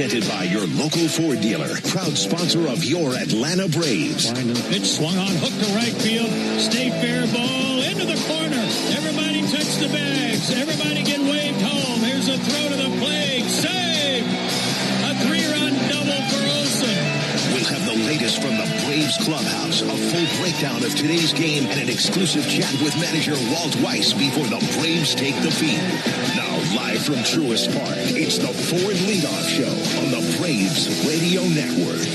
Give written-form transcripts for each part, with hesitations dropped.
Presented by your local Ford dealer. Proud sponsor of your Atlanta Braves. Line the pitch swung on, hook to right field. Stay fair ball into the corner. Everybody touch the bags. Everybody get waved home. Here's a throw to the plate. Save! A 3-run double for Olsen. We'll have the latest from the Braves clubhouse, a full breakdown of today's game, and an exclusive chat with manager Walt Weiss before the Braves take the field. Now, live from Truist Park, it's the Ford Leadoff Show on the Braves Radio Network.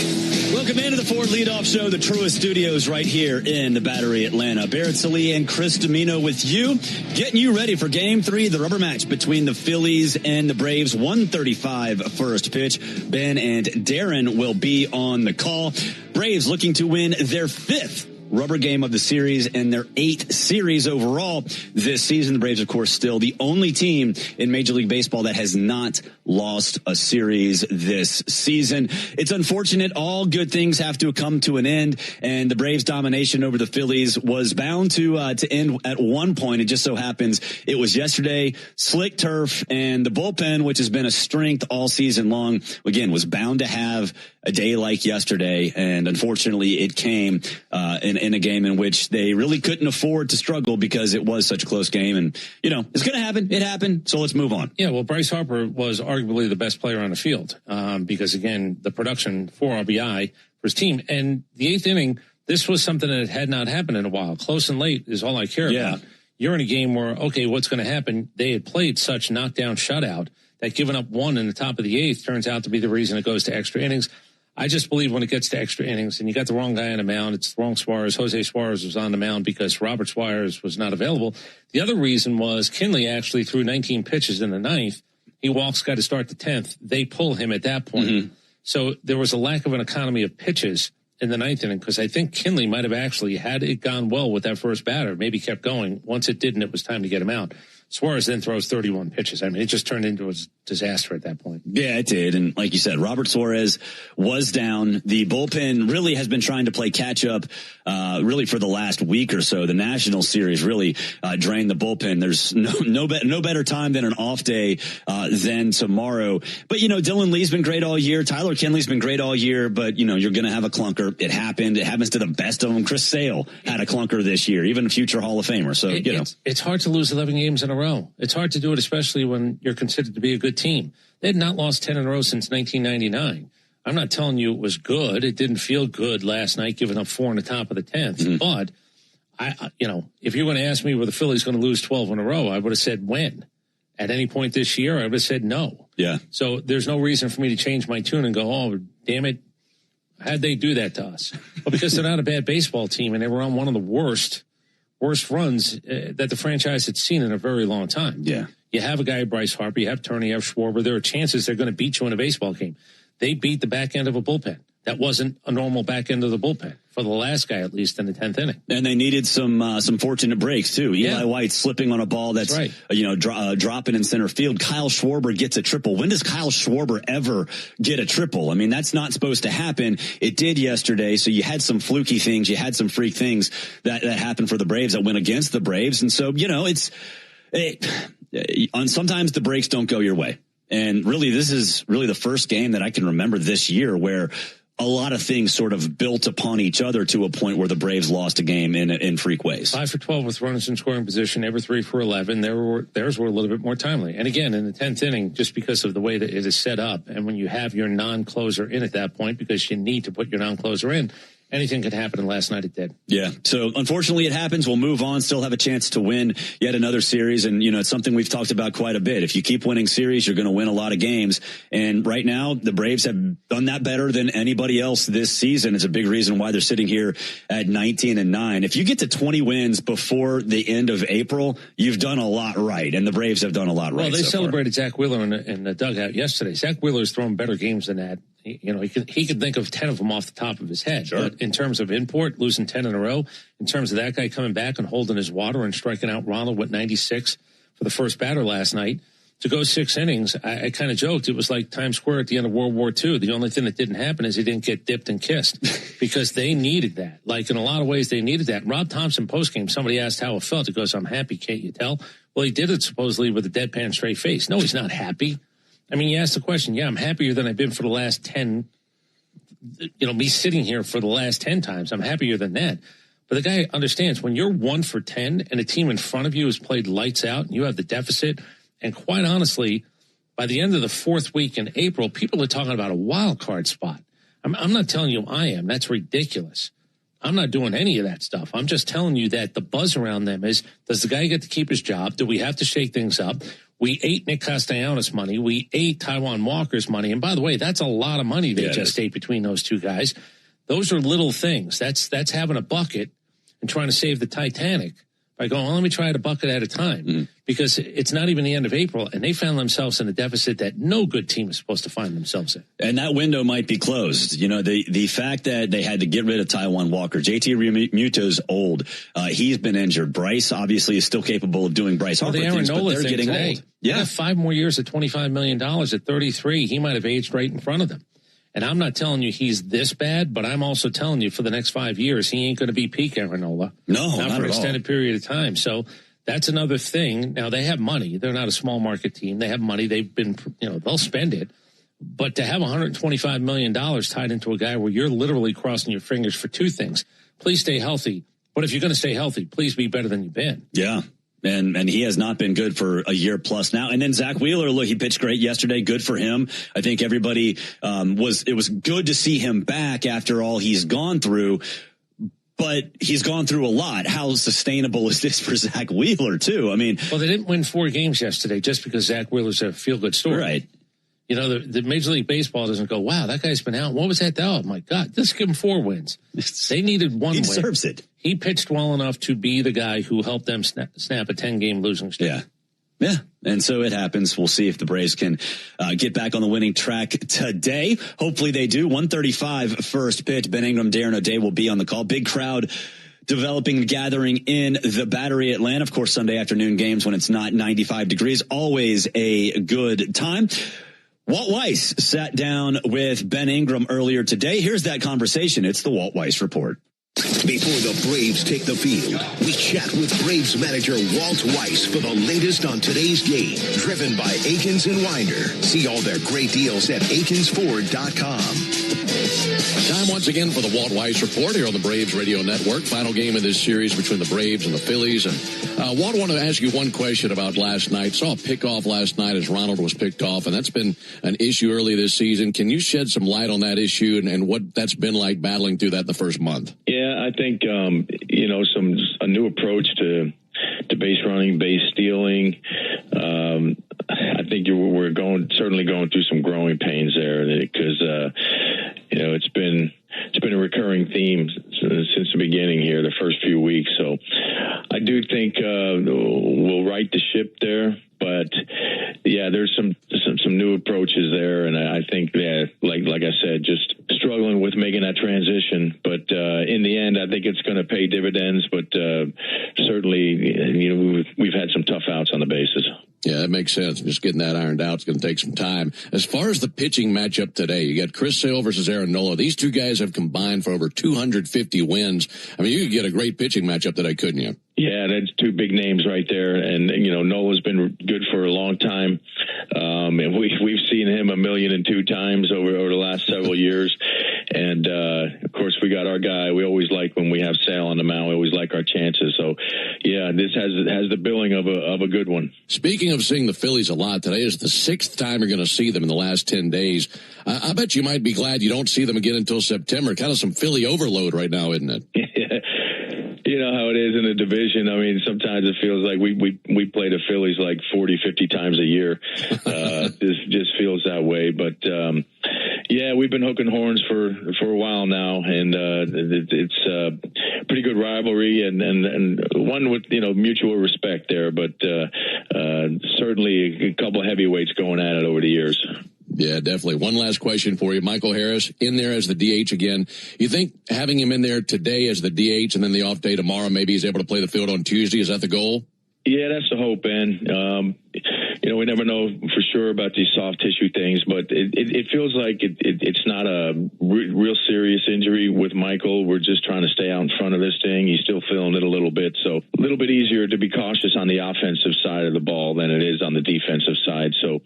Welcome into the Ford Leadoff Show, the Truist Studios right here in the Battery, Atlanta. Barrett Sallee and Chris Domino with you, getting you ready for Game 3, the rubber match between the Phillies and the Braves. 1:35 first pitch. Ben and Darren will be on the call. Braves looking to win their 5th rubber game of the series and their 8th series overall this season. The Braves, of course, still the only team in Major League Baseball that has not lost a series this season. It's unfortunate. All good things have to come to an end, and the Braves' domination over the Phillies was bound to end at one point. It just so happens it was yesterday. Slick turf and the bullpen, which has been a strength all season long, again, was bound to have a day like yesterday, and unfortunately it came in a game in which they really couldn't afford to struggle because it was such a close game. And, you know, it's going to happen. It happened. So let's move on. Yeah, well, Bryce Harper was arguably the best player on the field because, again, the production, 4 RBI for his team. And the 8th inning, this was something that had not happened in a while. Close and late is all I care about. You're in a game where, okay, what's going to happen? They had played such knockdown shutout that giving up 1 in the top of the 8th turns out to be the reason it goes to extra innings. I just believe when it gets to extra innings and you got the wrong guy on the mound, it's the wrong Suarez. Jose Suarez was on the mound because Robert Suarez was not available. The other reason was Kinley actually threw 19 pitches in the 9th. He walks, got to start the 10th. They pull him at that point. Mm-hmm. So there was a lack of an economy of pitches in the 9th inning because I think Kinley might have actually, had it gone well with that first batter, maybe kept going. Once it didn't, it was time to get him out. Suarez then throws 31 pitches. I mean, it just turned into a disaster at that point. Yeah, it did. And like you said, Robert Suarez was down. The bullpen really has been trying to play catch up, really for the last week or so. The National Series really drained the bullpen. There's no better time than an off day than tomorrow. But, you know, Dylan Lee's been great all year. Tyler Kinley's been great all year. But, you know, you're going to have a clunker. It happened. It happens to the best of them. Chris Sale had a clunker this year, even a future Hall of Famer. So, you know. It's hard to lose 11 games in a row. It's hard to do it, especially when you're considered to be a good team. They had not lost 10 in a row since 1999. I'm not telling you it was good. It didn't feel good last night, giving up 4 in the top of the 10th. Mm-hmm. But, if you're going to ask me were the Phillies going to lose 12 in a row, I would have said when. At any point this year, I would have said no. Yeah. So there's no reason for me to change my tune and go, oh, damn it, how'd they do that to us? Well, because they're not a bad baseball team, and they were on one of the worst runs that the franchise had seen in a very long time. Yeah. You have a guy, Bryce Harper, you have Turner, you have Schwarber. There are chances they're going to beat you in a baseball game. They beat the back end of a bullpen. That wasn't a normal back end of the bullpen for the last guy, at least in the 10th inning. And they needed some fortunate breaks too. Eli White slipping on a ball that's right. Dropping in center field. Kyle Schwarber gets a triple. When does Kyle Schwarber ever get a triple? I mean, that's not supposed to happen. It did yesterday. So you had some fluky things. You had some freak things that happened for the Braves that went against the Braves. And so, you know, sometimes the breaks don't go your way. And really, this is really the first game that I can remember this year where a lot of things sort of built upon each other to a point where the Braves lost a game in freak ways. 5 for 12 with runners in scoring position, they were 3 for 11. Theirs were a little bit more timely. And again, in the 10th inning, just because of the way that it is set up, and when you have your non-closer in at that point, because you need to put your non-closer in, anything could happen, and last night it did. Yeah. So unfortunately it happens. We'll move on, still have a chance to win yet another series. And, you know, it's something we've talked about quite a bit. If you keep winning series, you're going to win a lot of games. And right now the Braves have done that better than anybody else this season. It's a big reason why they're sitting here at 19-9. If you get to 20 wins before the end of April, you've done a lot right. And the Braves have done a lot right. Well, they celebrated Zach Wheeler in the dugout yesterday. Zach Wheeler's thrown better games than that. You know, he could think of 10 of them off the top of his head. Sure. But in terms of import, losing 10 in a row, in terms of that guy coming back and holding his water and striking out Ronald with 96 for the first batter last night, to go 6 innings, I kind of joked it was like Times Square at the end of World War II. The only thing that didn't happen is he didn't get dipped and kissed because they needed that. Like, in a lot of ways, they needed that. Rob Thompson postgame, somebody asked how it felt. He goes, I'm happy, can't you tell? Well, he did it supposedly with a deadpan straight face. No, he's not happy. I mean, you asked the question. Yeah, I'm happier than I've been for the last 10. Me sitting here for the last 10 times, I'm happier than that. But the guy understands when you're 1 for 10 and a team in front of you has played lights out and you have the deficit. And quite honestly, by the end of the 4th week in April, people are talking about a wild card spot. I'm not telling you I am. That's ridiculous. I'm not doing any of that stuff. I'm just telling you that the buzz around them is, does the guy get to keep his job? Do we have to shake things up? We ate Nick Castellanos' money. We ate Taijuan Walker's money. And by the way, that's a lot of money they just ate between those two guys. Those are little things. That's having a bucket and trying to save the Titanic by going, well, let me try it a bucket at a time, because it's not even the end of April, and they found themselves in a deficit that no good team is supposed to find themselves in. And that window might be closed. The fact that they had to get rid of Taijuan Walker, JT Realmuto's old. He's been injured. Bryce obviously is still capable of doing Bryce Harper things, but they're getting old. Yeah, 5 more years at $25 million at 33. He might have aged right in front of them. And I'm not telling you he's this bad, but I'm also telling you for the next 5 years, he ain't going to be peak Aaron Nola. No, not for an extended period of time. So that's another thing. Now, they have money. They're not a small market team. They have money. They've been, they'll spend it. But to have $125 million tied into a guy where you're literally crossing your fingers for 2 things. Please stay healthy. But if you're going to stay healthy, please be better than you've been. Yeah. And he has not been good for a year plus now. And then Zach Wheeler, look, he pitched great yesterday. Good for him. I think everybody it was good to see him back after all he's gone through. But he's gone through a lot. How sustainable is this for Zach Wheeler, too? I mean, well, they didn't win 4 games yesterday just because Zach Wheeler's a feel-good story. Right. The Major League Baseball doesn't go, wow, that guy's been out. What was that? Oh, my God. Let's give him 4 wins. They needed 1 win. He deserves it. He pitched well enough to be the guy who helped them snap a 10-game losing streak. Yeah. And so it happens. We'll see if the Braves can get back on the winning track today. Hopefully they do. 1:35 first pitch. Ben Ingram, Darren O'Day will be on the call. Big crowd developing and gathering in the Battery Atlanta. Of course, Sunday afternoon games when it's not 95 degrees. Always a good time. Walt Weiss sat down with Ben Ingram earlier today. Here's that conversation. It's the Walt Weiss Report. Before the Braves take the field, we chat with Braves manager Walt Weiss for the latest on today's game. Driven by Akins and Winder. See all their great deals at AkinsFord.com. Time once again for the Walt Weiss Report here on the Braves Radio Network. Final game of this series between the Braves and the Phillies. And Walt, I want to ask you one question about last night. Saw a pickoff last night as Ronald was picked off, and that's been an issue early this season. Can you shed some light on that issue and what that's been like battling through that the first month? Yeah, I think a new approach to base running, base stealing. I think we're certainly going through some growing pains there because it's been a recurring theme since the beginning here, the first few weeks. So I do think we'll right the ship there. But yeah, there's some new approaches there, and I think like I said, just struggling with making that transition. But in the end, I think it's going to pay dividends. But certainly, we've had some tough outs on the bases. Yeah, that makes sense. Just getting that ironed out is going to take some time. As far as the pitching matchup today, you got Chris Sale versus Aaron Nola. These two guys have combined for over 250 wins. I mean, you could get a great pitching matchup today, couldn't you? Yeah, that's 2 big names right there. And, Nola's been good for a long time. And we've seen him 1,000,002 times over the last several years. And, of course, we got our guy. We always like when we have Sale on the mound. We always like our chances. So, yeah, this has the billing of a good one. Speaking of seeing the Phillies a lot, today is the 6th time you're going to see them in the last 10 days. I bet you might be glad you don't see them again until September. Kind of some Philly overload right now, isn't it? You know how it is in the division. I mean, sometimes it feels like we play the Phillies like 40, 50 times a year. This just feels that way. But, yeah, we've been hooking horns for a while now, and it's a pretty good rivalry and one with, mutual respect there. But certainly a couple of heavyweights going at it over the years. Yeah, definitely. One last question for you. Michael Harris in there as the DH again. You think having him in there today as the DH and then the off day tomorrow, maybe he's able to play the field on Tuesday? Is that the goal? Yeah, that's the hope, Ben. we never know for sure about these soft tissue things, but it feels like it's not a real serious injury with Michael. We're just trying to stay out in front of this thing. He's still feeling it a little bit, so a little bit easier to be cautious on the offensive side of the ball than it is on the defensive side. So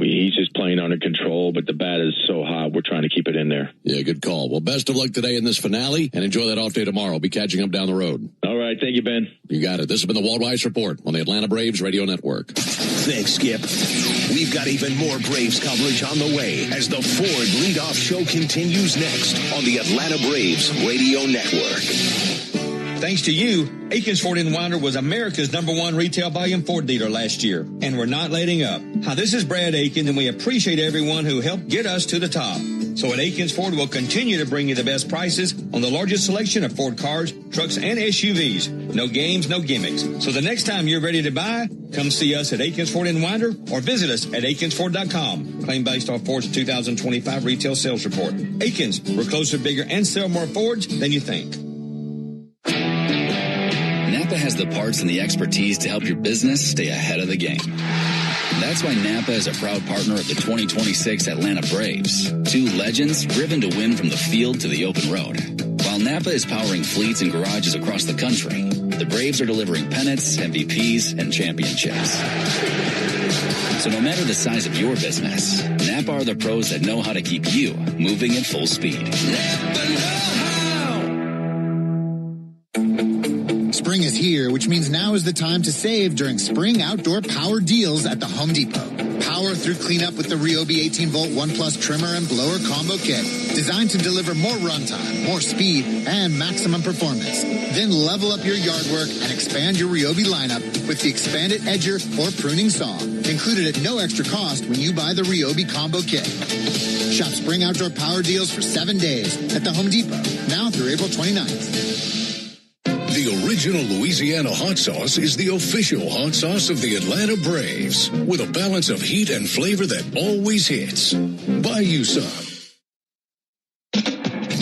he's just playing under control, but the bat is so hot, we're trying to keep it in there. Yeah, good call. Well, best of luck today in this finale, and enjoy that off day tomorrow. Be catching up down the road. All right. Thank you, Ben. You got it. This has been the Walt Weiss Report on the Atlanta Braves Radio Network. Thanks, Skip. We've got even more Braves coverage on the way as the Ford Leadoff Show continues next on the Atlanta Braves Radio Network. Thanks to you, Aikens Ford & Winder was America's #1 retail volume Ford dealer last year, and we're not letting up. Hi, this is Brad Aikens, and we appreciate everyone who helped get us to the top. So at Aikens Ford, we'll continue to bring you the best prices on the largest selection of Ford cars, trucks, and SUVs. No games, no gimmicks. So the next time you're ready to buy, come see us at Aikens Ford & Winder or visit us at AikensFord.com. Claim based off Ford's 2025 retail sales report. Aikens, we're closer, bigger, and sell more Fords than you think. Napa has the parts and the expertise to help your business stay ahead of the game. That's why Napa is a proud partner of the 2026 Atlanta Braves. Two legends driven to win from the field to the open road. While Napa is powering fleets and garages across the country, the Braves are delivering pennants, MVPs, and championships. So no matter the size of your business, Napa are the pros that know how to keep you moving at full speed. Napa know-how. Spring is here, which means now is the time to save during spring outdoor power deals at the Home Depot. Power through cleanup with the Ryobi 18-volt 1+ trimmer and blower combo kit, designed to deliver more runtime, more speed, and maximum performance. Then level up your yard work and expand your Ryobi lineup with the expanded edger or pruning saw, included at no extra cost when you buy the Ryobi combo kit. Shop spring outdoor power deals for 7 days at the Home Depot, now through April 29th. The original Louisiana hot sauce is the official hot sauce of the Atlanta Braves, with a balance of heat and flavor that always hits. Buy you some.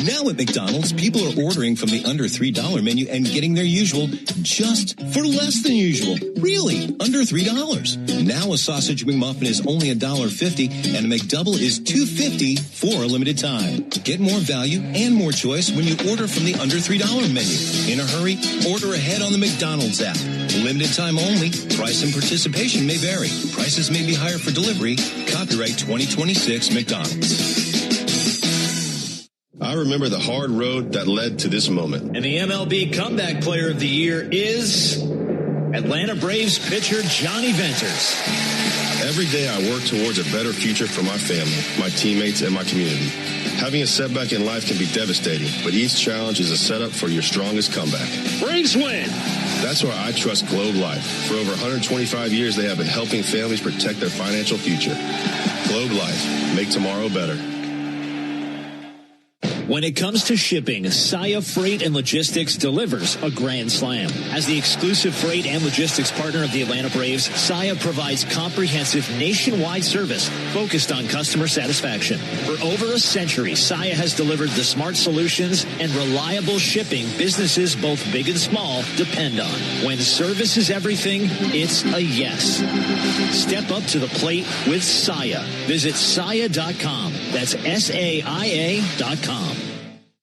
Now at McDonald's, people are ordering from the under $3 menu and getting their usual just for less than usual. Really, under $3. Now a sausage McMuffin is only $1.50 and a McDouble is $2.50 for a limited time. Get more value and more choice when you order from the under $3 menu. In a hurry, order ahead on the McDonald's app. Limited time only. Price and participation may vary. Prices may be higher for delivery. Copyright 2026 McDonald's. I remember the hard road that led to this moment. And the MLB Comeback Player of the Year is Atlanta Braves pitcher Johnny Venters. Every day I work towards a better future for my family, my teammates, and my community. Having a setback in life can be devastating, but each challenge is a setup for your strongest comeback. Braves win! That's why I trust Globe Life. For over 125 years, they have been helping families protect their financial future. Globe Life. Make tomorrow better. When it comes to shipping, Saia Freight and Logistics delivers a grand slam. As the exclusive freight and logistics partner of the Atlanta Braves, Saia provides comprehensive nationwide service focused on customer satisfaction. For over a century, Saia has delivered the smart solutions and reliable shipping businesses both big and small depend on. When service is everything, it's a yes. Step up to the plate with Saia. Visit Saia.com. That's SAIA.com.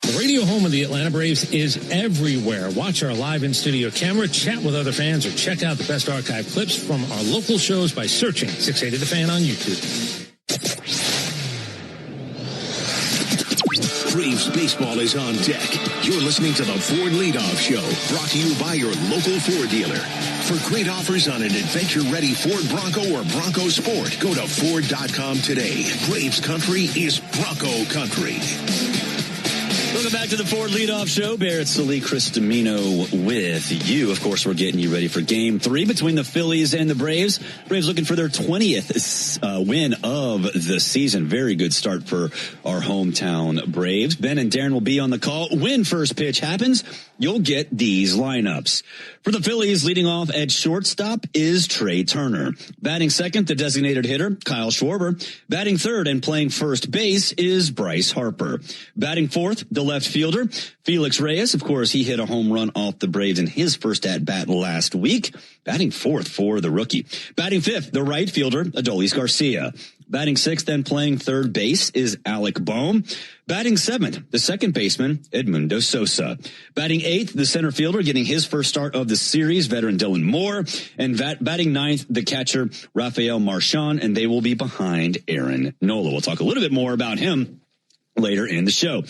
The radio home of the Atlanta Braves is everywhere. Watch our live in-studio camera, chat with other fans, or check out the best archive clips from our local shows by searching 680 The Fan on YouTube. Braves baseball is on deck. You're listening to the Ford Leadoff Show, brought to you by your local Ford dealer. For great offers on an adventure-ready Ford Bronco or Bronco Sport, go to Ford.com today. Braves country is Bronco country. Welcome back to the Ford Leadoff Show. Barrett Salee, Chris Domino with you. Of course, we're getting you ready for Game 3 between the Phillies and the Braves. Braves looking for their 20th win of the season. Very good start for our hometown Braves. Ben and Darren will be on the call when first pitch happens. you'll get these lineups. For the Phillies, leading off at shortstop is Trey Turner. Batting second, the designated hitter, Kyle Schwarber. Batting third and playing first base is Bryce Harper. Batting fourth, the left fielder, Felix Reyes. Of course, he hit a home run off the Braves in his first at-bat last week. Batting fourth for the rookie. Batting fifth, the right fielder, Adolis Garcia. Batting sixth and playing third base is Alec Boehm. Batting seventh, the second baseman, Edmundo Sosa. Batting eighth, the center fielder getting his first start of the series, veteran Dylan Moore. And batting ninth, the catcher, Rafael Marchand, and they will be behind Aaron Nola. We'll talk a little bit more about him later in the show.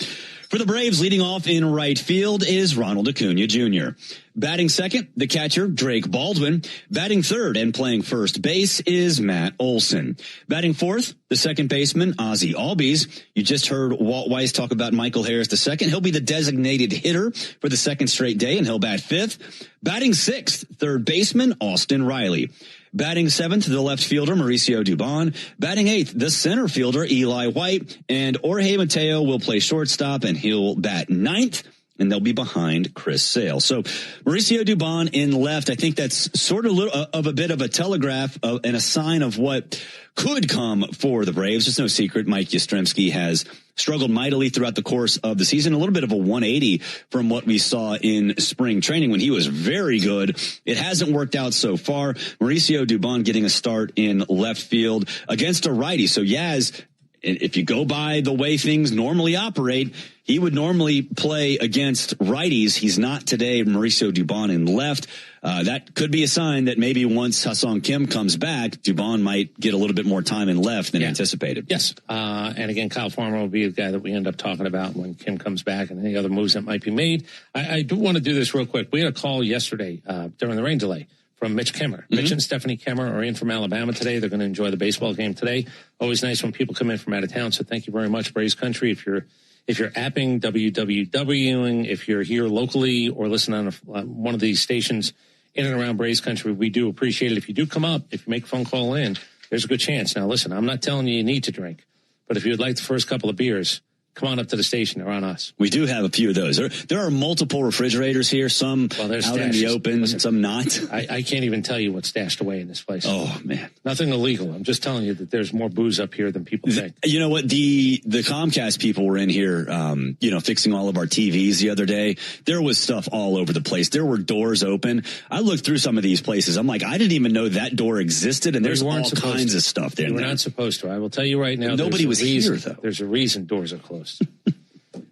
For the Braves, leading off in right field is Ronald Acuna Jr. Batting second, the catcher, Drake Baldwin. Batting third and playing first base is Matt Olson. Batting fourth, the second baseman, Ozzie Albies. You just heard Walt Weiss talk about Michael Harris II. He'll be the designated hitter for the second straight day, and he'll bat fifth. Batting sixth, third baseman, Austin Riley. Batting seventh, the left fielder, Mauricio Dubon. Batting eighth, the center fielder, Eli White. And Jorge Mateo will play shortstop, and he'll bat ninth, and they'll be behind Chris Sale. So Mauricio Dubon in left, I think that's sort of a bit of a telegraph and a sign of what could come for the Braves. It's no secret Mike Yastrzemski has struggled mightily throughout the course of the season. A little bit of a 180 from what we saw in spring training when he was very good. It hasn't worked out so far. Mauricio Dubon getting a start in left field against a righty. So Yaz, if you go by the way things normally operate, he would normally play against righties. He's not today. Mauricio Dubon in left. That could be a sign that maybe once Ha-Seong Kim comes back, Dubon might get a little bit more time in left than anticipated. Yes. And again, Kyle Farmer will be the guy that we end up talking about when Kim comes back and any other moves that might be made. I do want to do this real quick. We had a call yesterday during the rain delay from Mitch Kemmer. Mm-hmm. Mitch and Stephanie Kemmer are in from Alabama today. They're going to enjoy the baseball game today. Always nice when people come in from out of town. So thank you very much, Braves Country. If you're apping, WWWing, if you're here locally or listening on one of these stations in and around Braves Country, we do appreciate it. If you do come up, if you make a phone call in, there's a good chance. Now, listen, I'm not telling you need to drink, but if you'd like the first couple of beers, come on up to the station. They're on us. We do have a few of those. There are multiple refrigerators here, some out in the open, some not. I can't even tell you what's stashed away in this place. Oh, man. Nothing illegal. I'm just telling you that there's more booze up here than people think. You know what? The Comcast people were in here, fixing all of our TVs the other day. There was stuff all over the place. There were doors open. I looked through some of these places. I'm like, I didn't even know that door existed, and there's all kinds of stuff there. We're not supposed to. I will tell you right now. Nobody was here, though. There's a reason doors are closed.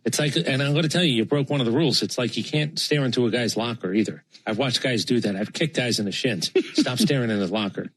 It's like, and I'm going to tell you, you broke one of the rules. It's like you can't stare into a guy's locker either. I've watched guys do that. I've kicked guys in the shins. Stop staring in his locker.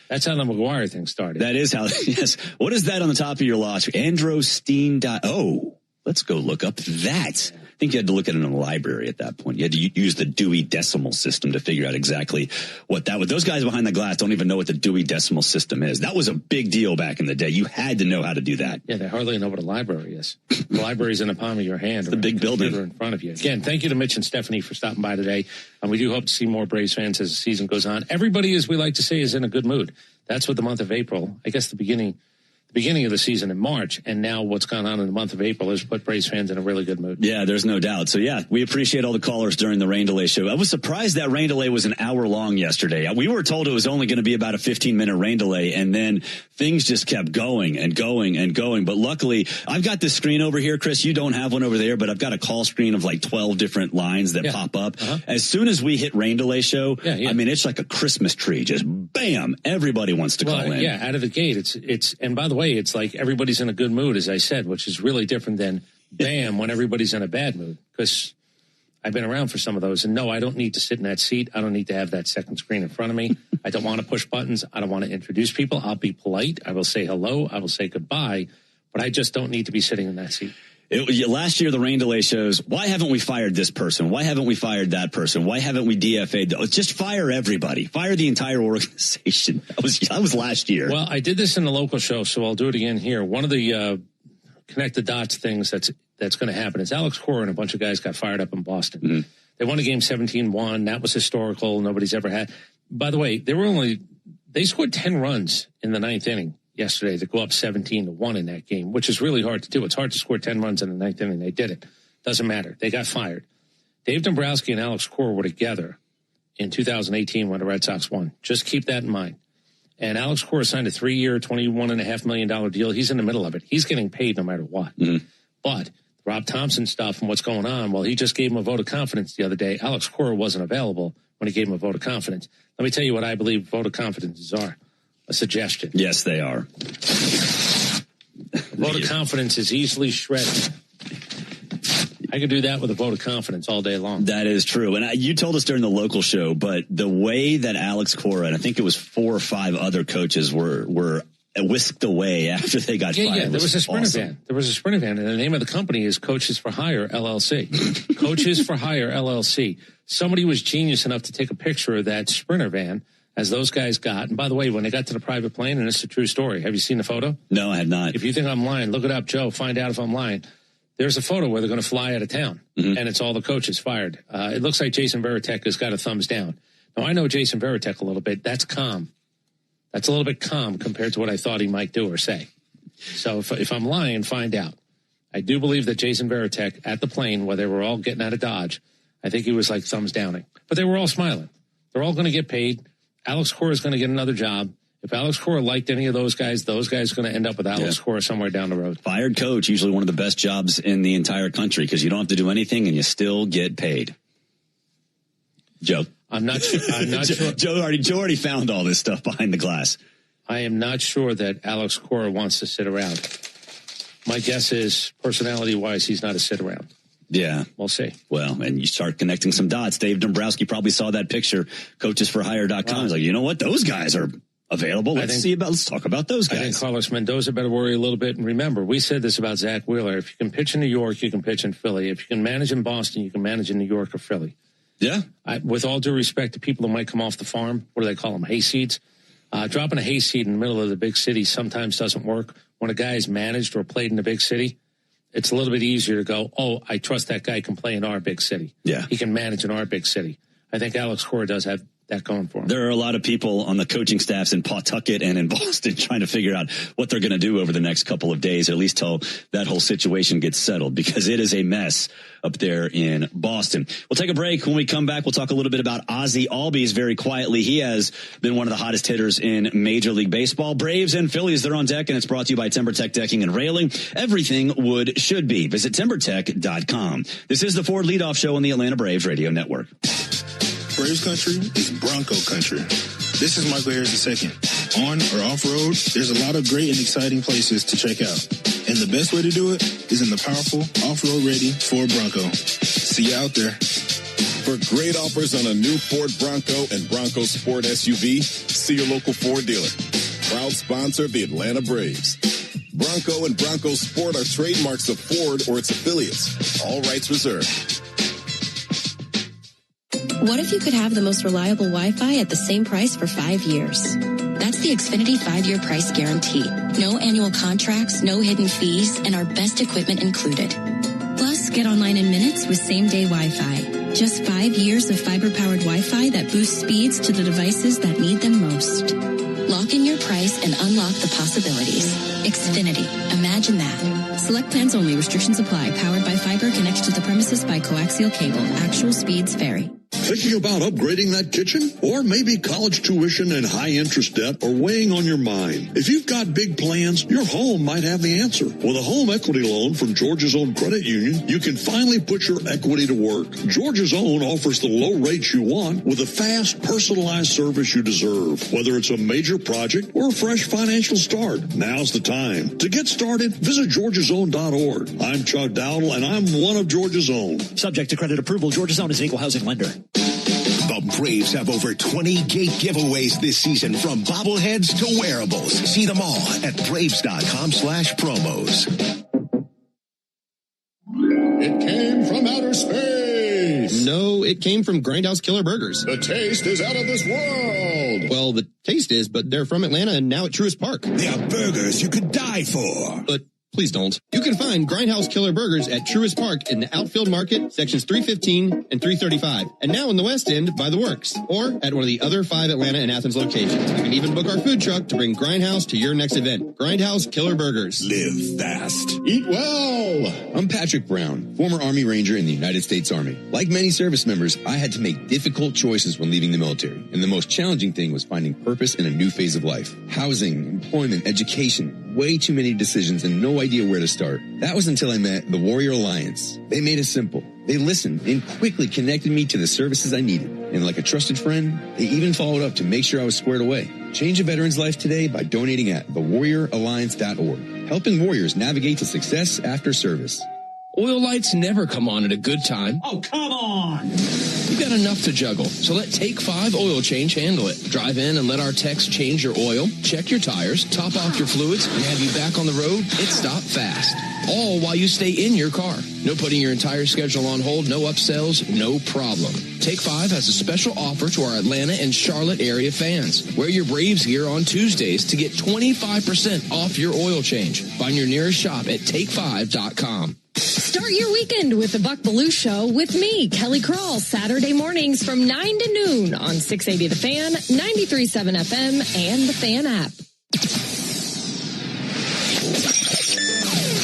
That's how the McGuire thing started. That is how, yes. What is that on the top of your loss? Androstein. Oh, let's go look up that. I think you had to look at it in a library at that point. You had to use the Dewey Decimal System to figure out exactly what that was. Those guys behind the glass don't even know what the Dewey Decimal System is. That was a big deal back in the day. You had to know how to do that. Yeah, they hardly know what a library is. The library's in the palm of your hand. The big building in front of you. Again, thank you to Mitch and Stephanie for stopping by today. And we do hope to see more Braves fans as the season goes on. Everybody, as we like to say, is in a good mood. That's what the month of April, I guess the beginning of the season in March, and now what's gone on in the month of April has put Braves fans in a really good mood. Yeah, there's no doubt. So, yeah, we appreciate all the callers during the rain delay show. I was surprised that rain delay was an hour long yesterday. We were told it was only going to be about a 15-minute rain delay, and then things just kept going and going and going. But luckily, I've got this screen over here, Chris. You don't have one over there, but I've got a call screen of like 12 different lines that pop up. Uh-huh. As soon as we hit rain delay show, I mean, it's like a Christmas tree. Just bam, everybody wants to call in. Yeah, out of the gate. It's and by the way, it's like everybody's in a good mood, as I said, which is really different than bam when everybody's in a bad mood, because I've been around for some of those. And no, I don't need to sit in that seat. I don't need to have that second screen in front of me. I don't want to push buttons. I don't want to introduce people. I'll be polite. I will say hello. I will say goodbye, but I just don't need to be sitting in that seat. Last year, the rain delay shows, why haven't we fired this person? Why haven't we fired that person? Why haven't we DFA'd? Just fire everybody. Fire the entire organization. That was last year. Well, I did this in the local show, so I'll do it again here. One of the connect the dots things that's going to happen is Alex Cora and a bunch of guys got fired up in Boston. Mm-hmm. They won a game 17-1. That was historical. Nobody's ever had. By the way, they scored 10 runs in the ninth inning yesterday to go up 17-1 in that game, which is really hard to do. It's hard to score 10 runs in the ninth inning. They did it. Doesn't matter. They got fired. Dave Dombrowski and Alex Cora were together in 2018 when the Red Sox won. Just keep that in mind. And Alex Cora signed a 3-year, $21.5 million deal. He's in the middle of it. He's getting paid no matter what. Mm-hmm. But Rob Thompson stuff and what's going on, well, he just gave him a vote of confidence the other day. Alex Cora wasn't available when he gave him a vote of confidence. Let me tell you what I believe vote of confidences are. A suggestion. Yes, they are. Vote of confidence is easily shredded. I could do that with a vote of confidence all day long. That is true. And you told us during the local show, but the way that Alex Cora, and I think it was 4 or 5 other coaches were whisked away after they got fired. Yeah, there was a Sprinter van. There was a Sprinter van, and the name of the company is Coaches for Hire, LLC. Coaches for Hire, LLC. Somebody was genius enough to take a picture of that Sprinter van as those guys got. And by the way, when they got to the private plane, and it's a true story, have you seen the photo? No, I have not. If you think I'm lying, look it up, Joe. Find out if I'm lying. There's a photo where they're going to fly out of town, and it's all the coaches fired. It looks like Jason Varitek has got a thumbs down. Now, I know Jason Varitek a little bit. That's calm. That's a little bit calm compared to what I thought he might do or say. So if I'm lying, find out. I do believe that Jason Varitek at the plane, where they were all getting out of Dodge, I think he was like thumbs downing. But they were all smiling. They're all going to get paid. Alex Cora is going to get another job. If Alex Cora liked any of those guys are going to end up with Alex Cora somewhere down the road. Fired coach, usually one of the best jobs in the entire country because you don't have to do anything and you still get paid. Joe. I'm not sure. Joe already found all this stuff behind the glass. I am not sure that Alex Cora wants to sit around. My guess is, personality-wise, he's not a sit-around. Yeah. We'll see. Well, and you start connecting some dots. Dave Dombrowski probably saw that picture, coachesforhire.com. Wow. He's like, you know what? Those guys are available. Let's talk about those guys. I think Carlos Mendoza better worry a little bit. And remember, we said this about Zach Wheeler. If you can pitch in New York, you can pitch in Philly. If you can manage in Boston, you can manage in New York or Philly. Yeah. With all due respect to people who might come off the farm, what do they call them? Hayseeds. Dropping a hayseed in the middle of the big city sometimes doesn't work. When a guy is managed or played in a big city, it's a little bit easier to go, oh, I trust that guy can play in our big city. Yeah. He can manage in our big city. I think Alex Cora does have that going for him. There are a lot of people on the coaching staffs in Pawtucket and in Boston trying to figure out what they're going to do over the next couple of days, or at least till that whole situation gets settled, because it is a mess up there in Boston. We'll take a break. When we come back, we'll talk a little bit about Ozzie Albies very quietly. He has been one of the hottest hitters in Major League Baseball. Braves and Phillies, they're on deck, and it's brought to you by TimberTech Decking and Railing. Everything wood should be. Visit TimberTech.com. This is the Ford Leadoff Show on the Atlanta Braves Radio Network. Braves country is Bronco country. This is Michael Harris II. On or off-road, there's a lot of great and exciting places to check out. And the best way to do it is in the powerful, off-road ready Ford Bronco. See you out there. For great offers on a new Ford Bronco and Bronco Sport SUV, see your local Ford dealer. Proud sponsor of the Atlanta Braves. Bronco and Bronco Sport are trademarks of Ford or its affiliates. All rights reserved. What if you could have the most reliable Wi-Fi at the same price for 5 years? That's the Xfinity 5-year price guarantee. No annual contracts, no hidden fees, and our best equipment included. Plus, get online in minutes with same-day Wi-Fi. Just 5 years of fiber-powered Wi-Fi that boosts speeds to the devices that need them most. Lock in your price and unlock the possibilities. Xfinity. Imagine that. Select plans only. Restrictions apply. Powered by fiber. Connected to the premises by coaxial cable. Actual speeds vary. Thinking about upgrading that kitchen? Or maybe college tuition and high interest debt are weighing on your mind. If you've got big plans, your home might have the answer. With a home equity loan from Georgia's Own Credit Union, you can finally put your equity to work. Georgia's Own offers the low rates you want with a fast, personalized service you deserve. Whether it's a major project or a fresh financial start, now's the time. To get started, visit georgiasown.org. I'm Chuck Dowdle, and I'm one of Georgia's Own. Subject to credit approval, Georgia's Own is an equal housing lender. The Braves have over 20 gate giveaways this season, from bobbleheads to wearables. See them all at Braves.com/promos. It came from outer space. No, it came from Grindhouse Killer Burgers. The taste is out of this world. Well, the taste is, but they're from Atlanta and now at Truist Park. They are burgers you could die for. But Please don't. You can find Grindhouse Killer Burgers at Truist Park in the Outfield Market, sections 315 and 335. And now in the West End by the Works, or at one of the other 5 Atlanta and Athens locations. You can even book our food truck to bring Grindhouse to your next event. Grindhouse Killer Burgers. Live fast. Eat well. I'm Patrick Brown, former Army Ranger in the United States Army. Like many service members, I had to make difficult choices when leaving the military. And the most challenging thing was finding purpose in a new phase of life. Housing, employment, education, way too many decisions and no idea where to start. That was until I met the Warrior Alliance. They made it simple. They listened and quickly connected me to the services I needed. And like a trusted friend, they even followed up to make sure I was squared away. Change a veteran's life today by donating at thewarrioralliance.org. Helping warriors navigate to success after service. Oil lights never come on at a good time. Oh, come on! You've got enough to juggle, so let Take 5 Oil Change handle it. Drive in and let our techs change your oil, check your tires, top off your fluids, and have you back on the road. It's stop fast. All while you stay in your car. No putting your entire schedule on hold, no upsells, no problem. Take 5 has a special offer to our Atlanta and Charlotte area fans. Wear your Braves gear on Tuesdays to get 25% off your oil change. Find your nearest shop at take5.com. Start your weekend with the Buck Belue Show with me, Kelly Kroll, Saturday mornings from 9 to noon on 680 The Fan, 93.7 FM, and the Fan app.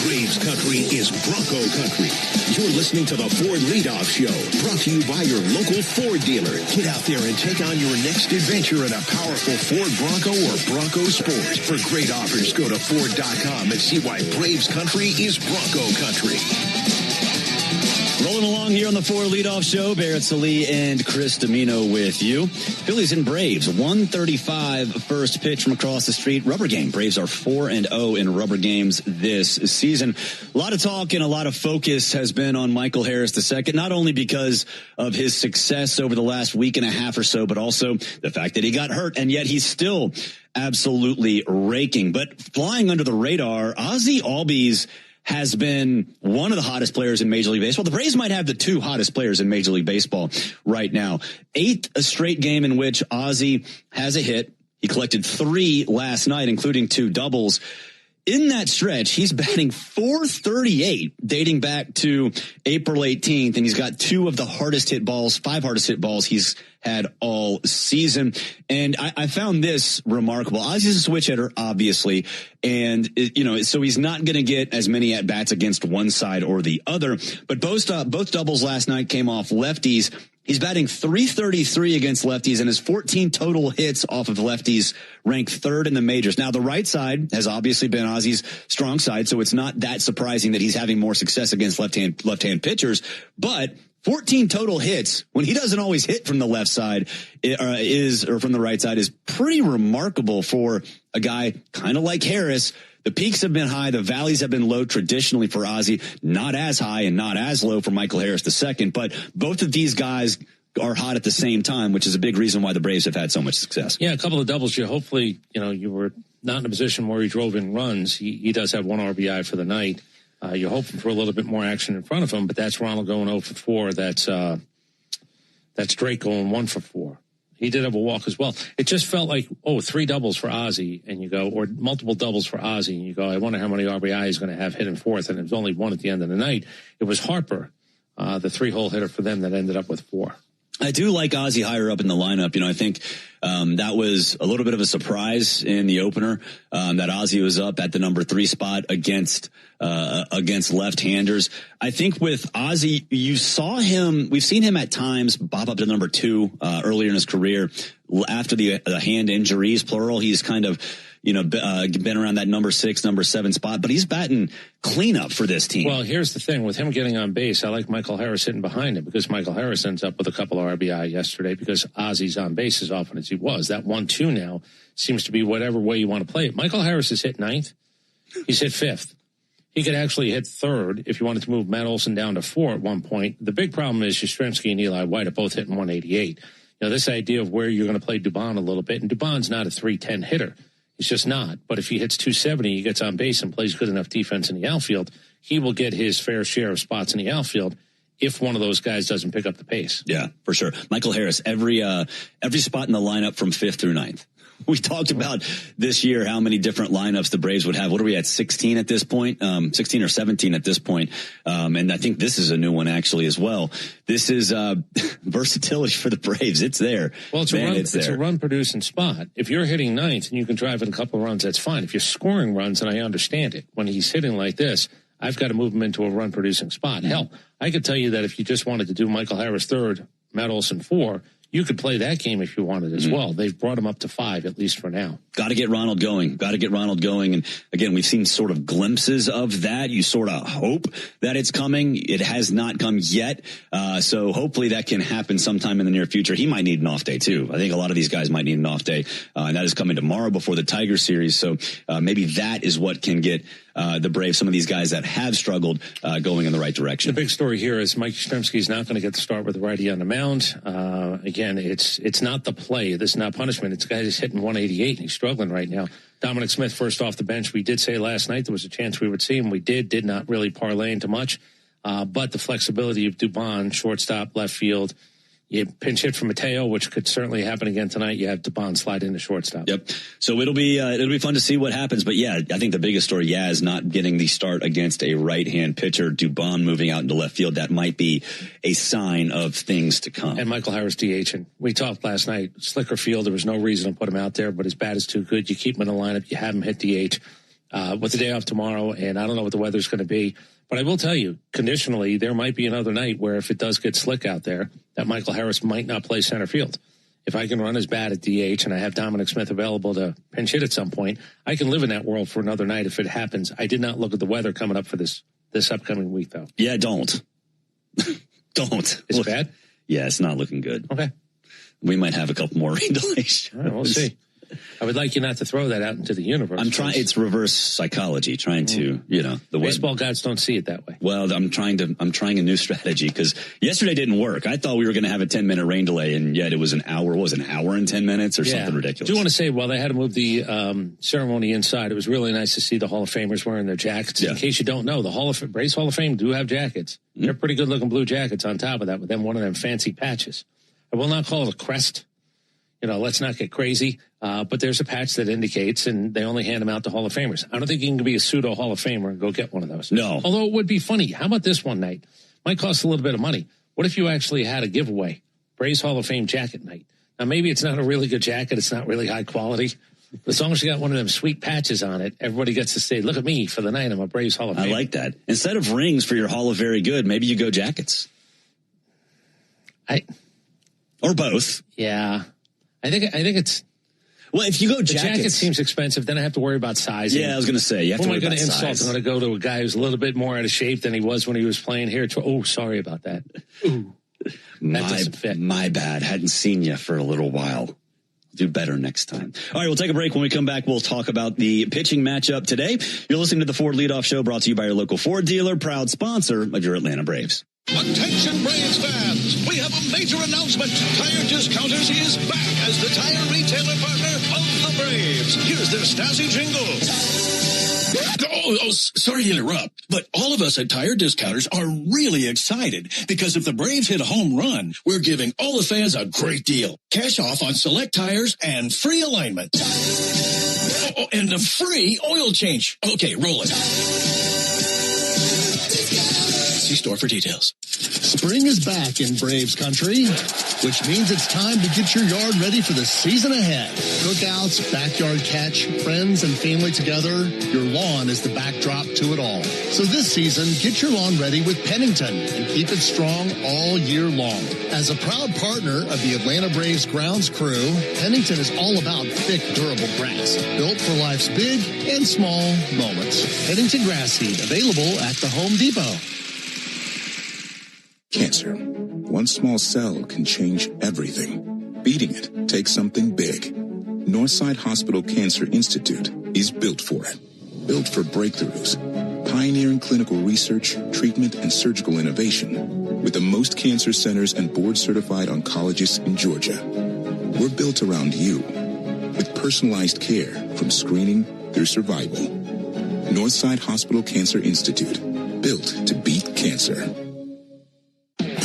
Braves country is Bronco country. You're listening to the Ford Leadoff Show, brought to you by your local Ford dealer. Get out there and take on your next adventure in a powerful Ford Bronco or Bronco Sport. For great offers, go to Ford.com and see why Braves country is Bronco country. Rolling along here on the Ford Leadoff Show, Barrett Salee and Chris Domino with you. Phillies and Braves, 1:35 first pitch from across the street. Rubber game. Braves are 4-0 in rubber games this season. A lot of talk and a lot of focus has been on Michael Harris II, not only because of his success over the last week and a half or so, but also the fact that he got hurt, and yet he's still absolutely raking. But flying under the radar, Ozzie Albies has been one of the hottest players in Major League Baseball. The Braves might have the 2 hottest players in Major League Baseball right now. 8th a straight game in which Ozzie has a hit. He collected 3 last night, including 2 doubles. In that stretch, he's batting .438 dating back to April 18th, and he's got 2 of the hardest hit balls, 5 hardest hit balls he's had all season. And I found this remarkable. Ozzie's a switch hitter, obviously, and so he's not going to get as many at bats against one side or the other. But both doubles last night came off lefties. He's batting .333 against lefties, and his 14 total hits off of lefties rank 3rd in the majors. Now, the right side has obviously been Ozzie's strong side, so it's not that surprising that he's having more success against left-hand pitchers. But 14 total hits when he doesn't always hit from the left side or from the right side is pretty remarkable for a guy kind of like Harris. The peaks have been high. The valleys have been low traditionally for Ozzie, not as high and not as low for Michael Harris II. But both of these guys are hot at the same time, which is a big reason why the Braves have had so much success. Yeah, a couple of doubles. You were not in a position where he drove in runs. He does have 1 RBI for the night. You're hoping for a little bit more action in front of him, but that's Ronald going 0 for 4. That's Drake going 1 for 4. He did have a walk as well. It just felt like, 3 doubles for Ozzie, and you go, or multiple doubles for Ozzie, and you go, I wonder how many RBI he's going to have hitting 4th, and it was only 1 at the end of the night. It was Harper, the 3-hole hitter for them, that ended up with 4. I do like Ozzie higher up in the lineup. I think that was a little bit of a surprise in the opener, that Ozzie was up at the number 3 spot against left-handers. I think with Ozzie, we've seen him at times bop up to number 2 earlier in his career after the hand injuries, plural. He's kind of been around that number 6, number 7 spot, but he's batting cleanup for this team. Well, here's the thing with him getting on base. I like Michael Harris sitting behind him, because Michael Harris ends up with a couple of RBI yesterday because Ozzie's on base as often as he was. That 1-2 now seems to be whatever way you want to play it. Michael Harris has hit 9th. He's hit 5th. He could actually hit 3rd if you wanted to move Matt Olson down to 4 at one point. The big problem is Yastrzemski and Eli White are both hitting 188. This idea of where you're going to play Dubon a little bit, and Dubon's not a 310 hitter. He's just not. But if he hits 270, he gets on base and plays good enough defense in the outfield, he will get his fair share of spots in the outfield if one of those guys doesn't pick up the pace. Yeah, for sure. Michael Harris, every spot in the lineup from 5th through 9th. We talked about this year how many different lineups the Braves would have. What are we at, 16 at this point? 16 or 17 at this point. And I think this is a new one actually as well. This is versatility for the Braves. It's there. Well, it's a run-producing spot. If you're hitting ninth and you can drive in a couple of runs, that's fine. If you're scoring runs, and I understand it, when he's hitting like this, I've got to move him into a run-producing spot. Hell, I could tell you that if you just wanted to do Michael Harris 3rd, Matt Olson 4, you could play that game if you wanted as well. They've brought him up to 5, at least for now. Got to get Ronald going. And again, we've seen sort of glimpses of that. You sort of hope that it's coming. It has not come yet. So hopefully that can happen sometime in the near future. He might need an off day too. I think a lot of these guys might need an off day. And that is coming tomorrow before the Tigers series. So maybe that is what can get the Braves, some of these guys that have struggled, going in the right direction. The big story here is Mike Yastrzemski is not going to get the start with the righty on the mound. Again, it's not the play. This is not punishment. It's a guy who's hitting 188 and he's struggling right now. Dominic Smith first off the bench. We did say last night there was a chance we would see him. We did not really parlay into much. But the flexibility of Dubon, shortstop, left field. You pinch hit for Mateo, which could certainly happen again tonight. You have Dubon slide into shortstop. Yep. So it'll be fun to see what happens. But yeah, I think the biggest story, is not getting the start against a right-hand pitcher. Dubon moving out into left field. That might be a sign of things to come. And Michael Harris DHing. We talked last night. Slicker field. There was no reason to put him out there, but his bat is too good. You keep him in the lineup. You have him hit DH. With the day off tomorrow, and I don't know what the weather's going to be. But I will tell you, conditionally, there might be another night where if it does get slick out there, that Michael Harris might not play center field. If I can run his bat at DH and I have Dominic Smith available to pinch hit at some point, I can live in that world for another night if it happens. I did not look at the weather coming up for this upcoming week, though. Yeah, don't. Don't. Is it bad? Yeah, it's not looking good. Okay. We might have a couple more rain delays. All right, we'll see. I would like you not to throw that out into the universe. I'm trying. It's reverse psychology, trying to, the baseball gods don't see it that way. Well, I'm trying a new strategy because yesterday didn't work. I thought we were going to have a 10-minute rain delay, and yet it was an hour. What was it, an hour and 10 minutes or something ridiculous? I do want to say, while they had to move the ceremony inside, it was really nice to see the Hall of Famers wearing their jackets. Yeah. In case you don't know, the Braves Hall of Fame do have jackets. They're pretty good-looking blue jackets on top of that, with them one of them fancy patches. I will not call it a crest. Let's not get crazy. But there's a patch that indicates, and they only hand them out to Hall of Famers. I don't think you can be a pseudo Hall of Famer and go get one of those. No. Although it would be funny. How about this one night? Might cost a little bit of money. What if you actually had a giveaway? Braves Hall of Fame jacket night. Now, maybe it's not a really good jacket. It's not really high quality. But as long as you got one of them sweet patches on it, everybody gets to say, look at me for the night. I'm a Braves Hall of Famer. I like that. Instead of rings for your Hall of Very Good, maybe you go jackets. Or both. Yeah. I think it's. Well, if you go jackets, the jacket seems expensive. Then I have to worry about sizing. Yeah, I was going to say you have to worry about size. Who am I going to insult? I'm going to go to a guy who's a little bit more out of shape than he was when he was playing here. Oh, sorry about that. Ooh, that doesn't fit. My bad. Hadn't seen you for a little while. Do better next time. All right, we'll take a break. When we come back, we'll talk about the pitching matchup today. You're listening to the Ford Leadoff Show, brought to you by your local Ford dealer, proud sponsor of your Atlanta Braves. Attention Braves fans, we have a major announcement. Tire Discounters is back as the tire retailer partner of the Braves. Here's their Stasi jingle. Sorry to interrupt, but all of us at Tire Discounters are really excited because if the Braves hit a home run, we're giving all the fans a great deal. Cash off on select tires and free alignment. And a free oil change. Okay, roll it. See store for details. Spring is back in Braves country, which means it's time to get your yard ready for the season ahead. Cookouts, backyard catch, friends and family together, your lawn is the backdrop to it all. So this season, get your lawn ready with Pennington and keep it strong all year long. As a proud partner of the Atlanta Braves grounds crew, Pennington is all about thick, durable grass, built for life's big and small moments. Pennington grass seed, available at the Home Depot. Cancer. One small cell can change everything. Beating it takes something big. Northside Hospital Cancer Institute is built for it. Built for breakthroughs. Pioneering clinical research, treatment, and surgical innovation. With the most cancer centers and board-certified oncologists in Georgia. We're built around you. With personalized care from screening through survival. Northside Hospital Cancer Institute. Built to beat cancer.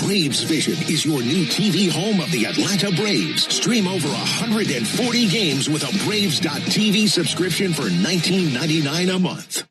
Braves Vision is your new TV home of the Atlanta Braves. Stream over 140 games with a Braves.TV subscription for $19.99 a month.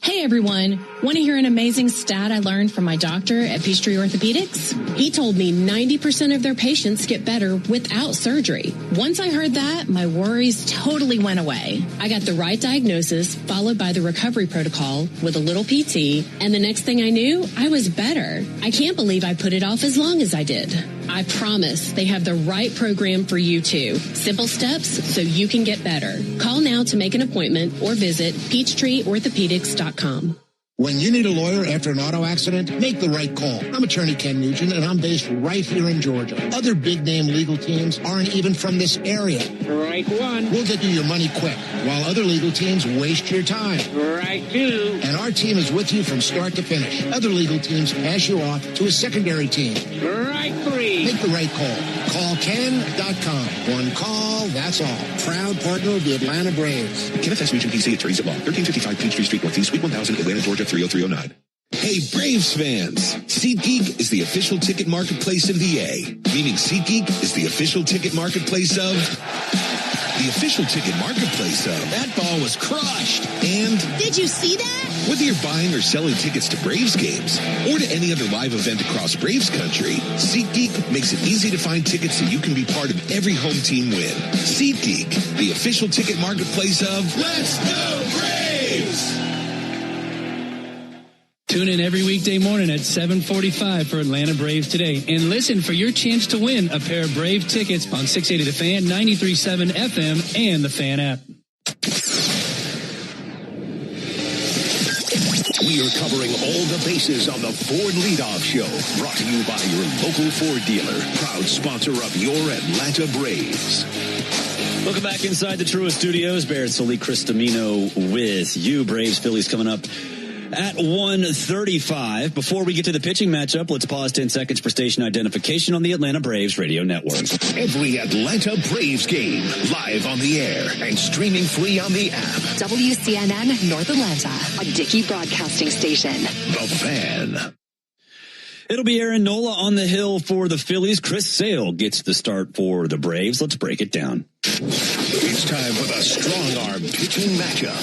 Hey everyone, want to hear an amazing stat I learned from my doctor at Peachtree Orthopedics? He told me 90% of their patients get better without surgery. Once I heard that, my worries totally went away. I got the right diagnosis, followed by the recovery protocol with a little PT, and the next thing I knew, I was better. I can't believe I put it off as long as I did. I promise they have the right program for you too. Simple steps so you can get better. Call now to make an appointment or visit PeachtreeOrthopedics.com. When you need a lawyer after an auto accident, make the right call. I'm attorney Ken Nugent, and I'm based right here in Georgia. Other big-name legal teams aren't even from this area. Right one. We'll get you your money quick, while other legal teams waste your time. Right two. And our team is with you from start to finish. Other legal teams pass you off to a secondary team. Right three. Make the right call. Call Ken.com. One call, that's all. Proud partner of the Atlanta Braves. Kenneth S. Nugent, PC, attorneys at law. 1355 Peachtree Street Northeast, Suite 1000, Atlanta, Georgia, 30309. Hey, Braves fans! SeatGeek is the official ticket marketplace of the A, meaning SeatGeek is the official ticket marketplace of... the official ticket marketplace of... That ball was crushed. And... Did you see that? Whether you're buying or selling tickets to Braves games or to any other live event across Braves country, SeatGeek makes it easy to find tickets so you can be part of every home team win. SeatGeek, the official ticket marketplace of... Let's go Braves! Tune in every weekday morning at 7:45 for Atlanta Braves Today. And listen for your chance to win a pair of Brave tickets on 680 The Fan, 93.7 FM, and the Fan app. We are covering all the bases on the Ford Leadoff Show. Brought to you by your local Ford dealer. Proud sponsor of your Atlanta Braves. Welcome back inside the Truist Studios. Barrett Sully, Chris Domino with you. Braves, Phillies coming up at 1:35. Before we get to the pitching matchup, let's pause 10 seconds for station identification on the Atlanta Braves radio network. Every Atlanta Braves game live on the air and streaming free on the app. WCNN North Atlanta, a Dickey broadcasting station. The Fan. It'll be Aaron Nola on the hill for the Phillies. Chris Sale gets the start for the Braves. Let's break it down. It's time for the strong arm pitching matchup.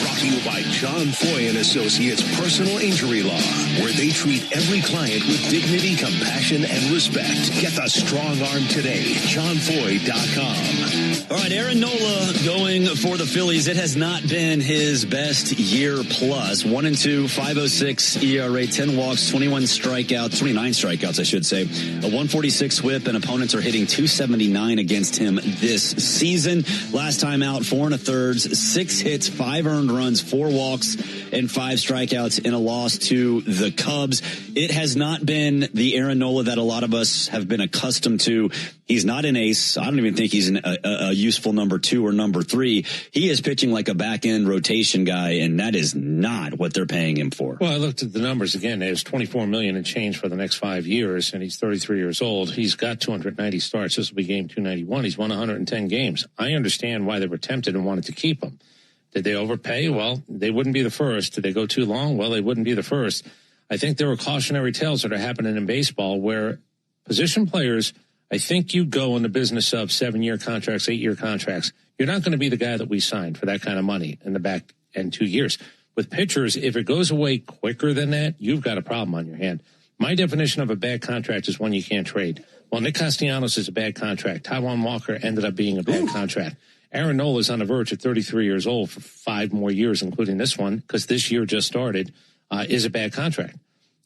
Brought to you by John Foy and Associates Personal Injury Law, where they treat every client with dignity, compassion, and respect. Get the strong arm today. JohnFoy.com. All right, Aaron Nola going for the Phillies. It has not been his best year plus. 1-2, 5.06 ERA, 10 walks, 29 strikeouts, I should say. A 146 whip, and opponents are hitting 279 against him this season. Last time out, 4 1/3, 6 hits, 5 earned runs, 4 walks, and 5 strikeouts in a loss to the Cubs. It has not been the Aaron Nola that a lot of us have been accustomed to. He's not an ace. I don't even think he's a useful number 2 or number 3. He is pitching like a back-end rotation guy, and that is not what they're paying him for. Well, I looked at the numbers again. There's $24 million in change for the next 5 years, and he's 33 years old. He's got 290 starts. This will be game 291. He's won 110 games. I understand why they were tempted and wanted to keep him. Did they overpay? Well, they wouldn't be the first. Did they go too long? Well, they wouldn't be the first. I think there were cautionary tales that are happening in baseball where position players, I think you go in the business of 7-year contracts, 8-year contracts. You're not going to be the guy that we signed for that kind of money in the back end 2 years. With pitchers, if it goes away quicker than that, you've got a problem on your hand. My definition of a bad contract is one you can't trade. Well, Nick Castellanos is a bad contract. Taijuan Walker ended up being a bad contract. Aaron Nola is on the verge at 33 years old for 5 more years, including this one, because this year just started, is a bad contract.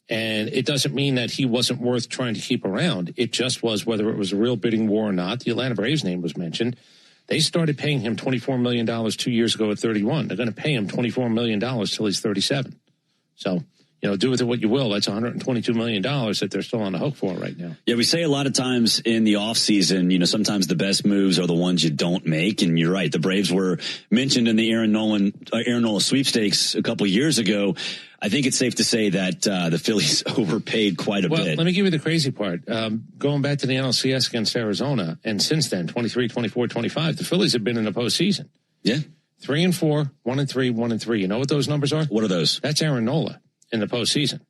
And it doesn't mean that he wasn't worth trying to keep around. It just was, whether it was a real bidding war or not. The Atlanta Braves name was mentioned. They started paying him $24 million 2 years ago at 31. They're going to pay him $24 million till he's 37. So, do with it what you will. That's $122 million that they're still on the hook for right now. Yeah, we say a lot of times in the offseason, sometimes the best moves are the ones you don't make. And you're right. The Braves were mentioned in the Aaron Nola sweepstakes a couple of years ago. I think it's safe to say that the Phillies overpaid quite a bit. Well, let me give you the crazy part. Going back to the NLCS against Arizona, and since then, 23, 24, 25, the Phillies have been in the postseason. Yeah. 3-4, 1-3, 1-3. You know what those numbers are? What are those? That's Aaron Nola in the postseason.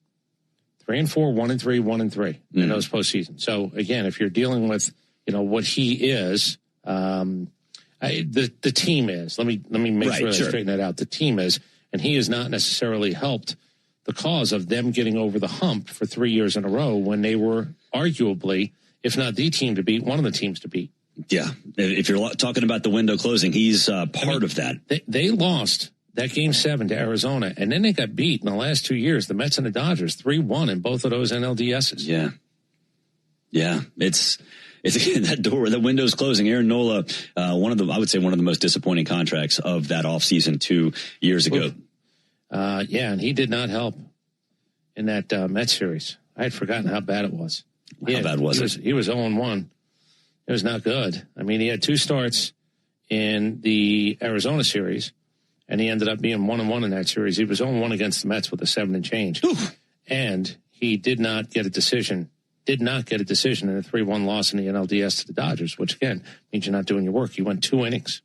3-4, 1-3, 1-3 in those postseason. So again, if you're dealing with, what he is, the team is. Let me make sure I straighten that out. The team is, and he has not necessarily helped the cause of them getting over the hump for 3 years in a row when they were arguably, if not the team to beat, one of the teams to beat. Yeah, if you're talking about the window closing, he's part of that. They lost that Game 7 to Arizona, and then they got beat in the last 2 years, the Mets and the Dodgers, 3-1 in both of those NLDSs. Yeah, it's again, that window's closing. Aaron Nola, one of the most disappointing contracts of that offseason 2 years ago. And he did not help in that Mets series. I had forgotten how bad it was. How bad was it? He was 0-1. It was not good. I mean, he had 2 starts in the Arizona series, and he ended up being 1-1 in that series. He was 0-1 against the Mets with a 7 and change. Oof. And he did not get a decision in a 3-1 loss in the NLDS to the Dodgers, which, again, means you're not doing your work. He went 2 innings.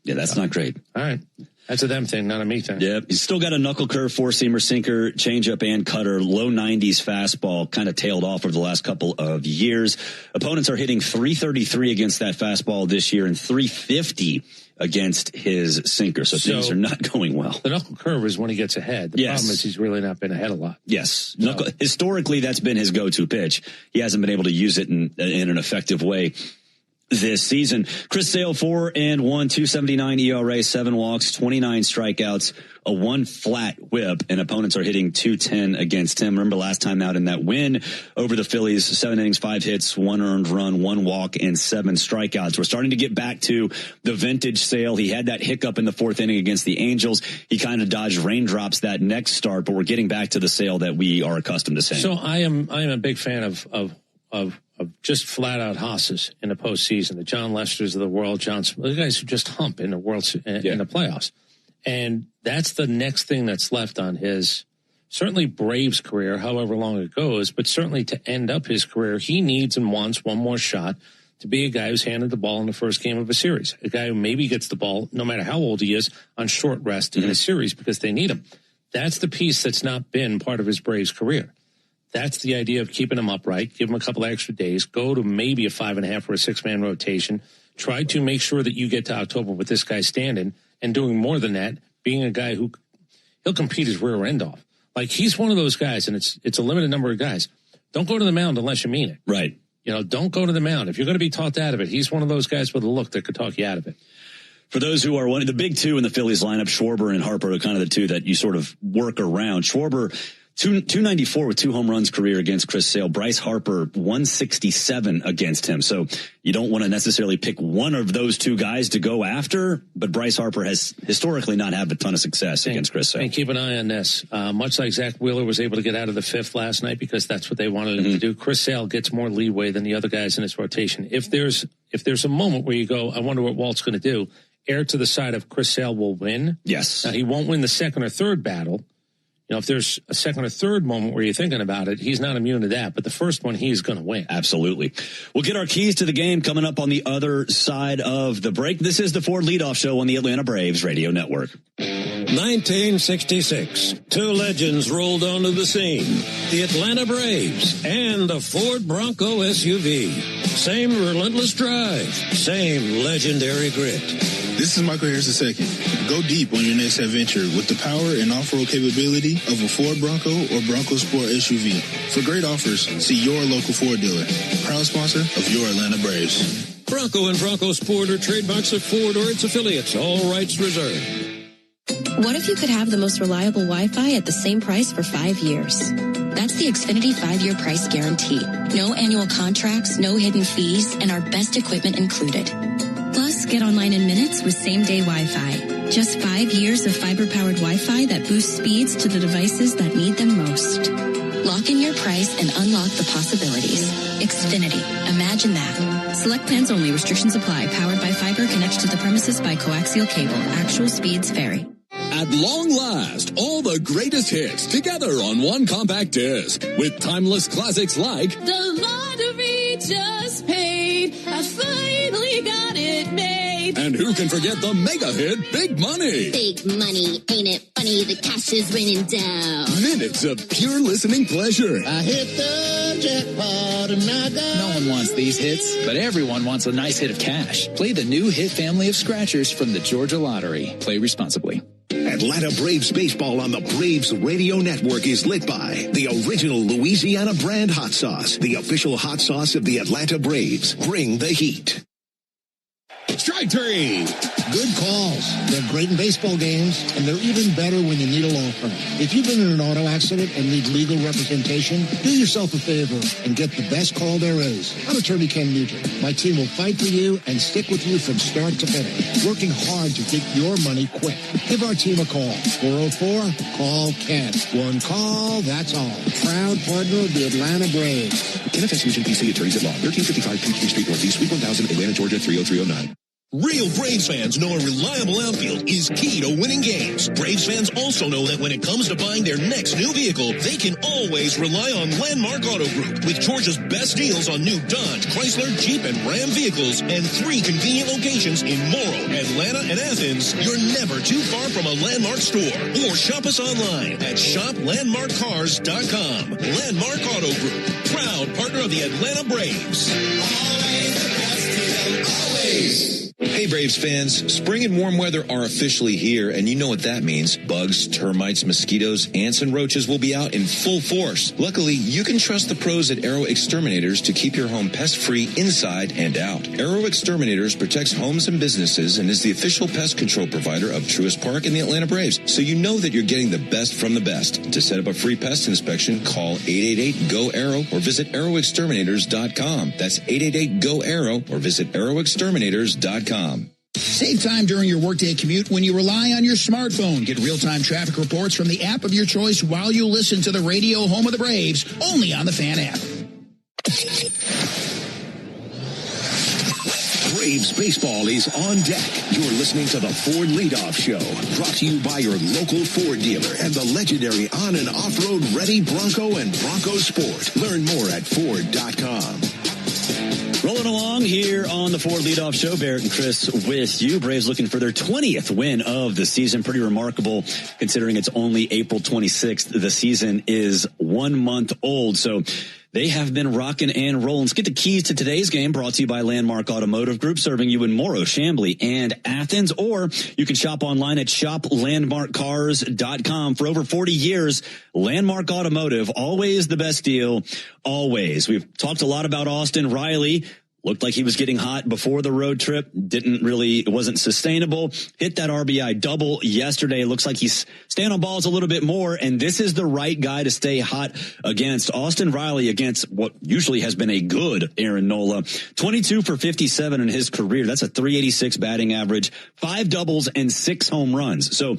Yeah, that's not great. All right. That's a them thing, not a me thing. Yeah, he's still got a knuckle curve, 4-seamer, sinker, changeup, and cutter. Low 90s fastball, kind of tailed off over the last couple of years. Opponents are hitting .333 against that fastball this year and .350 against his sinker. So things are not going well. The knuckle curve is when he gets ahead. The problem is he's really not been ahead a lot. Yes. Historically, that's been his go-to pitch. He hasn't been able to use it in an effective way this season. Chris Sale, 4-1, 2.79 ERA, 7 walks, 29 strikeouts, a 1 flat whip, and opponents are hitting .210 against him. Remember last time out in that win over the Phillies, 7 innings, 5 hits, 1 earned run, 1 walk, and 7 strikeouts. We're starting to get back to the vintage Sale. He had that hiccup in the 4th inning against the Angels. He kind of dodged raindrops that next start, but we're getting back to the Sale that we are accustomed to seeing. So I am a big fan of just flat out hosses in the postseason, the John Lesters of the world, the guys who just hump in the in the playoffs. And that's the next thing that's left on his, certainly Braves career, however long it goes, but certainly to end up his career, he needs and wants one more shot to be a guy who's handed the ball in the first game of a series, a guy who maybe gets the ball, no matter how old he is, on short rest in a series because they need him. That's the piece that's not been part of his Braves career. That's the idea of keeping him upright, give him a couple of extra days, go to maybe a 5.5 or a 6-man rotation, try to make sure that you get to October with this guy standing, and doing more than that, being a guy who he'll compete his rear end off. Like, he's one of those guys, and it's a limited number of guys. Don't go to the mound unless you mean it. Right. Don't go to the mound. If you're going to be talked out of it, he's one of those guys with a look that could talk you out of it. For those who are one of the big two in the Phillies lineup, Schwarber and Harper are kind of the two that you sort of work around. Schwarber, 294 with 2 home runs career against Chris Sale. Bryce Harper, 167 against him. So you don't want to necessarily pick one of those 2 guys to go after, but Bryce Harper has historically not had a ton of success against Chris Sale. And keep an eye on this. Much like Zach Wheeler was able to get out of the 5th last night because that's what they wanted him to do, Chris Sale gets more leeway than the other guys in his rotation. If there's a moment where you go, I wonder what Walt's going to do, err to the side of Chris Sale will win. Yes. Now, he won't win the 2nd or 3rd battle. If there's a 2nd or 3rd moment where you're thinking about it, he's not immune to that. But the first one, he's going to win. Absolutely. We'll get our keys to the game coming up on the other side of the break. This is the Ford Leadoff Show on the Atlanta Braves Radio Network. 1966. 2 legends rolled onto the scene. The Atlanta Braves and the Ford Bronco SUV. Same relentless drive. Same legendary grit. This is Michael Harris II. Go deep on your next adventure with the power and off-road capability of a Ford Bronco or Bronco Sport SUV. For great offers, see your local Ford dealer. Proud sponsor of your Atlanta Braves. Bronco and Bronco Sport are trademarks of Ford or its affiliates. All rights reserved. What if you could have the most reliable Wi-Fi at the same price for 5 years? That's the Xfinity 5-year price guarantee. No annual contracts, no hidden fees, and our best equipment included. Plus, get online in minutes with same-day Wi-Fi. Just 5 years of fiber-powered Wi-Fi that boosts speeds to the devices that need them most. Lock in your price and unlock the possibilities. Xfinity. Imagine that. Select plans only. Restrictions apply. Powered by fiber. Connected to the premises by coaxial cable. Actual speeds vary. At long last, all the greatest hits together on one compact disc with timeless classics like The Lottery Just Paid. I finally got it made. And And who can forget the mega hit, Big Money? Big money, ain't it funny? The cash is raining down. Minutes of pure listening pleasure. I hit the jackpot and I got... No one wants these hits, but everyone wants a nice hit of cash. Play the new hit family of scratchers from the Georgia Lottery. Play responsibly. Atlanta Braves baseball on the Braves Radio Network is lit by the original Louisiana brand hot sauce, the official hot sauce of the Atlanta Braves. Bring the heat. Strike three. Good calls. They're great in baseball games, and they're even better when you need a law firm. If you've been in an auto accident and need legal representation, do yourself a favor and get the best call there is. I'm attorney Ken Nugent. My team will fight for you and stick with you from start to finish, working hard to get your money quick. Give our team a call. 404-CALL-KEN. One call, that's all. Proud partner of the Atlanta Braves. Ken F. Nugent, PC, Attorneys at Law, 1355 Peachtree Street Northeast, Suite 1000, Atlanta, Georgia, 30309. Real Braves fans know a reliable outfield is key to winning games. Braves fans also know that when it comes to buying their next new vehicle, they can always rely on Landmark Auto Group. With Georgia's best deals on new Dodge, Chrysler, Jeep, and Ram vehicles, and 3 convenient locations in Morrow, Atlanta, and Athens, you're never too far from a Landmark store. Or shop us online at shoplandmarkcars.com. Landmark Auto Group, proud partner of the Atlanta Braves. Always the best deal, always. Hey Braves fans, spring and warm weather are officially here, and you know what that means. Bugs, termites, mosquitoes, ants, and roaches will be out in full force. Luckily, you can trust the pros at Arrow Exterminators to keep your home pest-free inside and out. Arrow Exterminators protects homes and businesses and is the official pest control provider of Truist Park and the Atlanta Braves, so you know that you're getting the best from the best. To set up a free pest inspection, call 888-GO-ARROW or visit arrowexterminators.com. That's 888-GO-ARROW or visit arrowexterminators.com. Save time during your workday commute when you rely on your smartphone. Get real-time traffic reports from the app of your choice while you listen to the radio home of the Braves, only on the Fan app. Braves baseball is on deck. You're listening to the Ford Leadoff Show, brought to you by your local Ford dealer and the legendary on- and off-road ready Bronco and Bronco Sport. Learn more at Ford.com. Rolling along here on the Ford Leadoff Show, Barrett and Chris with you. Braves looking for their 20th win of the season. Pretty remarkable considering it's only April 26th. The season is 1 month old. So they have been rocking and rolling. Let's get the keys to today's game, brought to you by Landmark Automotive Group, serving you in Morrow, Chamblee, and Athens. Or you can shop online at shoplandmarkcars.com. For over 40 years, Landmark Automotive, always the best deal, always. We've talked a lot about Austin Riley. Looked like he was getting hot before the road trip. It wasn't sustainable. Hit that RBI double yesterday. Looks like he's staying on balls a little bit more, and this is the right guy to stay hot against. Austin Riley against what usually has been a good Aaron Nola. 22 for 57 in his career. That's a .386 batting average, 5 doubles and 6 home runs. So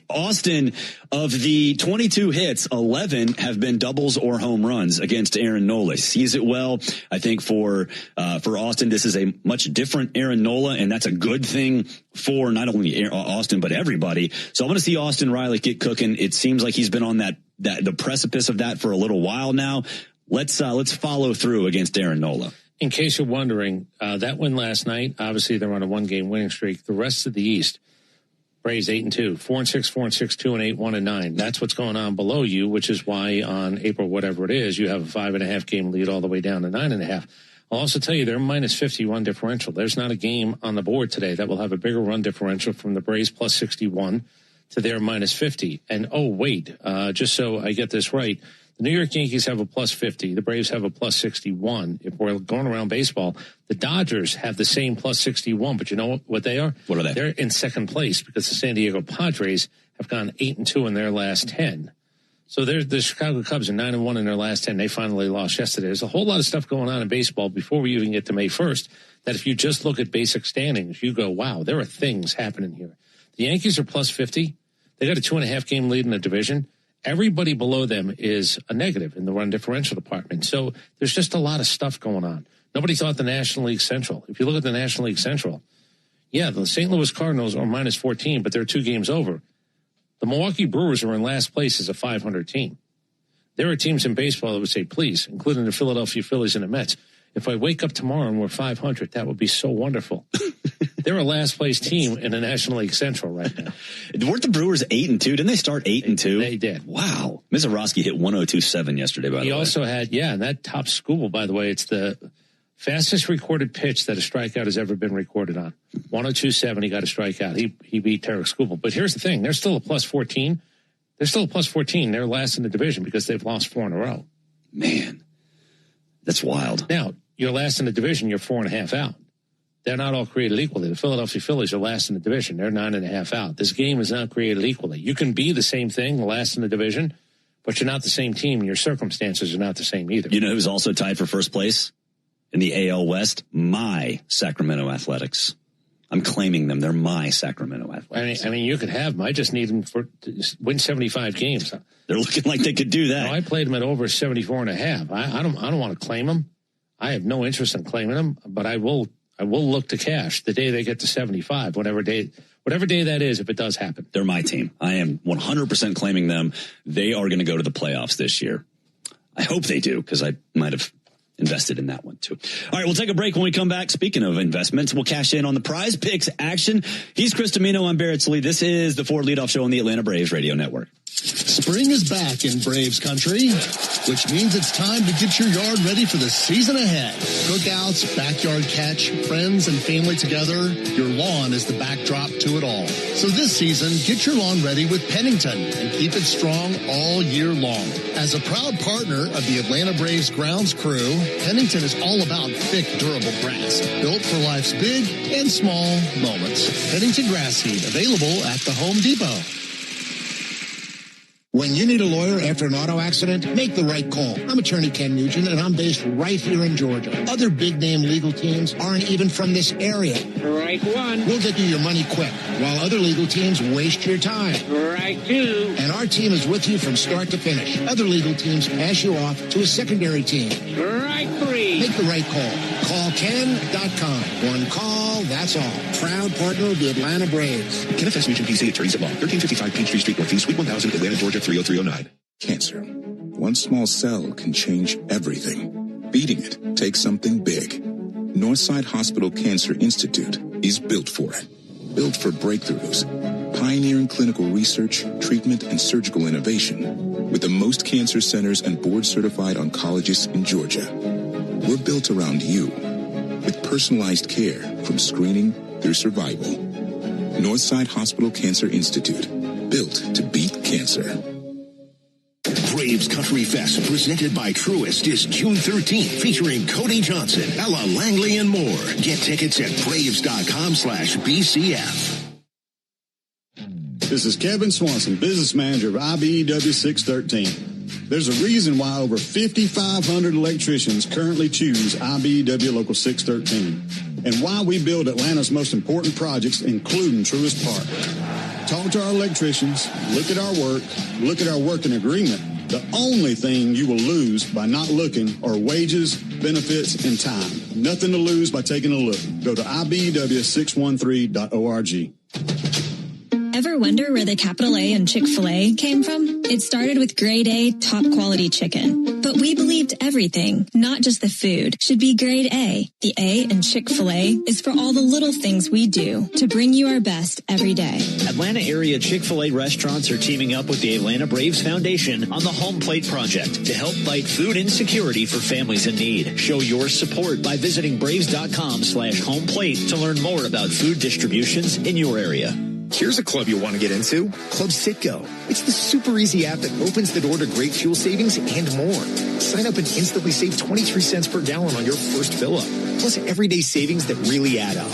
Austin, of the 22 hits, 11 have been doubles or home runs against Aaron Nola. Sees it well. I think for Austin, this is a much different Aaron Nola, and that's a good thing for not only Austin but everybody. So I want to see Austin Riley get cooking. It seems like he's been on the precipice of that for a little while now. Let's follow through against Aaron Nola. In case you're wondering, that win last night, obviously they're on a 1-game winning streak. The rest of the East, Braves 8-2, 4-6, 4-6, 2-8, 1-9. That's what's going on below you, which is why on April, whatever it is, you have a 5.5 game lead all the way down to 9.5. I'll also tell you they're minus 50 run differential. There's not a game on the board today that will have a bigger run differential from the Braves plus 61 to their minus 50. And just so I get this right, the New York Yankees have a plus 50. The Braves have a plus 61. If we're going around baseball, the Dodgers have the same plus 61. But you know what they are? What are they? They're in second place because the San Diego Padres have gone 8-2 in their last 10. So the Chicago Cubs are 9-1 in their last 10. They finally lost yesterday. There's a whole lot of stuff going on in baseball before we even get to May 1st that if you just look at basic standings, you go, wow, there are things happening here. The Yankees are plus 50. They got a 2.5 game lead in the division. Everybody below them is a negative in the run differential department. So there's just a lot of stuff going on. Nobody thought the National League Central. If you look at the National League Central, yeah, the St. Louis Cardinals are minus 14, but they're 2 games over. The Milwaukee Brewers are in last place as a 500 team. There are teams in baseball that would say, please, including the Philadelphia Phillies and the Mets, if I wake up tomorrow and we're 500, that would be so wonderful. They're a last place team in the National League Central right now. Weren't the Brewers 8-2? Didn't they start 8-2? They did. Wow. Mizorowski hit 102.7 yesterday, by the way. He also had, and that top Skubal, by the way, it's the fastest recorded pitch that a strikeout has ever been recorded on. 102.7, he got a strikeout. He beat Tarek Skubal. But here's the thing. They're still a plus 14. They're last in the division because they've lost 4 in a row. Man, that's wild. Now, you're last in the division, you're 4.5 out. They're not all created equally. The Philadelphia Phillies are last in the division. They're 9.5 out. This game is not created equally. You can be the same thing, the last in the division, but you're not the same team. Your circumstances are not the same either. You know who's also tied for first place in the AL West? My Sacramento Athletics. I'm claiming them. They're my Sacramento Athletics. I mean, you could have them. I just need them to win 75 games. They're looking like they could do that. No, I played them at over 74.5. I don't want to claim them. I have no interest in claiming them, but I will look to cash the day they get to 75, whatever day that is, if it does happen. They're my team. I am 100% claiming them. They are going to go to the playoffs this year. I hope they do, because I might have invested in that one too. All right, we'll take a break. When we come back, speaking of investments, we'll cash in on the Prize Picks action. He's Chris Domino. I'm Barrett Sallee. This is the Ford Leadoff Show on the Atlanta Braves Radio Network. Spring is back in Braves country, which means it's time to get your yard ready for the season ahead. Cookouts, backyard catch, friends and family together, your lawn is the backdrop to it all. So this season, get your lawn ready with Pennington and keep it strong all year long. As a proud partner of the Atlanta Braves grounds crew, Pennington is all about thick, durable grass, built for life's big and small moments. Pennington grass seed, available at the Home Depot. When you need a lawyer after an auto accident, make the right call. I'm attorney Ken Nugent, and I'm based right here in Georgia. Other big-name legal teams aren't even from this area. Strike one. We'll get you your money quick, while other legal teams waste your time. Strike two. And our team is with you from start to finish. Other legal teams pass you off to a secondary team. Strike three. Make the right call. Call Ken.com. One call, that's all. Proud partner of the Atlanta Braves. Kenneth S. Nugent, PC, attorneys at law. 1355 Peachtree Street Northeast, Suite 1000, Atlanta, Georgia 30309. Cancer. One small cell can change everything. Beating it takes something big. Northside Hospital Cancer Institute is built for it. Built for breakthroughs, pioneering clinical research, treatment, and surgical innovation. With the most cancer centers and board-certified oncologists in Georgia. We're built around you, with personalized care from screening through survival. Northside Hospital Cancer Institute, built to beat cancer. Braves Country Fest, presented by Truist, is June 13th, featuring Cody Johnson, Ella Langley, and more. Get tickets at braves.com/BCF. This is Kevin Swanson, business manager of IBEW 613. There's a reason why over 5,500 electricians currently choose IBEW Local 613, and why we build Atlanta's most important projects, including Truist Park. Talk to our electricians, look at our working agreement. The only thing you will lose by not looking are wages, benefits, and time. Nothing to lose by taking a look. Go to IBEW613.org. Ever wonder where the capital A in Chick-fil-A came from? It started with grade A, top quality chicken. But we believed everything, not just the food, should be grade A. The A in Chick-fil-A is for all the little things we do to bring you our best every day. Atlanta area Chick-fil-A restaurants are teaming up with the Atlanta Braves Foundation on the Home Plate Project to help fight food insecurity for families in need. Show your support by visiting braves.com/homeplate to learn more about food distributions in your area. Here's a club you'll want to get into, Club Citgo. It's the super easy app that opens the door to great fuel savings and more. Sign up and instantly save 23 cents per gallon on your first fill-up, plus everyday savings that really add up.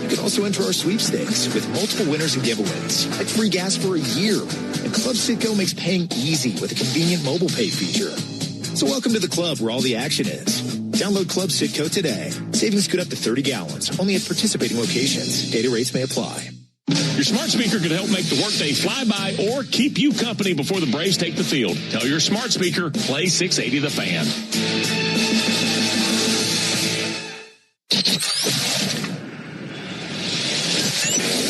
You can also enter our sweepstakes with multiple winners and giveaways, like free gas for a year. And Club Citgo makes paying easy with a convenient mobile pay feature. So welcome to the club where all the action is. Download Club Citgo today. Savings good up to 30 gallons, only at participating locations. Data rates may apply. Your smart speaker could help make the workday fly by or keep you company before the Braves take the field. Tell your smart speaker, play 680 The Fan.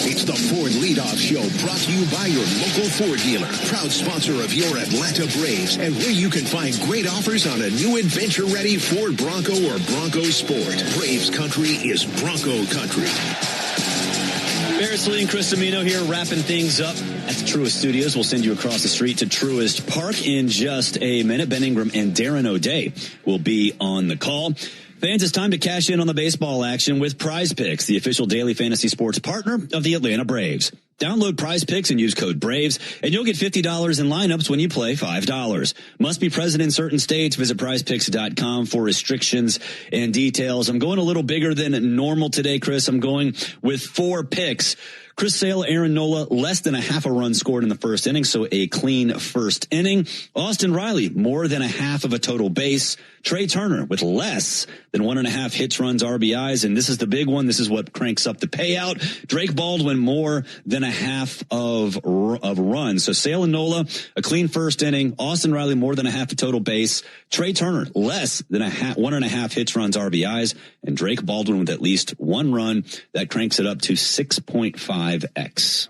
It's the Ford Leadoff Show, brought to you by your local Ford dealer, proud sponsor of your Atlanta Braves, and where you can find great offers on a new adventure-ready Ford Bronco or Bronco Sport. Braves country is Bronco country. Barrett Lee and Chris Amino here, wrapping things up at the Truist Studios. We'll send you across the street to Truist Park in just a minute. Ben Ingram and Darren O'Day will be on the call. Fans, it's time to cash in on the baseball action with Prize Picks, the official daily fantasy sports partner of the Atlanta Braves. Download Prize Picks and use code BRAVES, and you'll get $50 in lineups when you play $5. Must be present in certain states. Visit prizepicks.com for restrictions and details. I'm going a little bigger than normal today, Chris. I'm going with 4 picks. Chris Sale, Aaron Nola, less than a half a run scored in the first inning, so a clean first inning. Austin Riley, more than a half of a total base. Trey Turner with less than 1.5 hits, runs, RBIs, and this is the big one. This is what cranks up the payout. Drake Baldwin, more than a half of runs. So Sale and Nola, a clean first inning. Austin Riley, more than a half a total base. Trey Turner, less than 1.5 hits, runs, RBIs, and Drake Baldwin with at least 1 run. That cranks it up to 6.5x.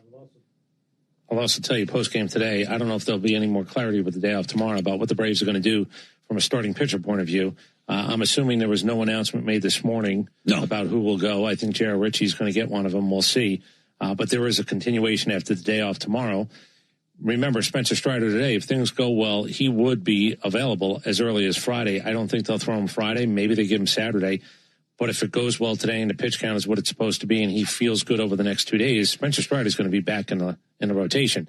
I'll also tell you post-game today, I don't know if there'll be any more clarity with the day off tomorrow about what the Braves are going to do from a starting pitcher point of view. I'm assuming there was no announcement made this morning about who will go. I think J.R. Ritchie's going to get one of them. We'll see. But there is a continuation after the day off tomorrow. Remember, Spencer Strider today, if things go well, he would be available as early as Friday. I don't think they'll throw him Friday. Maybe they give him Saturday. But if it goes well today and the pitch count is what it's supposed to be and he feels good over the next 2 days, Spencer Strider is going to be back in the rotation.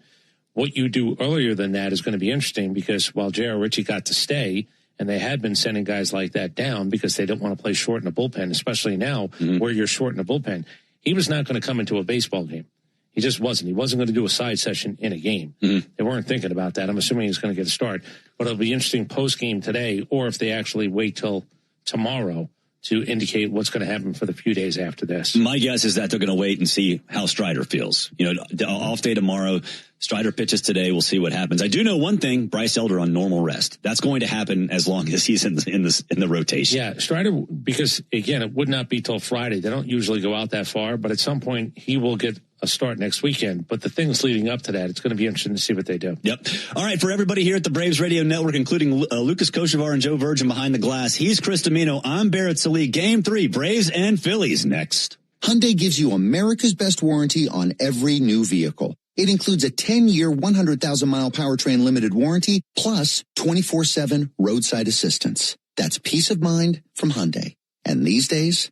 What you do earlier than that is going to be interesting because while J.R. Ritchie got to stay, and they had been sending guys like that down because they don't want to play short in the bullpen, especially now where you're short in the bullpen, he was not going to come into a baseball game. He just wasn't. He wasn't going to do a side session in a game. They weren't thinking about that. I'm assuming he's going to get a start. But it'll be interesting post-game today or if they actually wait till tomorrow to indicate what's going to happen for the few days after this. My guess is that they're going to wait and see how Strider feels. You know, off day tomorrow, Strider pitches today. We'll see what happens. I do know one thing: Bryce Elder on normal rest. That's going to happen as long as he's in the rotation. Yeah, Strider, because again, it would not be till Friday. They don't usually go out that far, but at some point he will get a start next weekend. But the things leading up to that, it's going to be interesting to see what they do. Yep. All right, for everybody here at the Braves Radio Network, including Lucas Kochevar and Joe Virgin behind the glass, he's Chris Domino. I'm Barrett Salee. Game 3, Braves and Phillies next. Hyundai gives you America's best warranty on every new vehicle. It includes a 10-year, 100,000-mile powertrain limited warranty, plus 24/7 roadside assistance. That's peace of mind from Hyundai. And these days,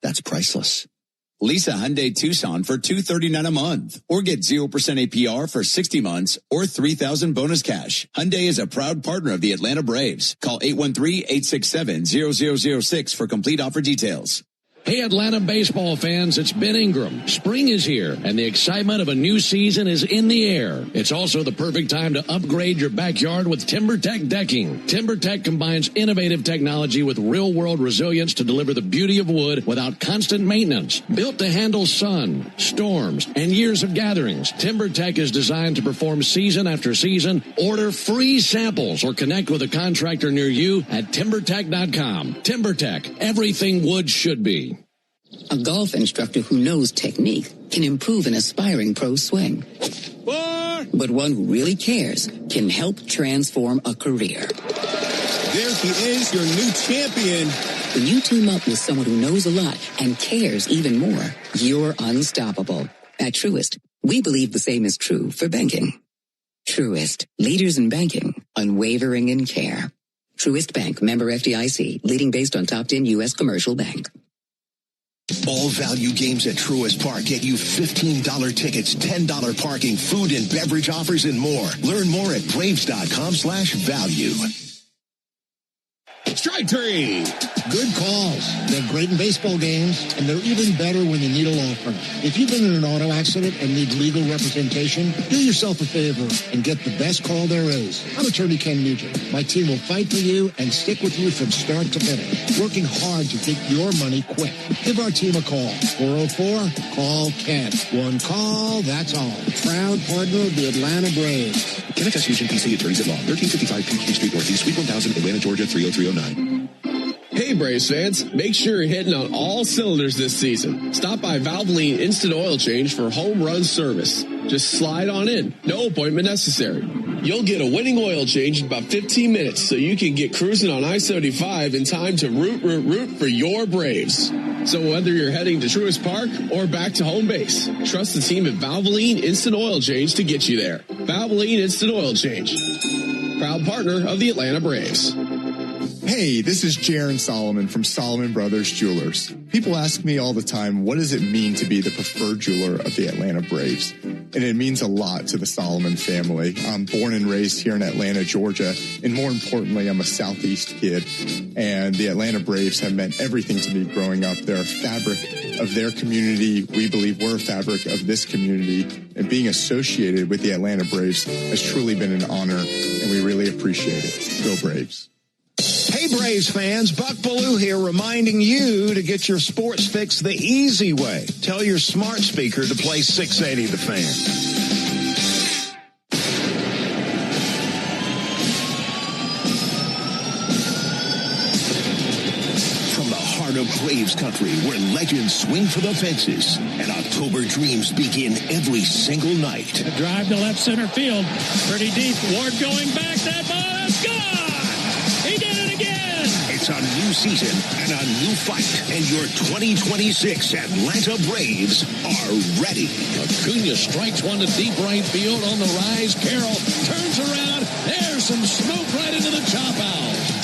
that's priceless. Lease a Hyundai Tucson for $239 a month, or get 0% APR for 60 months, or $3,000 bonus cash. Hyundai is a proud partner of the Atlanta Braves. Call 813-867-0006 for complete offer details. Hey, Atlanta baseball fans, it's Ben Ingram. Spring is here, and the excitement of a new season is in the air. It's also the perfect time to upgrade your backyard with TimberTech decking. TimberTech combines innovative technology with real-world resilience to deliver the beauty of wood without constant maintenance. Built to handle sun, storms, and years of gatherings, TimberTech is designed to perform season after season. Order free samples or connect with a contractor near you at TimberTech.com. TimberTech, everything wood should be. A golf instructor who knows technique can improve an aspiring pro's swing. But one who really cares can help transform a career. There he is, your new champion. When you team up with someone who knows a lot and cares even more, you're unstoppable. At Truist, we believe the same is true for banking. Truist, leaders in banking, unwavering in care. Truist Bank, member FDIC, leading based on top 10 U.S. commercial bank. All value games at Truist Park get you $15 tickets, $10 parking, food and beverage offers, and more. Learn more at Braves.com/value. Strike 3. Good calls. They're great in baseball games, and they're even better when you need a law firm. If you've been in an auto accident and need legal representation, do yourself a favor and get the best call there is. I'm attorney Ken Nugent. My team will fight for you and stick with you from start to finish, working hard to get your money quick. Give our team a call. 404-CALL-KEN. One call, that's all. Proud partner of the Atlanta Braves. Ken F.S. Nugent, PC, Attorneys at Law, 1355 Peachtree Street Northeast, Suite 1000, Atlanta, Georgia, 30309. Hey, Braves fans, make sure you're hitting on all cylinders this season. Stop by Valvoline Instant Oil Change for home run service. Just slide on in. No appointment necessary. You'll get a winning oil change in about 15 minutes so you can get cruising on I-75 in time to root for your Braves. So whether you're heading to Truist Park or back to home base, trust the team at Valvoline Instant Oil Change to get you there. Valvoline Instant Oil Change, proud partner of the Atlanta Braves. Hey, this is Jaron Solomon from Solomon Brothers Jewelers. People ask me all the time, what does it mean to be the preferred jeweler of the Atlanta Braves? And it means a lot to the Solomon family. I'm born and raised here in Atlanta, Georgia, and more importantly, I'm a Southeast kid. And the Atlanta Braves have meant everything to me growing up. They're a fabric of their community. We believe we're a fabric of this community. And being associated with the Atlanta Braves has truly been an honor, and we really appreciate it. Go Braves. Hey, Braves fans, Buck Ballou here reminding you to get your sports fix the easy way. Tell your smart speaker to play 680 The Fan. From the heart of Braves country, where legends swing for the fences and October dreams begin every single night. A drive to left center field. Pretty deep. Ward going back. That ball is gone. He did it again. It's a new season and a new fight, and your 2026 Atlanta Braves are ready. Acuna strikes one to deep right field on the rise. Carroll turns around. There's some smoke right into the chop out.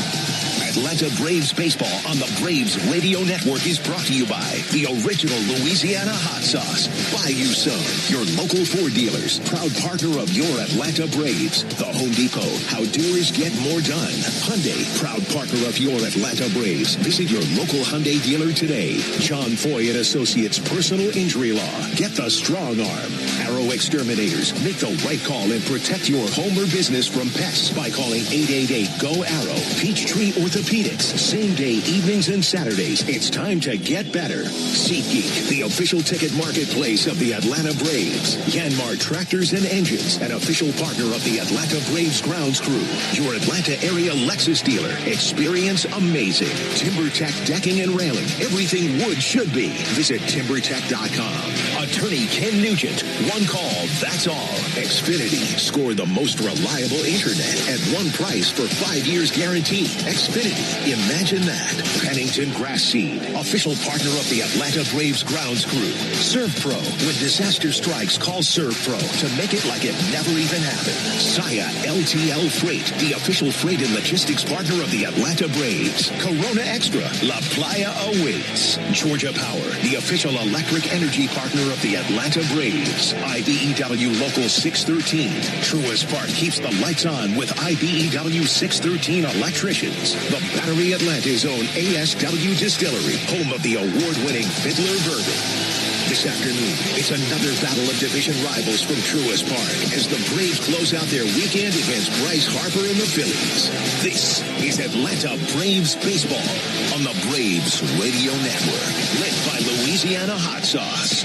Atlanta Braves baseball on the Braves Radio Network is brought to you by the original Louisiana hot sauce. Buy you some. Your local Ford dealers, proud partner of your Atlanta Braves. The Home Depot, how doers get more done. Hyundai, proud partner of your Atlanta Braves. Visit your local Hyundai dealer today. John Foy and Associates Personal Injury Law. Get the strong arm. Arrow Exterminators. Make the right call and protect your home or business from pests by calling 888-GO-ARROW. Peachtree Orthopedics. Same day evenings and Saturdays. It's time to get better. SeatGeek, the official ticket marketplace of the Atlanta Braves. Yanmar Tractors and Engines, an official partner of the Atlanta Braves grounds crew. Your Atlanta area Lexus dealer. Experience amazing. TimberTech Decking and Railing. Everything wood should be. Visit TimberTech.com. Attorney Ken Nugent. One call, that's all. Xfinity. Score the most reliable internet at one price for 5 years guaranteed. Xfinity. Imagine that. Pennington Grass Seed. Official partner of the Atlanta Braves grounds crew. ServPro. When disaster strikes, call ServPro to make it like it never even happened. Saya LTL Freight. The official freight and logistics partner of the Atlanta Braves. Corona Extra. La Playa awaits. Georgia Power. The official electric energy partner of the Atlanta Braves. IBEW Local 613. Truist Park keeps the lights on with IBEW 613 electricians. The Battery Atlanta's own ASW Distillery, home of the award-winning Fiddler Bourbon. This afternoon, it's another battle of division rivals from Truist Park as the Braves close out their weekend against Bryce Harper and the Phillies. This is Atlanta Braves Baseball on the Braves Radio Network, led by Louisiana Hot Sauce.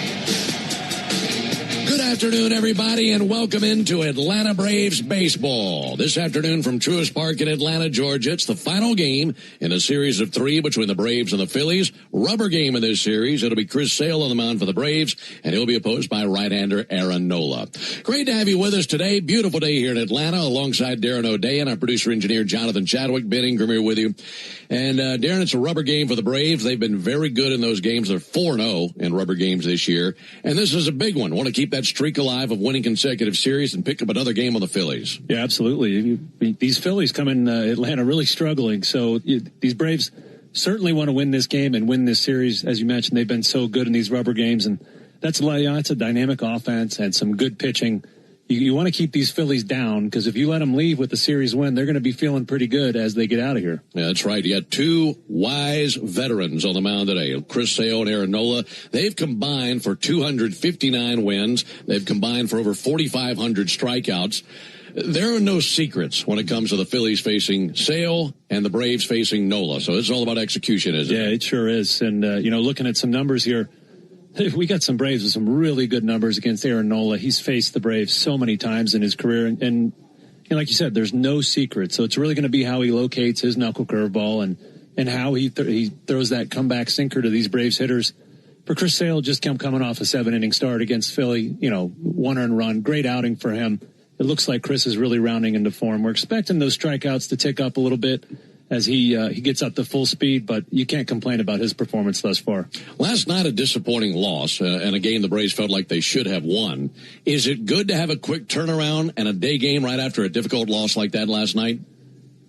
Good afternoon, everybody, and welcome into Atlanta Braves baseball. This afternoon from Truist Park in Atlanta, Georgia, it's the final game in a series of 3 between the Braves and the Phillies. Rubber game in this series. It'll be Chris Sale on the mound for the Braves, and he'll be opposed by right-hander Aaron Nola. Great to have you with us today. Beautiful day here in Atlanta, alongside Darren O'Day and our producer-engineer Jonathan Chadwick. Ben Ingram here with you. And, Darren, it's a rubber game for the Braves. They've been very good in those games. They're 4-0 in rubber games this year. And this is a big one. Want to keep that streak alive of winning consecutive series and pick up another game on the Phillies. Yeah, absolutely. These Phillies come in Atlanta really struggling. So these Braves certainly want to win this game and win this series. As you mentioned, they've been so good in these rubber games. And that's a dynamic offense and some good pitching. You want to keep these Phillies down because if you let them leave with the series win, they're going to be feeling pretty good as they get out of here. Yeah, that's right. You got 2 wise veterans on the mound today, Chris Sale and Aaron Nola. They've combined for 259 wins. They've combined for over 4,500 strikeouts. There are no secrets when it comes to the Phillies facing Sale and the Braves facing Nola. So it's all about execution, isn't it? Yeah, it sure is. And, looking at some numbers here, we got some Braves with some really good numbers against Aaron Nola. He's faced the Braves so many times in his career. And like you said, there's no secret. So it's really going to be how he locates his knuckle curveball and how he throws that comeback sinker to these Braves hitters. For Chris Sale, just coming off a 7-inning start against Philly, 1 earned run. Great outing for him. it looks like Chris is really rounding into form. We're expecting those strikeouts to tick up a little bit as he gets up to full speed, but you can't complain about his performance thus far. Last night, a disappointing loss, and a game the Braves felt like they should have won. Is it good to have a quick turnaround and a day game right after a difficult loss like that last night?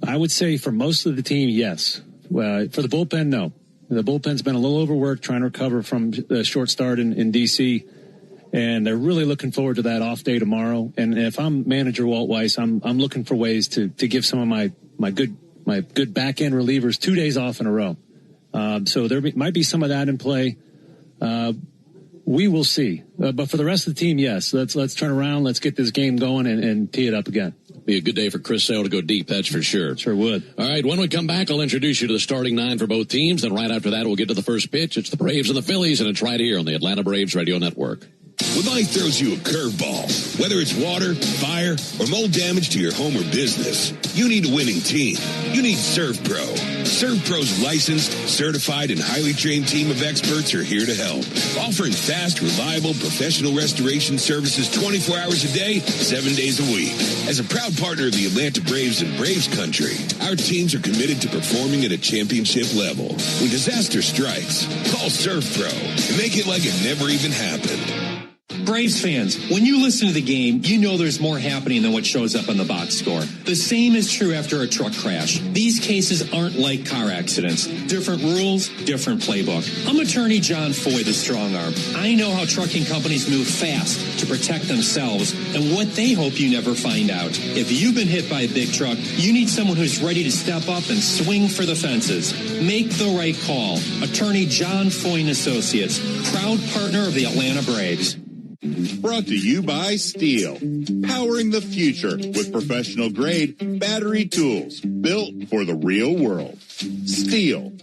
I would say for most of the team, yes. For the bullpen, no. The bullpen's been a little overworked trying to recover from the short start in D.C., and they're really looking forward to that off day tomorrow. And if I'm manager Walt Weiss, I'm looking for ways to give some of my good back end relievers 2 days off in a row. So there might be some of that in play. We will see. But for the rest of the team, yes, let's turn around. Let's get this game going and tee it up again. Be a good day for Chris Sale to go deep, that's for sure. Sure would. All right, when we come back, I'll introduce you to the starting nine for both teams. Then right after that, we'll get to the first pitch. It's the Braves and the Phillies, and it's right here on the Atlanta Braves Radio Network. When life throws you a curveball, whether it's water, fire, or mold damage to your home or business, you need a winning team. You need ServPro. ServPro's licensed, certified, and highly trained team of experts are here to help, offering fast, reliable, professional restoration services 24 hours a day, 7 days a week. As a proud partner of the Atlanta Braves and Braves Country, our teams are committed to performing at a championship level. When disaster strikes, call ServPro and make it like it never even happened. Braves fans, when you listen to the game, you know there's more happening than what shows up on the box score. The same is true after a truck crash. These cases aren't like car accidents. Different rules, different playbook. I'm attorney John Foy, the strong arm. I know how trucking companies move fast to protect themselves and what they hope you never find out. If you've been hit by a big truck, you need someone who's ready to step up and swing for the fences. Make the right call. Attorney John Foy and Associates, proud partner of the Atlanta Braves. Brought to you by Steel, powering the future with professional grade battery tools built for the real world. Steel.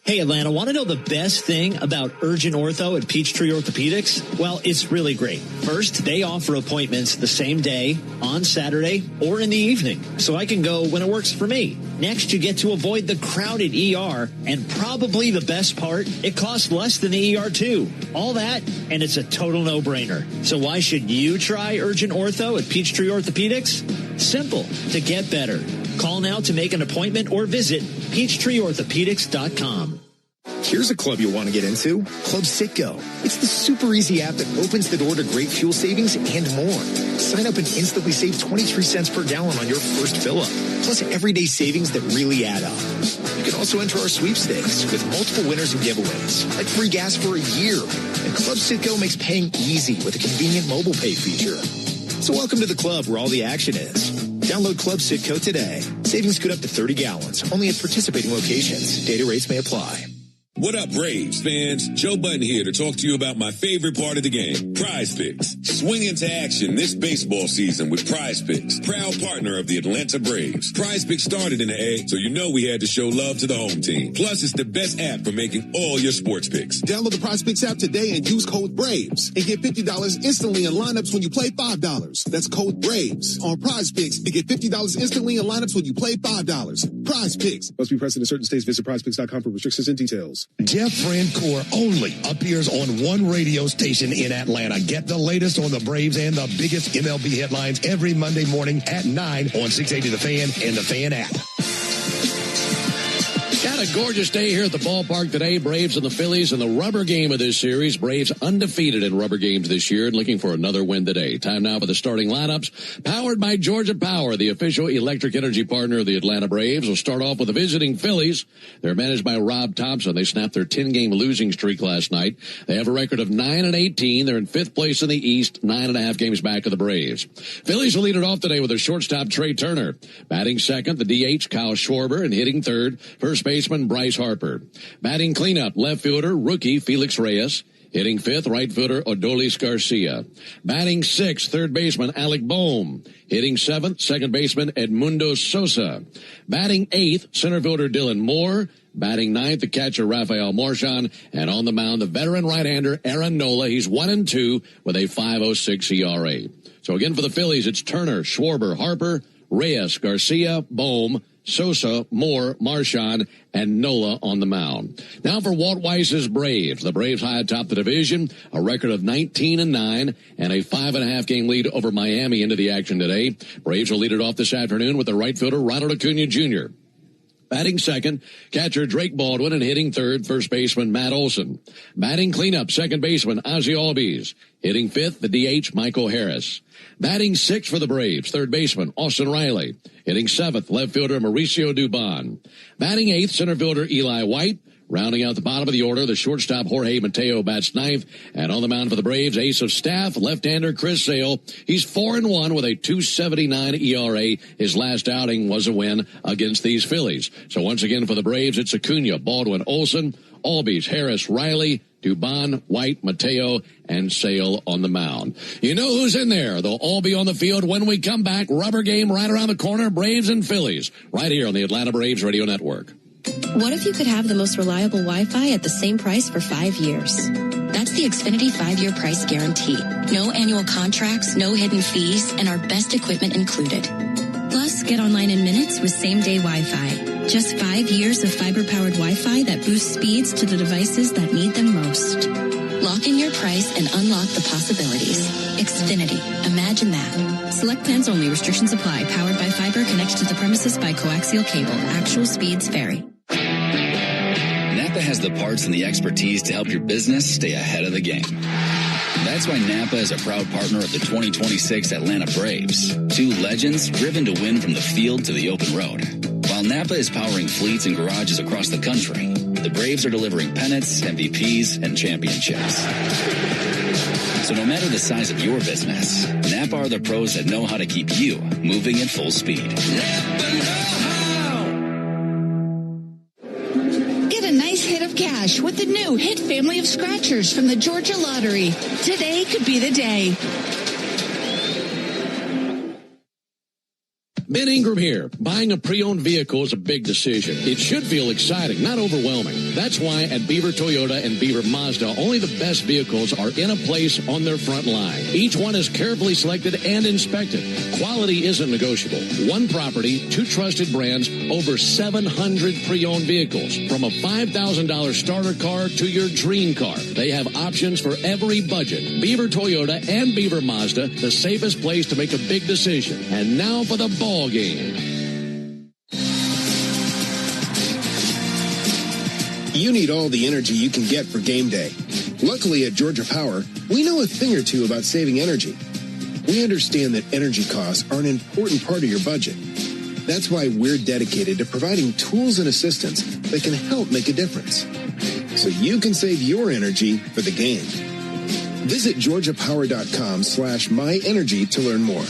Hey, Atlanta, want to know the best thing about Urgent Ortho at Peachtree Orthopedics? Well, it's really great. First, they offer appointments the same day, on Saturday, or in the evening, so I can go when it works for me. Next, you get to avoid the crowded ER, and probably the best part, it costs less than the ER too. All that, and it's a total no-brainer. So why should you try Urgent Ortho at Peachtree Orthopedics? Simple, to get better. Call now to make an appointment or visit PeachtreeOrthopedics.com. Here's a club you'll want to get into, Club Citgo. It's the super easy app that opens the door to great fuel savings and more. Sign up and instantly save 23 cents per gallon on your first fill-up, plus everyday savings that really add up. You can also enter our sweepstakes with multiple winners and giveaways, like free gas for a year. And Club Citgo makes paying easy with a convenient mobile pay feature. So welcome to the club where all the action is. Download Club Citgo today. Savings could up to 30 gallons, only at participating locations. Data rates may apply. What up, Braves fans? Joe Button here to talk to you about my favorite part of the game, Prize Picks. Swing into action this baseball season with Prize Picks, proud partner of the Atlanta Braves. Prize Picks started in the A, so you know we had to show love to the home team. Plus, it's the best app for making all your sports picks. Download the Prize Picks app today and use code BRAVES and get $50 instantly in lineups when you play $5. That's code BRAVES on Prize Picks to get $50 instantly in lineups when you play $5. Prize Picks. Must be present in certain states. Visit prizepicks.com for restrictions and details. Jeff Francoeur only appears on one radio station in Atlanta. Get the latest on the Braves and the biggest MLB headlines every Monday morning at 9 on 680 The Fan and the Fan app. Got a gorgeous day here at the ballpark today. Braves and the Phillies in the rubber game of this series. Braves undefeated in rubber games this year and looking for another win today. Time now for the starting lineups. Powered by Georgia Power, the official electric energy partner of the Atlanta Braves. We'll start off with the visiting Phillies. They're managed by Rob Thompson. They snapped their 10-game losing streak last night. They have a record of 9-18. They're in fifth place in the East, 9.5 games back of the Braves. Phillies will lead it off today with their shortstop, Trey Turner. Batting second, the DH, Kyle Schwarber, and hitting third, first baseman Bryce Harper. Batting cleanup, left fielder, rookie Felix Reyes. Hitting fifth, right fielder Odolis Garcia. Batting sixth, third baseman Alec Bohm. Hitting seventh, second baseman Edmundo Sosa. Batting eighth, center fielder Dylan Moore. Batting ninth, the catcher Rafael Marchand. And on the mound, the veteran right-hander Aaron Nola. He's 1-2 with a 5.06 ERA. So again for the Phillies, it's Turner, Schwarber, Harper, Reyes, Garcia, Bohm, Sosa, Moore, Marchand, and Nola on the mound. Now for Walt Weiss's Braves. The Braves high atop the division, a record of 19-9, and a 5.5 game lead over Miami into the action today. Braves will lead it off this afternoon with the right fielder Ronald Acuna Jr. Batting second, catcher Drake Baldwin, and hitting third, first baseman Matt Olson. Batting cleanup, second baseman Ozzie Albies. Hitting fifth, the DH Michael Harris. Batting sixth for the Braves, third baseman Austin Riley. Hitting seventh, left fielder Mauricio Dubon. Batting eighth, center fielder Eli White. Rounding out the bottom of the order, the shortstop Jorge Mateo bats ninth. And on the mound for the Braves, ace of staff, left-hander Chris Sale. He's 4-1 with a 2.79 ERA. His last outing was a win against these Phillies. So once again for the Braves, it's Acuna, Baldwin, Olson, Albies, Harris, Riley, Dubon, White, Mateo, and Sale on the mound. You know who's in there. They'll all be on the field when we come back. Rubber game right around the corner, Braves and Phillies, right here on the Atlanta Braves Radio Network. What if you could have the most reliable Wi-Fi at the same price for 5 years? That's the Xfinity 5-year price guarantee. No annual contracts, no hidden fees, and our best equipment included. Plus, get online in minutes with same-day Wi-Fi. Just 5 years of fiber-powered Wi-Fi that boosts speeds to the devices that need them most. Lock in your price and unlock the possibilities. Xfinity. Imagine that. Select plans only. Restrictions apply. Powered by fiber. Connected to the premises by coaxial cable. Actual speeds vary. Napa has the parts and the expertise to help your business stay ahead of the game. That's why Napa is a proud partner of the 2026 Atlanta Braves. Two legends driven to win from the field to the open road. While Napa is powering fleets and garages across the country, the Braves are delivering pennants, MVPs, and championships. So no matter the size of your business, Napa are the pros that know how to keep you moving at full speed. Napa know-how. Get a nice hit of cash with the new Hit Family of Scratchers from the Georgia Lottery. Today could be the day. Ben Ingram here. Buying a pre-owned vehicle is a big decision. It should feel exciting, not overwhelming. That's why at Beaver Toyota and Beaver Mazda, only the best vehicles are in a place on their front line. Each one is carefully selected and inspected. Quality isn't negotiable. One property, two trusted brands, over 700 pre-owned vehicles. From a $5,000 starter car to your dream car. They have options for every budget. Beaver Toyota and Beaver Mazda, the safest place to make a big decision. And now for the ball game. You need all the energy you can get for game day. Luckily at Georgia Power, we know a thing or two about saving energy. We understand that energy costs are an important part of your budget. That's why we're dedicated to providing tools and assistance that can help make a difference, so you can save your energy for the game. Visit georgiapower.com/myenergy to learn more.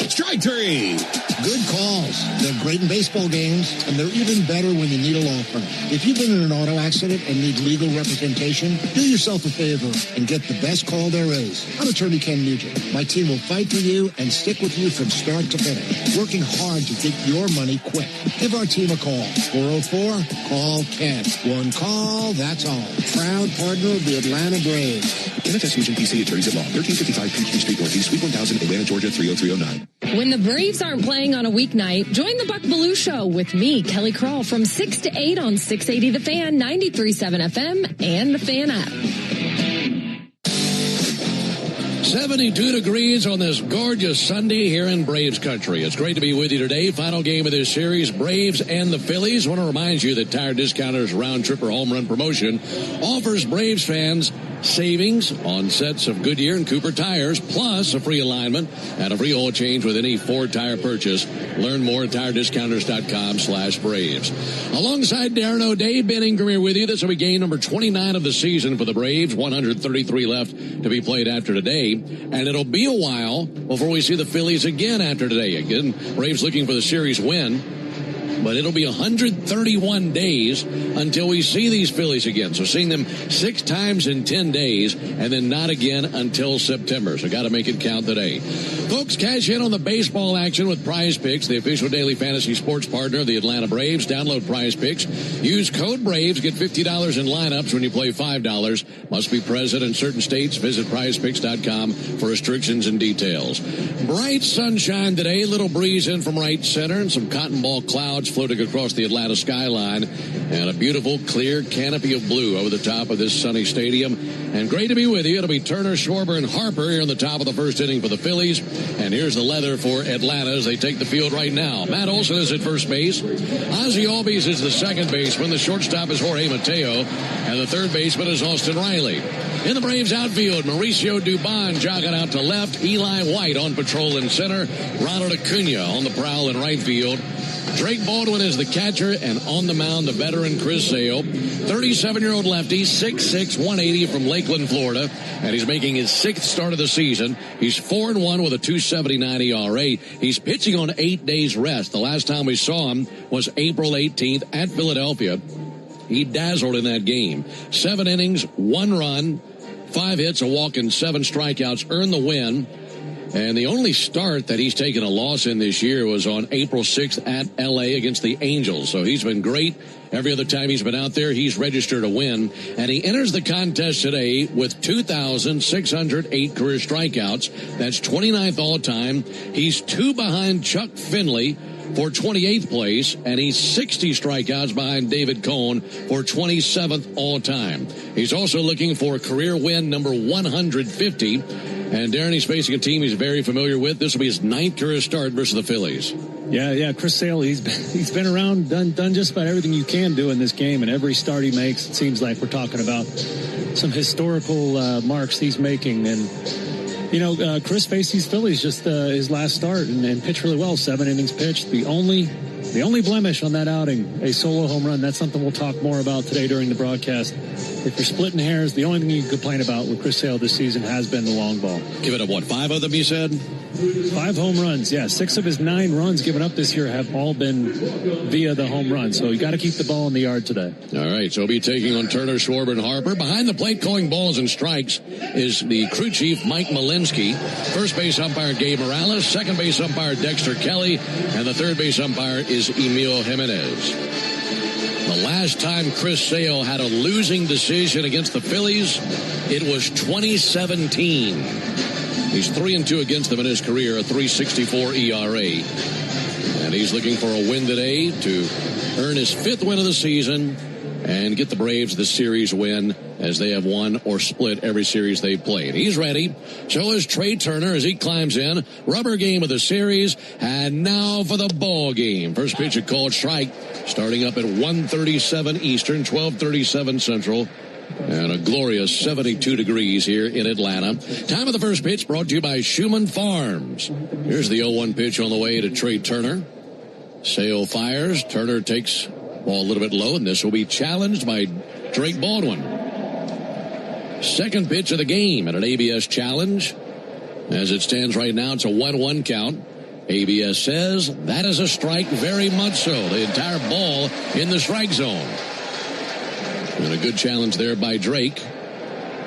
Strike three. Good calls. They're great in baseball games, and they're even better when you need a law firm. If you've been in an auto accident and need legal representation, do yourself a favor and get the best call there is. I'm attorney Ken Nugent. My team will fight for you and stick with you from start to finish, working hard to get your money quick. Give our team a call. 404-CALL-KEN. One call, that's all. Proud partner of the Atlanta Braves. NFS Fusion PC Attorneys at Law, 1355 Peachtree Street Northeast, Suite 1000, Atlanta, Georgia, 30309. When the Braves aren't playing on a weeknight, join the Buck Belue Show with me, Kelly Crawl, from 6 to 8 on 680 The Fan, 93.7 FM, and the Fan app. 72 degrees on this gorgeous Sunday here in Braves country. It's great to be with you today. Final game of this series, Braves and the Phillies. I want to remind you that Tire Discounters Round Trip or Home Run promotion offers Braves fans savings on sets of Goodyear and Cooper tires, plus a free alignment and a free oil change with any Ford tire purchase. Learn more at tirediscounters.com/Braves. Alongside Darren O'Day, Ben Ingram here with you. This will be game number 29 of the season for the Braves. 133 left to be played after today. And it'll be a while before we see the Phillies again after today. Again, Braves looking for the series win. But it'll be 131 days until we see these Phillies again. So seeing them 6 times in 10 days and then not again until September. So got to make it count today. Folks, cash in on the baseball action with Prize Picks, the official daily fantasy sports partner of the Atlanta Braves. Download Prize Picks. Use code BRAVES. Get $50 in lineups when you play $5. Must be present in certain states. Visit prizepicks.com for restrictions and details. Bright sunshine today. Little breeze in from right center and some cotton ball clouds floating across the Atlanta skyline. And a beautiful, clear canopy of blue over the top of this sunny stadium. And great to be with you. It'll be Turner, Schwarber, and Harper here in the top of the first inning for the Phillies. And here's the leather for Atlanta as they take the field right now. Matt Olson is at first base. Ozzie Albies is the second baseman. The shortstop is Jorge Mateo. And the third baseman is Austin Riley. In the Braves outfield, Mauricio Dubon jogging out to left. Eli White on patrol in center. Ronald Acuna on the prowl in right field. Drake Baldwin is the catcher, and on the mound, the veteran Chris Sale. 37-year-old lefty, 6'6", 180 from Lakeland, Florida, and he's making his 6th start of the season. He's 4-1 with a 2.79 ERA. He's pitching on 8 days rest. The last time we saw him was April 18th at Philadelphia. He dazzled in that game. 7 innings, 1 run, 5 hits, a walk, and 7 strikeouts, earned the win. And the only start that he's taken a loss in this year was on April 6th at L.A. against the Angels. So he's been great. Every other time he's been out there, he's registered a win. And he enters the contest today with 2,608 career strikeouts. That's 29th all-time. He's 2 behind Chuck Finley for 28th place, and he's 60 strikeouts behind David Cohn for 27th all-time. He's also looking for career win number 150. And Darren, he's facing a team he's very familiar with. This will be his 9th career start versus the Phillies. Yeah, Chris Sale, he's been around, done just about everything you can do in this game, and every start he makes, it seems like we're talking about some historical marks he's making. And you know, Chris faced these Phillies just his last start and pitched really well. 7 innings pitched. The only blemish on that outing, a solo home run. That's something we'll talk more about today during the broadcast. If you're splitting hairs, the only thing you can complain about with Chris Sale this season has been the long ball. Give it up, 5 of them, you said? 5 home runs, yeah. 6 of his 9 runs given up this year have all been via the home run. So you got to keep the ball in the yard today. All right, so he'll be taking on Turner, Schwarber, and Harper. Behind the plate calling balls and strikes is the crew chief, Mike Malinsky. First base umpire, Gabe Morales. Second base umpire, Dexter Kelly. And the third base umpire is Emil Jimenez. The last time Chris Sale had a losing decision against the Phillies, it was 2017. He's 3-2 against them in his career, a 3.64 ERA. And he's looking for a win today to earn his 5th win of the season and get the Braves the series win, as they have won or split every series they've played. He's ready. So is Trey Turner as he climbs in. Rubber game of the series. And now for the ball game. First pitch, a called strike. Starting up at 1:37 Eastern, 12:37 Central. And a glorious 72 degrees here in Atlanta. Time of the first pitch brought to you by Schumann Farms. Here's the 0-1 pitch on the way to Trey Turner. Sale fires. Turner takes ball a little bit low, and this will be challenged by Drake Baldwin. Second pitch of the game at an ABS challenge. As it stands right now, it's a 1-1 count. ABS says that is a strike, very much so. The entire ball in the strike zone. And a good challenge there by Drake.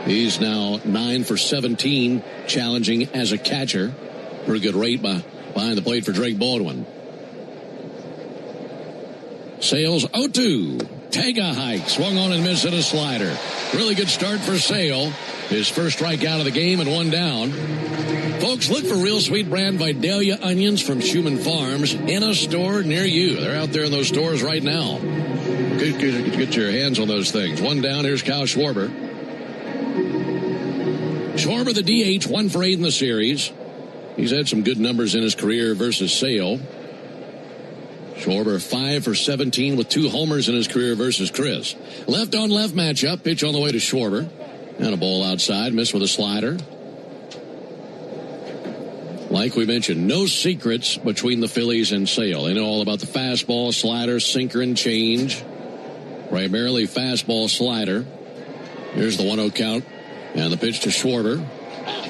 He's now 9 for 17 challenging as a catcher. Pretty good rate behind the plate for Drake Baldwin. Sale's 0-2. Tega hike. Swung on and missed at a slider. Really good start for Sale. His first strikeout of the game and 1 down. Folks, look for Real Sweet brand Vidalia onions from Schumann Farms in a store near you. They're out there in those stores right now. Get your hands on those things. 1 down. Here's Kyle Schwarber. Schwarber, the DH, 1 for 8 in the series. He's had some good numbers in his career versus Sale. Schwarber 5 for 17 with 2 homers in his career versus Chris. Left on left matchup. Pitch on the way to Schwarber. And a ball outside. Missed with a slider. Like we mentioned, no secrets between the Phillies and Sale. They know all about the fastball, slider, sinker, and change. Primarily fastball, slider. Here's the 1-0 count. And the pitch to Schwarber.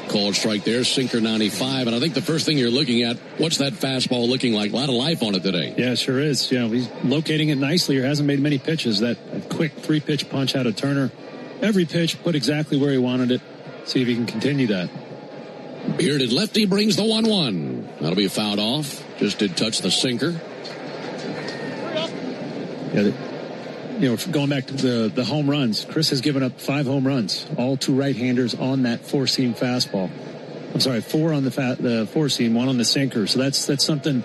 Called strike there, sinker 95. And I think the first thing you're looking at, what's that fastball looking like? A lot of life on it today. Yeah, sure is. Yeah, he's locating it nicely here. Hasn't made many pitches. That quick 3-pitch punch out of Turner. Every pitch put exactly where he wanted it. See if he can continue that. Bearded lefty brings the 1-1. That'll be fouled off. Just did touch the sinker. Yeah, going back to the home runs, Chris has given up 5 home runs, all to right-handers on that 4-seam fastball. I'm sorry, 4 on the 4-seam, 1 on the sinker. So that's something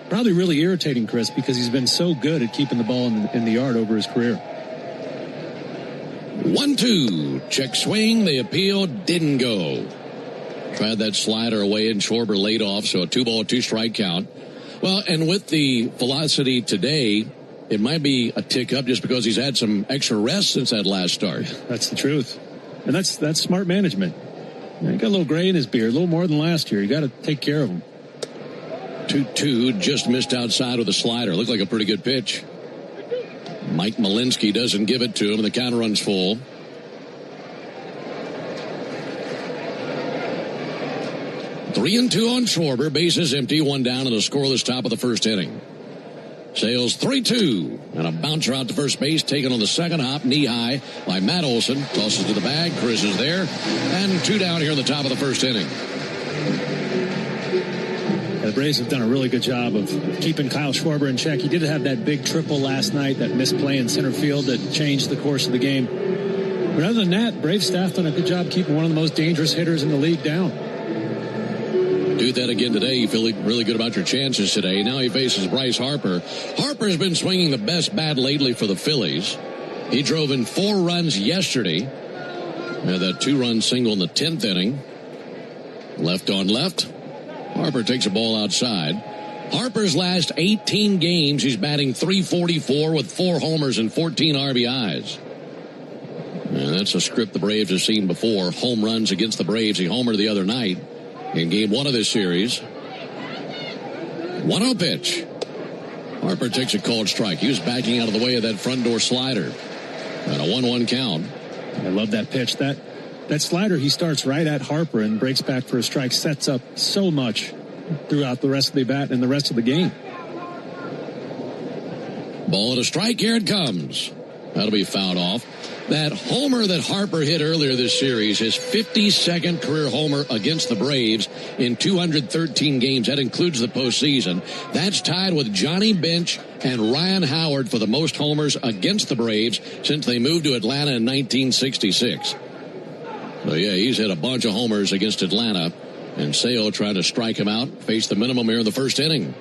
probably really irritating Chris because he's been so good at keeping the ball in the yard over his career. 1-2. Check swing. The appeal didn't go. Tried that slider away and Schwarber laid off, so a 2-ball, 2-strike count. Well, and with the velocity today, it might be a tick up just because he's had some extra rest since that last start. That's the truth. And that's smart management. He got a little gray in his beard, a little more than last year. You got to take care of him. 2-2, just missed outside with a slider. Looked like a pretty good pitch. Mike Malinsky doesn't give it to him, and the count runs full. Three and 2 on Schwarber. Bases empty, 1 down in the scoreless top of the first inning. Sales 3-2, and a bouncer out to first base, taken on the second hop, knee high by Matt Olson. Tosses to the bag. Chris is there, and 2 down here in the top of the first inning. The Braves have done a really good job of keeping Kyle Schwarber in check. He did have that big triple last night, that missed play in center field that changed the course of the game. But other than that, Braves staff done a good job keeping one of the most dangerous hitters in the league down. Do that again today. You feel really good about your chances today. Now he faces Bryce Harper. Harper's been swinging the best bat lately for the Phillies. He drove in 4 runs yesterday. Had that 2-run single in the 10th inning. Left on left. Harper takes a ball outside. Harper's last 18 games, he's batting .344 with 4 homers and 14 RBIs. And that's a script the Braves have seen before. Home runs against the Braves. He homered the other night in game 1 of this series. 1-0 pitch. Harper takes a called strike. He was backing out of the way of that front door slider. And a 1-1 count. I love that pitch. That slider, he starts right at Harper and breaks back for a strike, sets up so much throughout the rest of the bat and the rest of the game. Ball at a strike. Here it comes. That'll be fouled off. That homer that Harper hit earlier this series, his 52nd career homer against the Braves in 213 games. That includes the postseason. That's tied with Johnny Bench and Ryan Howard for the most homers against the Braves since they moved to Atlanta in 1966. So, yeah, he's hit a bunch of homers against Atlanta. And Sale trying to strike him out. Faced the minimum here in the first inning.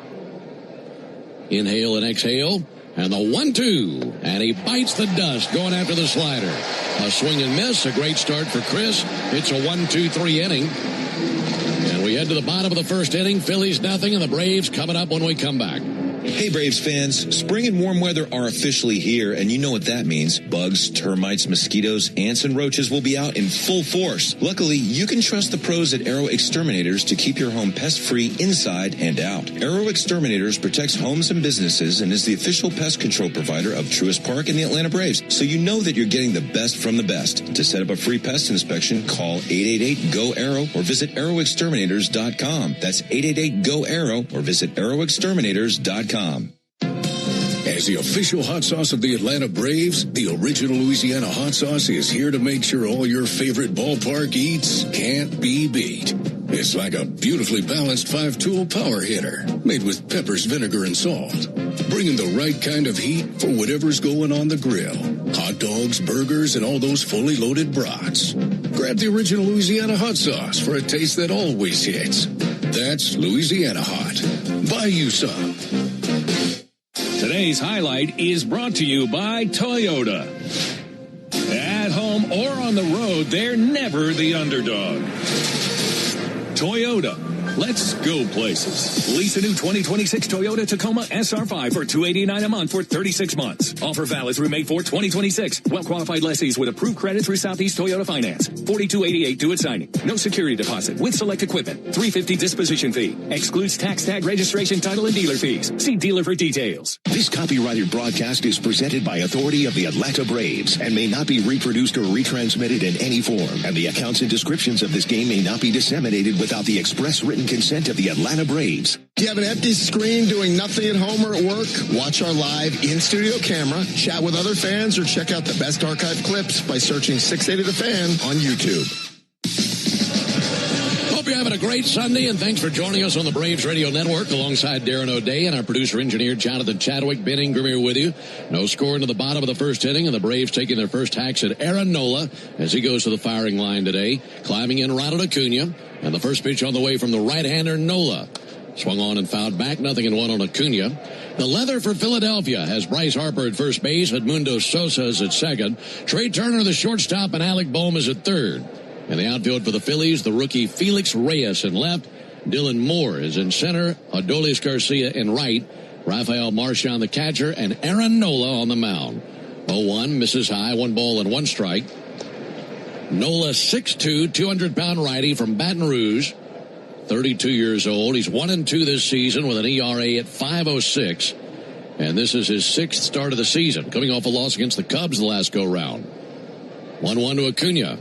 Inhale and exhale. And the 1-2. And he bites the dust going after the slider. A swing and miss. A great start for Chris. It's a 1-2-3 inning. And we head to the bottom of the first inning. Phillies nothing, and the Braves coming up when we come back. Hey, Braves fans, spring and warm weather are officially here, and you know what that means. Bugs, termites, mosquitoes, ants, and roaches will be out in full force. Luckily, you can trust the pros at Arrow Exterminators to keep your home pest-free inside and out. Arrow Exterminators protects homes and businesses and is the official pest control provider of Truist Park and the Atlanta Braves, so you know that you're getting the best from the best. To set up a free pest inspection, call 888-GO-ARROW or visit arrowexterminators.com. That's 888-GO-ARROW or visit arrowexterminators.com. As the official hot sauce of the Atlanta Braves, the original Louisiana hot sauce is here to make sure all your favorite ballpark eats can't be beat. It's like a beautifully balanced 5-tool power hitter made with peppers, vinegar, and salt, bringing the right kind of heat for whatever's going on the grill. Hot dogs, burgers, and all those fully loaded brats. Grab the original Louisiana hot sauce for a taste that always hits. That's Louisiana Hot. Buy you some. Today's highlight is brought to you by Toyota. At home or on the road, they're never the underdog. Toyota, Let's go places. Lease a new 2026 Toyota Tacoma SR5 for $289 a month for 36 months. Offer valid through May 4, 2026. Well-qualified lessees with approved credit through Southeast Toyota Finance. $42.88 due at signing. No security deposit with select equipment. $350 disposition fee. Excludes tax tag registration, title, and dealer fees. See dealer for details. This copyrighted broadcast is presented by authority of the Atlanta Braves and may not be reproduced or retransmitted in any form. And the accounts and descriptions of this game may not be disseminated without the express written consent of the Atlanta Braves. Do you have an empty screen doing nothing at home or at work? Watch our live in-studio camera, chat with other fans, or check out the best archive clips by searching 680 The Fan on YouTube. Hope you're having a great Sunday, and thanks for joining us on the Braves Radio Network alongside Darren O'Day and our producer-engineer Jonathan Chadwick. Ben Ingram here with you. No score into the bottom of the first inning, and the Braves taking their first hacks at Aaron Nola as he goes to the firing line today. Climbing in Ronald Acuna, and the first pitch on the way from the right-hander Nola. Swung on and fouled back, 0-1 on Acuna. The leather for Philadelphia has Bryce Harper at first base, Edmundo Sosa is at second, Trey Turner the shortstop, and Alec Bohm is at third. In the outfield for the Phillies, the rookie Felix Reyes in left, Dylan Moore is in center, Adolis Garcia in right, Rafael Marchand the catcher, and Aaron Nola on the mound. 0-1, misses high, 1 ball and 1 strike. Nola, 6'2", 200-pound righty from Baton Rouge, 32 years old. He's 1-2 this season with an ERA at 5.06. And this is his 6th start of the season, coming off a loss against the Cubs the last go-round. 1-1 to Acuna.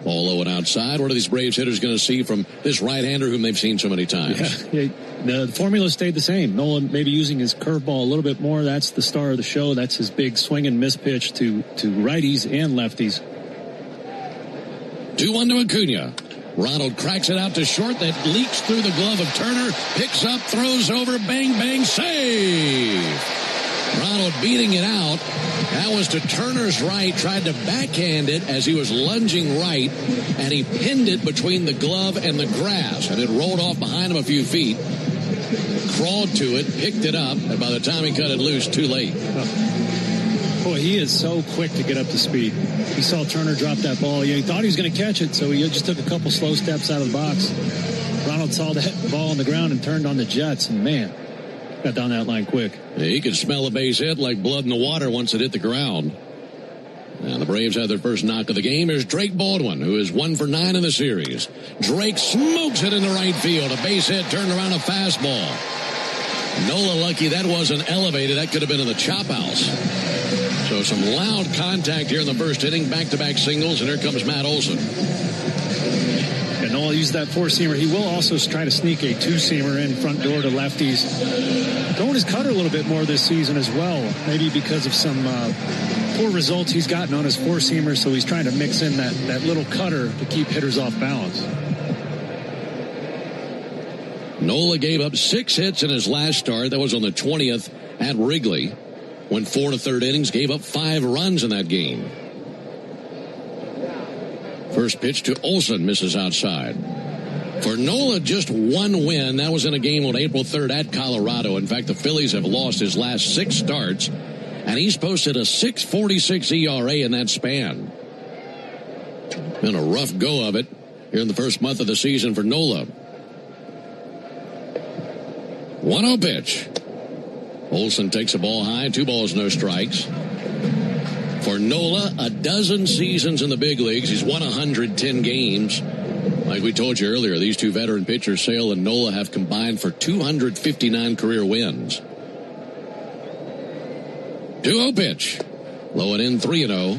Ball low and outside. What are these Braves hitters going to see from this right-hander whom they've seen so many times? Yeah, the formula stayed the same. Nolan maybe using his curveball a little bit more. That's the star of the show. That's his big swing and miss pitch to righties and lefties. 2-1 to Acuna. Ronald cracks it out to short. That leaks through the glove of Turner. Picks up, throws over, bang, bang, save. Ronald beating it out. That was to Turner's right. Tried to backhand it as he was lunging right. And he pinned it between the glove and the grass. And it rolled off behind him a few feet. Crawled to it, picked it up. And by the time he cut it loose, too late. Boy, he is so quick to get up to speed. He saw Turner drop that ball. He thought he was going to catch it, so he just took a couple slow steps out of the box. Ronald saw that ball on the ground and turned on the Jets, and man, got down that line quick. Yeah, he could smell a base hit like blood in the water once it hit the ground. And the Braves had their first knock of the game. Here's Drake Baldwin, who is 1 for 9 in the series. Drake smokes it in the right field. A base hit turned around a fastball. Nola lucky that wasn't elevated. That could have been in the chop house. So some loud contact here in the first inning. Back-to-back singles, and here comes Matt Olson. And Nola used that four-seamer. He will also try to sneak a two-seamer in front door to lefties. Throwing his cutter a little bit more this season as well. Maybe because of some poor results he's gotten on his four-seamer, so he's trying to mix in that little cutter to keep hitters off balance. Nola gave up 6 hits in his last start. That was on the 20th at Wrigley. Went 4 1/3 innings, gave up 5 runs in that game. First pitch to Olson, misses outside. For Nola, just 1 win. That was in a game on April 3rd at Colorado. In fact, the Phillies have lost his last 6 starts, and he's posted a 6.46 ERA in that span. Been a rough go of it here in the first month of the season for Nola. 1-0 pitch. Olson takes a ball high, 2 balls, no strikes. For Nola, a dozen seasons in the big leagues. He's won 110 games. Like we told you earlier, these two veteran pitchers, Sale and Nola, have combined for 259 career wins. 2-0 pitch. Low and in, 3-0.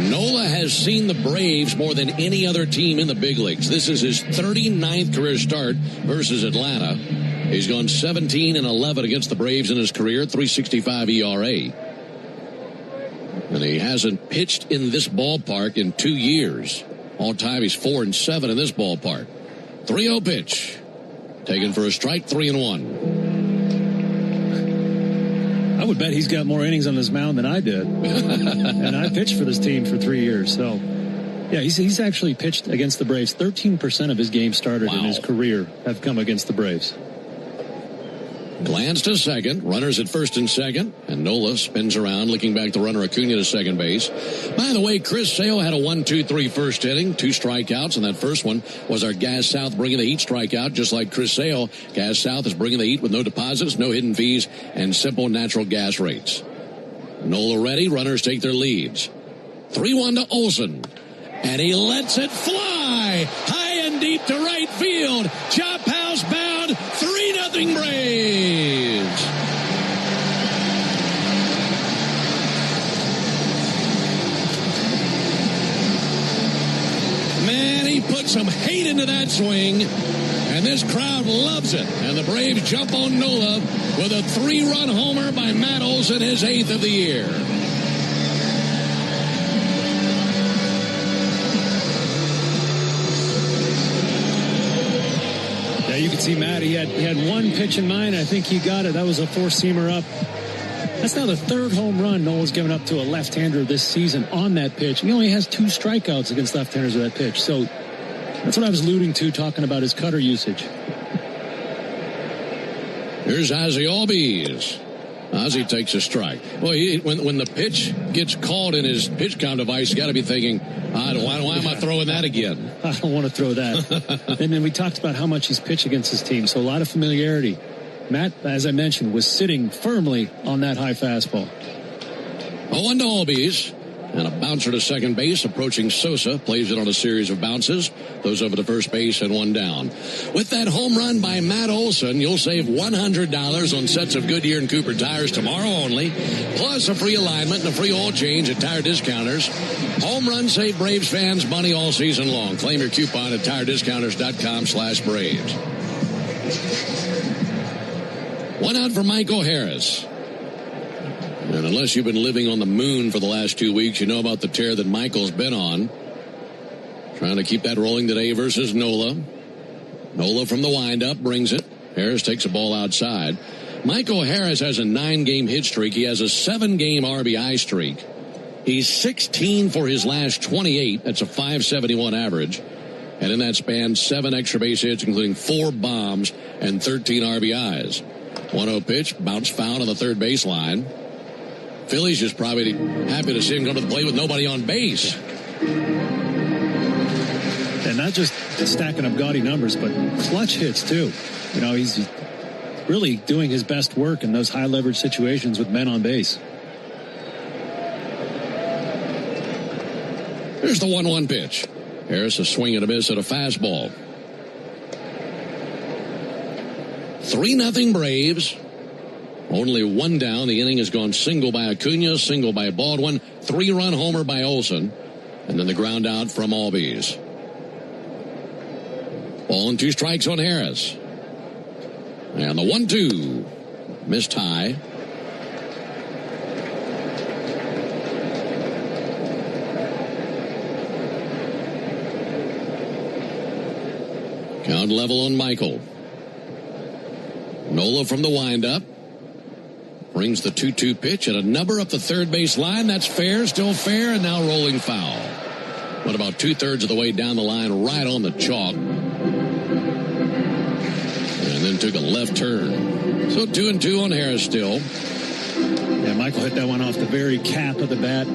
Nola has seen the Braves more than any other team in the big leagues. This is his 39th career start versus Atlanta. He's gone 17-11 against the Braves in his career, 3.65 ERA. And he hasn't pitched in this ballpark in 2 years. All time, he's 4-7 in this ballpark. 3-0 pitch. Taken for a strike, 3-1. I would bet he's got more innings on this mound than I did. And I pitched for this team for 3 years. So, yeah, he's actually pitched against the Braves. 13% of his games started in his career have come against the Braves. Glance to second. Runners at first and second. And Nola spins around, looking back the runner Acuna to second base. By the way, Chris Sale had a 1-2-3 first inning, 2 strikeouts, and that first one was our Gas South bringing the heat strikeout, just like Chris Sale. Gas South is bringing the heat with no deposits, no hidden fees, and simple natural gas rates. Nola ready. Runners take their leads. 3-1 to Olsen. And he lets it fly high and deep to right field. Chop house bound. 3-0 Braves. Man, he put some hate into that swing. And this crowd loves it. And the Braves jump on Nola with a 3-run homer by Matt Olson, his 8th of the year. You can see Matt, he had one pitch in mind. I think he got it. That was a 4-seamer up. That's now the 3rd home run Nola's given up to a left-hander this season on that pitch. He only has 2 strikeouts against left-handers with that pitch. So that's what I was alluding to, talking about his cutter usage. Here's Ozzie Albies. Ozzie takes a strike. Well, when the pitch gets called in his pitch count device, you got to be thinking, why am I throwing that again? I don't want to throw that. And then we talked about how much he's pitched against his team, so a lot of familiarity. Matt, as I mentioned, was sitting firmly on that high fastball. 0-1 to Albies. And a bouncer to second base, approaching Sosa, plays it on a series of bounces, goes over to first base and 1 down. With that home run by Matt Olson, you'll save $100 on sets of Goodyear and Cooper tires tomorrow only, plus a free alignment and a free oil change at Tire Discounters. Home run save Braves fans money all season long. Claim your coupon at tirediscounters.com/Braves. 1 out for Michael Harris. And unless you've been living on the moon for the last 2 weeks, you know about the tear that Michael's been on. Trying to keep that rolling today versus Nola. Nola from the windup brings it. Harris takes a ball outside. Michael Harris has a 9-game hit streak. He has a 7-game RBI streak. He's 16 for his last 28. That's a .571 average. And in that span, 7 extra base hits, including 4 bombs and 13 RBIs. 1-0 pitch, bounce foul on the third baseline. Phillies just probably happy to see him go to the plate with nobody on base. And not just stacking up gaudy numbers, but clutch hits too. You know, he's really doing his best work in those high leverage situations with men on base. Here's the 1-1 pitch. Harris a swing and a miss at a fastball. 3-0 Braves. Only 1 down. The inning has gone single by Acuna, single by Baldwin, 3-run homer by Olson, and then the ground out from Albies. Ball and 2 strikes on Harris. And the 1-2. Missed high. Count level on Michael. Nola from the windup. Brings the 2-2 pitch and a number up the third base line. That's fair, still fair, and now rolling foul. What about 2/3 of the way down the line, right on the chalk. And then took a left turn. So 2-2 on Harris still. Yeah, Michael hit that one off the very cap of the bat.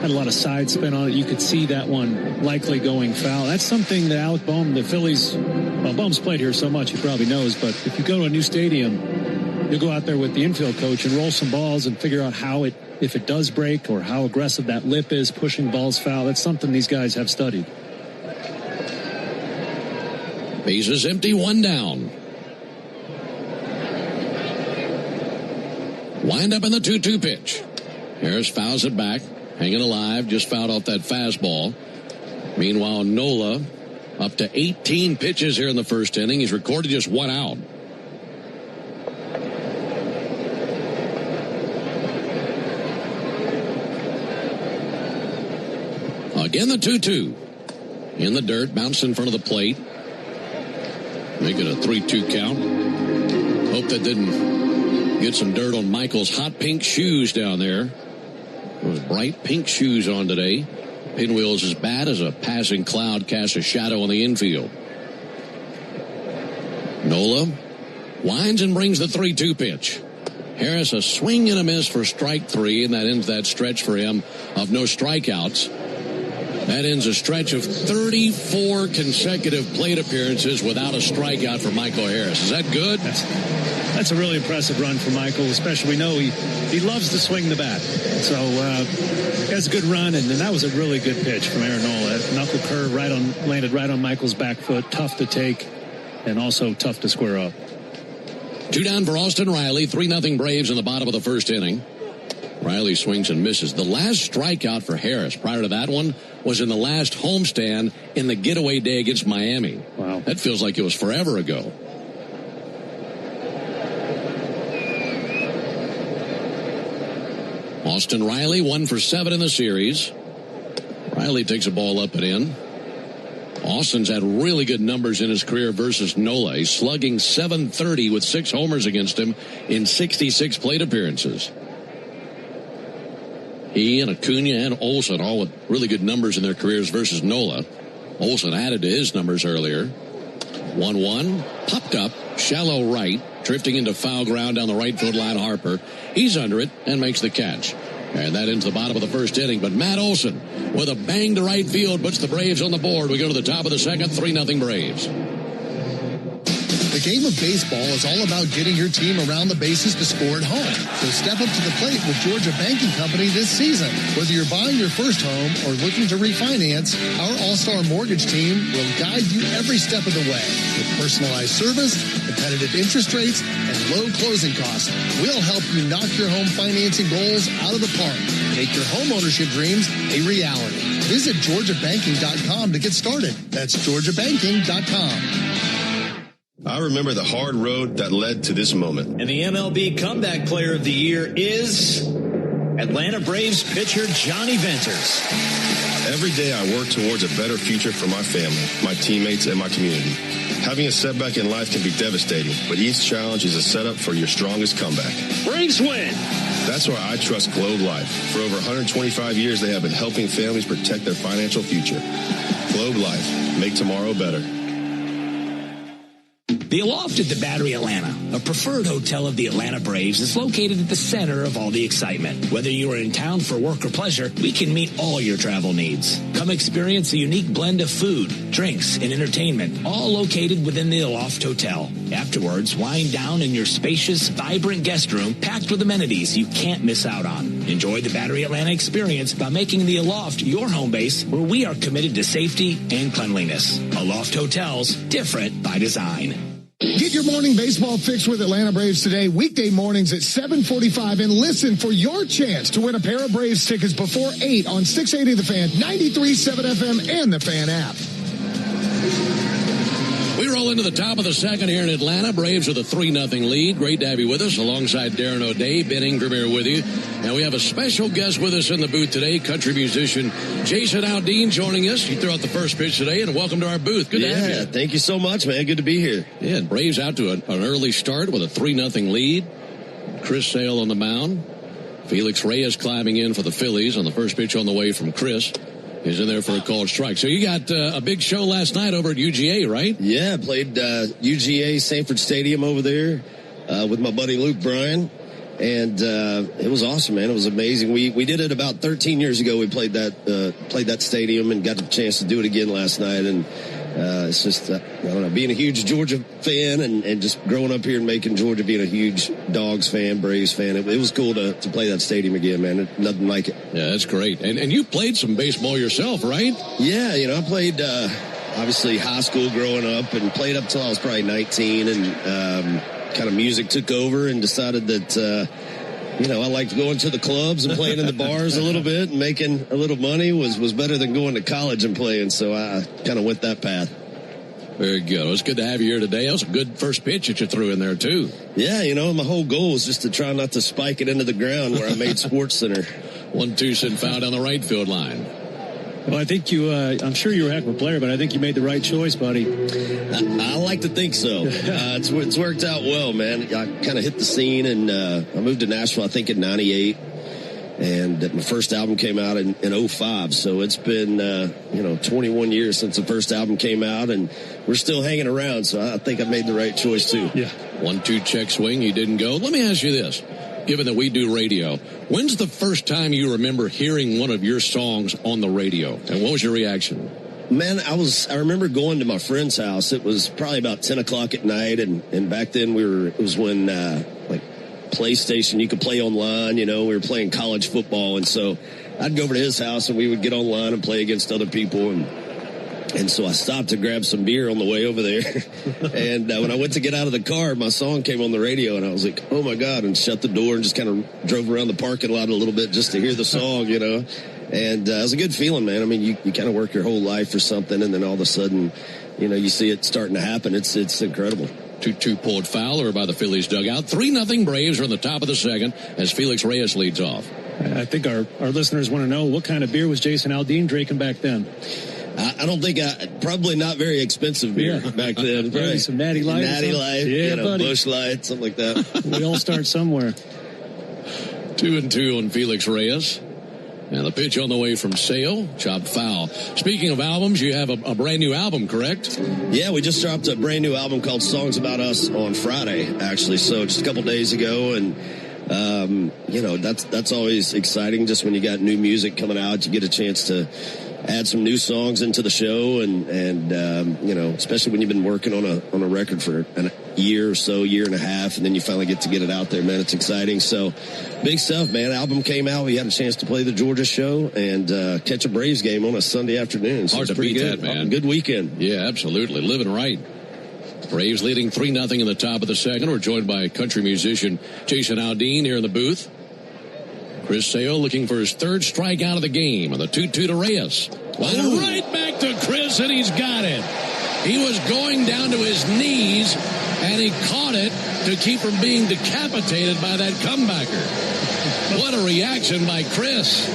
Had a lot of side spin on it. You could see that one likely going foul. That's something that Alec Bohm, the Phillies, well, Bohm's played here so much he probably knows, but if you go to a new stadium, you'll go out there with the infield coach and roll some balls and figure out how it, if it does break or how aggressive that lip is, pushing balls foul. That's something these guys have studied. Bases empty, 1 down. Wind up in the 2-2 pitch. Harris fouls it back. Hanging alive, just fouled off that fastball. Meanwhile, Nola up to 18 pitches here in the first inning. He's recorded just 1 out. Again, the 2-2. In the dirt, bounced in front of the plate. Make it a 3-2 count. Hope that didn't get some dirt on Michael's hot pink shoes down there. Those bright pink shoes on today. Pinwheel's as bad as a passing cloud casts a shadow on the infield. Nola Winds and brings the 3-2 pitch. Harris a swing and a miss for strike 3, and that ends that stretch for him of no strikeouts. That ends a stretch of 34 consecutive plate appearances without a strikeout for Michael Harris. Is that good? That's a really impressive run for Michael, especially we know he loves to swing the bat. So that's a good run, and that was a really good pitch from Aaron Nola. Knuckle curve landed right on Michael's back foot. Tough to take, and also tough to square up. 2 down for Austin Riley. 3-0 Braves in the bottom of the first inning. Riley swings and misses. The last strikeout for Harris prior to that one was in the last homestand in the getaway day against Miami. Wow. That feels like it was forever ago. Austin Riley 1 for 7 in the series. Riley takes a ball up and in. Austin's had really good numbers in his career versus Nola. He's slugging .730 with 6 homers against him in 66 plate appearances. He and Acuna and Olsen all with really good numbers in their careers versus Nola. Olsen added to his numbers earlier. 1-1, popped up, shallow right, drifting into foul ground down the right field line. Harper, he's under it and makes the catch. And that into the bottom of the first inning. But Matt Olson with a bang to right field puts the Braves on the board. We go to the top of the second, 3-0 Braves. The game of baseball is all about getting your team around the bases to score at home. So step up to the plate with Georgia Banking Company this season. Whether you're buying your first home or looking to refinance, our All-Star Mortgage team will guide you every step of the way. With personalized service, competitive interest rates, and low closing costs, we'll help you knock your home financing goals out of the park. Make your home ownership dreams a reality. Visit GeorgiaBanking.com to get started. That's GeorgiaBanking.com. I remember the hard road that led to this moment. And the MLB Comeback Player of the Year is Atlanta Braves pitcher Johnny Venters. Every day I work towards a better future for my family, my teammates, and my community. Having a setback in life can be devastating, but each challenge is a setup for your strongest comeback. Braves win! That's why I trust Globe Life. For over 125 years, they have been helping families protect their financial future. Globe Life. Make tomorrow better. The Aloft at the Battery Atlanta, a preferred hotel of the Atlanta Braves, is located at the center of all the excitement. Whether you are in town for work or pleasure, we can meet all your travel needs. Come experience a unique blend of food, drinks, and entertainment, all located within the Aloft Hotel. Afterwards, wind down in your spacious, vibrant guest room packed with amenities you can't miss out on. Enjoy the Battery Atlanta experience by making the Aloft your home base, where we are committed to safety and cleanliness. Aloft Hotels, different by design. Get your morning baseball fix with Atlanta Braves today, weekday mornings at 7:45, and listen for your chance to win a pair of Braves tickets before 8 on 680 The Fan, 93.7 FM, and the Fan app. We roll into the top of the second here in Atlanta. Braves with a 3-0 lead. Great to have you with us alongside Darren O'Day, Ben Ingram here with you. And we have a special guest with us in the booth today, country musician Jason Aldean joining us. He threw out the first pitch today, and welcome to our booth. Good to have you. Thank you so much, man. Good to be here. Yeah, and Braves out to an early start with a 3-0 lead. Chris Sale on the mound. Felix Reyes climbing in for the Phillies on the first pitch on the way from Chris. He's in there for a called strike. So you got a big show last night over at UGA, right? Yeah, played UGA Sanford Stadium over there with my buddy Luke Bryan. And it was awesome, man. It was amazing. We did it about 13 years ago. We played that stadium and got the chance to do it again last night. And it's just, I don't know, being a huge Georgia fan and just growing up here and making Georgia, being a huge Dogs fan, Braves fan. It was cool to play that stadium again, man. Nothing like it. Yeah, that's great. And you played some baseball yourself, right? Yeah, I played obviously high school growing up and played up till I was probably 19 and kind of music took over and decided that, I liked going to the clubs and playing in the bars a little bit and making a little money was better than going to college and playing. So I kind of went that path. Very good. It was good to have you here today. That was a good first pitch that you threw in there, too. Yeah, my whole goal was just to try not to spike it into the ground where I made Sports Center. 1-2 sent foul down the right field line. Well, I think I'm sure you're a heck of a player, but I think you made the right choice, buddy. I like to think so. It's worked out well, man. I kind of hit the scene, and I moved to Nashville, I think, in 98. And my first album came out in 05. So it's been, 21 years since the first album came out, and we're still hanging around. So I think I made the right choice, too. Yeah. 1-2 check swing. He didn't go. Let me ask you this. Given that we do radio, when's the first time you remember hearing one of your songs on the radio? And what was your reaction? Man, I remember going to my friend's house. It was probably about 10 o'clock at night. And back then it was when, like PlayStation, you could play online, we were playing college football. And so I'd go over to his house and we would get online and play against other people. And so I stopped to grab some beer on the way over there. And when I went to get out of the car, my song came on the radio, and I was like, oh, my God, and shut the door and just kind of drove around the parking lot a little bit just to hear the song, And it was a good feeling, man. I mean, you kind of work your whole life for something, and then all of a sudden, you see it starting to happen. It's incredible. 2-2 pulled foul by the Phillies dugout. 3-0 Braves are in the top of the second as Felix Reyes leads off. I think our listeners want to know, what kind of beer was Jason Aldean drinking back then? I don't think probably not very expensive beer back then. Maybe some Natty Light. Natty Light, Busch Light, something like that. We all start somewhere. 2-2 on Felix Reyes. And the pitch on the way from Sale, chopped foul. Speaking of albums, you have a brand new album, correct? Yeah, we just dropped a brand new album called Songs About Us on Friday, actually. So just a couple days ago, and that's always exciting. Just when you got new music coming out, you get a chance to add some new songs into the show, and especially when you've been working on a record for a year or so, year and a half, and then you finally get it out there, man. It's exciting. So big stuff, man. Album came out. We had a chance to play the Georgia show and catch a Braves game on a Sunday afternoon. So hard to pretty beat good, that, man. Good weekend. Yeah, absolutely. Living right. Braves leading 3-0 in the top of the second. We're joined by country musician Jason Aldean here in the booth. Chris Sale looking for his third strikeout of the game on the 2-2 to Reyes. Right back to Chris, and he's got it. He was going down to his knees, and he caught it to keep from being decapitated by that comebacker. What a reaction by Chris.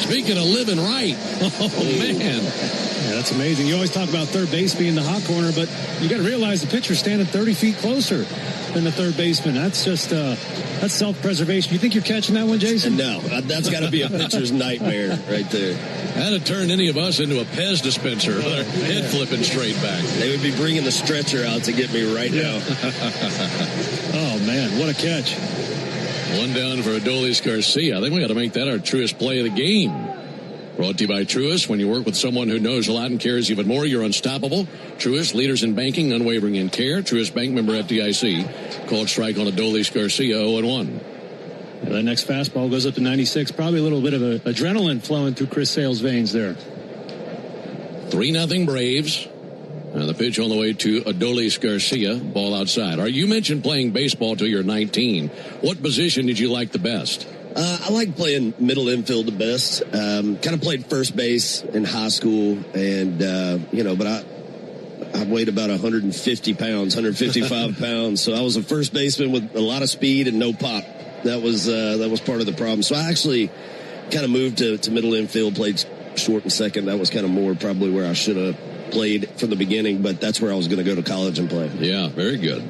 Speaking of living right. Oh, man. Yeah, that's amazing. You always talk about third base being the hot corner, but you got to realize the pitcher's standing 30 feet closer than the third baseman. That's just that's self-preservation. You think you're catching that one, Jason? No, that's got to be a pitcher's nightmare right there. That'd turn any of us into a Pez dispenser with our head flipping straight back. They would be bringing the stretcher out to get me right now. Oh, man, what a catch. One down for Adolis Garcia. I think we got to make that our truest play of the game. Brought to you by Truist. When you work with someone who knows a lot and cares even more, you're unstoppable. Truist, leaders in banking, unwavering in care. Truist Bank, member FDIC. Called strike on Adolis Garcia, 0-1. Yeah, that next fastball goes up to 96. Probably a little bit of adrenaline flowing through Chris Sale's veins there. 3-0 Braves. And the pitch on the way to Adolis Garcia. Ball outside. You mentioned playing baseball till you're 19. What position did you like the best? I like playing middle infield the best. Kind of played first base in high school, and but I weighed about 150 pounds, 155 pounds. So I was a first baseman with a lot of speed and no pop. That was part of the problem. So I actually kind of moved to middle infield, played short and second. That was kind of more probably where I should have played from the beginning, but that's where I was going to go to college and play. Yeah, very good.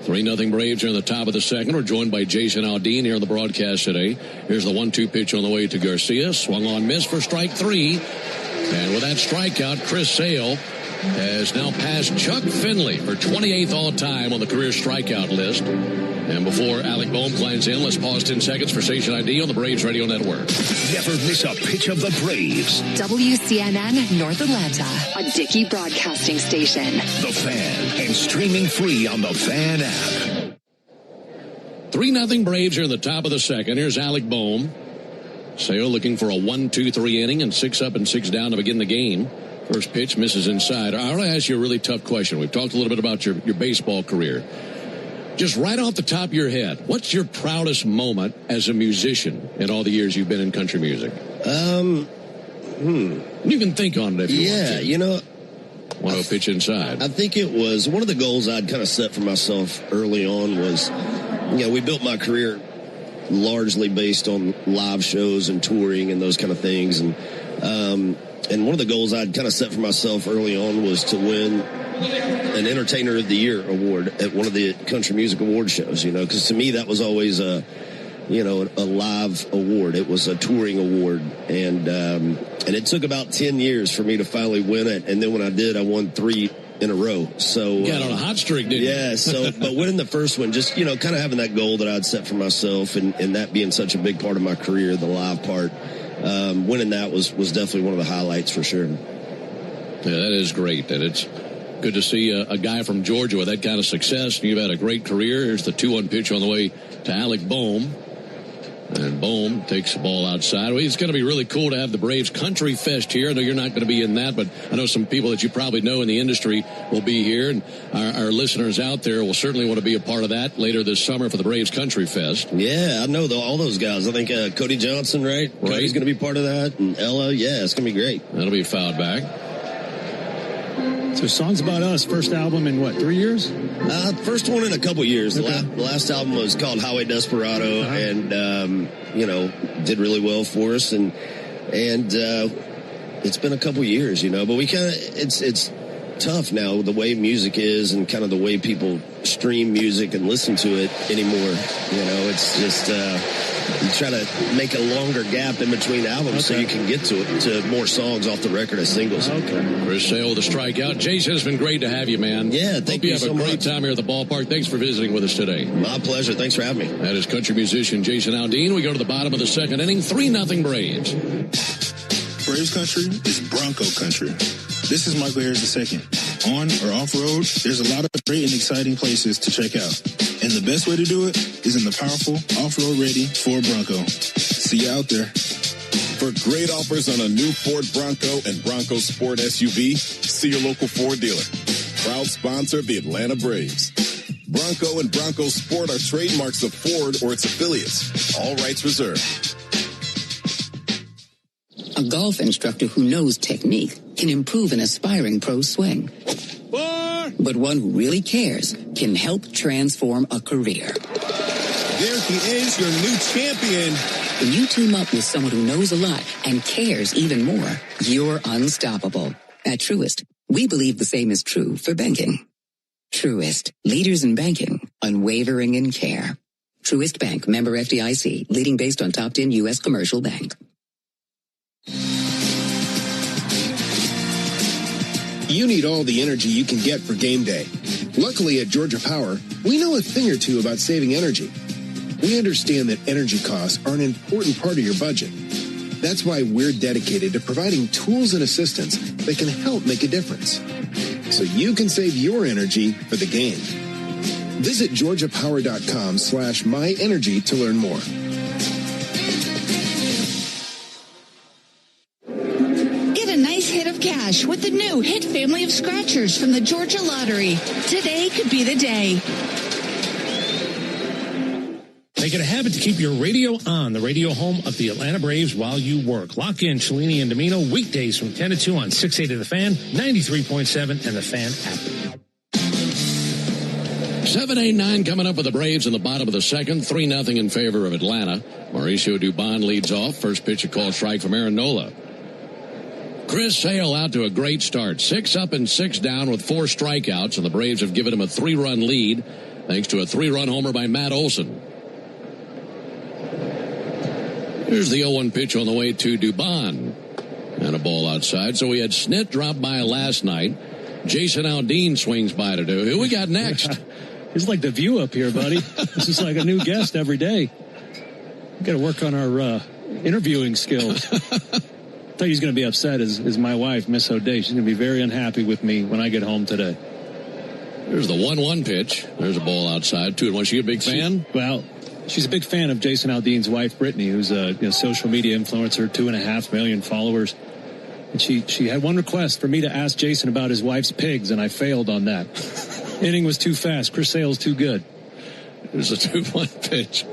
3-0 Braves are in the top of the second. We're joined by Jason Aldean here on the broadcast today. Here's the 1-2 pitch on the way to Garcia. Swung on, miss for strike 3. And with that strikeout, Chris Sale has now passed Chuck Finley for 28th all-time on the career strikeout list. And before Alec Bohm climbs in, let's pause 10 seconds for Station ID on the Braves Radio Network. Never miss a pitch of the Braves. WCNN North Atlanta, a Dickey broadcasting station. The Fan, and streaming free on the Fan app. 3-0 Braves are in the top of the second. Here's Alec Bohm. Sale looking for a 1-2-3 inning and 6 up and 6 down to begin the game. First pitch misses inside. I want to ask you a really tough question. We've talked a little bit about your baseball career. Just right off the top of your head, what's your proudest moment as a musician in all the years you've been in country music? You can think on it if you want to. You know. 1-0 pitch inside. I think it was one of the goals I'd kind of set for myself early on was, we built my career largely based on live shows and touring and those kind of things. And one of the goals I'd kind of set for myself early on was to win an Entertainer of the Year award at one of the country music award shows, because to me that was always a live award. It was a touring award, and it took about 10 years for me to finally win it. And then when I did, I won 3 in a row. So got on a hot streak, didn't you? Yeah. So, but winning the first one, just, kind of having that goal that I'd set for myself, and that being such a big part of my career, the live part, winning that was definitely one of the highlights for sure. Yeah, that is great. And it's good to see a guy from Georgia with that kind of success. You've had a great career. Here's the 2-1 pitch on the way to Alec Boehm. And Boehm takes the ball outside. Well, it's going to be really cool to have the Braves Country Fest here. I know you're not going to be in that, but I know some people that you probably know in the industry will be here. And our listeners out there will certainly want to be a part of that later this summer for the Braves Country Fest. Yeah, I know all those guys. I think Cody Johnson, right? Cody's going to be part of that. And Ella, yeah, it's going to be great. That'll be fouled back. So Songs About Us, first album in 3 years? First one in a couple years. Okay. The last album was called Highway Desperado, and did really well for us. And it's been a couple years, but we kind of it's tough now the way music is and kind of the way people stream music and listen to it anymore. It's just you try to make a longer gap in between albums so you can get to more songs off the record as singles. Okay. Chris Sale with a strikeout. Jason, it's been great to have you, man. Yeah, thank you so much. Hope you have a great time here at the ballpark. Thanks for visiting with us today. My pleasure. Thanks for having me. That is country musician Jason Aldean. We go to the bottom of the second inning. 3-0 Braves. Braves country is Bronco country. This is Michael Harris II. On or off road, there's a lot of great and exciting places to check out. And the best way to do it is in the powerful, off-road ready Ford Bronco. See you out there. For great offers on a new Ford Bronco and Bronco Sport SUV, see your local Ford dealer. Proud sponsor of the Atlanta Braves. Bronco and Bronco Sport are trademarks of Ford or its affiliates. All rights reserved. A golf instructor who knows technique can improve an aspiring pro's swing. But one who really cares can help transform a career. There he is, your new champion. When you team up with someone who knows a lot and cares even more, you're unstoppable. At Truist, we believe the same is true for banking. Truist, leaders in banking, unwavering in care. Truist Bank, member FDIC, leading based on top 10 U.S. commercial bank. You need all the energy you can get for game day. Luckily at Georgia Power, we know a thing or two about saving energy. We understand that energy costs are an important part of your budget. That's why we're dedicated to providing tools and assistance that can help make a difference, so you can save your energy for the game. Visit georgiapower.com/myenergy to learn more. Hit of cash with the new hit family of scratchers from the Georgia Lottery. Today could be the day. Make it a habit to keep your radio on, the radio home of the Atlanta Braves while you work. Lock in Cellini and Domino weekdays from 10 to 2 on 680 The Fan, 93.7, and the Fan app. 7-8-9 coming up with the Braves in the bottom of the second. 3-0 in favor of Atlanta. Mauricio Dubon leads off. First pitch a called strike from Aaron Nola. Chris Sale out to a great start. 6 up and 6 down with 4 strikeouts, and the Braves have given him a 3-run lead thanks to a 3-run homer by Matt Olson. Here's the 0-1 pitch on the way to Dubon. And a ball outside. So we had Snit drop by last night. Jason Aldean swings by today. Who we got next? It's like the view up here, buddy. This is like a new guest every day. We've got to work on our interviewing skills. I thought he was going to be upset is my wife, Miss O'Day. She's going to be very unhappy with me when I get home today. There's the 1-1 pitch. There's a ball outside. 2-1. She a big fan? She's a big fan of Jason Aldean's wife, Brittany, who's a social media influencer, 2.5 million followers. And she had one request for me to ask Jason about his wife's pigs, and I failed on that. Inning was too fast. Chris Sale's too good. There's a 2-1 pitch.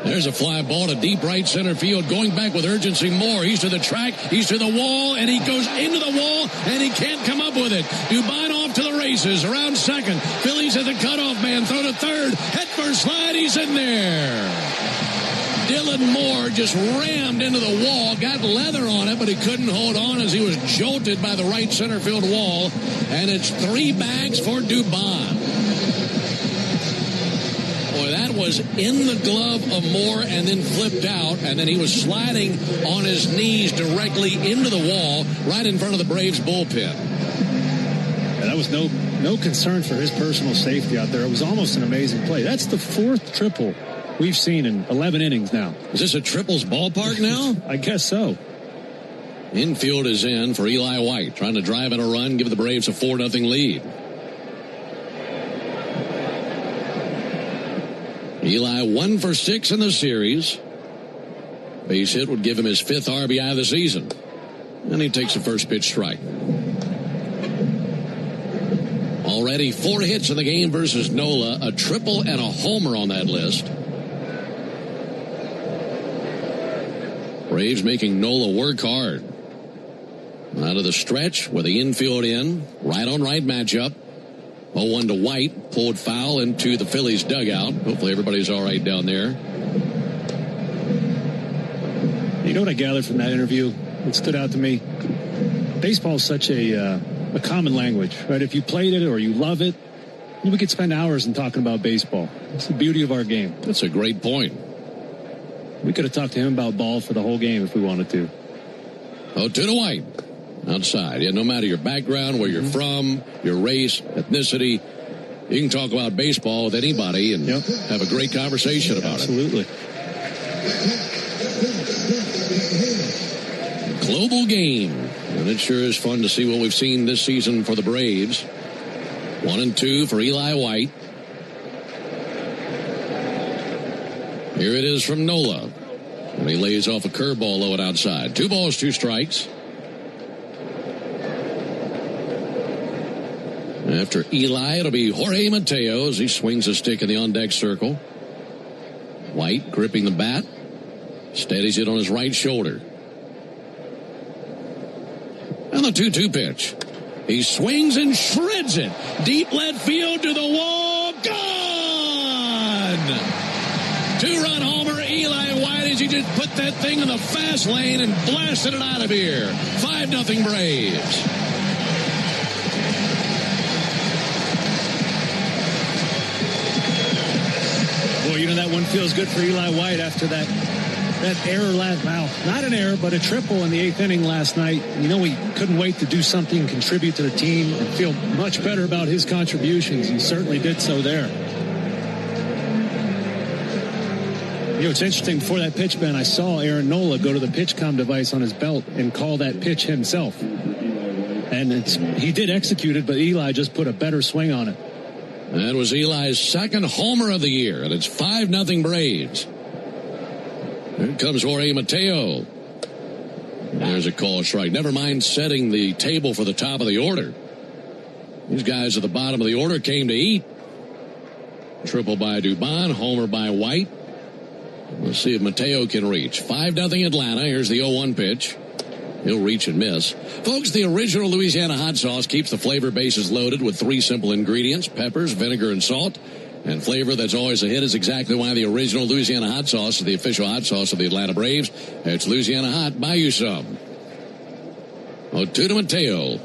There's a fly ball to deep right center field. Going back with urgency more. He's to the track. He's to the wall. And he goes into the wall. And he can't come up with it. Dubon off to the races. Around second. Phillies at the cutoff man. Throw to third. Head first slide. He's in there. Dylan Moore just rammed into the wall. Got leather on it, but he couldn't hold on as he was jolted by the right center field wall. And it's 3 bags for Dubon. Boy, that was in the glove of Moore and then flipped out, and then he was sliding on his knees directly into the wall right in front of the Braves bullpen. That was no concern for his personal safety out there. It was almost an amazing play. That's the 4th triple we've seen in 11 innings now. Is this a triples ballpark now? I guess so. Infield is in for Eli White, trying to drive in a run, give the Braves a 4-0 lead. Eli 1 for 6 in the series. Base hit would give him his 5th RBI of the season. And he takes the first pitch strike. Already 4 hits in the game versus Nola, a triple and a homer on that list. Braves making Nola work hard. Out of the stretch with the infield in, right on right matchup. 0-1 to White, pulled foul into the Phillies dugout. Hopefully everybody's all right down there. You know what I gathered from that interview? It stood out to me. Baseball is such a common language, right? If you played it or you love it, we could spend hours in talking about baseball. It's the beauty of our game. That's a great point. We could have talked to him about ball for the whole game if we wanted to. 0-2 to White. Outside. Yeah, no matter your background, where you're from, your race, ethnicity, you can talk about baseball with anybody and have a great conversation about Absolutely. it. Global game. And it sure is fun to see what we've seen this season for the Braves. 1-2 for Eli White. Here it is from Nola. And he lays off a curveball low and outside. 2 balls, 2 strikes. After Eli, it'll be Jorge Mateo as he swings a stick in the on-deck circle. White gripping the bat. Steadies it on his right shoulder. And the 2-2 pitch. He swings and shreds it. Deep left field to the wall. Gone! 2-run homer. Eli White as he just put that thing in the fast lane and blasted it out of here. 5-0 Braves. Boy, you know, that one feels good for Eli White after that error not an error, but a triple in the 8th inning last night. You know, he couldn't wait to do something and contribute to the team and feel much better about his contributions. He certainly did so there. You know, it's interesting, before that pitch, Ben, I saw Aaron Nola go to the PitchCom device on his belt and call that pitch himself. And he did execute it, but Eli just put a better swing on it. That was Eli's 2nd homer of the year, and it's 5-0 Braves. Here comes Jorge Mateo. There's a call strike. Never mind setting the table for the top of the order. These guys at the bottom of the order came to eat. Triple by Dubon, homer by White. Let's see if Mateo can reach. 5-0 Atlanta. Here's the 0-1 pitch. He'll reach and miss. Folks, the original Louisiana hot sauce keeps the flavor bases loaded with 3 simple ingredients: peppers, vinegar, and salt. And flavor that's always a hit is exactly why the original Louisiana hot sauce is the official hot sauce of the Atlanta Braves. It's Louisiana Hot. Buy you some. 0-2 to Mateo.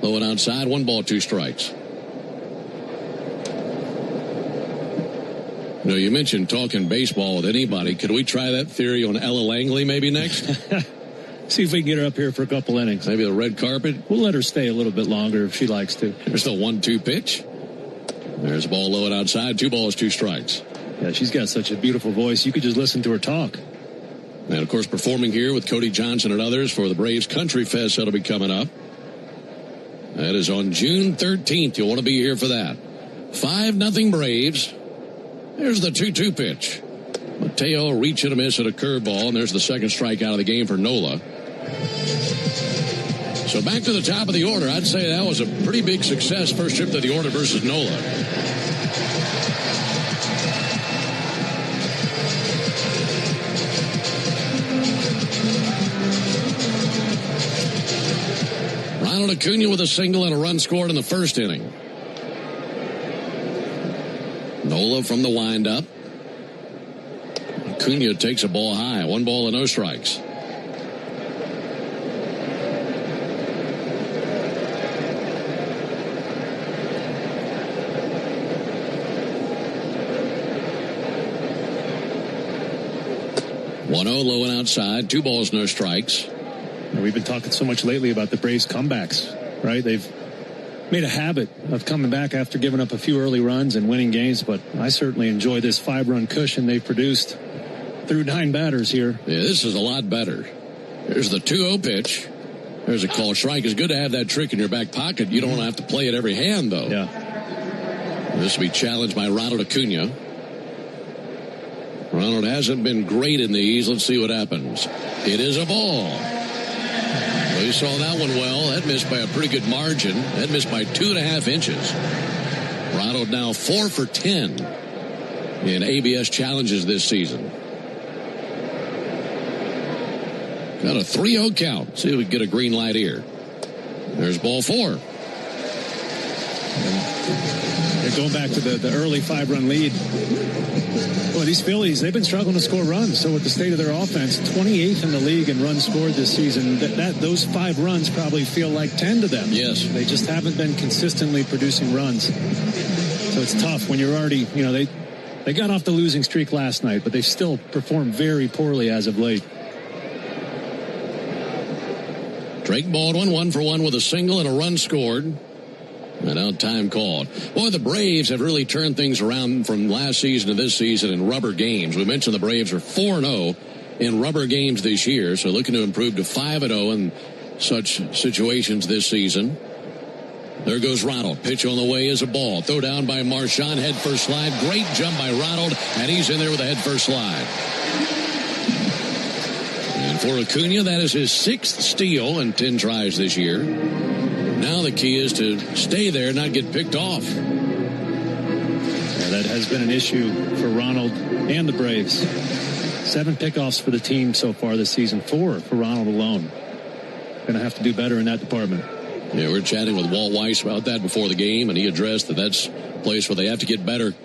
Low and outside, 1 ball, 2 strikes. You know, you mentioned talking baseball with anybody. Could we try that theory on Ella Langley maybe next? See if we can get her up here for a couple innings. Maybe the red carpet. We'll let her stay a little bit longer if she likes to. There's the 1-2 pitch. There's a ball low and outside. 2 balls, 2 strikes. Yeah, she's got such a beautiful voice. You could just listen to her talk. And, of course, performing here with Cody Johnson and others for the Braves Country Fest that'll be coming up. That is on June 13th. You'll want to be here for that. 5-0 Braves. There's the 2-2 pitch. Mateo reach and a miss at a curveball, and there's the 2nd strikeout of the game for Nola. So back to the top of the order. I'd say that was a pretty big success, first trip to the order versus Nola. Ronald Acuna with a single and a run scored in the 1st inning. Nola from the windup. Acuna takes a ball high. 1 ball and no strikes. Low and outside, 2 balls, no strikes. We've been talking so much lately about the Braves' comebacks, right? They've made a habit of coming back after giving up a few early runs and winning games, but I certainly enjoy this 5-run cushion they've produced through 9 batters here. Yeah, this is a lot better. There's the 2-0 pitch. There's a call strike. It's good to have that trick in your back pocket. You don't have to play it every hand, though. Yeah. This will be challenged by Ronald Acuna. Ronald hasn't been great in these. Let's see what happens. It is a ball. Well, you saw that one well. That missed by a pretty good margin. That missed by 2.5 inches. Ronald now 4 for 10 in ABS challenges this season. Got a 3-0 count. See if we can get a green light here. There's ball 4. They're going back to the early 5-run lead. Well, these Phillies, they've been struggling to score runs. So with the state of their offense, 28th in the league in runs scored this season, those 5 runs probably feel like 10 to them. Yes. They just haven't been consistently producing runs. So it's tough when you're already, they got off the losing streak last night, but they've still performed very poorly as of late. Drake Baldwin 1 for 1 with a single and a run scored. And out time called. Boy, the Braves have really turned things around from last season to this season in rubber games. We mentioned the Braves are 4-0 in rubber games this year, so looking to improve to 5-0 in such situations this season. There goes Ronald. Pitch on the way is a ball. Throw down by Marchand. Head first slide. Great jump by Ronald, and he's in there with a head first slide. And for Acuna, that is his 6th steal in 10 tries this year. Now the key is to stay there, not get picked off. Yeah, that has been an issue for Ronald and the Braves. 7 pickoffs for the team so far this season. 4 for Ronald alone. Going to have to do better in that department. Yeah, we're chatting with Walt Weiss about that before the game, and he addressed that that's a place where they have to get better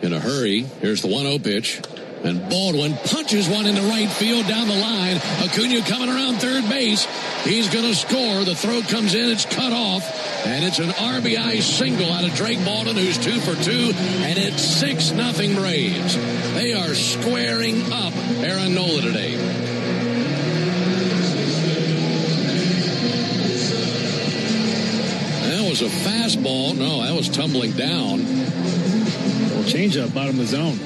in a hurry. Here's the 1-0 pitch. And Baldwin punches one into right field down the line. Acuna coming around third base. He's going to score. The throw comes in. It's cut off. And it's an RBI single out of Drake Baldwin, who's 2 for 2. And it's 6-0 Braves. They are squaring up Aaron Nola today. That was a fastball. No, that was tumbling down. Well, changeup, bottom of the zone.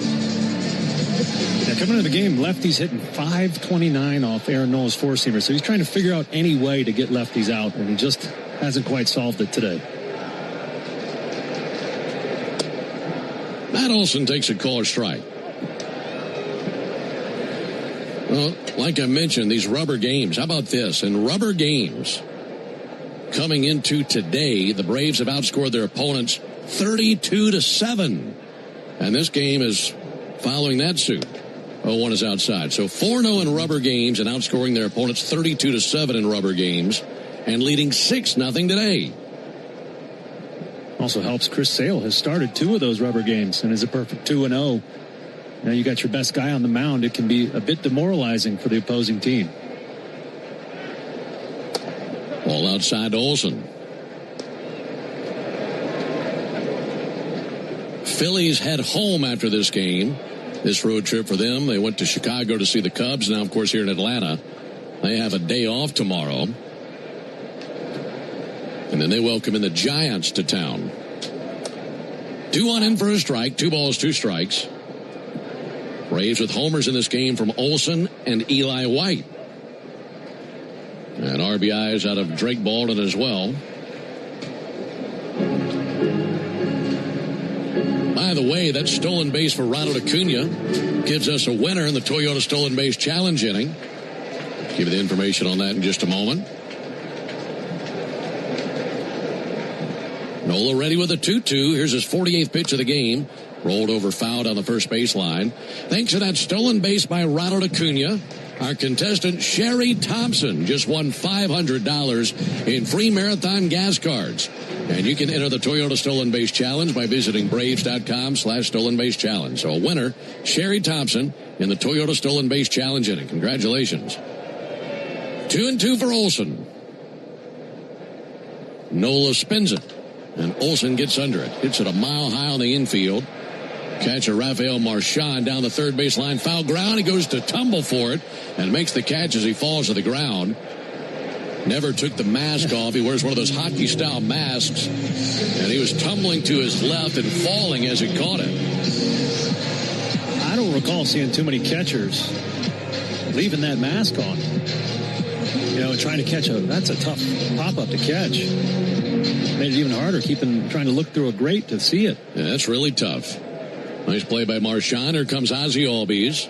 Now, coming into the game, lefty's hitting .529 off Aaron Nola's four-seamer. So he's trying to figure out any way to get lefties out, and he just hasn't quite solved it today. Matt Olson takes a call strike. Well, like I mentioned, these rubber games. How about this? In rubber games, coming into today, the Braves have outscored their opponents 32-7. And this game is following that suit. 0-1 is outside. So 4-0 in rubber games and outscoring their opponents 32-7 in rubber games and leading 6-0 today. Also helps Chris Sale has started 2 of those rubber games and is a perfect 2-0. Now you got your best guy on the mound. It can be a bit demoralizing for the opposing team. Ball outside to Olson. Phillies head home after this game. This road trip for them, they went to Chicago to see the Cubs. Now, of course, here in Atlanta, they have a day off tomorrow. And then they welcome in the Giants to town. 2-1 in for a strike. 2 balls, 2 strikes. Braves with homers in this game from Olson and Eli White. And RBIs out of Drake Baldwin as well. By the way, that stolen base for Ronald Acuna gives us a winner in the Toyota Stolen Base Challenge inning. Give you the information on that in just a moment. Nola ready with a 2-2. Here's his 48th pitch of the game. Rolled over, fouled on the first baseline. Thanks to that stolen base by Ronald Acuna, our contestant Sherry Thompson just won $500 in free marathon gas cards. And you can enter the Toyota Stolen Base Challenge by visiting Braves.com/Stolen Base Challenge. So a winner, Sherry Thompson, in the Toyota Stolen Base Challenge inning. Congratulations. 2-2 for Olson. Nola spins it, and Olson gets under it. Hits it a mile high on the infield. Catcher Rafael Marchand down the third baseline. Foul ground. He goes to tumble for it and makes the catch as he falls to the ground. never took the mask off. He wears one of those hockey-style masks, and he was tumbling to his left and falling as he caught it. I don't recall seeing too many catchers leaving that mask on. You know, trying to catch that's a tough pop-up to catch. Made it even harder, trying to look through a grate to see it. Yeah, that's really tough. Nice play by Marchand. Here comes Ozzie Albies.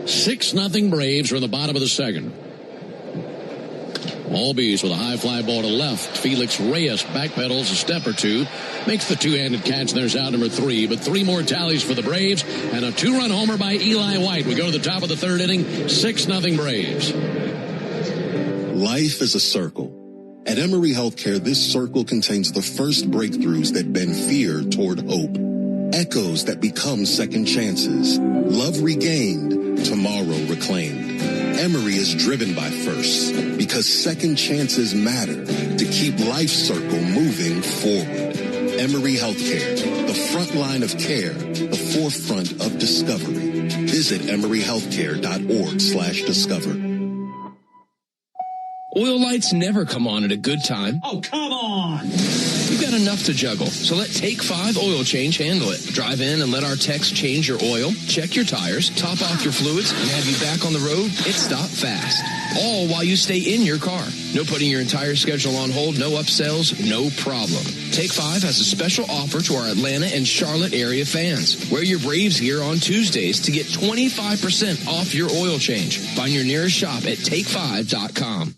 6-0 Braves are in the bottom of the second. Albies with a high fly ball to left. Felix Reyes backpedals a step or two. Makes the two-handed catch. There's out number 3. But 3 more tallies for the Braves. And a 2-run homer by Eli White. We go to the top of the third inning. 6-0 Braves. Life is a circle. At Emory Healthcare, this circle contains the first breakthroughs that bend fear toward hope. Echoes that become second chances. Love regained, tomorrow reclaimed. Emory is driven by firsts because second chances matter to keep life's circle moving forward. Emory Healthcare, the front line of care, the forefront of discovery. Visit emoryhealthcare.org/discover. Oil lights never come on at a good time. Oh, come on! You've got enough to juggle, so let Take 5 Oil Change handle it. Drive in and let our techs change your oil, check your tires, top off your fluids, and have you back on the road. It's stop fast. All while you stay in your car. No putting your entire schedule on hold, no upsells, no problem. Take 5 has a special offer to our Atlanta and Charlotte area fans. Wear your Braves gear on Tuesdays to get 25% off your oil change. Find your nearest shop at take5.com.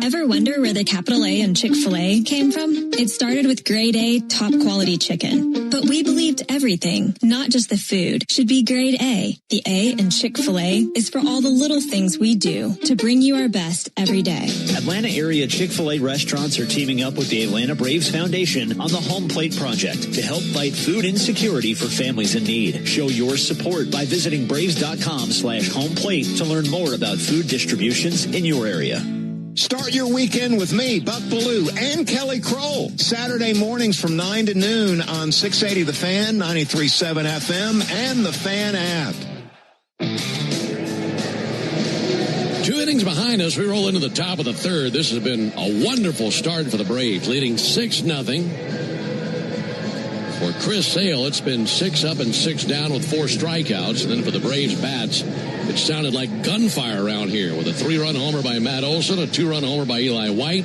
Ever wonder where the capital A in Chick-fil-A came from? It started with grade A, top quality chicken. But we believed everything, not just the food, should be grade A. The A in Chick-fil-A is for all the little things we do to bring you our best every day. Atlanta area Chick-fil-A restaurants are teaming up with the Atlanta Braves Foundation on the Home Plate Project to help fight food insecurity for families in need. Show your support by visiting braves.com/homeplate to learn more about food distributions in your area. Start your weekend with me, Buck Ballou, and Kelly Kroll. Saturday mornings from 9 to noon on 680 The Fan, 93.7 FM, and the Fan app. 2 innings behind us. We roll into the top of the third. This has been a wonderful start for the Braves, leading 6-0. For Chris Sale, it's been 6 up and 6 down with 4 strikeouts. And then for the Braves bats, it sounded like gunfire around here with a 3-run homer by Matt Olson, a 2-run homer by Eli White,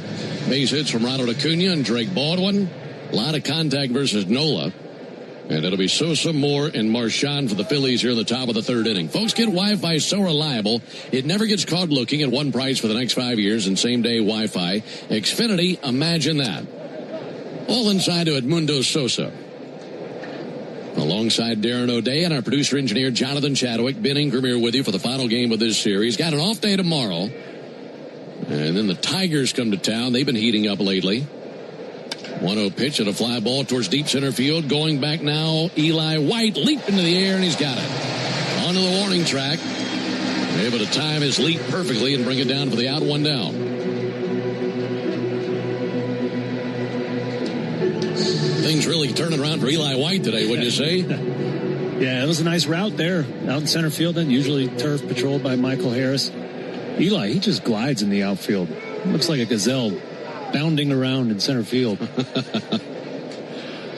base hits from Ronald Acuna and Drake Baldwin. A lot of contact versus Nola. And it'll be Sosa, Moore, and Marchand for the Phillies here in the top of the third inning. Folks, get Wi-Fi so reliable, it never gets caught looking at one price for the next 5 years and same-day Wi-Fi. Xfinity, imagine that. All inside to Edmundo Sosa. Alongside Darren O'Day and our producer-engineer Jonathan Chadwick, Ben Ingram here with you for the final game of this series. Got an off day tomorrow. And then the Tigers come to town. They've been heating up lately. 1-0 pitch at a fly ball towards deep center field. Going back now, Eli White leap into the air, and he's got it. Onto the warning track. Able to time his leap perfectly and bring it down for the out, 1 down. Things really turning around for Eli White today, wouldn't you say? Yeah, it was a nice route there out in center field, and usually turf patrolled by Michael Harris. Eli, he just glides in the outfield. Looks like a gazelle bounding around in center field.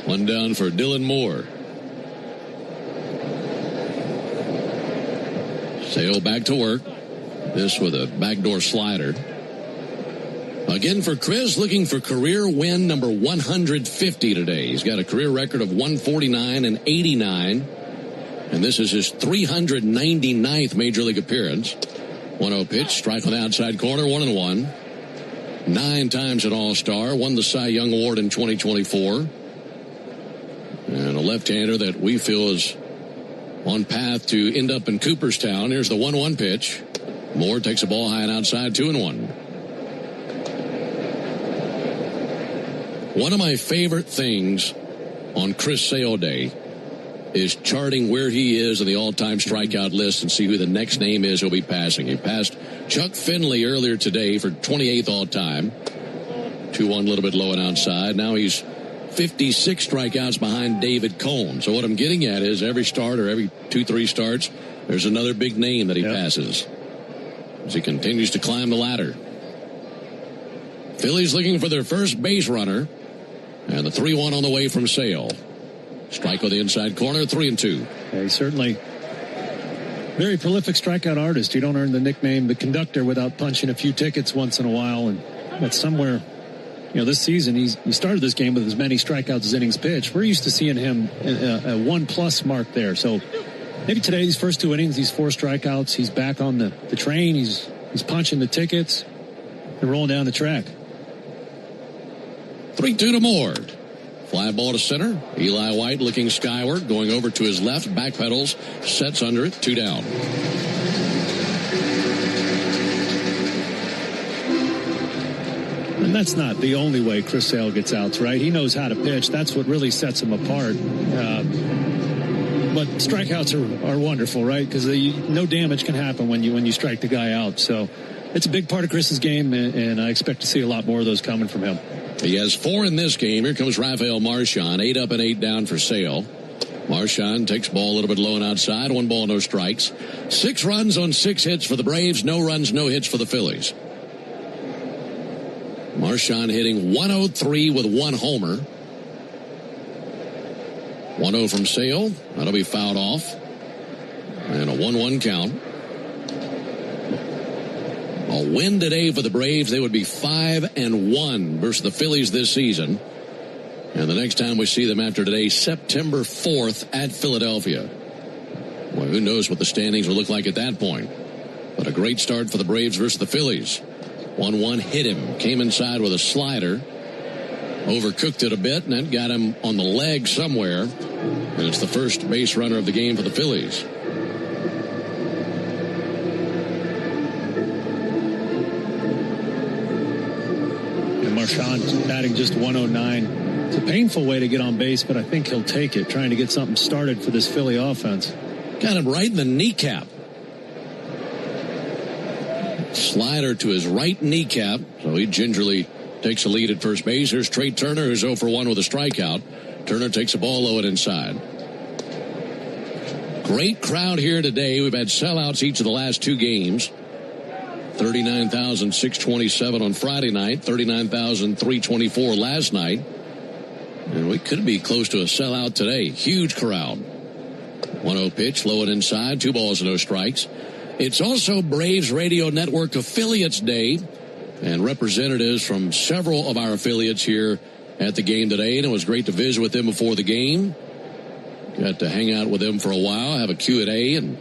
1 down for Dylan Moore. Sale back to work. This with a backdoor slider. Again for Chris, looking for career win number 150 today. He's got a career record of 149 and 89. And this is his 399th Major League appearance. 1-0 pitch, strike on the outside corner, 1-1. 9 times an All-Star, won the Cy Young Award in 2024. And a left-hander that we feel is on path to end up in Cooperstown. Here's the 1-1 pitch. Moore takes a ball high and outside, 2-1. One of my favorite things on Chris Sale Day is charting where he is in the all-time strikeout list and see who the next name is he'll be passing. He passed Chuck Finley earlier today for 28th all-time. 2-1, a little bit low and outside. Now he's 56 strikeouts behind David Cone. So what I'm getting at is every start or every 2-3 starts, there's another big name that he passes as he continues to climb the ladder. Phillies looking for their first base runner. And the 3-1 on the way from Sale. Strike on the inside corner, 3-2. Yeah, he's certainly very prolific strikeout artist. You don't earn the nickname the conductor without punching a few tickets once in a while. And that's somewhere, this season he started this game with as many strikeouts as innings pitched. We're used to seeing him a 1+ mark there. So maybe today, these first 2 innings, these 4 strikeouts, he's back on the train. He's punching the tickets and rolling down the track. 3-2 to Moore. Fly ball to center. Eli White looking skyward, going over to his left, backpedals, sets under it, 2 down. And that's not the only way Chris Sale gets outs, right? He knows how to pitch. That's what really sets him apart. But strikeouts are wonderful, right? Because no damage can happen when you strike the guy out. So it's a big part of Chris's game, and I expect to see a lot more of those coming from him. He has 4 in this game. Here comes Rafael Marchand. 8 up and 8 down for Sale. Marchand takes ball a little bit low and outside. 1 ball, no strikes. 6 runs on 6 hits for the Braves. No runs, no hits for the Phillies. Marchand hitting 103 with 1 homer. 1-0 from Sale. That'll be fouled off. And a 1-1 count. A win today for the Braves. They would be 5-1 versus the Phillies this season. And the next time we see them after today, September 4th at Philadelphia. Well, who knows what the standings will look like at that point. But a great start for the Braves versus the Phillies. 1-1 hit him. Came inside with a slider. Overcooked it a bit, and that got him on the leg somewhere. And it's the first base runner of the game for the Phillies. Marchand batting just 109. It's a painful way to get on base, but I think he'll take it, trying to get something started for this Philly offense. Got him right in the kneecap. Slider to his right kneecap, so he gingerly takes a lead at first base. Here's Trey Turner, who's 0 for 1 with a strikeout. Turner takes a ball low and inside. Great crowd here today. We've had sellouts each of the last 2 games. 39,627 on Friday night, 39,324 last night. And we could be close to a sellout today. Huge crowd. 1-0 pitch, low and inside, 2 balls and no strikes. It's also Braves Radio Network Affiliates Day, and representatives from several of our affiliates here at the game today, and it was great to visit with them before the game. Got to hang out with them for a while, have a Q&A, and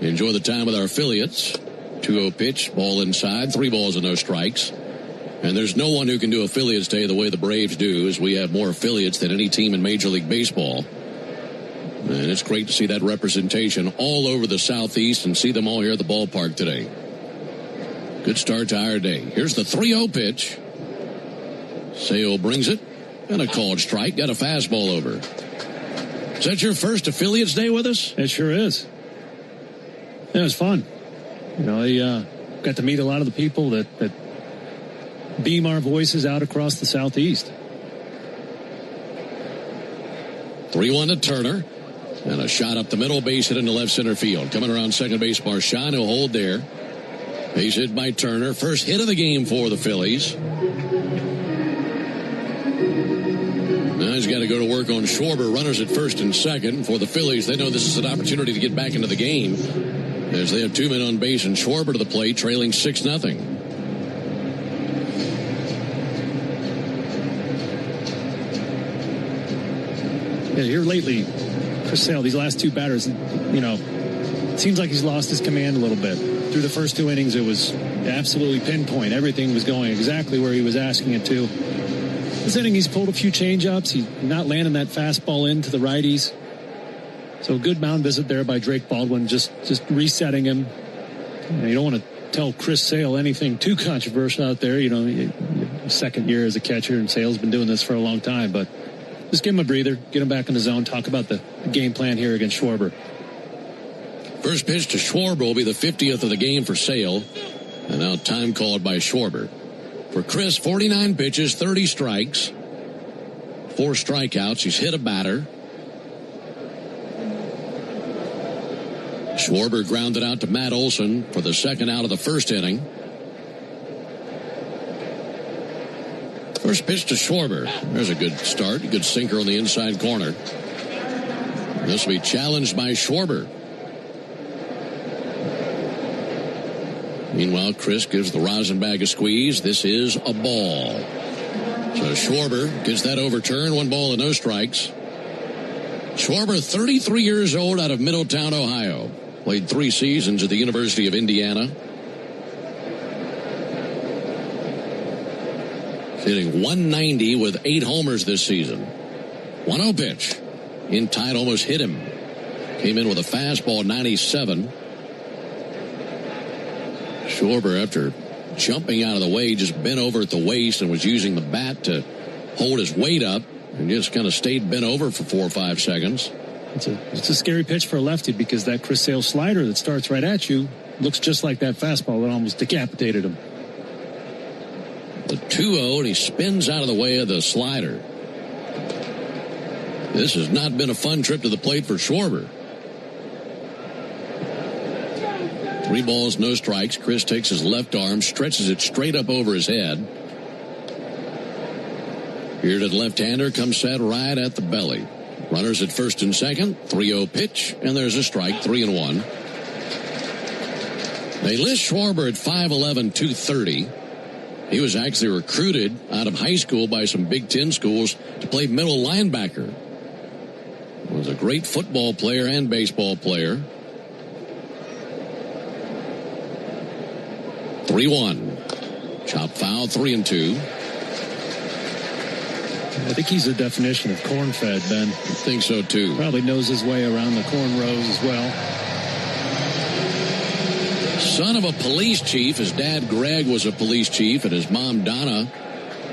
enjoy the time with our affiliates. 2-0 pitch, ball inside, 3 balls and no strikes. And there's no one who can do Affiliates Day the way the Braves do, as we have more affiliates than any team in Major League Baseball. And it's great to see that representation all over the Southeast and see them all here at the ballpark today. Good start to our day. Here's the 3-0 pitch. Sale brings it, and a called strike. Got a fastball over. Is that your first Affiliates Day with us? It sure is. It was fun. I got to meet a lot of the people that beam our voices out across the Southeast. 3-1 to Turner. And a shot up the middle, base hit into left center field. Coming around second base, Marchand will hold there. Base hit by Turner. First hit of the game for the Phillies. Now he's got to go to work on Schwarber. Runners at first and second. For the Phillies, they know this is an opportunity to get back into the game, as they have 2 men on base and Schwarber to the plate, trailing 6-0. Yeah, here lately, Chris Sale, these last 2 batters, it seems like he's lost his command a little bit. Through the first 2 innings, it was absolutely pinpoint. Everything was going exactly where he was asking it to. This inning, he's pulled a few change-ups. He's not landing that fastball into the righties. So a good mound visit there by Drake Baldwin, just resetting him. You don't want to tell Chris Sale anything too controversial out there. Second year as a catcher, and Sale's been doing this for a long time. But just give him a breather, get him back in the zone, talk about the game plan here against Schwarber. First pitch to Schwarber will be the 50th of the game for Sale. And now time called by Schwarber. For Chris, 49 pitches, 30 strikes, 4 strikeouts. He's hit a batter. Schwarber grounded out to Matt Olson for the second out of the first inning. First pitch to Schwarber. There's a good start. A good sinker on the inside corner. This will be challenged by Schwarber. Meanwhile, Chris gives the Rosenbag a squeeze. This is a ball. So Schwarber gets that overturned. 1 ball and no strikes. Schwarber, 33 years old, out of Middletown, Ohio. Played 3 seasons at the University of Indiana. Hitting 190 with 8 homers this season. 1-0 pitch. In tight, almost hit him. Came in with a fastball, 97. Schwarber, after jumping out of the way, just bent over at the waist and was using the bat to hold his weight up and just kind of stayed bent over for 4 or 5 seconds. It's a scary pitch for a lefty because that Chris Sale slider that starts right at you looks just like that fastball that almost decapitated him. The 2-0, and he spins out of the way of the slider. This has not been a fun trip to the plate for Schwarber. 3 balls, no strikes. Chris takes his left arm, stretches it straight up over his head. Here to the left-hander, comes set right at the belly. Runners at first and second. 3-0 pitch, and there's a strike. 3-1. They list Schwarber at 5'11", 230. He was actually recruited out of high school by some Big Ten schools to play middle linebacker. Was a great football player and baseball player. 3-1. Chop foul, 3-2. I think he's the definition of corn-fed, Ben. I think so, too. Probably knows his way around the corn rows as well. Son of a police chief. His dad, Greg, was a police chief, and his mom, Donna,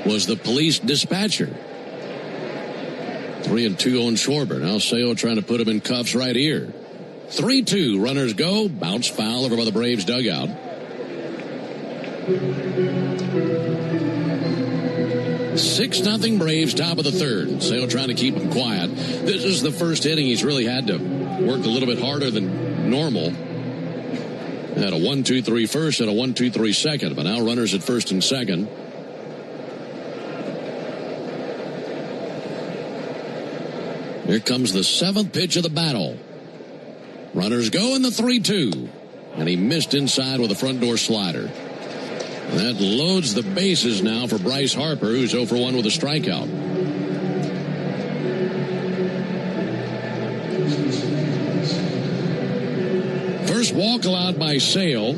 was the police dispatcher. 3-2 on Schwarber. Now Sale trying to put him in cuffs right here. 3-2. Runners go. Bounce foul over by the Braves dugout. 6-0 Braves, top of the third. Sale trying to keep him quiet. This is the first inning he's really had to work a little bit harder than normal. Had a 1-2-3 first and a 1-2-3 second, but now runners at first and second. Here comes the 7th pitch of the battle. Runners go in the 3-2, and he missed inside with a front door slider. That loads the bases now for Bryce Harper, who's 0 for 1 with a strikeout. First walk allowed by Sale.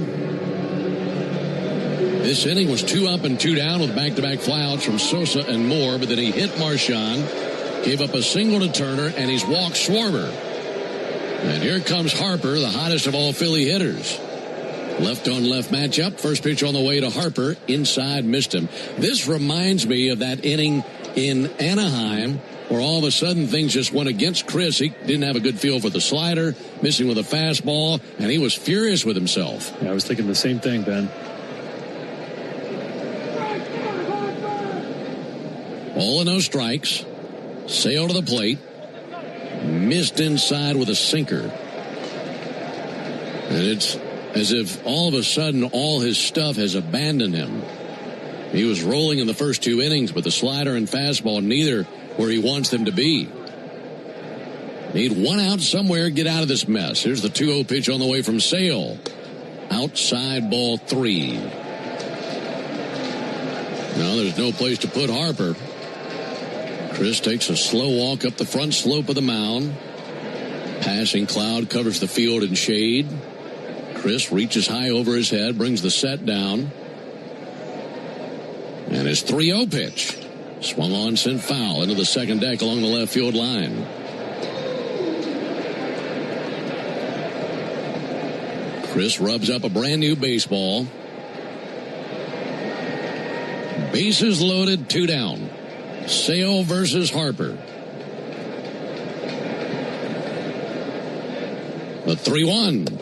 This inning was 2 up and 2 down with back-to-back flyouts from Sosa and Moore, but then he hit Marchand, gave up a single to Turner, and he's walked Schwarber. And here comes Harper, the hottest of all Philly hitters. Left-on-left matchup. First pitch on the way to Harper. Inside, missed him. This reminds me of that inning in Anaheim where all of a sudden things just went against Chris. He didn't have a good feel for the slider, missing with a fastball, and he was furious with himself. Yeah, I was thinking the same thing, Ben. All in no strikes. Sale to the plate. Missed inside with a sinker. And it's as if all of a sudden all his stuff has abandoned him. He was rolling in the first 2 innings, but the slider and fastball, neither where he wants them to be. Need 1 out somewhere, get out of this mess. Here's the 2-0 pitch on the way from Sale. Outside, ball 3. Now there's no place to put Harper. Chris takes a slow walk up the front slope of the mound. Passing cloud covers the field in shade. Chris reaches high over his head, brings the set down. And his 3-0 pitch. Swung on, sent foul into the second deck along the left field line. Chris rubs up a brand new baseball. Bases loaded, 2 down. Sale versus Harper. The 3-1.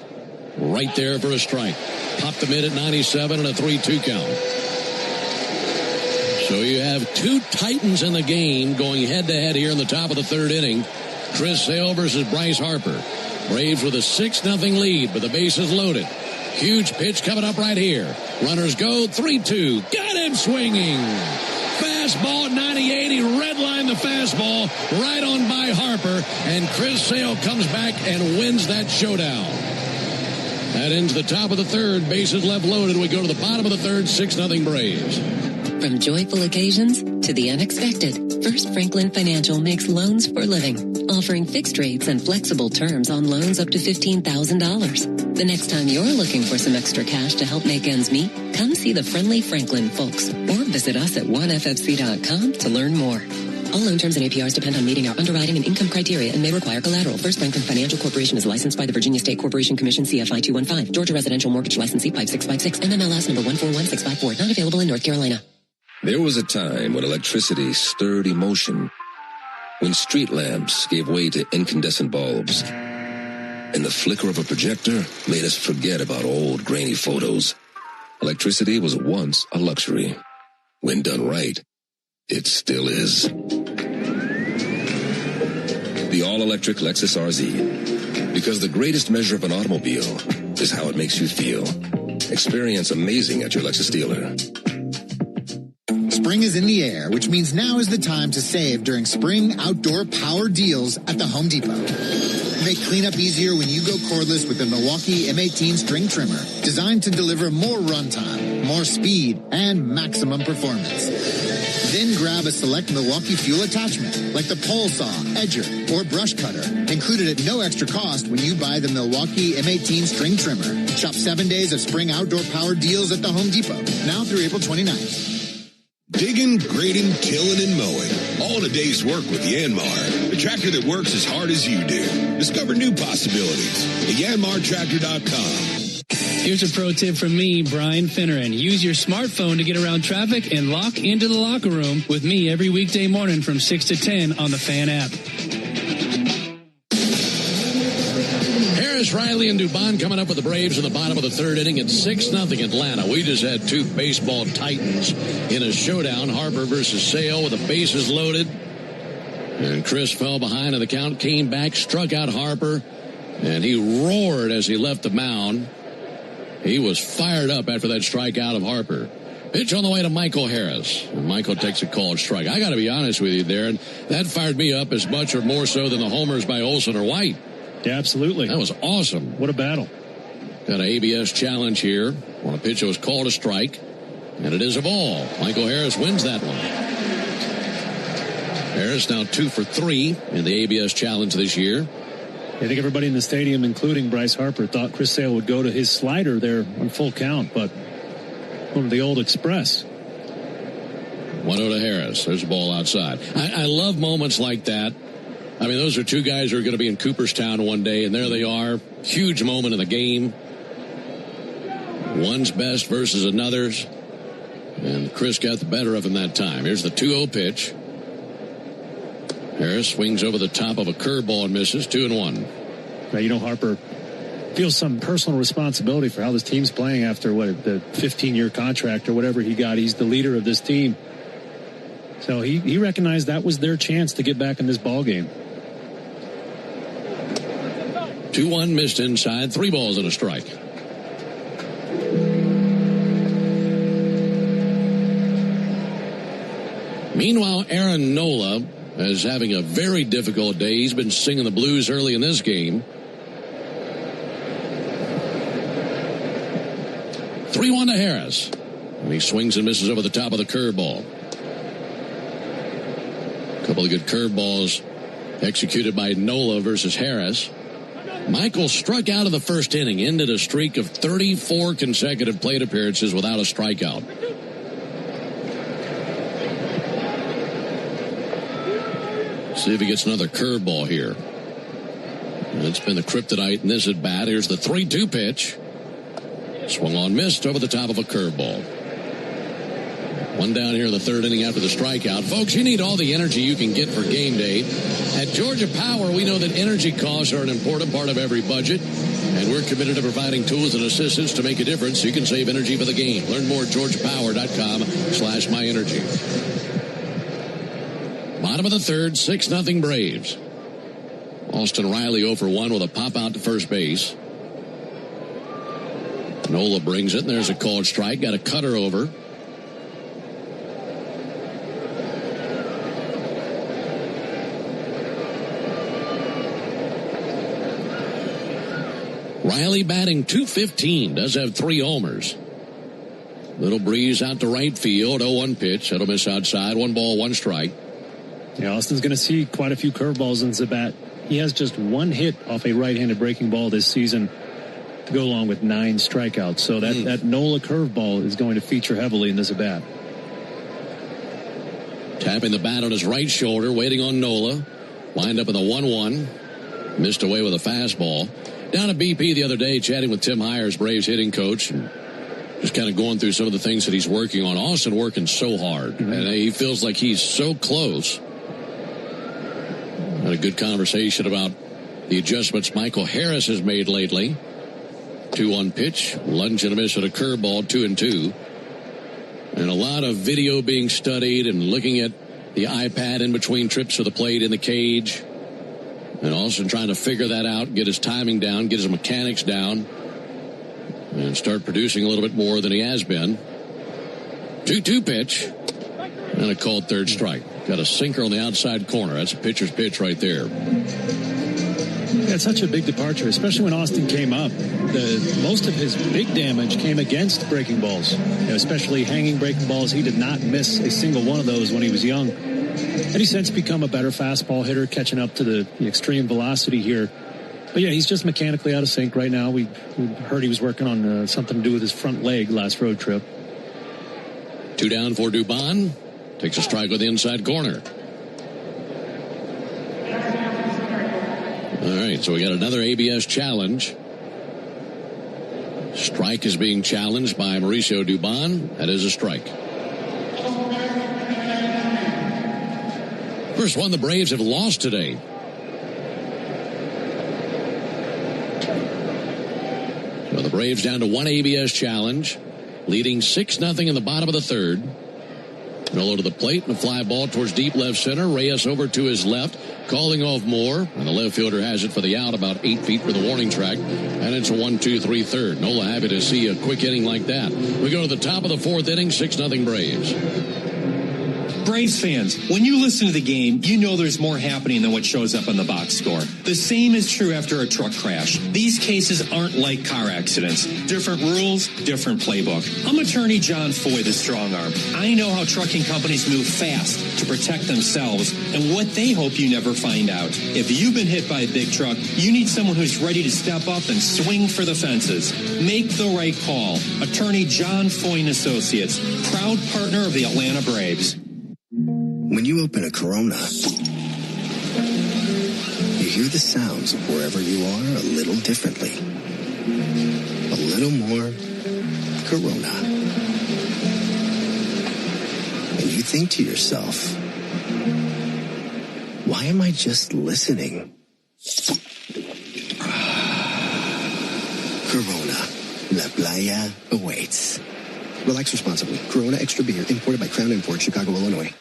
Right there for a strike. Popped the mid at 97 and a 3-2 count. So you have 2 Titans in the game going head-to-head here in the top of the 3rd inning. Chris Sale versus Bryce Harper. Braves with a 6-0 lead, but the bases loaded. Huge pitch coming up right here. Runners go, 3-2. Got him swinging. Fastball at 98. He redlined the fastball right on by Harper. And Chris Sale comes back and wins that showdown. That ends the top of the third. Bases left loaded. We go to the bottom of the third. 6-0 Braves. From joyful occasions to the unexpected, First Franklin Financial makes loans for living, offering fixed rates and flexible terms on loans up to $15,000. The next time you're looking for some extra cash to help make ends meet, come see the friendly Franklin folks or visit us at oneffc.com to learn more. All loan terms and APRs depend on meeting our underwriting and income criteria and may require collateral. First Franklin Financial Corporation is licensed by the Virginia State Corporation Commission, CFI 215. Georgia Residential Mortgage Licensee 5656. MMLS number 141654. Not available in North Carolina. There was a time when electricity stirred emotion, when street lamps gave way to incandescent bulbs, and the flicker of a projector made us forget about old grainy photos. Electricity was once a luxury. When done right, it still is. The all-electric Lexus RZ. Because the greatest measure of an automobile is how it makes you feel. Experience amazing at your Lexus dealer. Spring is in the air, which means now is the time to save during spring outdoor power deals at the Home Depot. Make cleanup easier when you go cordless with the Milwaukee M18 string trimmer, designed to deliver more runtime, more speed, and maximum performance. Then grab a select Milwaukee fuel attachment, like the pole saw, edger, or brush cutter, included at no extra cost when you buy the Milwaukee M18 string trimmer. Shop 7 days of spring outdoor power deals at the Home Depot, now through April 29th. Digging, grading, tilling, and mowing. All in a day's work with Yanmar, the tractor that works as hard as you do. Discover new possibilities at yanmartractor.com. Here's a pro tip from me, Brian Finneran. Use your smartphone to get around traffic and lock into the locker room with me every weekday morning from 6 to 10 on the Fan app. Riley and Dubon coming up with the Braves in the bottom of the third inning at 6-0 Atlanta. We just had two baseball titans in a showdown. Harper versus Sale with the bases loaded. And Chris fell behind and the count came back, struck out Harper, and he roared as he left the mound. He was fired up after that strikeout of Harper. Pitch on the way to Michael Harris. And Michael takes a called strike. I got to be honest with you, Darren. That fired me up as much or more so than the homers by Olsen or White. Yeah, absolutely. That was awesome. What a battle. Got an ABS challenge here on a pitch that was called a strike, and it is a ball. Michael Harris wins that one. Harris now 2 for 3 in the ABS challenge this year. I think everybody in the stadium, including Bryce Harper, thought Chris Sale would go to his slider there on full count, but from the old express. 1-0 to Harris. There's a ball outside. I love moments like that. I mean, those are two guys who are going to be in Cooperstown one day, and there they are. Huge moment in the game. One's best versus another's. And Chris got the better of him that time. Here's the 2-0 pitch. Harris swings over the top of a curveball and misses. 2-1. Now, you know, Harper feels some personal responsibility for how this team's playing after the 15-year contract or whatever he got. He's the leader of this team. So he recognized that was their chance to get back in this ball game. 2-1 missed inside. 3 balls and a strike. Meanwhile, Aaron Nola is having a very difficult day. He's been singing the blues early in this game. 3-1 to Harris. And he swings and misses over the top of the curveball. A couple of good curveballs executed by Nola versus Harris. Michael struck out of the first inning, ended a streak of 34 consecutive plate appearances without a strikeout. See if he gets another curveball here. It's been the kryptonite in this at bat. Here's the 3-2 pitch. Swung on, missed over the top of a curveball. One down here in the third inning after the strikeout. Folks, you need all the energy you can get for game day. At Georgia Power, we know that energy costs are an important part of every budget, and we're committed to providing tools and assistance to make a difference so you can save energy for the game. Learn more at georgiapower.com/myenergy. Bottom of the third, 6-0 Braves. Austin Riley 0 for 1 with a pop out to first base. Nola brings it, and there's a called strike. Got a cutter over. Riley batting .215, does have 3 homers. Little breeze out to right field, 0-1 pitch. That'll miss outside, 1 ball, 1 strike. Yeah, Austin's going to see quite a few curveballs in his at-bat. He has just 1 hit off a right-handed breaking ball this season to go along with 9 strikeouts. So that Nola curveball is going to feature heavily in this at-bat. Tapping the bat on his right shoulder, waiting on Nola. Lined up in the 1-1. Missed away with a fastball. Down at BP the other day, chatting with Tim Hires, Braves hitting coach, and just kind of going through some of the things that he's working on. Austin working so hard, and he feels like he's so close. Had a good conversation about the adjustments Michael Harris has made lately. 2-1 pitch, lunge and a miss at a curveball, 2-2. And a lot of video being studied and looking at the iPad in between trips to the plate in the cage. And Austin trying to figure that out, get his timing down, get his mechanics down, and start producing a little bit more than he has been. 2-2 pitch, and a called third strike. Got a sinker on the outside corner. That's a pitcher's pitch right there. Yeah, it's such a big departure, especially when Austin came up. Most of his big damage came against breaking balls, especially hanging breaking balls. He did not miss a single one of those when he was young. And he's since become a better fastball hitter, catching up to the extreme velocity here. But yeah, he's just mechanically out of sync right now. We heard he was working on something to do with his front leg last road trip. 2 down for Dubon. Takes a strike with the inside corner. All right, so we got another ABS challenge. Strike is being challenged by Mauricio Dubon. That is a strike. First one the Braves have lost today. So the Braves down to 1 ABS challenge, leading 6-0 in the bottom of the third. Nola to the plate and a fly ball towards deep left center. Reyes over to his left, calling off Moore, and the left fielder has it for the out about 8 feet for the warning track, and it's a 1-2-3 third. Nola happy to see a quick inning like that. We go to the top of the 4th inning, 6-0 Braves. Braves fans, when you listen to the game, you know there's more happening than what shows up on the box score. The same is true after a truck crash. These cases aren't like car accidents. Different rules, different playbook. I'm attorney John Foy, the strong arm. I know how trucking companies move fast to protect themselves and what they hope you never find out. If you've been hit by a big truck, you need someone who's ready to step up and swing for the fences. Make the right call. Attorney John Foy and Associates, proud partner of the Atlanta Braves. When you open a Corona, you hear the sounds of wherever you are a little differently. A little more Corona. And you think to yourself, why am I just listening? Corona, La Playa awaits. Relax responsibly. Corona Extra Beer, imported by Crown Imports, Chicago, Illinois.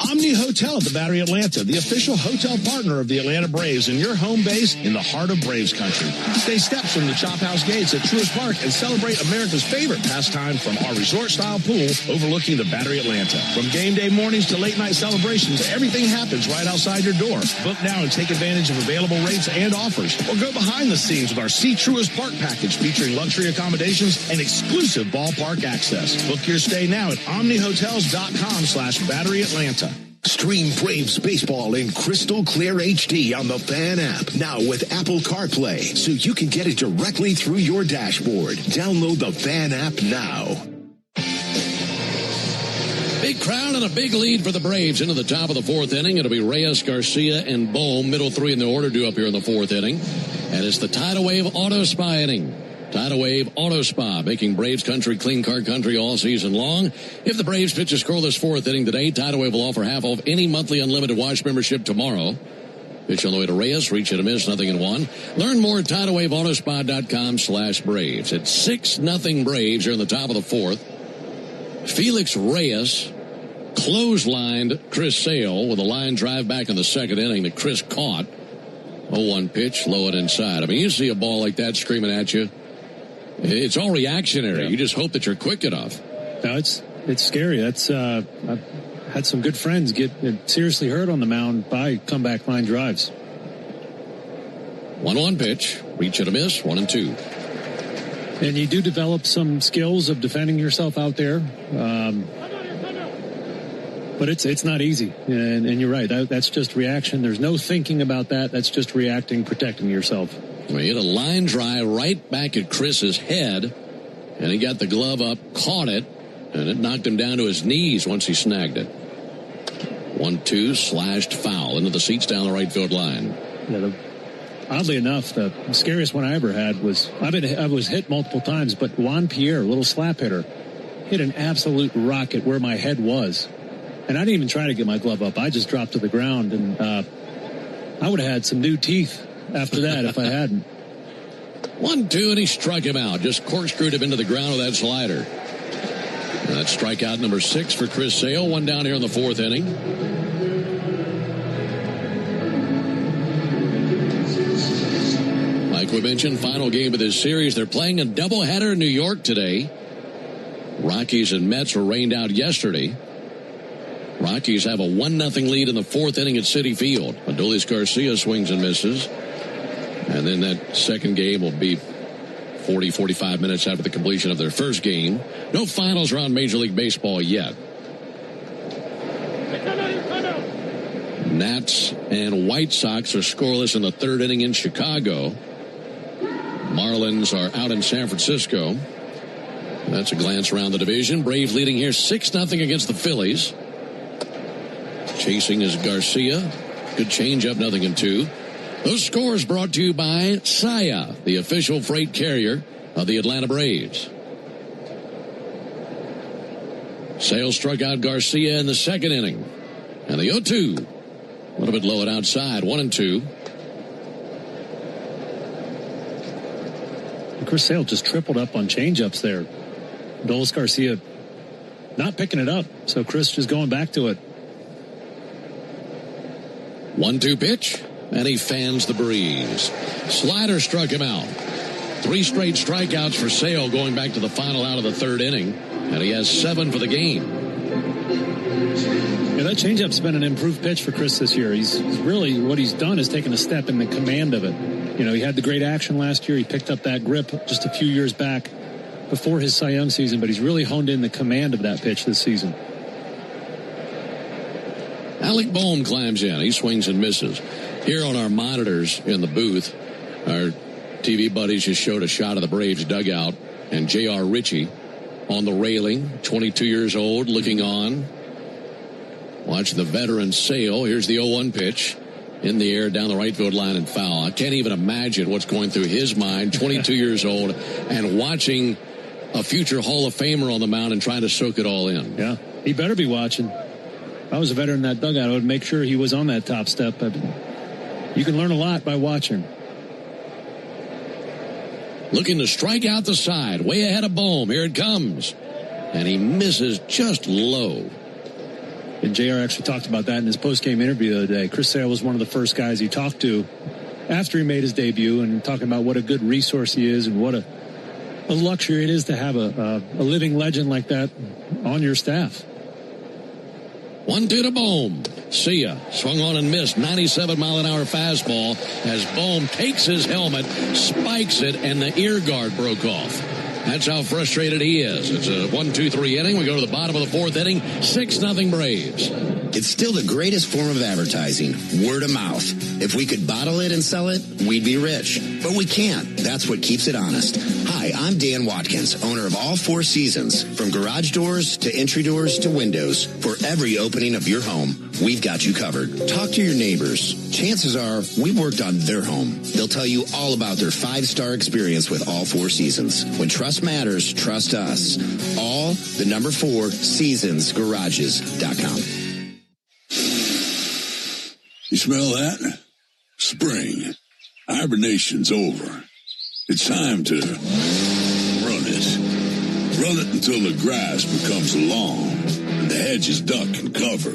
Omni Hotel at the Battery Atlanta, the official hotel partner of the Atlanta Braves and your home base in the heart of Braves country. Stay steps from the Chop House gates at Truist Park and celebrate America's favorite pastime from our resort-style pool overlooking the Battery Atlanta. From game day mornings to late-night celebrations, everything happens right outside your door. Book now and take advantage of available rates and offers. Or go behind the scenes with our See Truist Park package featuring luxury accommodations and exclusive ballpark access. Book your stay now at omnihotels.com/Battery Atlanta. Stream Braves baseball in crystal clear HD on the Fan app. Now with Apple CarPlay, so you can get it directly through your dashboard. Download the Fan app now. Big crowd and a big lead for the Braves into the top of the 4th inning. It'll be Reyes, Garcia, and Bohm. Middle 3 in the order due up here in the 4th inning. And it's the Tidal Wave Auto Spa inning. Tidal Wave Auto Spa, making Braves country clean car country all season long. If the Braves pitch a scoreless 4th inning today, Tidal Wave will offer half off any monthly unlimited wash membership tomorrow. Pitch on the way to Reyes, reach and a miss, 0-1. Learn more at TidalWaveAutoSpa.com/Braves. It's 6-0 Braves here in the top of the 4th. Felix Reyes clotheslined Chris Sale with a line drive back in the 2nd inning that Chris caught. 0-1 pitch, low and inside. I mean, you see a ball like that screaming at you, it's all reactionary. Yeah. You just hope that you're quick enough. No, it's scary. That's I've had some good friends get seriously hurt on the mound by comeback line drives. 1-1 pitch, reach and a miss, 1-2. And you do develop some skills of defending yourself out there. But it's not easy. And you're right. That's just reaction. There's no thinking about that. That's just reacting, protecting yourself. Well, he hit a line drive right back at Chris's head. And he got the glove up, caught it, and it knocked him down to his knees once he snagged it. 1-2, slashed foul into the seats down the right field line. Yeah, oddly enough, the scariest one I ever had was, I was hit multiple times, but Juan Pierre, a little slap hitter, hit an absolute rocket where my head was. And I didn't even try to get my glove up. I just dropped to the ground, and I would have had some new teeth after that if I hadn't. 1-2, and he struck him out. Just corkscrewed him into the ground with that slider. And that's strikeout number 6 for Chris Sale. One down here in the 4th inning. Like we mentioned, final game of this series. They're playing a doubleheader in New York today. Rockies and Mets were rained out yesterday. Rockies have a 1-0 lead in the 4th inning at Citi Field. Adolis Garcia swings and misses. And then that second game will be 40, 45 minutes after the completion of their first game. No finals around Major League Baseball yet. Nats and White Sox are scoreless in the 3rd inning in Chicago. Marlins are out in San Francisco. That's a glance around the division. Braves leading here 6-0 against the Phillies. Chasing is Garcia. Good changeup, 0-2. Those scores brought to you by Saia, the official freight carrier of the Atlanta Braves. Sale struck out Garcia in the 2nd inning. And the 0-2. A little bit low and outside, 1-2. Chris Sale just tripled up on changeups there. Adolis Garcia not picking it up, so Chris just going back to it. 1-2 pitch, and he fans the breeze. Slider struck him out. 3 straight strikeouts for Sale going back to the final out of the 3rd inning, and he has 7 for the game. Yeah, that changeup's been an improved pitch for Chris this year. He's really, what he's done is taken a step in the command of it. You know, he had the great action last year. He picked up that grip just a few years back before his Cy Young season, but he's really honed in the command of that pitch this season. Alec Boehm climbs in. He swings and misses. Here on our monitors in the booth, our TV buddies just showed a shot of the Braves dugout and J.R. Ritchie on the railing, 22 years old, looking on. Watch the veteran Sale. Here's the 0-1 pitch. In the air, down the right field line and foul. I can't even imagine what's going through his mind, 22 years old, and watching a future Hall of Famer on the mound and trying to soak it all in. Yeah, he better be watching. If I was a veteran in that dugout, I would make sure he was on that top step. You can learn a lot by watching. Looking to strike out the side, way ahead of Boehm. Here it comes. And he misses just low. And JR actually talked about that in his post-game interview the other day. Chris Sale was one of the first guys he talked to after he made his debut, and talking about what a good resource he is and what a luxury it is to have a living legend like that on your staff. 1-2 to Boehm. See ya. Swung on and missed. 97-mile-an-hour fastball as Boehm takes his helmet, spikes it, and the ear guard broke off. That's how frustrated he is. It's a 1-2-3 inning. We go to the bottom of the 4th inning. 6-0 Braves. It's still the greatest form of advertising, word of mouth. If we could bottle it and sell it, we'd be rich. But we can't. That's what keeps it honest. Hi, I'm Dan Watkins, owner of All 4 Seasons. From garage doors to entry doors to windows, for every opening of your home, we've got you covered. Talk to your neighbors. Chances are we've worked on their home. They'll tell you all about their 5-star experience with All 4 Seasons. When trust matters, trust us. All, the number 4, seasonsgarages.com. You smell that? Spring. Hibernation's over. It's time to run it. Run it until the grass becomes long and the hedges duck and cover.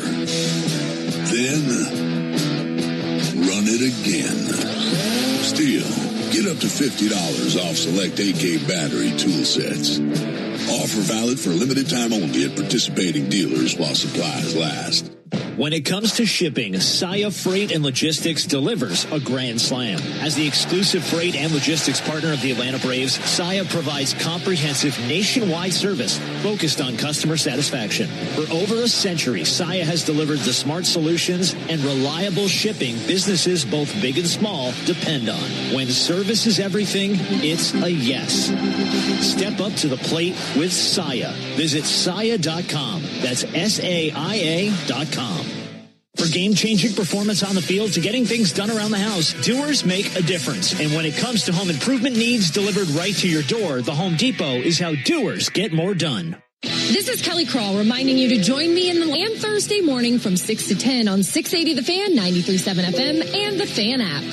Then run it again. Still, get up to $50 off select AK battery tool sets. Offer valid for a limited time only at participating dealers while supplies last. When it comes to shipping, Saia Freight and Logistics delivers a grand slam. As the exclusive freight and logistics partner of the Atlanta Braves, Saia provides comprehensive nationwide service focused on customer satisfaction. For over a century, Saia has delivered the smart solutions and reliable shipping businesses both big and small depend on. When service is everything, it's a yes. Step up to the plate with Saia. Visit Saia.com. That's SAIA.com. For game-changing performance on the field to getting things done around the house, doers make a difference. And when it comes to home improvement needs delivered right to your door, the Home Depot is how doers get more done. This is Kelly Kroll reminding you to join me in the Land Thursday morning from 6 to 10 on 680 The Fan, 93.7 FM, and the Fan app.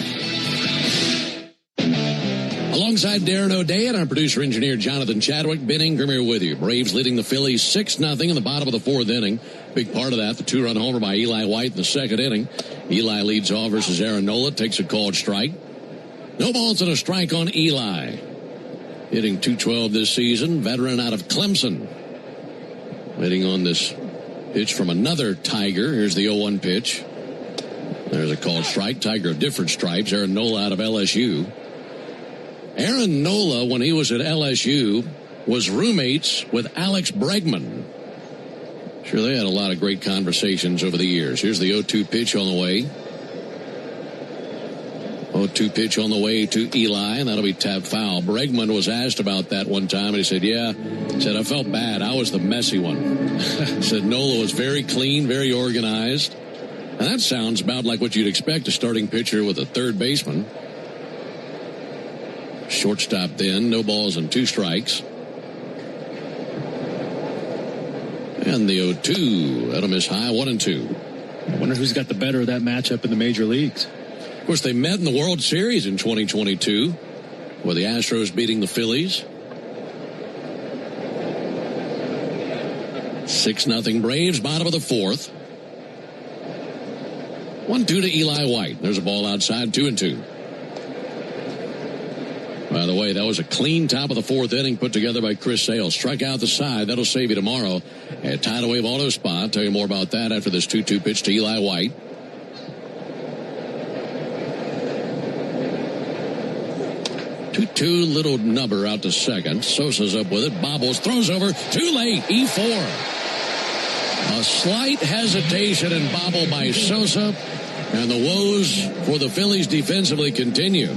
Alongside Darren O'Day and our producer-engineer Jonathan Chadwick, Ben Ingram here with you. Braves leading the Phillies 6-0 in the bottom of the fourth inning. Big part of that, the two-run homer by Eli White in the second inning. Eli leads off versus Aaron Nola, takes a called strike. No balls and a strike on Eli. Hitting .212 this season, veteran out of Clemson. Waiting on this pitch from another Tiger. Here's the 0-1 pitch. There's a called strike. Tiger of different stripes. Aaron Nola out of LSU. Aaron Nola, when he was at LSU, was roommates with Alex Bregman. Sure, they had a lot of great conversations over the years. Here's the 0-2 pitch on the way. 0-2 pitch on the way to Eli, and that'll be tapped foul. Bregman was asked about that one time, and he said, I felt bad. I was the messy one. Said Nola was very clean, very organized. And that sounds about like what you'd expect a starting pitcher with a third baseman. Shortstop then, no balls and 2 strikes. And the 0-2, that'll miss high, 1-2. I wonder who's got the better of that matchup in the major leagues. Of course, they met in the World Series in 2022, with the Astros beating the Phillies. 6-0 Braves, bottom of the fourth. 1-2 to Eli White. There's a ball outside, 2-2. By the way, that was a clean top of the fourth inning put together by Chris Sale. Struck out the side. That'll save you tomorrow at Tidal Wave Auto Spa. I'll tell you more about that after this 2-2 pitch to Eli White. 2-2, little nubber out to second. Sosa's up with it. Bobbles, throws over. Too late. E4. A slight hesitation and bobble by Sosa. And the woes for the Phillies defensively continue.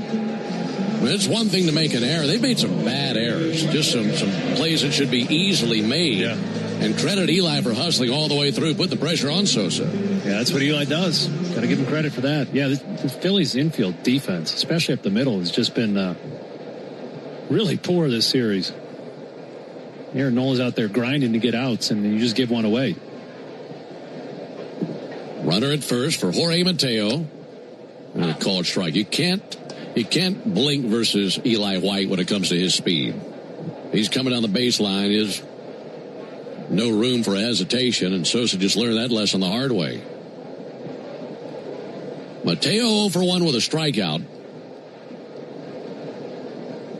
It's one thing to make an error. They've made some bad errors. Just some plays that should be easily made. Yeah. And credit Eli for hustling all the way through, put the pressure on Sosa. Yeah, that's what Eli does. Got to give him credit for that. Yeah, the Phillies' infield defense, especially up the middle, has just been really poor this series. Aaron Nola's out there grinding to get outs, and you just give one away. Runner at first for Jorge Mateo. And a called strike. You can't blink versus Eli White when it comes to his speed. He's coming down the baseline. There's no room for hesitation, and Sosa just learned that lesson the hard way. Mateo 0 for 1 with a strikeout.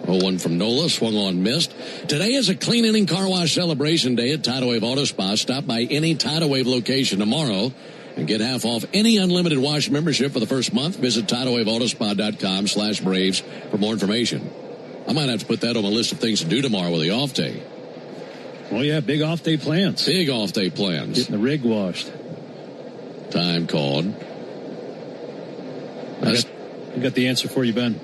0-1 from Nola, swung on, missed. Today is a clean inning car wash celebration day at Tidal Wave Auto Spa. Stop by any Tidal Wave location tomorrow and get half off any unlimited wash membership for the first month. Visit TidalWaveAutoSpa.com/Braves for more information. I might have to put that on my list of things to do tomorrow with the off day. Oh, yeah, big off day plans. Big off day plans. Getting the rig washed. Time called. I got the answer for you, Ben.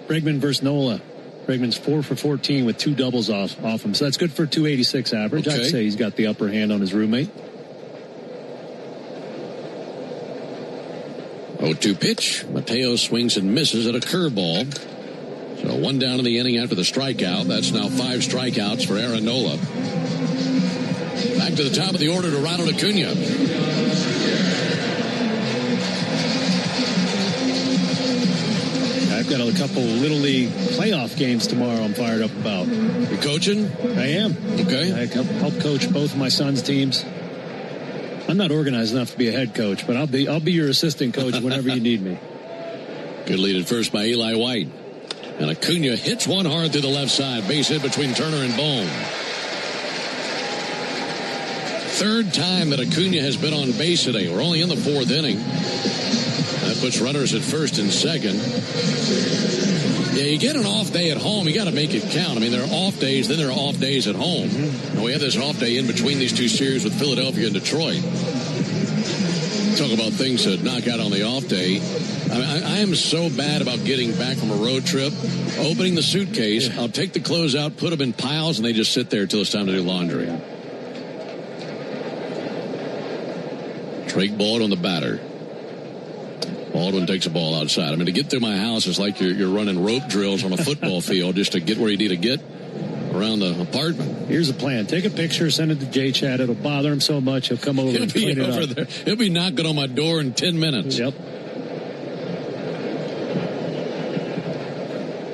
Bregman versus Nola. Bregman's 4 for 14 with 2 doubles off him. So that's good for 286 average. Okay. I'd say he's got the upper hand on his roommate. 0-2 pitch. Mateo swings and misses at a curveball. So 1 down in the inning after the strikeout. That's now 5 strikeouts for Aaron Nola. Back to the top of the order to Ronald Acuna. I've got a couple Little League playoff games tomorrow I'm fired up about. You coaching? I am. Okay. I help coach both of my son's teams. I'm not organized enough to be a head coach, but I'll be your assistant coach whenever you need me. Good lead at first by Eli White. And Acuna hits one hard through the left side. Base hit between Turner and Bohm. third time that Acuna has been on base today. We're only in the fourth inning. That puts runners at first and second. Yeah, you get an off day at home, you got to make it count. I mean, there are off days, then there are off days at home. And we have this off day in between these two series with Philadelphia and Detroit. Talk about things to knock out on the off day. I am so bad about getting back from a road trip, opening the suitcase, I'll take the clothes out, put them in piles, and they just sit there until it's time to do laundry. Drake Baldwin, the batter. Baldwin takes a ball outside. I mean, to get through my house is like you're running rope drills on a football field just to get where you need to get around the apartment. Here's a plan. Take a picture, send it to J-Chat. It'll bother him so much, he'll come over and clean it up. There. He'll be knocking on my door in 10 minutes. Yep.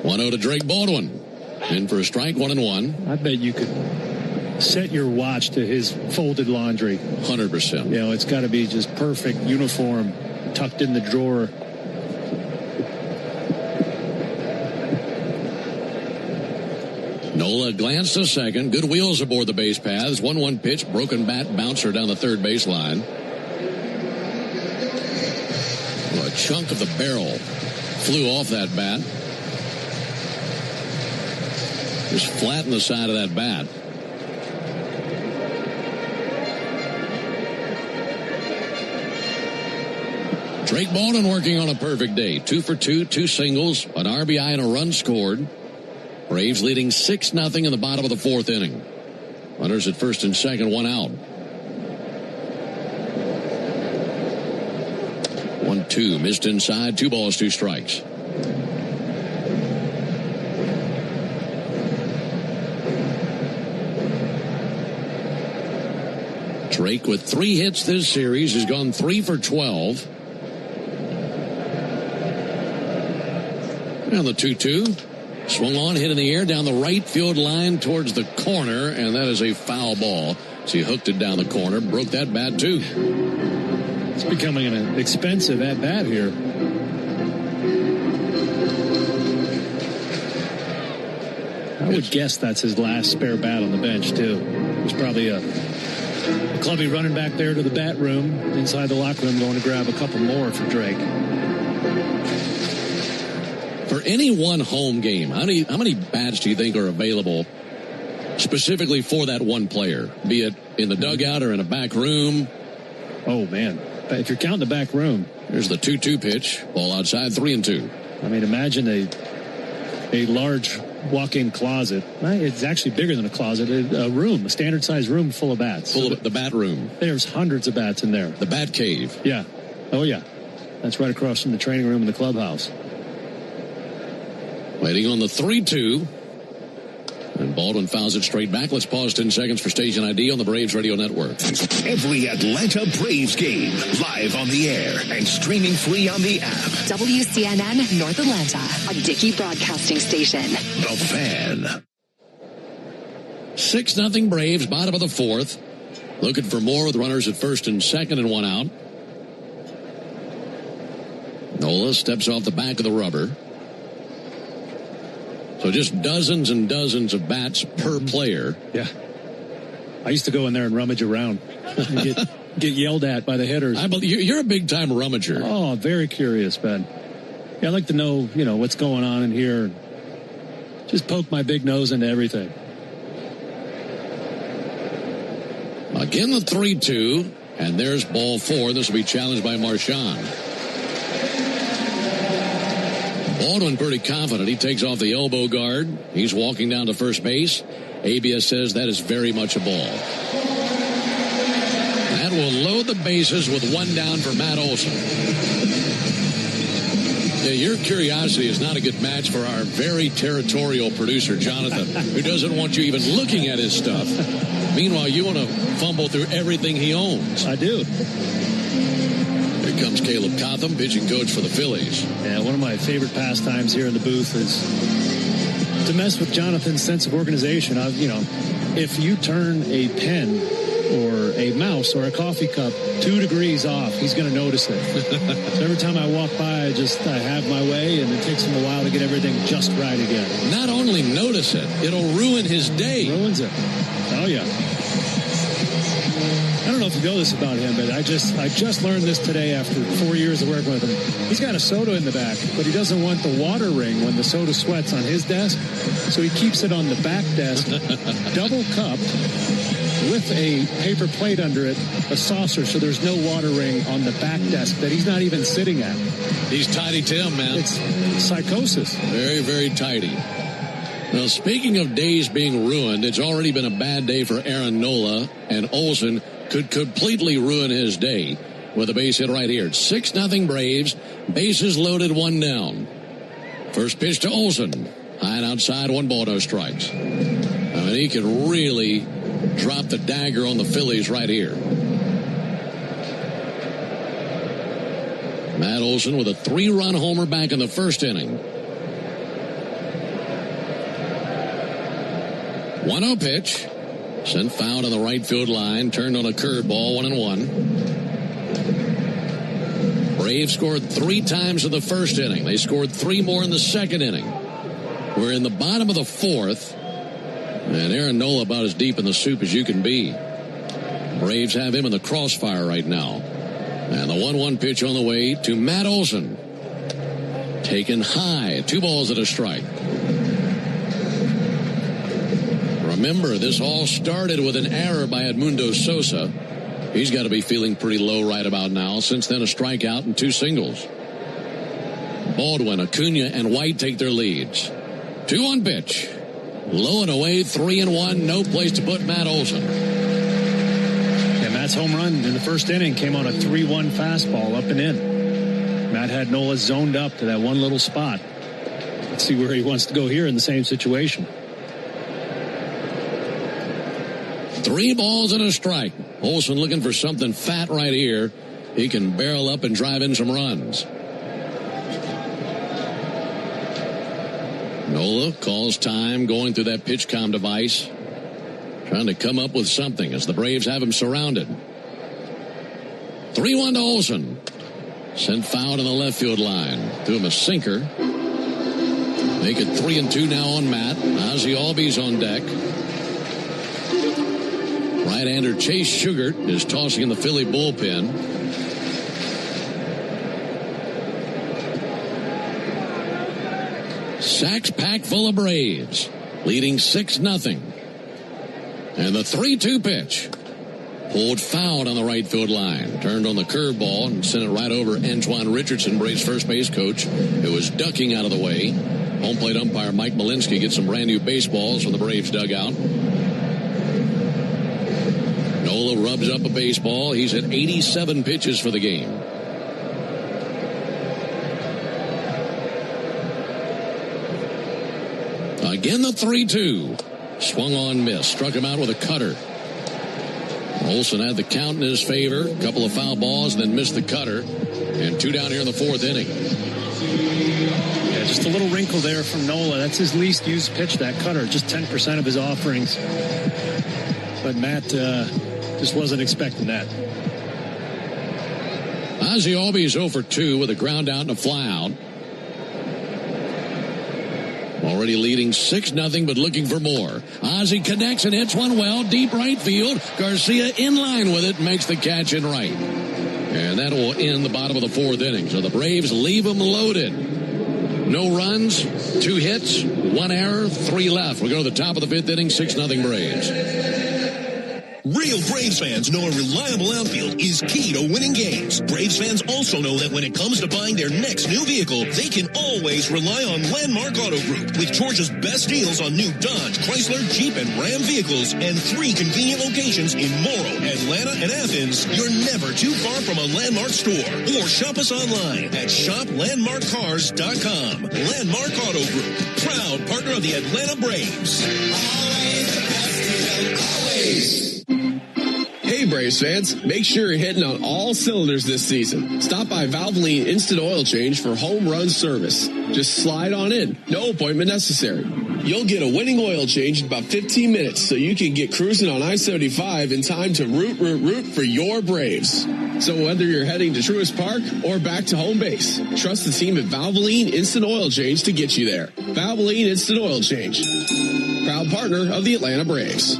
1-0 to Drake Baldwin. In for a strike, 1-1. I bet you could set your watch to his folded laundry. 100%. You know, it's got to be just perfect uniform, tucked in the drawer. Nola glanced to second. Good wheels aboard the base paths. 1-1 pitch. Broken bat bouncer down the third baseline. Well, a chunk of the barrel flew off that bat. Just flattened the side of that bat. Drake Baldwin working on a perfect day. 2 for 2, 2 singles, an RBI and a run scored. Braves leading 6-0 in the bottom of the fourth inning. Runners at first and second, 1 out. 1-2, missed inside, 2 balls, 2 strikes. Drake with 3 hits this series has gone 3 for 12. And the 2-2. Swung on, hit in the air down the right field line towards the corner, and that is a foul ball. So he hooked it down the corner, broke that bat too. It's becoming an expensive at-bat here. I would guess that's his last spare bat on the bench too. There's probably a clubby running back there to the bat room, inside the locker room, going to grab a couple more for Drake. For any one home game, how many bats do you think are available specifically for that one player? Be it in the dugout or in a back room? Oh, man. If you're counting the back room. Here's the 2-2 pitch. Ball outside, 3-2. I mean, imagine a large walk-in closet. It's actually bigger than a closet. A room, a standard-sized room full of bats. Full of the bat room. There's hundreds of bats in there. The bat cave. Yeah. Oh, yeah. That's right across from the training room and the clubhouse. Waiting on the 3-2. And Baldwin fouls it straight back. Let's pause 10 seconds for station ID on the Braves Radio Network. Every Atlanta Braves game, live on the air and streaming free on the app. WCNN North Atlanta, a Dickey broadcasting station. The Fan. 6-0 Braves, bottom of the fourth. Looking for more with runners at first and second and 1 out. Nola steps off the back of the rubber. So just dozens and dozens of bats per player. Yeah. I used to go in there and rummage around and get yelled at by the hitters. You're a big-time rummager. Oh, very curious, Ben. Yeah, I like to know, what's going on in here. Just poke my big nose into everything. Again, the 3-2, and there's ball 4. This will be challenged by Marchand. Baldwin pretty confident. He takes off the elbow guard. He's walking down to first base. ABS says that is very much a ball. That will load the bases with 1 down for Matt Olson. Yeah, your curiosity is not a good match for our very territorial producer, Jonathan, who doesn't want you even looking at his stuff. Meanwhile, you want to fumble through everything he owns. I do. Here comes Caleb Cotham, pitching coach for the Phillies. Yeah, one of my favorite pastimes here in the booth is to mess with Jonathan's sense of organization. If you turn a pen or a mouse or a coffee cup 2 degrees off, he's going to notice it. So every time I walk by, I have my way, and it takes him a while to get everything just right again. Not only notice it, it'll ruin his day. Ruins it. Oh, yeah. don't know if you know this about him, but I just learned this today after 4 years of working with him. He's got a soda in the back, but he doesn't want the water ring when the soda sweats on his desk, so he keeps it on the back desk, double cupped, with a paper plate under it, a saucer, so there's no water ring on the back desk that he's not even sitting at. He's tidy Tim, man. It's psychosis. Very, very tidy. Well, speaking of days being ruined, it's already been a bad day for Aaron Nola, and Olsen could completely ruin his day with a base hit right here. 6-0 Braves, bases loaded, 1 down. First pitch to Olsen, high and outside, 1 ball, no strikes. I mean, he could really drop the dagger on the Phillies right here. Matt Olsen with a 3-run homer back in the first inning. 1-0 pitch. Sent foul to the right field line. Turned on a curveball, 1-1. Braves scored 3 times in the first inning. They scored 3 more in the second inning. We're in the bottom of the 4th. And Aaron Nola about as deep in the soup as you can be. Braves have him in the crossfire right now. And the 1-1 pitch on the way to Matt Olsen. Taken high. 2 balls and a strike. Remember, this all started with an error by Edmundo Sosa. He's got to be feeling pretty low right about now. Since then, a strikeout and 2 singles. Baldwin, Acuna, and White take their leads. 2-1 pitch. Low and away, 3-1. No place to put Matt Olsen. Yeah, Matt's home run in the first inning came on a 3-1 fastball up and in. Matt had Nola zoned up to that one little spot. Let's see where he wants to go here in the same situation. 3 balls and a strike. Olsen looking for something fat right here. He can barrel up and drive in some runs. Nola calls time, going through that pitch comm device, trying to come up with something as the Braves have him surrounded. 3-1 to Olsen. Sent foul to the left field line. Threw him a sinker. Make it 3-2 now on Matt. Ozzie Albies on deck. Right-hander Chase Sugart is tossing in the Philly bullpen. Sacks packed full of Braves, leading 6-0. And the 3-2 pitch. Pulled foul on the right field line. Turned on the curveball and sent it right over Antoine Richardson, Braves first base coach, who was ducking out of the way. Home plate umpire Mike Malinsky gets some brand new baseballs from the Braves dugout. Nola rubs up a baseball. He's at 87 pitches for the game. Again, the 3-2. Swung on, missed. Struck him out with a cutter. Olsen had the count in his favor. A couple of foul balls, and then missed the cutter. And 2 down here in the 4th inning. Yeah, just a little wrinkle there from Nola. That's his least used pitch, that cutter. Just 10% of his offerings. But Matt just wasn't expecting that. Ozzie Albies 0 for 2 with a ground out and a fly out. Already leading 6-0, but looking for more. Ozzie connects and hits one well, deep right field. Garcia in line with it, makes the catch in right. And that will end the bottom of the 4th inning. So the Braves leave them loaded. No runs, 2 hits, 1 error, 3 left. We go to the top of the 5th inning, 6-0 Braves. Real Braves fans know a reliable outfield is key to winning games. Braves fans also know that when it comes to buying their next new vehicle, they can always rely on Landmark Auto Group. With Georgia's best deals on new Dodge, Chrysler, Jeep, and Ram vehicles, and 3 convenient locations in Morrow, Atlanta, and Athens, you're never too far from a Landmark store. Or shop us online at shoplandmarkcars.com. Landmark Auto Group, proud partner of the Atlanta Braves. Always the best deal, always. Hey Braves fans, make sure you're hitting on all cylinders this season. Stop by Valvoline Instant Oil Change for home run service. Just slide on in, no appointment necessary. You'll get a winning oil change in about 15 minutes so you can get cruising on I-75 in time to root for your Braves. So whether you're heading to Truist Park or back to home base, trust the team at Valvoline Instant Oil Change to get you there. Valvoline Instant Oil Change, proud partner of the Atlanta Braves.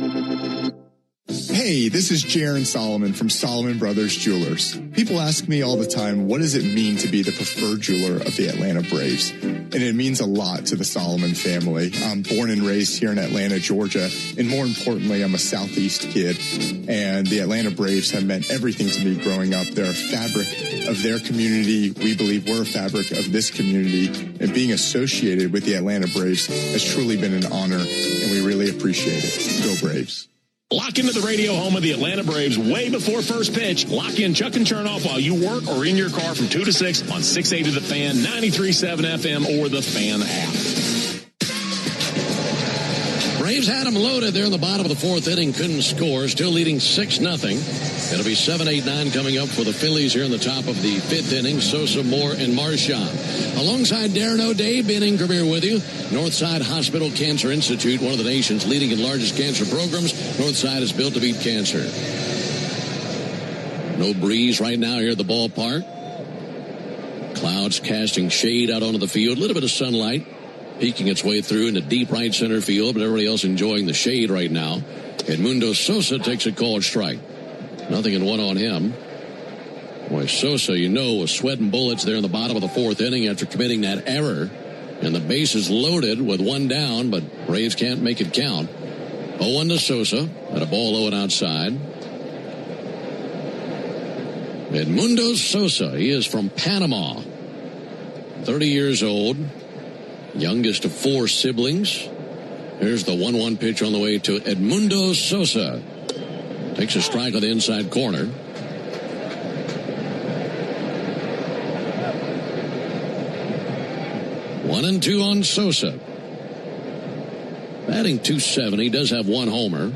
Hey, this is Jaron Solomon from Solomon Brothers Jewelers. People ask me all the time, what does it mean to be the preferred jeweler of the Atlanta Braves? And it means a lot to the Solomon family. I'm born and raised here in Atlanta, Georgia, and more importantly, I'm a Southeast kid. And the Atlanta Braves have meant everything to me growing up. They're a fabric of their community. We believe we're a fabric of this community. And being associated with the Atlanta Braves has truly been an honor, and we really appreciate it. Go Braves. Lock into the radio home of the Atlanta Braves way before first pitch. Lock in Chuck and Chernoff while you work or in your car from 2 to 6 on 680 The Fan, 93.7 FM, or the Fan app. Braves had them loaded there in the bottom of the fourth inning. Couldn't score. Still leading 6-0. It'll be 7-8-9 coming up for the Phillies here in the top of the fifth inning. Sosa, Moore, and Marchand. Alongside Darren O'Day, Ben Ingram here with you. Northside Hospital Cancer Institute, one of the nation's leading and largest cancer programs. Northside is built to beat cancer. No breeze right now here at the ballpark. Clouds casting shade out onto the field. A little bit of sunlight peeking its way through into deep right center field, but everybody else enjoying the shade right now. Edmundo Sosa takes a called strike. 0-1 on him. Boy, Sosa, was sweating bullets there in the bottom of the fourth inning after committing that error. And the bases loaded with one down, but Braves can't make it count. 0-1 to Sosa, and a ball low and outside. Edmundo Sosa, he is from Panama. 30 years old, youngest of 4 siblings. Here's the 1-1 pitch on the way to Edmundo Sosa. Takes a strike on the inside corner. 1-2 on Sosa. Batting .270, does have 1 homer.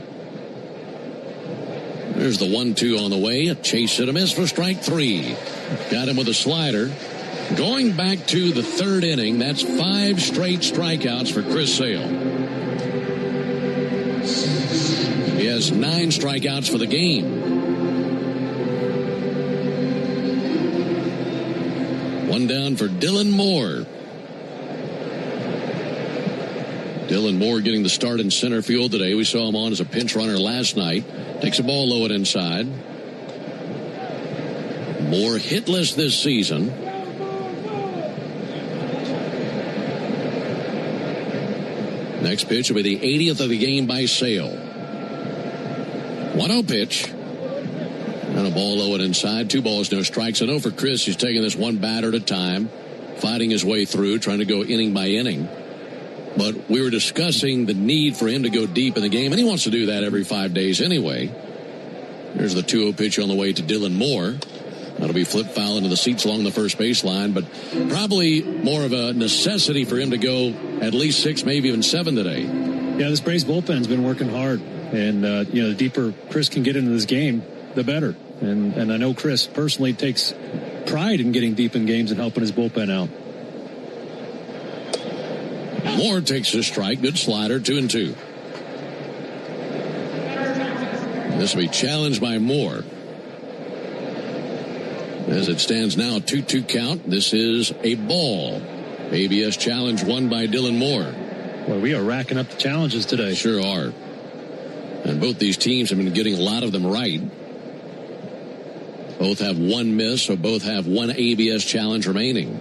There's the 1-2 on the way. A chase and a miss for strike 3. Got him with a slider. Going back to the third inning, that's 5 straight strikeouts for Chris Sale. He has 9 strikeouts for the game. 1 down for Dylan Moore. Dylan Moore getting the start in center field today. We saw him on as a pinch runner last night. Takes a ball low and inside. Moore hitless this season. Next pitch will be the 80th of the game by Sale. 1-0 pitch. And a ball low and inside. 2 balls, no strikes. I know for Chris, he's taking this one batter at a time, fighting his way through, trying to go inning by inning. But we were discussing the need for him to go deep in the game, and he wants to do that every 5 days anyway. Here's the 2-0 pitch on the way to Dylan Moore. That'll be flip foul into the seats along the first baseline, but probably more of a necessity for him to go at least 6, maybe even 7 today. Yeah, this Braves bullpen's been working hard. And, the deeper Chris can get into this game, the better. And I know Chris personally takes pride in getting deep in games and helping his bullpen out. Moore takes a strike. Good slider, 2-2. This will be challenged by Moore. As it stands now, 2-2 count. This is a ball. ABS challenge won by Dylan Moore. Well, we are racking up the challenges today. Sure are. And both these teams have been getting a lot of them right. Both have 1 miss, so both have 1 ABS challenge remaining.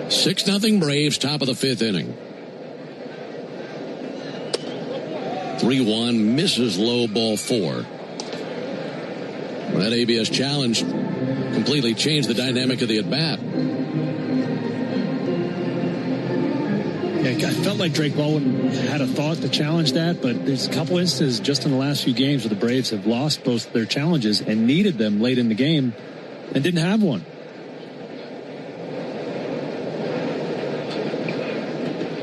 6-0 Braves, top of the 5th inning. 3-1, misses low, ball 4. That ABS challenge completely changed the dynamic of the at-bat. Yeah, I felt like Drake Baldwin had a thought to challenge that, but there's a couple instances just in the last few games where the Braves have lost both their challenges and needed them late in the game and didn't have one.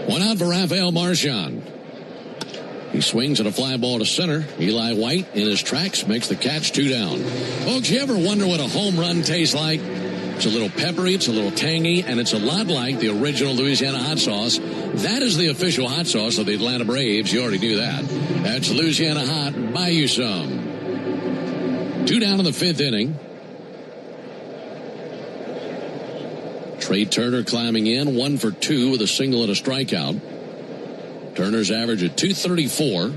One out for Rafael Marchand. He swings at a fly ball to center. Eli White in his tracks makes the catch, 2 down. Folks, you ever wonder what a home run tastes like? It's a little peppery, it's a little tangy, and it's a lot like the original Louisiana hot sauce. That is the official hot sauce of the Atlanta Braves. You already knew that. That's Louisiana Hot. Buy you some. 2 down in the 5th inning. Trey Turner climbing in, 1 for 2 with a single and a strikeout. Turner's average at .234.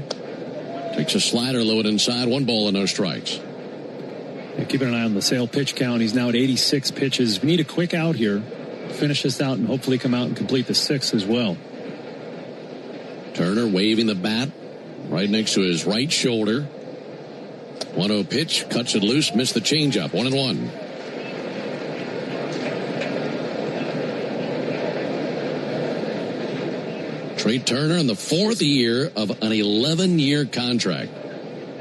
Takes a slider, low and inside. 1 ball and no strikes. Yeah, keeping an eye on the Sale pitch count. He's now at 86 pitches. We need a quick out here. Finish this out and hopefully come out and complete the 6th as well. Turner waving the bat right next to his right shoulder. 1-0 pitch, cuts it loose, missed the changeup. 1-1. Trey Turner in the 4th year of an 11-year contract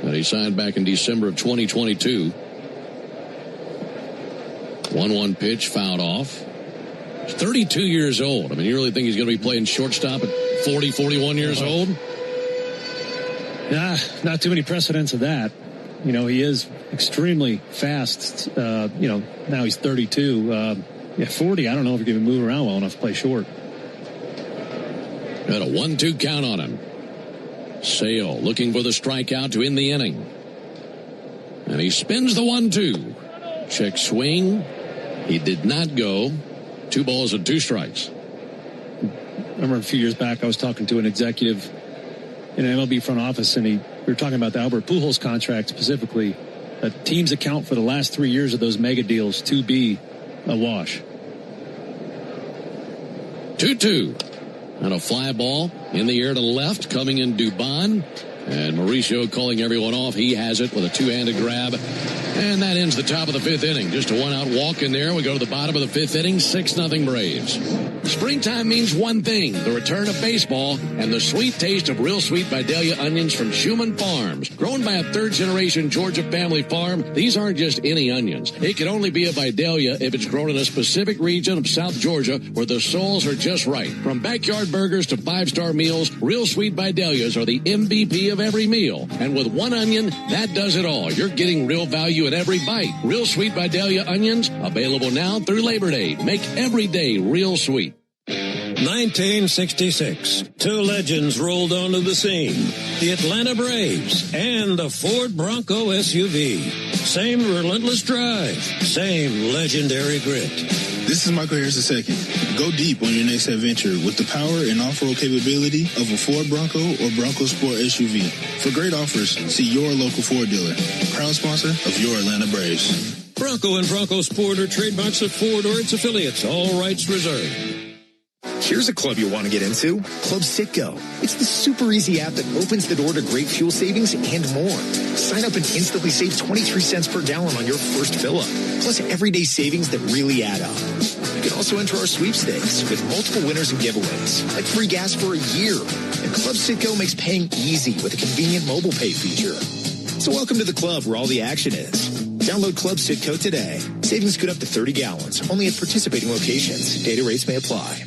that he signed back in December of 2022. 1-1 pitch, fouled off. He's 32 years old. I mean, you really think he's going to be playing shortstop at 40, 41 years old? Nah, not too many precedents of that. You know, he is extremely fast. Now he's 32. 40, I don't know if he can move around well enough to play short. Got a 1-2 count on him. Sale looking for the strikeout to end the inning. And he spins the 1-2. Check swing. He did not go. 2 balls and 2 strikes. I remember a few years back I was talking to an executive in an MLB front office, and we were talking about the Albert Pujols contract specifically. Teams account for the last 3 years of those mega deals to be a wash. 2-2. And a fly ball in the air to left, coming in Dubon. And Mauricio calling everyone off. He has it with a 2-handed grab. And that ends the top of the 5th inning. Just a 1-out walk in there. We go to the bottom of the 5th inning. 6-0 Braves. Springtime means one thing, the return of baseball and the sweet taste of Real Sweet Vidalia onions from Schumann Farms. Grown by a 3rd-generation Georgia family farm, these aren't just any onions. It can only be a Vidalia if it's grown in a specific region of South Georgia where the soils are just right. From backyard burgers to 5-star meals, Real Sweet Vidalias are the MVP of every meal. And with one onion, that does it all. You're getting real value in every bite. Real Sweet Vidalia onions, available now through Labor Day. Make every day real sweet. 1966, 2 legends rolled onto the scene. The Atlanta Braves and the Ford Bronco SUV. Same relentless drive, same legendary grit. This is Michael Harris II. Go deep on your next adventure with the power and off-road capability of a Ford Bronco or Bronco Sport SUV. For great offers, see your local Ford dealer. Proud sponsor of your Atlanta Braves. Bronco and Bronco Sport are trademarks of Ford or its affiliates. All rights reserved. Here's a club you'll want to get into, Club Citgo. It's the super easy app that opens the door to great fuel savings and more. Sign up and instantly save 23 cents per gallon on your first fill-up, plus everyday savings that really add up. You can also enter our sweepstakes with multiple winners and giveaways, like free gas for a year. And Club Citgo makes paying easy with a convenient mobile pay feature. So welcome to the club where all the action is. Download Club Citgo today. Savings good up to 30 gallons, only at participating locations. Data rates may apply.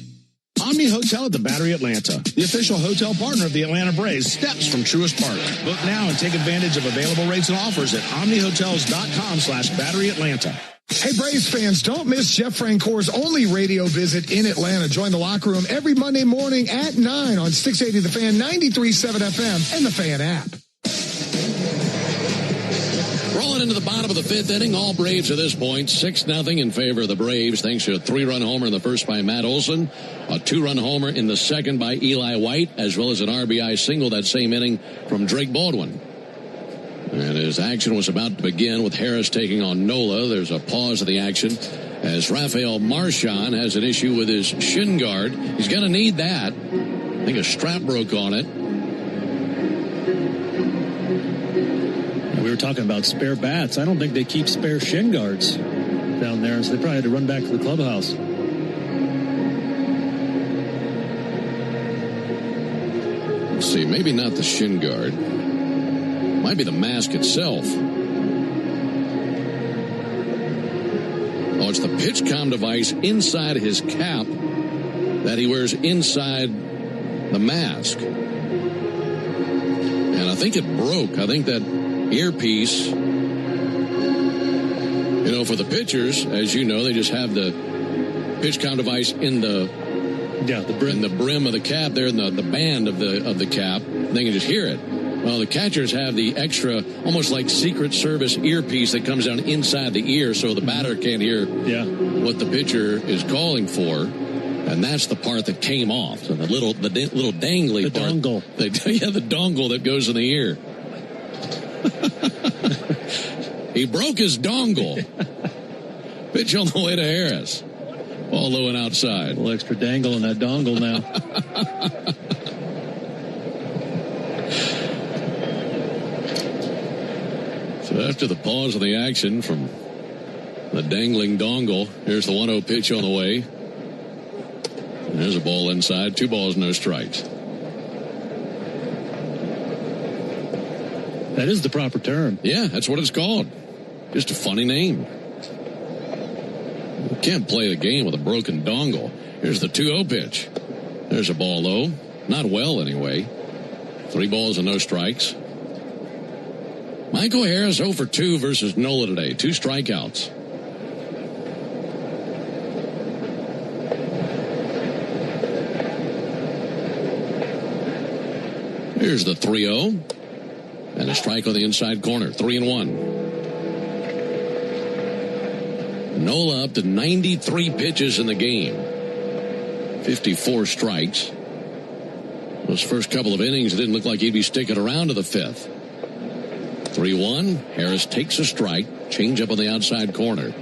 Omni Hotel at the Battery Atlanta, the official hotel partner of the Atlanta Braves, steps from Truist Park. Book now and take advantage of available rates and offers at omnihotels.com/Battery Atlanta. Hey, Braves fans, don't miss Jeff Francoeur's only radio visit in Atlanta. Join the locker room every Monday morning at 9 on 680 The Fan, 93.7 FM, and the Fan app. Rolling into the bottom of the 5th inning, all Braves at this point, 6-0 in favor of the Braves, thanks to a 3-run homer in the first by Matt Olson, a 2-run homer in the second by Eli White, as well as an RBI single that same inning from Drake Baldwin. And as action was about to begin with Harris taking on Nola, there's a pause of the action as Rafael Marchand has an issue with his shin guard. He's going to need that. I think a strap broke on it. We were talking about spare bats. I don't think they keep spare shin guards down there, so they probably had to run back to the clubhouse. Let's see, maybe not the shin guard. Might be the mask itself. Oh, it's the pitch comm device inside his cap that he wears inside the mask. And I think it broke. I think that earpiece, for the pitchers, as you know, they just have the pitch comm device in the brim. In the brim of the cap there, in the band of the cap. They can just hear it. Well, the catchers have the extra, almost like Secret Service earpiece that comes down inside the ear, so the batter can't hear what the pitcher is calling for. And that's the part that came off. So the little dangly part. Dongle. The dongle that goes in the ear. He broke his dongle. Pitch on the way to Harris. Ball low and outside. A little extra dangle in that dongle now. So after the pause of the action from the dangling dongle, here's the 1-0 pitch on the way. And there's a ball inside. 2 balls, no strikes. That is the proper term. Yeah, that's what it's called. Just a funny name. You can't play the game with a broken dongle. Here's the 2-0 pitch. There's a ball low. Not well, anyway. 3 balls and no strikes. Michael Harris 0 for 2 versus Nola today. 2 strikeouts. Here's the 3-0. And a strike on the inside corner. 3-1. Nola up to 93 pitches in the game. 54 strikes. Those first couple of innings, it didn't look like he'd be sticking around to the 5th. 3-1. Harris takes a strike. Change up on the outside corner.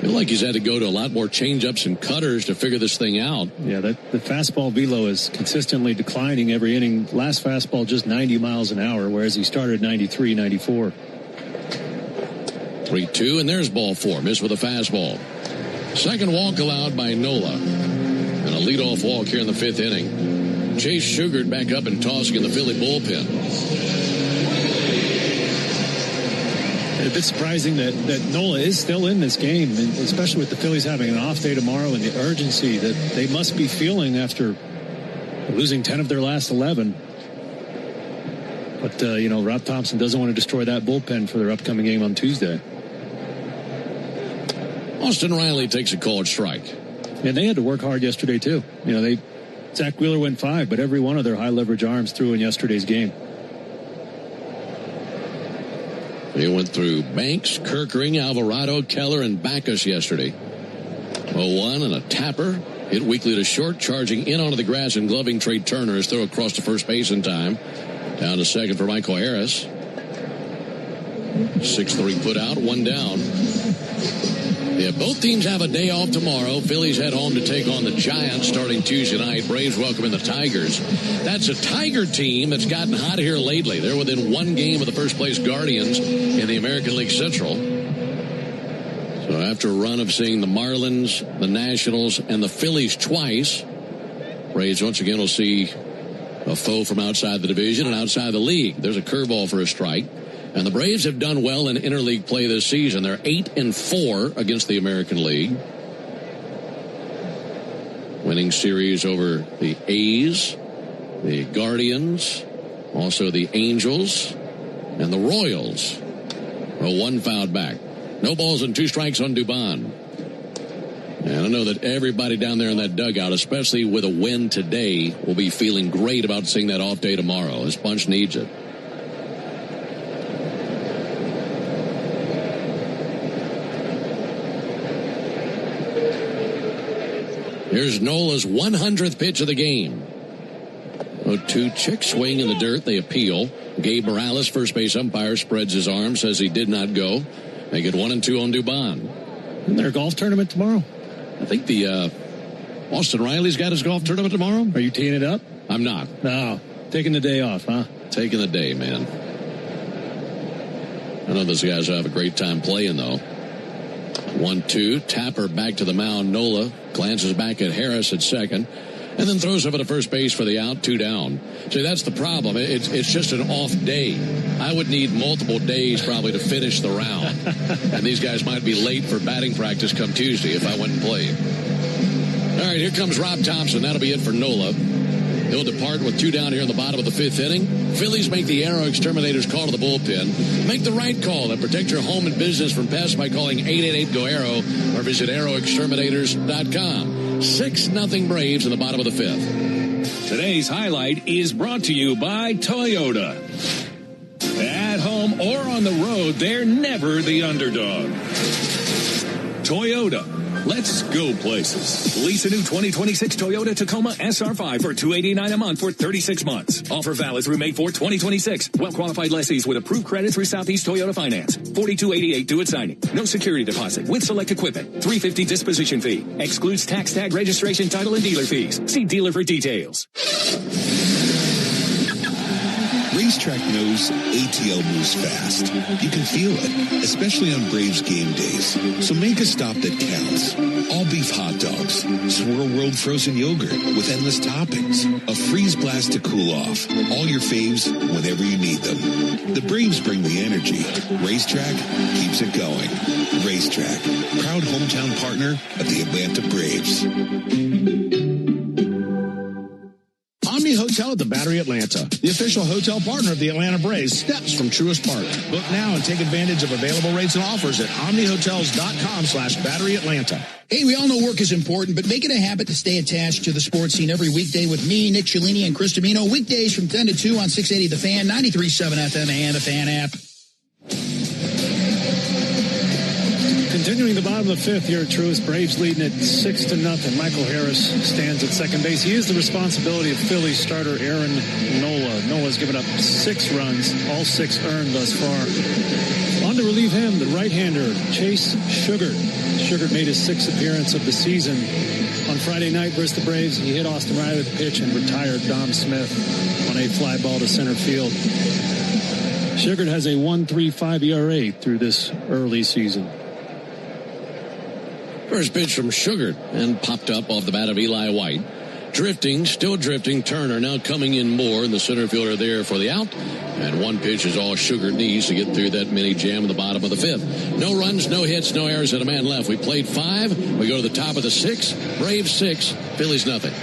Feel like he's had to go to a lot more change-ups and cutters to figure this thing out. Yeah, the fastball velo is consistently declining every inning. Last fastball just 90 miles an hour, whereas he started 93, 94. 3-2, and there's ball 4. Missed with a fastball. Second walk allowed by Nola. And a leadoff walk here in the 5th inning. Chase Sugart back up and tossing in the Philly bullpen. A bit surprising that Nola is still in this game, and especially with the Phillies having an off day tomorrow and the urgency that they must be feeling after losing 10 of their last 11. But, Rob Thompson doesn't want to destroy that bullpen for their upcoming game on Tuesday. Austin Riley takes a called strike. And they had to work hard yesterday, too. Zach Wheeler went 5, but every one of their high leverage arms threw in yesterday's game. They went through Banks, Kirkering, Alvarado, Keller, and Backus yesterday. 0-1 and a tapper. Hit weakly to short, charging in onto the grass and gloving Trey Turner as throw across to first base in time. Down to second for Michael Harris. 6-3 put out, 1 down. Yeah, both teams have a day off tomorrow. Phillies head home to take on the Giants starting Tuesday night. Braves welcoming the Tigers. That's a Tiger team that's gotten hot here lately. They're within 1 game of the first-place Guardians in the American League Central. So after a run of seeing the Marlins, the Nationals, and the Phillies twice, Braves once again will see a foe from outside the division and outside the league. There's a curveball for a strike. And the Braves have done well in interleague play this season. They're 8-4 against the American League. Winning series over the A's, the Guardians, also the Angels, and the Royals. 1 fouled back. No balls and 2 strikes on Dubon. And I know that everybody down there in that dugout, especially with a win today, will be feeling great about seeing that off day tomorrow. This bunch needs it. Here's Nola's 100th pitch of the game. 0-2 check swing in the dirt. They appeal. Gabe Morales, first base umpire, spreads his arm, says he did not go. They get 1-2 on Dubon. Isn't there a golf tournament tomorrow? I think the Austin Riley's got his golf tournament tomorrow. Are you teeing it up? I'm not. No. Taking the day off, huh? Taking the day, man. I know those guys will have a great time playing, though. 1-2, Tapper back to the mound. Nola glances back at Harris at second, and then throws over to first base for the out, 2 down. See, that's the problem. It's just an off day. I would need multiple days probably to finish the round. And these guys might be late for batting practice come Tuesday if I went and played. All right, here comes Rob Thompson. That'll be it for Nola. He'll depart with 2 down here in the bottom of the 5th inning. Phillies make the Arrow Exterminators call to the bullpen. Make the right call and protect your home and business from pests by calling 888-GO-ARROW or visit arrowexterminators.com. 6-0 Braves in the bottom of the 5th. Today's highlight is brought to you by Toyota. At home or on the road, they're never the underdog. Toyota, Let's go places. Lease a new 2026 Toyota Tacoma SR5 for $289 a month for 36 months. Offer valid through May 4, 2026. Well-qualified lessees with approved credit through Southeast Toyota Finance. $42.88 due at signing. No security deposit with select equipment. $350 disposition fee. Excludes tax tag registration, title, and dealer fees. See dealer for details. Racetrack knows ATL moves fast. You can feel it, especially on Braves game days. So make a stop that counts. All beef hot dogs, Swirl World frozen yogurt with endless toppings, a freeze blast to cool off. All your faves whenever you need them. The Braves bring the energy. Racetrack keeps it going. Racetrack, proud hometown partner of the Atlanta Braves. Omni Hotel at the Battery Atlanta, the official hotel partner of the Atlanta Braves, steps from Truist Park. Book now and take advantage of available rates and offers at omnihotels.com/Battery Atlanta. Hey, we all know work is important, but make it a habit to stay attached to the sports scene every weekday with me, Nick Cellini, and Chris Domino. Weekdays from 10 to 2 on 680 The Fan, 93.7 FM, and the Fan app. Continuing the bottom of the fifth here at Truist, Braves leading it 6-0. Michael Harris stands at second base. He is the responsibility of Phillies starter Aaron Nola. Nola's given up 6 runs, all 6 earned thus far. On to relieve him, the right-hander Chase Sugar. Sugar made his 6th appearance of the season. On Friday night versus the Braves, he hit Austin Riley with a pitch and retired Dom Smith on a fly ball to center field. Sugar has a 1.35 ERA through this early season. First pitch from Sugar and popped up off the bat of Eli White. Drifting, still drifting. Turner now coming in more, and the center fielder there for the out. And one pitch is all Sugar needs to get through that mini jam in the bottom of the 5th. No runs, no hits, no errors, and a man left. We played 5. We go to the top of the 6th. Braves 6, Phillies nothing.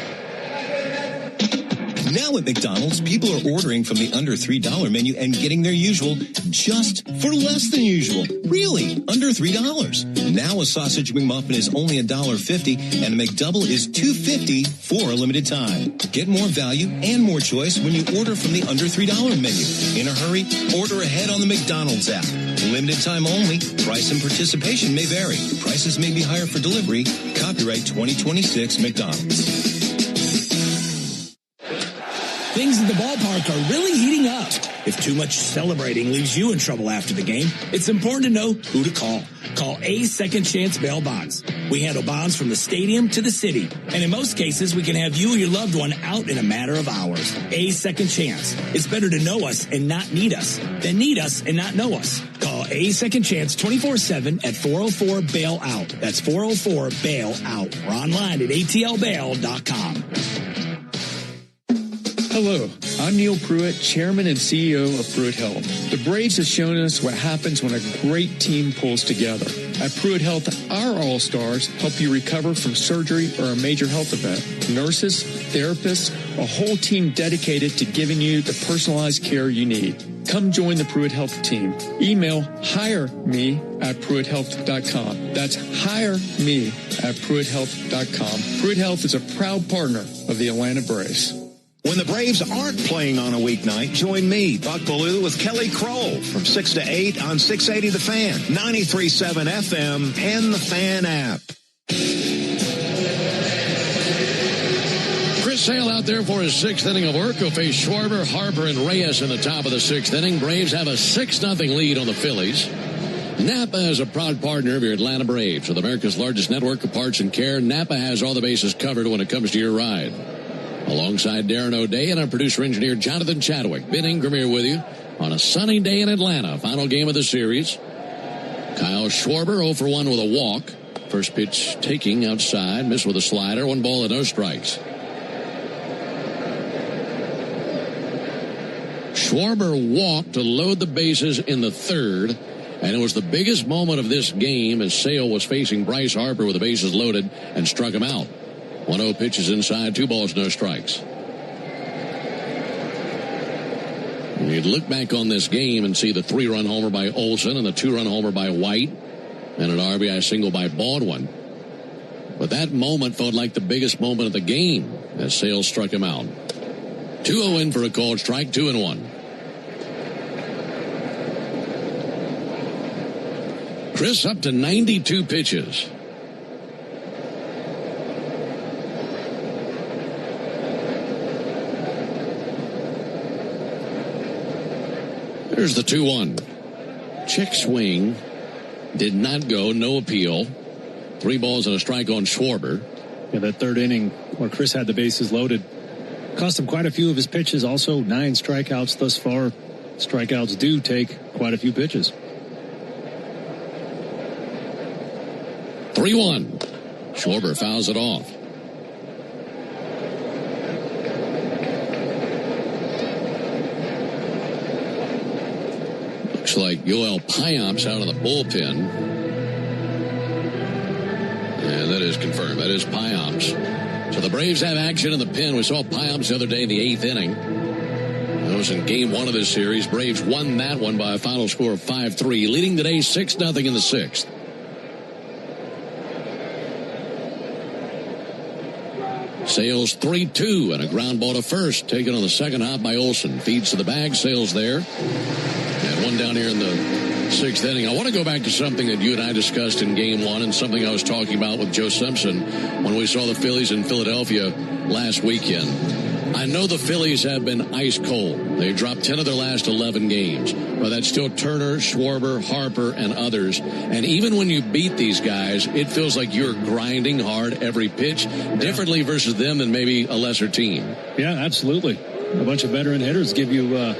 Now at McDonald's, people are ordering from the under $3 menu and getting their usual just for less than usual. Really, under $3. Now a sausage McMuffin is only $1.50 and a McDouble is $2.50 for a limited time. Get more value and more choice when you order from the under $3 menu. In a hurry, order ahead on the McDonald's app. Limited time only. Price and participation may vary. Prices may be higher for delivery. Copyright 2026 McDonald's. Things at the ballpark are really heating up. If too much celebrating leaves you in trouble after the game, it's important to know who to call. Call A Second Chance Bail Bonds. We handle bonds from the stadium to the city. And in most cases, we can have you or your loved one out in a matter of hours. A Second Chance. It's better to know us and not need us than need us and not know us. Call A Second Chance 24/7 at 404-BAIL-OUT. That's 404-BAIL-OUT. Or online at atlbail.com. Hello, I'm Neil Pruitt, Chairman and CEO of Pruitt Health. The Braves have shown us what happens when a great team pulls together. At Pruitt Health, our All-Stars help you recover from surgery or a major health event. Nurses, therapists, a whole team dedicated to giving you the personalized care you need. Come join the Pruitt Health team. Email hireme@pruitthealth.com. That's hireme@pruitthealth.com. Pruitt Health is a proud partner of the Atlanta Braves. When the Braves aren't playing on a weeknight, join me, Buck Ballou, with Kelly Kroll from 6 to 8 on 680 The Fan, 93.7 FM, and the Fan app. Chris Sale out there for his 6th inning of work. He'll face Schwarber, Harper, and Reyes in the top of the 6th inning. Braves have a 6-0 lead on the Phillies. Napa is a proud partner of your Atlanta Braves. With America's largest network of parts and care, Napa has all the bases covered when it comes to your ride. Alongside Darren O'Day and our producer-engineer Jonathan Chadwick, Ben Ingram here with you on a sunny day in Atlanta. Final game of the series. Kyle Schwarber 0 for 1 with a walk. First pitch taking outside, missed with a slider, 1 ball and no strikes. Schwarber walked to load the bases in the 3rd, and it was the biggest moment of this game as Sale was facing Bryce Harper with the bases loaded and struck him out. 1-0 pitches inside, 2 balls, no strikes. You'd look back on this game and see the 3-run homer by Olsen and the 2-run homer by White and an RBI single by Baldwin. But that moment felt like the biggest moment of the game as Sale struck him out. 2-0 in for a called strike, 2-1. Chris up to 92 pitches. Here's the 2-1. Check swing. Did not go. No appeal. 3 balls and a strike on Schwarber. Yeah, that third inning where Chris had the bases loaded cost him quite a few of his pitches. Also, 9 strikeouts thus far. Strikeouts do take quite a few pitches. 3-1. Schwarber fouls it off. Looks like Yoel Payamps out of the bullpen. And that is confirmed. That is Payamps. So the Braves have action in the pen. We saw Payamps the other day in the 8th inning. That was in game 1 of this series. Braves won that one by a final score of 5-3, leading today 6-0 in the 6th. Sales 3-2 and a ground ball to first, taken on the second hop by Olsen. Feeds to the bag. Sales there. And one down here in the 6th inning. I want to go back to something that you and I discussed in game 1 and something I was talking about with Joe Simpson when we saw the Phillies in Philadelphia last weekend. I know the Phillies have been ice cold. They've dropped 10 of their last 11 games. But that's still Turner, Schwarber, Harper, and others. And even when you beat these guys, it feels like you're grinding hard every pitch, differently versus them than maybe a lesser team. Yeah, absolutely. A bunch of veteran hitters give you a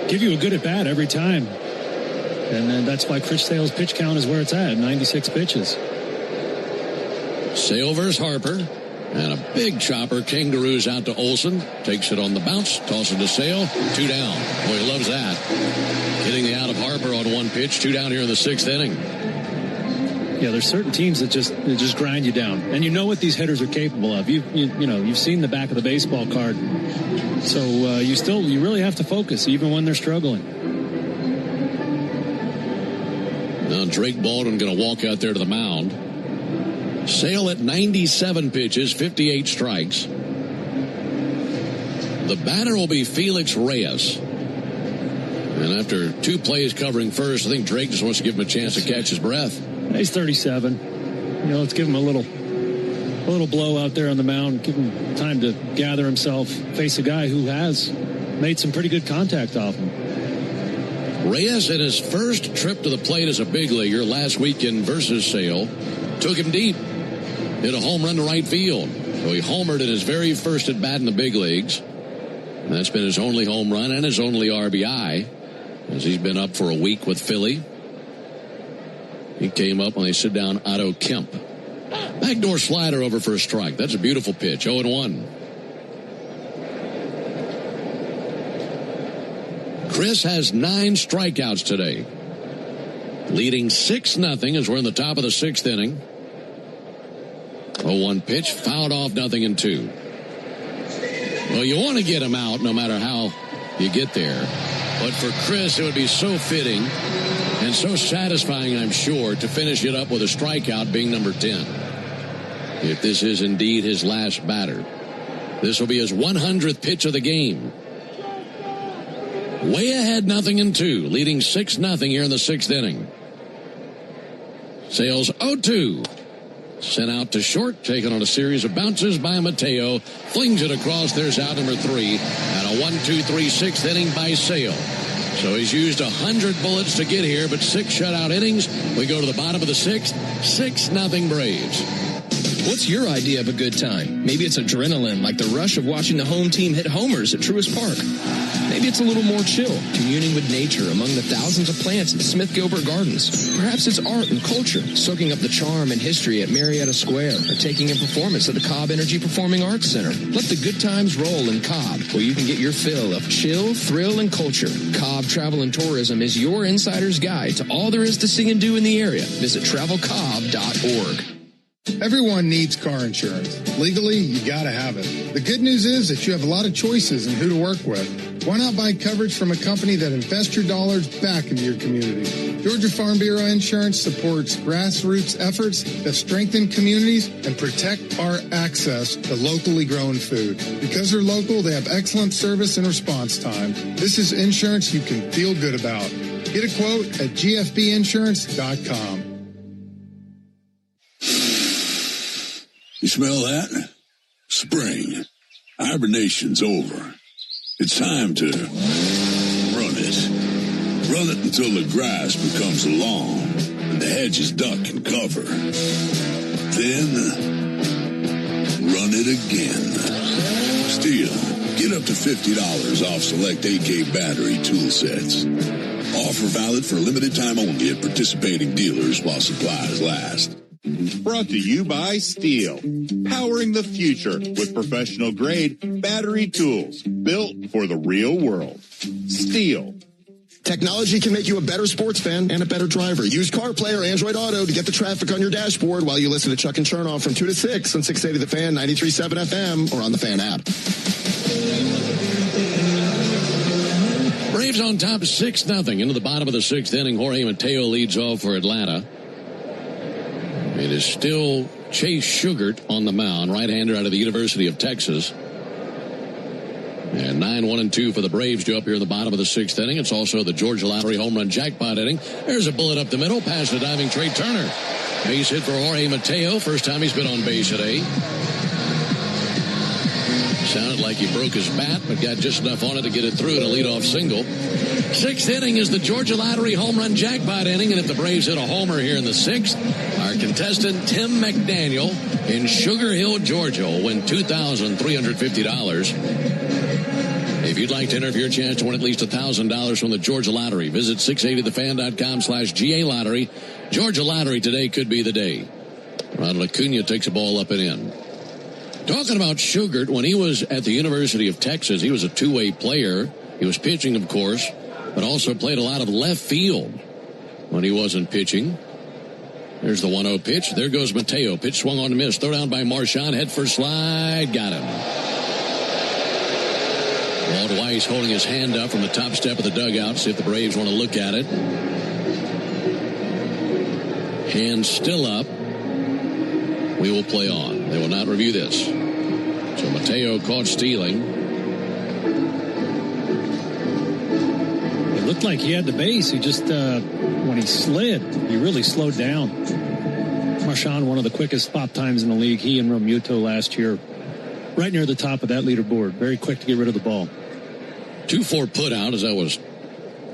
good at bat every time. And then that's why Chris Sale's pitch count is where it's at, 96 pitches. Sale versus Harper. And a big chopper. Kangaroos out to Olsen. Takes it on the bounce. Tosses to Sale. 2 down. Boy, he loves that. Getting the out of Harper on 1 pitch. 2 down here in the 6th inning. Yeah, there's certain teams that just grind you down. And you know what these hitters are capable of. You've seen the back of the baseball card. So you really have to focus even when they're struggling. Now Drake Baldwin going to walk out there to the mound. Sale at 97 pitches, 58 strikes. The batter will be Felix Reyes. And after 2 plays covering first, I think Drake just wants to give him a chance to catch his breath. He's 37. Let's give him a little blow out there on the mound. Give him time to gather himself. Face a guy who has made some pretty good contact off him. Reyes, in his first trip to the plate as a big leaguer last weekend versus Sale, took him deep. Hit a home run to right field. So he homered in his very first at bat in the big leagues. And that's been his only home run and his only RBI as he's been up for a week with Philly. He came up when they sit down Otto Kemp. Backdoor slider over for a strike. That's a beautiful pitch. 0-1. Chris has 9 strikeouts today. Leading 6-0 as we're in the top of the 6th inning. 0-1 pitch, fouled off, 0-2. Well, you want to get him out no matter how you get there. But for Chris, it would be so fitting and so satisfying, I'm sure, to finish it up with a strikeout being number 10. If this is indeed his last batter. This will be his 100th pitch of the game. Way ahead, 0-2, leading 6-0 here in the 6th inning. Sales 0-2. Sent out to short, taken on a series of bounces by Mateo. Flings it across. There's out number 3. And a 1-2-3 6th inning by Sale. So he's used 100 bullets to get here, but 6 shutout innings. We go to the bottom of the 6th. 6-0 Braves. What's your idea of a good time? Maybe it's adrenaline, like the rush of watching the home team hit homers at Truist Park. Maybe it's a little more chill, communing with nature among the thousands of plants at Smith Gilbert Gardens. Perhaps it's art and culture, soaking up the charm and history at Marietta Square, or taking in performance at the Cobb Energy Performing Arts Center. Let the good times roll in Cobb, where you can get your fill of chill, thrill, and culture. Cobb Travel and Tourism is your insider's guide to all there is to see and do in the area. Visit travelcobb.org. Everyone needs car insurance. Legally, you gotta have it. The good news is that you have a lot of choices in who to work with. Why not buy coverage from a company that invests your dollars back into your community? Georgia Farm Bureau Insurance supports grassroots efforts that strengthen communities and protect our access to locally grown food. Because they're local, they have excellent service and response time. This is insurance you can feel good about. Get a quote at gfbinsurance.com. You smell that? Spring. Hibernation's over. It's time to run it. it. Run it until the grass becomes lawn and the hedges duck and cover. Then run it again. Still, get up to $50 off select AK battery tool sets. Offer valid for a limited time only at participating dealers while supplies last. Brought to you by Steel. Powering the future with professional grade battery tools built for the real world. Steel. Technology can make you a better sports fan and a better driver. Use CarPlay or Android Auto to get the traffic on your dashboard while you listen to Chuck and Chernoff from 2 to 6 on 680 The Fan, 93.7 FM, or on the Fan app. Braves on top 6-0 into the bottom of the sixth inning. Jorge Mateo leads off for Atlanta. It is still Chase Sugart on the mound, right-hander out of the University of Texas. And 9-1-2 for the Braves due up here in the bottom of the sixth inning. It's also the Georgia Lottery home run jackpot inning. There's a bullet up the middle, past the diving Trey Turner. Base hit for Jorge Mateo. First time he's been on base today. Sounded like he broke his bat, but got just enough on it to get it through in a leadoff single. Sixth inning is the Georgia Lottery home run jackpot inning, and if the Braves hit a homer here in the sixth, our contestant Tim McDaniel in Sugar Hill, Georgia will win $2,350. If you'd like to enter for your chance to win at least $1,000 from the Georgia Lottery, visit 680thefan.com/GA Lottery. Georgia Lottery today could be the day. Ronald Acuna takes a ball up and in. Talking about Sugart, when he was at the University of Texas, he was a two-way player. He was pitching, of course, but also played a lot of left field when he wasn't pitching. There's the 1-0 pitch. There goes Mateo. Pitch swung on and missed. Throw down by Marchand. Head first slide. Got him. Walt Weiss holding his hand up from the top step of the dugout. See if the Braves want to look at it. Hand still up. We will play on. They will not review this. So Mateo caught stealing. It looked like he had the base. He just, when he slid, he really slowed down. Marchand, one of the quickest pop times in the league. He and Romuto last year, right near the top of that leaderboard. Very quick to get rid of the ball. 2-4 put out as that was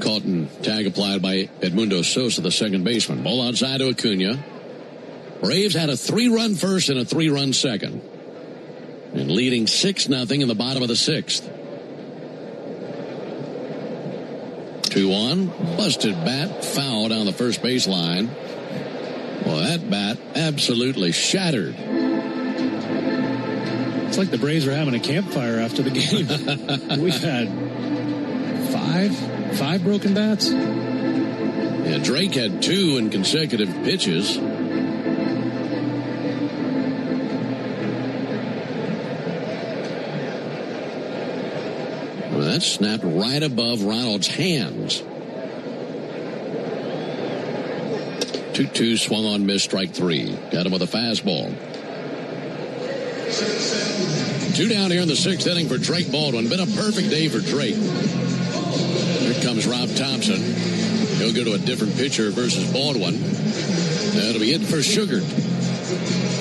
caught and tag applied by Edmundo Sosa, the second baseman. Ball outside to Acuna. Braves had a 3-run first and a 3-run second. And leading 6-0 in the bottom of the sixth. 2-1. Busted bat. Foul down the first baseline. Well, that bat absolutely shattered. It's like the Braves were having a campfire after the game. We've had five broken bats. Yeah, Drake had 2 in consecutive pitches. Well, that snapped right above Ronald's hands. 2-2 swung on, missed, strike 3. Got him with a fastball. 2 down here in the sixth inning for Drake Baldwin. Been a perfect day for Drake. Here comes Rob Thompson. He'll go to a different pitcher versus Baldwin. That'll be it for Sugart.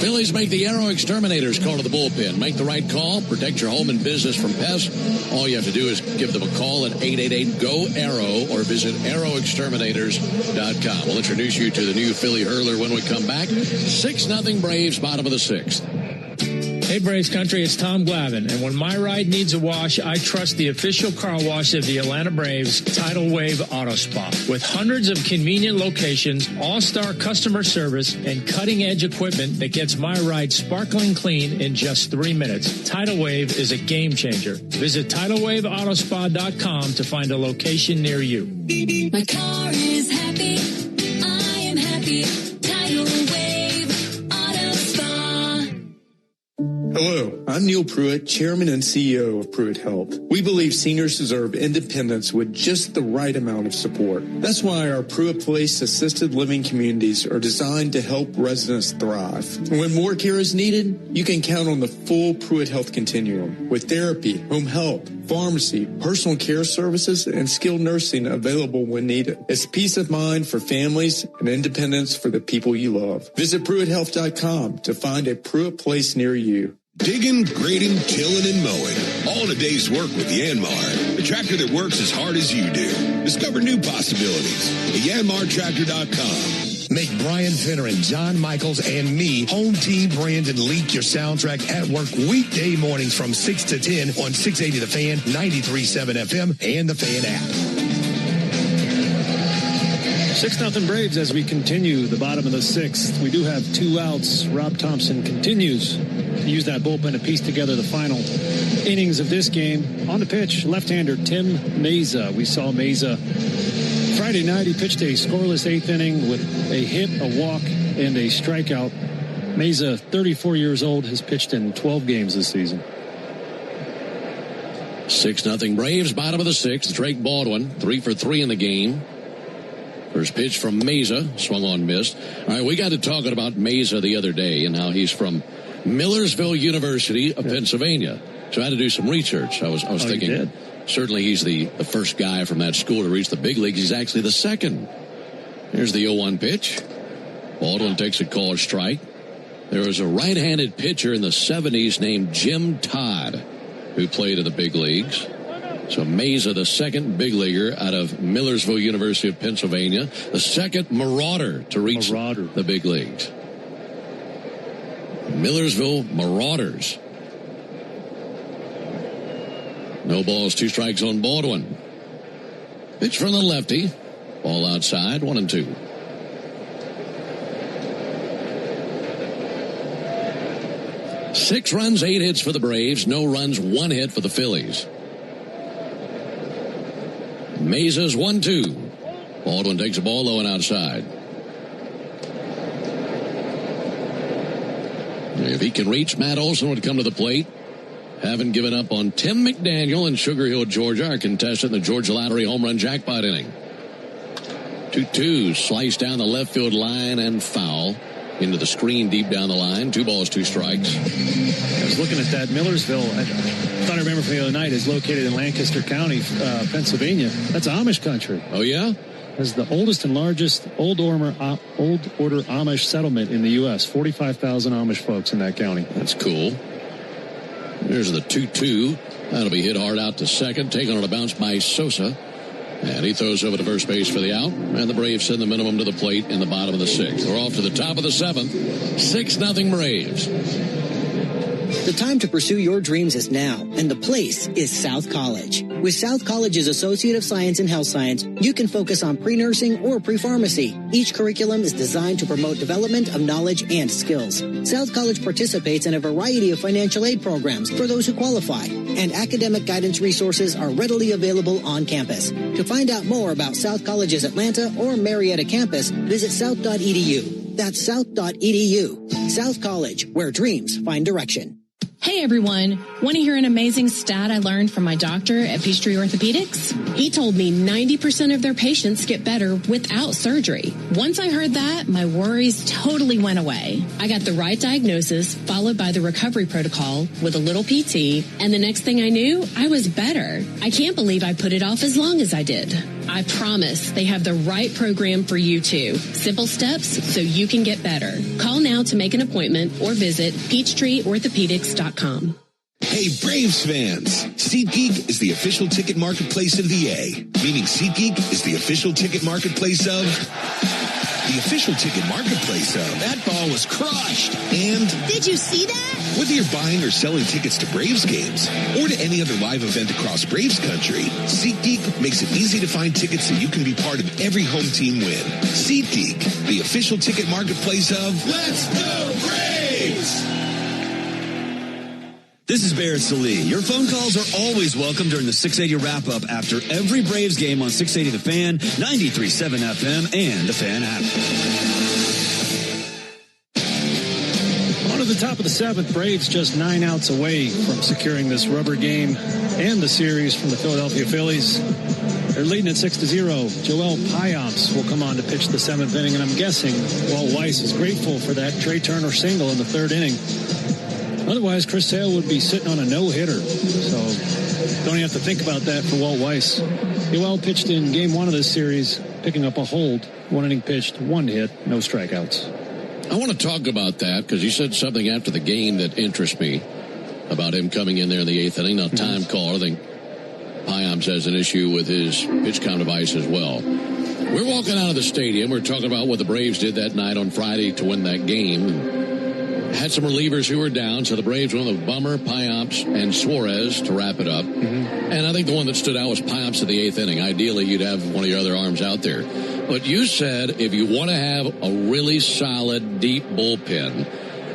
Phillies make the Arrow Exterminators call to the bullpen. Make the right call. Protect your home and business from pests. All you have to do is give them a call at 888-GO-ARROW or visit arrowexterminators.com. We'll introduce you to the new Philly hurler when we come back. 6-0 Braves, bottom of the sixth. Hey, Braves Country, it's Tom Glavine, and when my ride needs a wash, I trust the official car wash of the Atlanta Braves, Tidal Wave Auto Spa. With hundreds of convenient locations, all-star customer service, and cutting-edge equipment that gets my ride sparkling clean in just 3 minutes, Tidal Wave is a game-changer. Visit TidalWaveAutoSpa.com to find a location near you. My car is happy. I am happy. Tidal Wave Auto Spa. Hello, I'm Neil Pruitt, Chairman and CEO of Pruitt Health. We believe seniors deserve independence with just the right amount of support. That's why our Pruitt Place assisted living communities are designed to help residents thrive. When more care is needed, you can count on the full Pruitt Health continuum with therapy, home health, pharmacy, personal care services, and skilled nursing available when needed. It's peace of mind for families and independence for the people you love. Visit PruittHealth.com to find a Pruitt Place near you. Digging, grading, tilling, and mowing. All in a day's work with Yanmar. tractor that works as hard as you do. Discover new possibilities at yanmartractor.com. Make Brian Finner and John Michaels and me home team Brandon leak your soundtrack at work weekday mornings from 6 to 10 on 680 The Fan, 93.7 FM, and the Fan app. 6-0 Braves as we continue the bottom of the sixth. We do have 2 outs. Rob Thompson continues to use that bullpen to piece together the final innings of this game. On the pitch, left-hander Tim Meza. We saw Meza Friday night. He pitched a scoreless 8th inning with a hit, a walk, and a strikeout. Meza, 34 years old, has pitched in 12 games this season. 6-0 Braves, bottom of the sixth. Drake Baldwin, 3 for 3 in the game. First pitch from Meza, swung on, missed. All right, we got to talking about Meza the other day and how he's from Millersville University of Pennsylvania. So I had to do some research. I was thinking, certainly he's the first guy from that school to reach the big leagues. He's actually the second. Here's the 0-1 pitch. Baldwin takes a called strike. There was a right-handed pitcher in the 70s named Jim Todd who played in the big leagues. So Meza, the second big leaguer out of Millersville University of Pennsylvania, the second Marauder to reach the big leagues. Millersville Marauders. No balls, 2 strikes on Baldwin. Pitch from the lefty. Ball outside, 1-2. Six runs, 8 hits for the Braves. No runs, 1 hit for the Phillies. Meza's 1-2. Baldwin takes a ball low and outside. If he can reach, Matt Olson would come to the plate. Haven't given up on Tim McDaniel in Sugar Hill, Georgia, our contestant in the Georgia Lottery home run jackpot inning. 2-2, sliced down the left field line and foul into the screen deep down the line. 2 balls, 2 strikes. I was looking at that. Millersville, I thought I remember from the other night, is located in Lancaster County, Pennsylvania. That's Amish country. Oh, yeah? It's the oldest and largest old order Amish settlement in the U.S. 45,000 Amish folks in that county. That's cool. There's the 2-2. That'll be hit hard out to second. Taken on a bounce by Sosa. And he throws over to first base for the out. And the Braves send the minimum to the plate in the bottom of the sixth. We're off to the top of the seventh. 6-0 Braves. The time to pursue your dreams is now, and the place is South College. With South College's Associate of Science in Health Science, you can focus on pre-nursing or pre-pharmacy. Each curriculum is designed to promote development of knowledge and skills. South College participates in a variety of financial aid programs for those who qualify, and academic guidance resources are readily available on campus. To find out more about South College's Atlanta or Marietta campus, visit south.edu. That's south.edu. South College, where dreams find direction. Hey everyone, want to hear an amazing stat I learned from my doctor at Peachtree Orthopedics? He told me 90% of their patients get better without surgery. Once I heard that, my worries totally went away. I got the right diagnosis, followed by the recovery protocol with a little PT, and the next thing I knew, I was better. I can't believe I put it off as long as I did. I promise they have the right program for you too. Simple steps so you can get better. Call now to make an appointment or visit PeachtreeOrthopedics.com. Hey, Braves fans! SeatGeek is the official ticket marketplace of the A, meaning SeatGeek is the official ticket marketplace of... The official ticket marketplace of... That ball was crushed! And... Did you see that? Whether you're buying or selling tickets to Braves games or to any other live event across Braves country, SeatGeek makes it easy to find tickets so you can be part of every home team win. SeatGeek, the official ticket marketplace of... Let's go Braves! This is Barrett Salee. Your phone calls are always welcome during the 680 wrap-up after every Braves game on 680 The Fan, 93.7 FM, and the Fan app. On to the top of the seventh. Braves just 9 outs away from securing this rubber game and the series from the Philadelphia Phillies. They're leading at 6-0. Joel Payamps will come on to pitch the 7th inning, and I'm guessing Walt Weiss is grateful for that Trey Turner single in the 3rd inning. Otherwise, Chris Sale would be sitting on a no-hitter. So don't even have to think about that for Walt Weiss. Joel pitched in game 1 of this series, picking up a hold. 1 inning pitched, 1 hit, no strikeouts. I want to talk about that because you said something after the game that interests me about him coming in there in the 8th inning. Now, time call, I think Payamps has an issue with his pitch count device as well. We're walking out of the stadium. We're talking about what the Braves did that night on Friday to win that game. Had some relievers who were down, so the Braves went with Bummer, Payamps, and Suarez to wrap it up. And I think the one that stood out was Payamps in the 8th inning. Ideally, you'd have one of your other arms out there. But you said if you want to have a really solid, deep bullpen,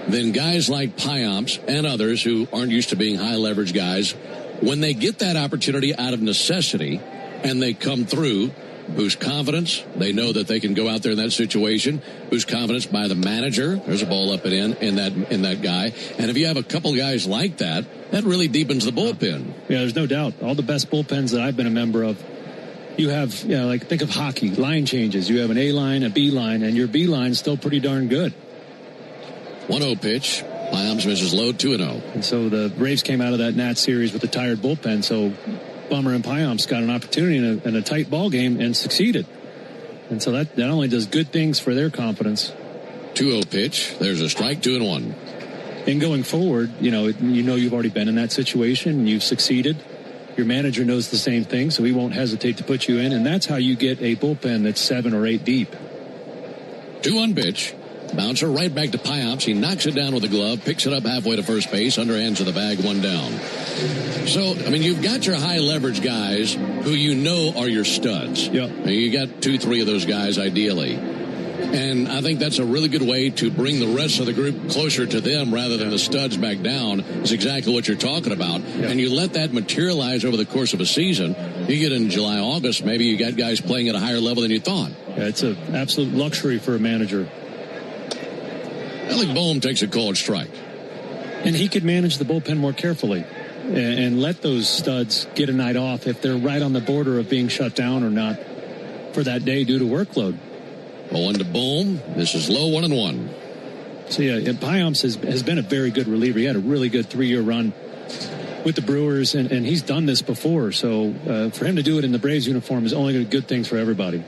then guys like Payamps and others who aren't used to being high-leverage guys, when they get that opportunity out of necessity and they come through, boost confidence. They know that they can go out there in that situation. Boost confidence by the manager. There's a ball up and in that guy. And if you have a couple guys like that, that really deepens the bullpen. Yeah, there's no doubt. All the best bullpens that I've been a member of, you have, like think of hockey, line changes. You have an A line, a B line, and your B line's still pretty darn good. 1-0 pitch. Payamps misses low, 2-0. And so the Braves came out of that Nats series with a tired bullpen, so Bummer and Payamps got an opportunity in a tight ball game and succeeded. And so that only does good things for their confidence. 2-0 pitch. There's a strike, 2-1. And going forward, you know you've already been in that situation. You've succeeded. Your manager knows the same thing, so he won't hesitate to put you in. And that's how you get a bullpen that's 7 or 8 deep. 2-1 pitch. Bouncer right back to Payamps. He knocks it down with a glove, picks it up halfway to first base, underhands to the bag, 1 down. So, I mean, you've got your high leverage guys who you know are your studs. Yep. You got 2-3 of those guys ideally. And I think that's a really good way to bring the rest of the group closer to them rather than the studs back down is exactly what you're talking about. Yep. And you let that materialize over the course of a season. You get in July, August, maybe you got guys playing at a higher level than you thought. Yeah, it's an absolute luxury for a manager. Alec Boehm takes a called strike. And he could manage the bullpen more carefully and let those studs get a night off if they're right on the border of being shut down or not for that day due to workload. 0-1 to Boehm. This is low, 1-1. So, yeah, Payamps has been a very good reliever. He had a really good 3-year run with the Brewers, and he's done this before. So for him to do it in the Braves uniform is only good things for everybody.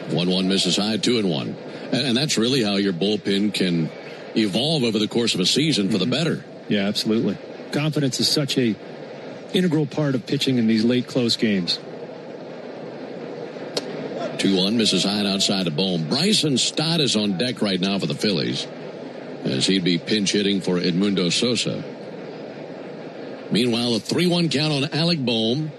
1-1 misses high, 2-1. And that's really how your bullpen can evolve over the course of a season for the better. Yeah, absolutely. Confidence is such a integral part of pitching in these late close games. 2-1 misses high and outside to Boehm. Bryson Stott is on deck right now for the Phillies as he'd be pinch hitting for Edmundo Sosa. Meanwhile, a 3-1 count on Alec Boehm.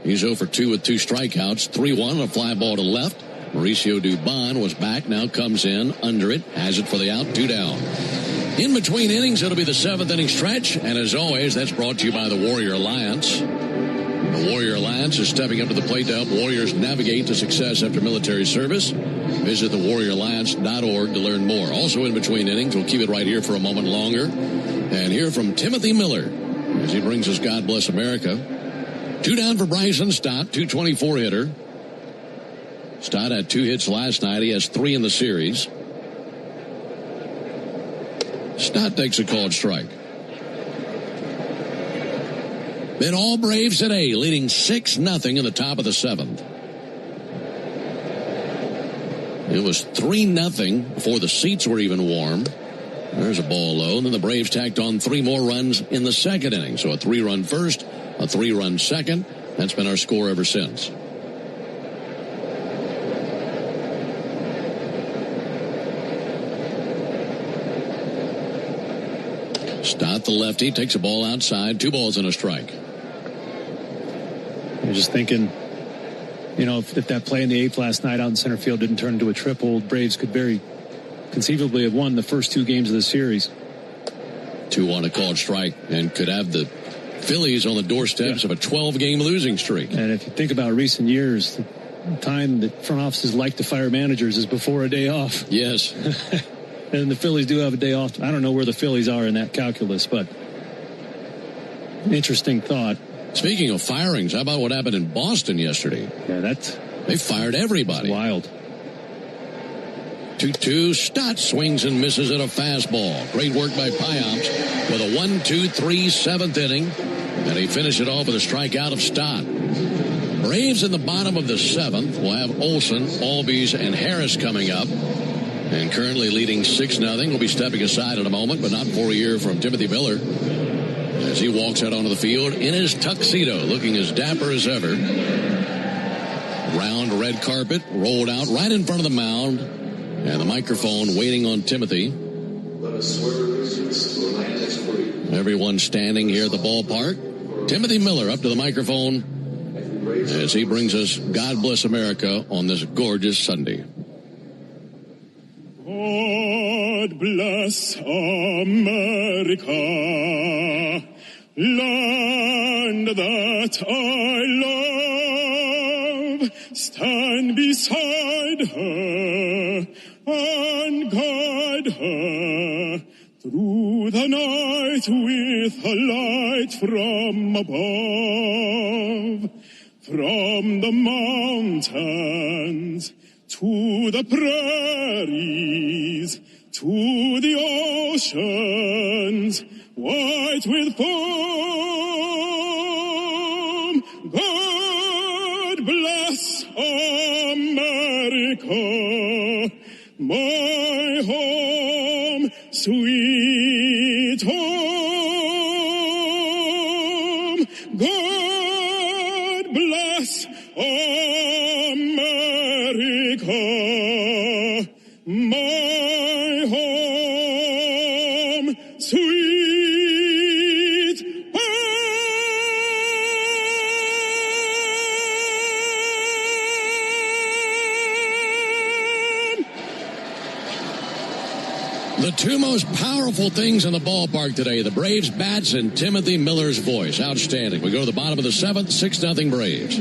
He's 0 for 2 with 2 strikeouts. 3-1, a fly ball to left. Mauricio Dubon was back, now comes in, under it, has it for the out, 2 down. In between innings, it'll be the 7th inning stretch, and as always, that's brought to you by the Warrior Alliance. The Warrior Alliance is stepping up to the plate to help warriors navigate to success after military service. Visit thewarrioralliance.org to learn more. Also in between innings, we'll keep it right here for a moment longer and hear from Timothy Miller as he brings us God Bless America. 2 down for Bryson Stott, 224 hitter. Stott had 2 hits last night. He has 3 in the series. Stott takes a called strike. Then all Braves today, leading 6-0 in the top of the 7th. It was 3-0 before the seats were even warm. There's a ball low, and then the Braves tacked on 3 more runs in the 2nd inning. So a 3-run first, a 3-run second. That's been our score ever since. Stott, the lefty, takes a ball outside. 2 balls and a strike. I'm just thinking, if that play in the 8th last night out in center field didn't turn into a triple, Braves could very conceivably have won the first 2 games of the series. 2-1 a called strike, and could have the Phillies on the doorsteps of a 12-game losing streak. And if you think about recent years, the time that front offices like to fire managers is before a day off. Yes. And the Phillies do have a day off. I don't know where the Phillies are in that calculus, but interesting thought. Speaking of firings, how about what happened in Boston yesterday? Yeah, they fired everybody. Wild. 2-2. Stott swings and misses at a fastball. Great work by Payamps with a 1-2-3 7th inning. And he finished it off with a strikeout of Stott. Braves in the bottom of the 7th will have Olsen, Albies, and Harris coming up. And currently leading 6-0. We'll be stepping aside in a moment, but not for a year from Timothy Miller. as he walks out onto the field in his tuxedo, looking as dapper as ever. Round red carpet rolled out right in front of the mound, and the microphone waiting on Timothy. Everyone standing here at the ballpark. Timothy Miller up to the microphone as he brings us God Bless America on this gorgeous Sunday. God bless America, land that I love. Stand beside her and guide her through the night with a light from above. From the mountains to the prairies, to the oceans, white with foam. God bless America, my home, sweet home. God bless America, my home, sweet home. The two most powerful things in the ballpark today, the Braves bats and Timothy Miller's voice. Outstanding. We go to the bottom of the seventh, 6-0 Braves.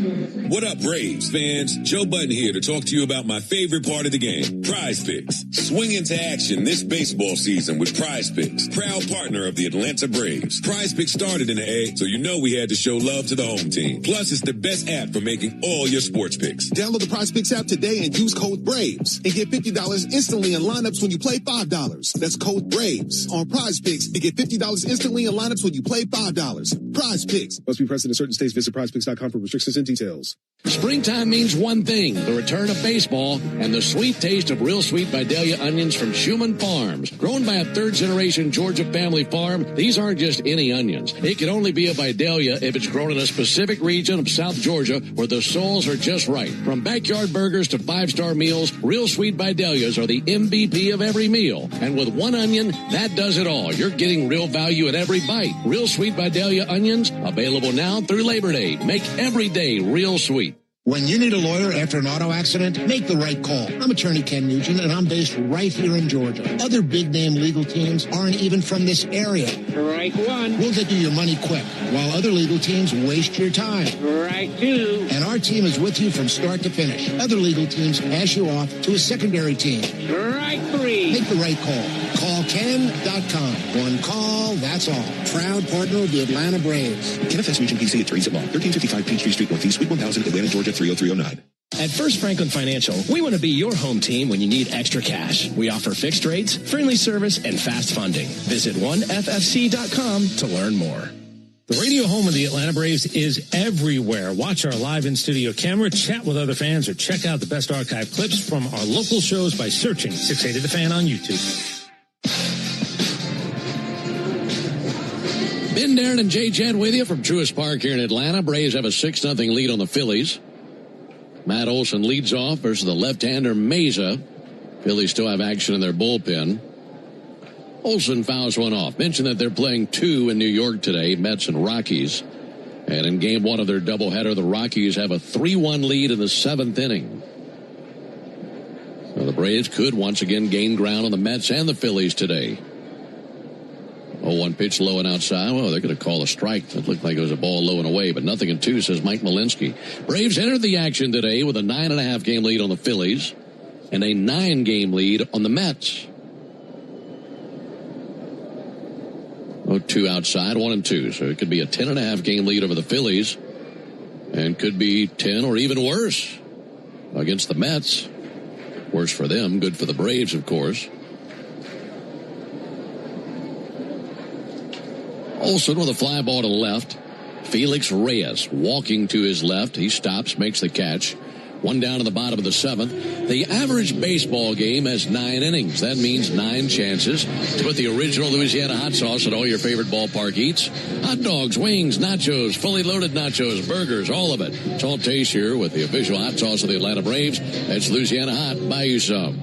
What up, Braves fans? Joe Budden here to talk to you about my favorite part of the game, Prize Picks. Swing into action this baseball season with Prize Picks, proud partner of the Atlanta Braves. Prize Picks started in the A, so you know we had to show love to the home team. Plus, it's the best app for making all your sports picks. Download the Prize Picks app today and use code BRAVES and get $50 instantly in lineups when you play $5. That's code BRAVES on Prize Picks to get $50 instantly in lineups when you play $5. Prize Picks. Must be present in certain states. Visit prizepicks.com for restrictions and details. Springtime means one thing, the return of baseball and the sweet taste of Real Sweet Vidalia onions from Schumann Farms. Grown by a third-generation Georgia family farm, these aren't just any onions. It can only be a Vidalia if it's grown in a specific region of South Georgia where the soils are just right. From backyard burgers to five-star meals, Real Sweet Vidalias are the MVP of every meal. And with one onion, that does it all. You're getting real value at every bite. Real Sweet Vidalia onions, available now through Labor Day. Make every day real sweet. When you need a lawyer after an auto accident, make the right call. I'm attorney Ken Nugent, and I'm based right here in Georgia. Other big-name legal teams aren't even from this area. Strike one. We'll get you your money quick, while other legal teams waste your time. Strike two. And our team is with you from start to finish. Other legal teams pass you off to a secondary team. Strike three. Make the right call. Call Ken.com. One call, that's all. Proud partner of the Atlanta Braves. Kenneth S. Nugent, PC at Teresa Law, 1355 Peachtree Street Northeast, Suite 1000, Atlanta, Georgia, 30309. At First Franklin Financial, we want to be your home team when you need extra cash. We offer fixed rates, friendly service, and fast funding. Visit oneffc.com to learn more. The radio home of the Atlanta Braves is everywhere. Watch our live in-studio camera, chat with other fans, or check out the best archive clips from our local shows by searching 680 The Fan on YouTube. Ben Darren and Jay Chad with you from Truist Park here in Atlanta. Braves have a 6-0 lead on the Phillies. Matt Olson leads off versus the left-hander Meza. Phillies still have action in their bullpen. Olson fouls one off. Mentioned that they're playing two in New York today, Mets and Rockies. And in game one of their doubleheader, the Rockies have a 3-1 lead in the seventh inning. So the Braves could once again gain ground on the Mets and the Phillies today. 0-1 pitch low and outside. Well, they're going to call a strike. It looked like it was a ball low and away, but nothing in two, says Mike Malinsky. Braves entered the action today with a 9.5 game lead on the Phillies and a 9 game lead on the Mets. 0-2 outside, 1-2. So it could be a 10.5 game lead over the Phillies and could be 10 or even worse against the Mets. Worse for them, good for the Braves, of course. Olson with a fly ball to left. Felix Reyes walking to his left. He stops, makes the catch. One down in the bottom of the 7th. The average baseball game has 9 innings. That means 9 chances to put the original Louisiana hot sauce at all your favorite ballpark eats. Hot dogs, wings, nachos, fully loaded nachos, burgers, all of it. It's all tastier with the official hot sauce of the Atlanta Braves. That's Louisiana Hot. Buy you some.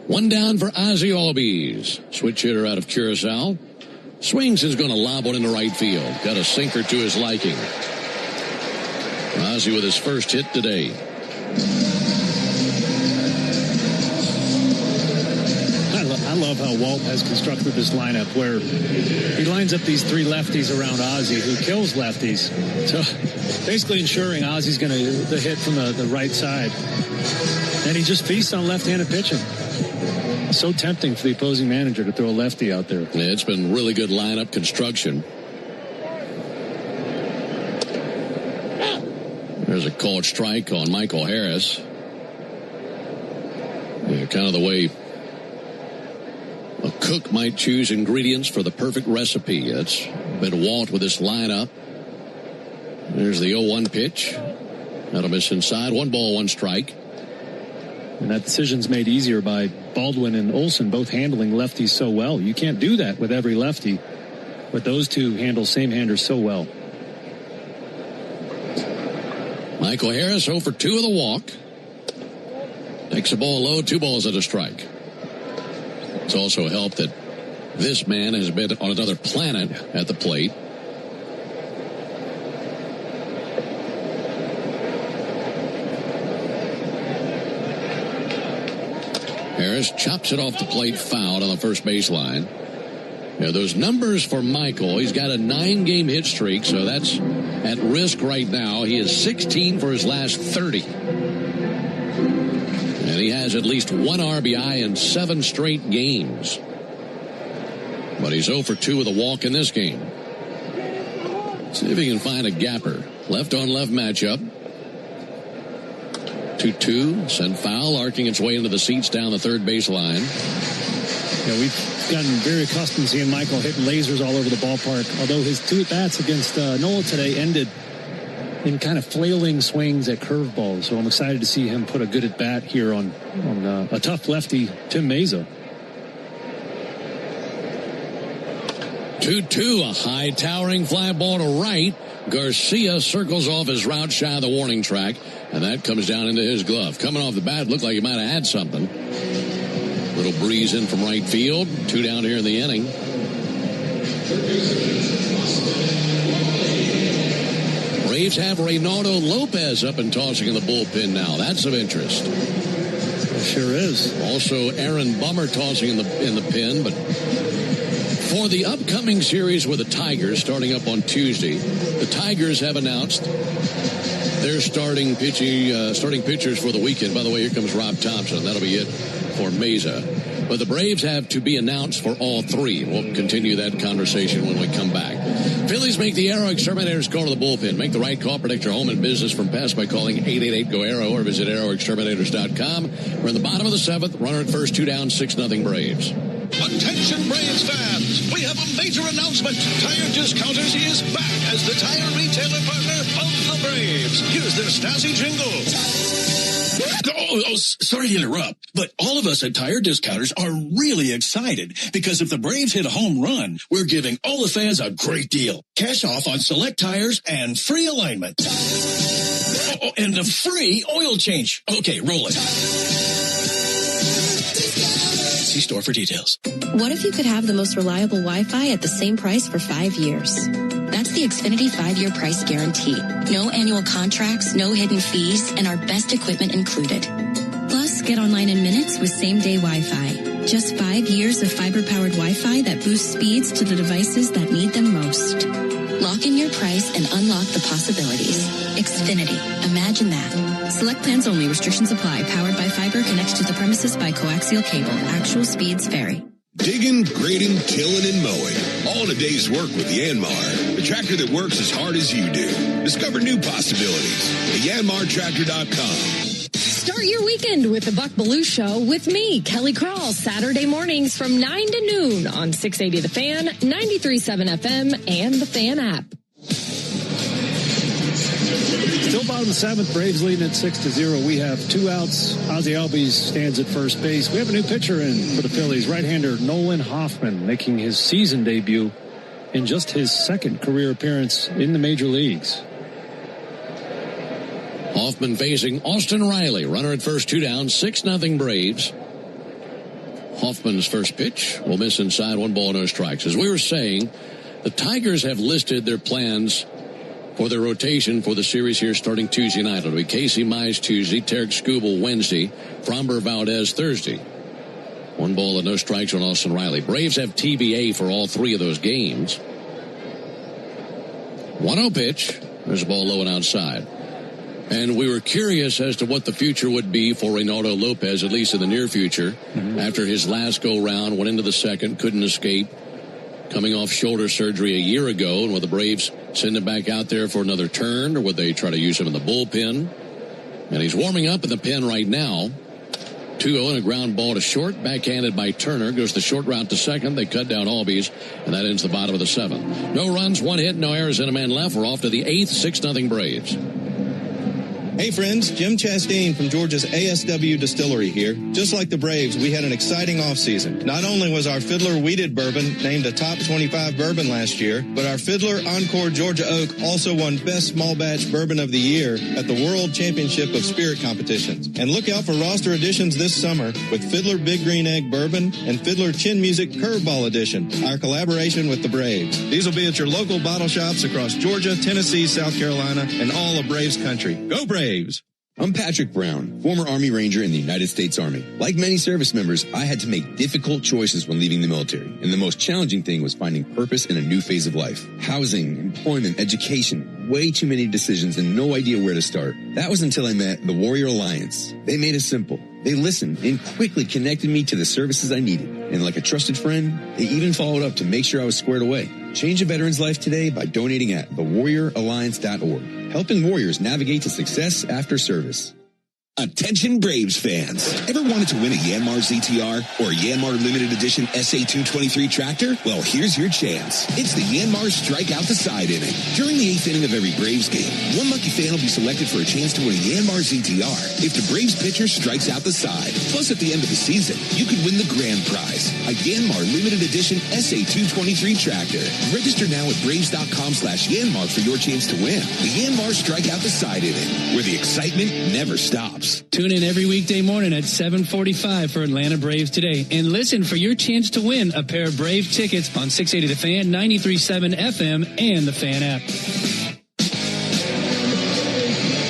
One down for Ozzie Albies. Switch hitter out of Curacao. Swings is going to lob one into right field. Got a sinker to his liking. Ozzie with his first hit today. I love how Walt has constructed this lineup where he lines up these 3 lefties around Ozzie, who kills lefties. So basically ensuring Ozzie's going to hit from the right side. And he just feasts on left-handed pitching. So tempting for the opposing manager to throw a lefty out there. Yeah, it's been really good lineup construction. There's a called strike on Michael Harris. Yeah, kind of the way a cook might choose ingredients for the perfect recipe. That's been Walt with this lineup. There's the 0-1 pitch. That'll miss inside. 1 ball, 1 strike. And that decision's made easier by Baldwin and Olsen both handling lefties so well. You can't do that with every lefty, but those two handle same-handers so well. Michael Harris 0 for 2 with a walk. Takes the ball low, 2 balls and a strike. It's also helped that this man has been on another planet at the plate. Harris chops it off the plate, fouled on the first baseline. Now, those numbers for Michael, he's got a 9-game hit streak, so that's at risk right now. He is 16 for his last 30. And he has at least 1 RBI in 7 straight games. But he's 0 for 2 with a walk in this game. See if he can find a gapper. Left-on-left matchup. 2-2, sent foul, arcing its way into the seats down the third baseline. Yeah, we've gotten very accustomed to seeing Michael hit lasers all over the ballpark, although his 2 at-bats against Nola today ended in kind of flailing swings at curveballs. So I'm excited to see him put a good at-bat here on a tough lefty, Tim Meza. 2-2, a high towering fly ball to right. Garcia circles off his route shy of the warning track, and that comes down into his glove. Coming off the bat, looked like he might have had something. Little breeze in from right field. 2 down here in the inning. Braves have Reynaldo Lopez up and tossing in the bullpen now. That's of interest. It sure is. Also, Aaron Bummer tossing in the pen, but for the upcoming series with the Tigers starting up on Tuesday, the Tigers have announced their starting pitchers for the weekend. By the way, here comes Rob Thompson. That'll be it for Meza. But the Braves have to be announced for all 3. We'll continue that conversation when we come back. Phillies make the Arrow Exterminators call to the bullpen. Make the right call. Protect your home and business from pests by calling 888-GO-ARROW or visit arrowexterminators.com. We're in the bottom of the 7th. Runner at first, 2 down, 6-0 Braves. Attention Braves fans, we have a major announcement. Tire Discounters is back as the tire retailer partner of the Braves. Here's their Stasi jingle. Sorry to interrupt, but all of us at Tire Discounters are really excited because if the Braves hit a home run, we're giving all the fans a great deal. Cash off on select tires and free alignment. And a free oil change. Okay, roll it. See store for details. What if you could have the most reliable Wi-Fi at the same price for 5 years? That's the Xfinity 5-year price guarantee. No annual contracts, no hidden fees, and our best equipment included. Plus, get online in minutes with same-day Wi-Fi. Just 5 years of fiber-powered Wi-Fi that boosts speeds to the devices that need them most. Lock in your price and unlock the possibilities. Xfinity. Imagine that. Select plans only. Restrictions apply. Powered by fiber. Connected to the premises by coaxial cable. Actual speeds vary. Digging, grading, tilling, and mowing. All in a day's work with Yanmar. The tractor that works as hard as you do. Discover new possibilities at yanmartractor.com. Start your weekend with the Buck Belue Show with me, Kelly Crawl, Saturday mornings from 9 to noon on 680 The Fan, 93.7 FM, and the Fan app. Still bottom of the seventh. Braves leading at 6-0. We have 2 outs. Ozzie Albies stands at first base. We have a new pitcher in for the Phillies. Right-hander Nolan Hoffman making his season debut in just his second career appearance in the major leagues. Hoffman facing Austin Riley. Runner at first, 2 down, 6-0 Braves. Hoffman's first pitch will miss inside, 1 ball, no strikes. As we were saying, the Tigers have listed their plans for their rotation for the series here starting Tuesday night. It'll be Casey Mize Tuesday, Tarek Skubal Wednesday, Framber Valdez Thursday. 1 ball and no strikes on Austin Riley. Braves have TBA for all 3 of those games. 1-0 pitch. There's a ball low and outside. And we were curious as to what the future would be for Reynaldo Lopez, at least in the near future. After his last go-round, went into the second, couldn't escape. Coming off shoulder surgery a year ago, and will the Braves send him back out there for another turn, or would they try to use him in the bullpen? And he's warming up in the pen right now. 2-0 and a ground ball to short, backhanded by Turner. Goes the short route to second. They cut down Albies, and that ends the bottom of the 7th. No runs, 1 hit, no errors, and a man left. We're off to the 8th, 6-0 Braves. Hey friends, Jim Chastain from Georgia's ASW Distillery here. Just like the Braves, we had an exciting offseason. Not only was our Fiddler Wheated Bourbon named a top 25 bourbon last year, but our Fiddler Encore Georgia Oak also won Best Small Batch Bourbon of the Year at the World Championship of Spirit Competitions. And look out for roster additions this summer with Fiddler Big Green Egg Bourbon and Fiddler Chin Music Curveball Edition, our collaboration with the Braves. These will be at your local bottle shops across Georgia, Tennessee, South Carolina, and all of Braves country. Go Braves! I'm Patrick Brown, former Army Ranger in the United States Army. Like many service members, I had to make difficult choices when leaving the military, and the most challenging thing was finding purpose in a new phase of life. Housing, employment, education, way too many decisions and no idea where to start. That was until I met the Warrior Alliance. They made it simple. They listened and quickly connected me to the services I needed. And like a trusted friend, they even followed up to make sure I was squared away. Change a veteran's life today by donating at thewarrioralliance.org, helping warriors navigate to success after service. Attention Braves fans. Ever wanted to win a Yanmar ZTR or a Yanmar Limited Edition SA223 tractor? Well, here's your chance. It's the Yanmar Strike Out the Side inning. During the 8th inning of every Braves game, one lucky fan will be selected for a chance to win a Yanmar ZTR if the Braves pitcher strikes out the side. Plus, at the end of the season, you could win the grand prize, a Yanmar Limited Edition SA223 tractor. Register now at Braves.com/Yanmar for your chance to win. The Yanmar Strike Out the Side inning, where the excitement never stops. Tune in every weekday morning at 7:45 for Atlanta Braves Today. And listen for your chance to win a pair of Brave tickets on 680 The Fan, 93.7 FM, and the Fan app.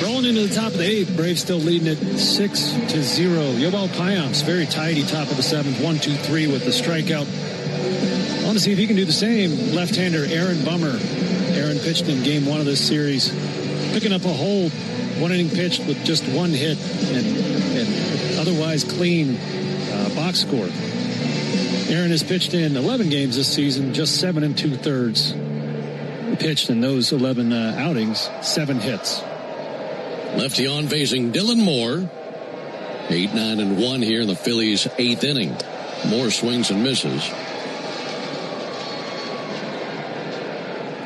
Rolling into the top of the 8th. Braves still leading at 6-0. Yoel Payamps, very tidy top of the 7th. 1-2-3 with the strikeout. I want to see if he can do the same. Left-hander Aaron Bummer. Aaron pitched in game 1 of this series, picking up a hold. 1 inning pitched with just 1 hit and otherwise clean box score. Aaron has pitched in 11 games this season, just 7 2/3 pitched in those 11 outings, 7 hits. Lefty on facing Dylan Moore. 8-9-1 here in the Phillies' 8th inning. Moore swings and misses.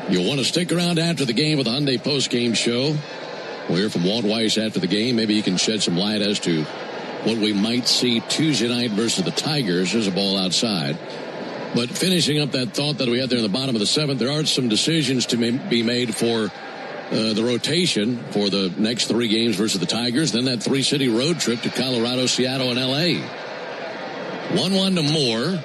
You'll want to stick around after the game with the Hyundai post-game show. We'll hear from Walt Weiss after the game. Maybe he can shed some light as to what we might see Tuesday night versus the Tigers. There's a ball outside. But finishing up that thought that we had there in the bottom of the 7th, there are some decisions to be made for the rotation for the next 3 games versus the Tigers. Then that 3-city road trip to Colorado, Seattle, and L.A. 1-1 to Moore.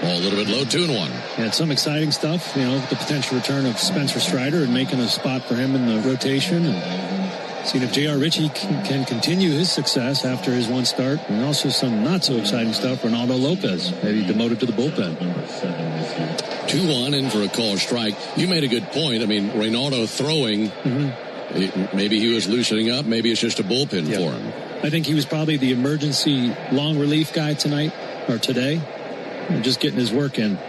Ball a little bit low, 2-1. And some exciting stuff, you know, the potential return of Spencer Strider and making a spot for him in the rotation, and seeing if J.R. Ritchie can continue his success after his 1 start. And also some not so exciting stuff, Reynaldo Lopez, maybe demoted to the bullpen. 2-1 in for a call strike. You made a good point. I mean, Reynaldo throwing, maybe he was loosening up, maybe it's just a bullpen for him. I think he was probably the emergency long relief guy tonight, or today. Just getting his work in.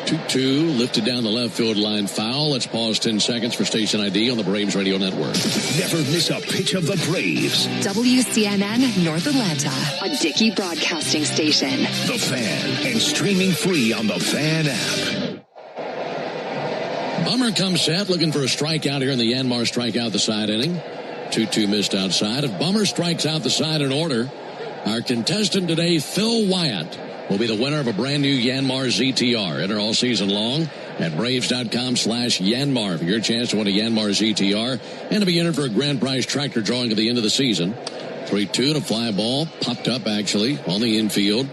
2-2, lifted down the left field line foul. Let's pause 10 seconds for station ID on the Braves Radio Network. Never miss a pitch of the Braves. WCNN North Atlanta, a Dickey broadcasting station. The Fan, and streaming free on the Fan app. Bummer comes set, looking for a strikeout here in the Yanmar strikeout the side inning. 2-2 missed outside. If Bummer strikes out the side in order, our contestant today, Phil Wyatt, will be the winner of a brand new Yanmar ZTR. Enter all season long at Braves.com/Yanmar for your chance to win a Yanmar ZTR and to be entered for a grand prize tractor drawing at the end of the season. 3-2 to fly ball, popped up actually on the infield.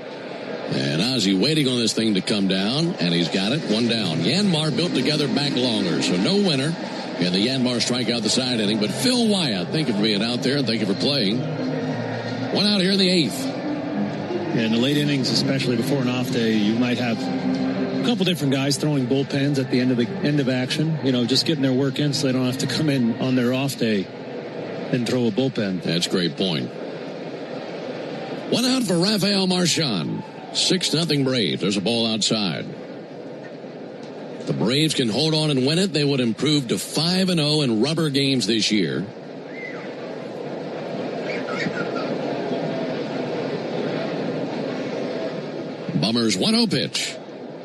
And Ozzie waiting on this thing to come down, and he's got it. One down. Yanmar built together back longer, so no winner in the Yanmar strikeout the side inning. But Phil Wyatt, thank you for being out there, and thank you for playing. One out here in the 8th. Yeah, in the late innings, especially before an off day, you might have a couple different guys throwing bullpens at the end of action. You know, just getting their work in so they don't have to come in on their off day and throw a bullpen. That's a great point. One out for Rafael Marchand. 6-0 Braves. There's a ball outside. If the Braves can hold on and win it, they would improve to 5-0 in rubber games this year. Bummer's 1-0 pitch.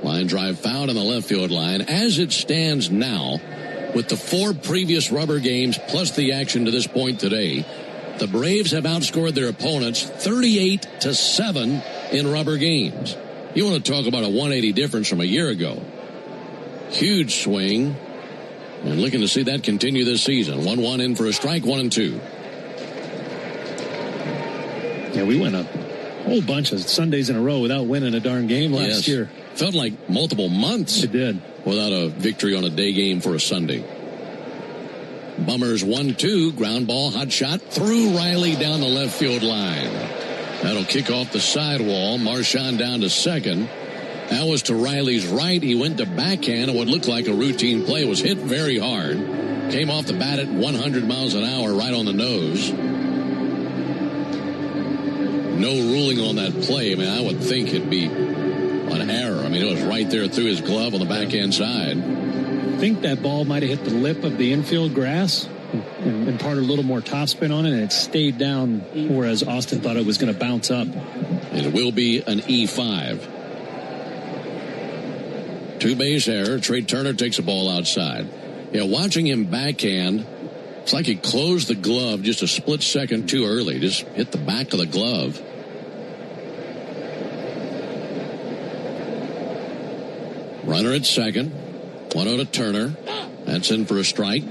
Line drive fouled on the left field line. As it stands now, with the 4 previous rubber games plus the action to this point today, the Braves have outscored their opponents 38-7 in rubber games. You want to talk about a 180 difference from a year ago. Huge swing. And looking to see that continue this season. 1-1 in for a strike, 1-2. Yeah, we went a whole bunch of Sundays in a row without winning a darn game last year. Felt like multiple months. It did. Without a victory on a day game for a Sunday. Bummer's 1-2, ground ball, hot shot, through Riley down the left field line. That'll kick off the sidewall. Marchand down to second. That was to Riley's right. He went to backhand, and what looked like a routine play was hit very hard. Came off the bat at 100 miles an hour right on the nose. No ruling on that play. I mean, I would think it'd be an error. I mean, it was right there through his glove on the backhand side. I think that ball might have hit the lip of the infield grass and imparted a little more topspin on it, and it stayed down, whereas Austin thought it was going to bounce up. And it will be an E5. 2-base error. Trey Turner takes a ball outside. Yeah, watching him backhand, it's like he closed the glove just a split second too early. Just hit the back of the glove. Runner at second. 1-0 to Turner. That's in for a strike.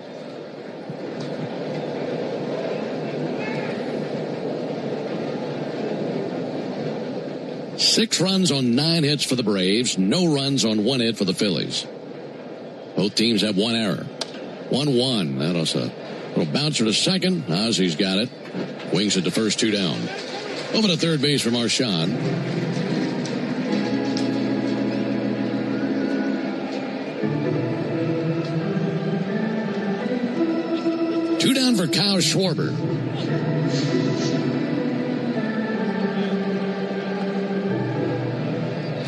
Six runs on 9 hits for the Braves. No runs on 1 hit for the Phillies. Both teams have 1 error. 1-1. That was a little bouncer to second. Ozzie's got it. Wings it to first, 2 down. Over to third base for Marchand. For Kyle Schwarber.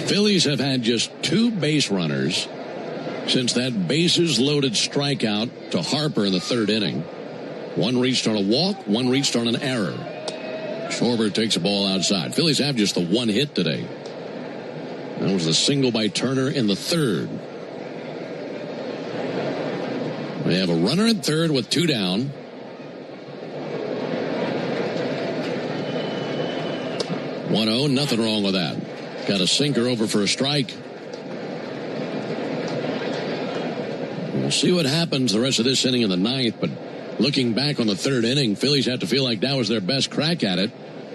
Phillies have had just 2 base runners since that bases loaded strikeout to Harper in the 3rd inning. One reached on a walk, one reached on an error. Schwarber takes a ball outside. Phillies have just the 1 hit today. That was the single by Turner in the 3rd. They have a runner at 3rd with 2 down. 1-0, nothing wrong with that. Got a sinker over for a strike. We'll see what happens the rest of this inning in the 9th, but looking back on the 3rd inning, Phillies have to feel like that was their best crack at it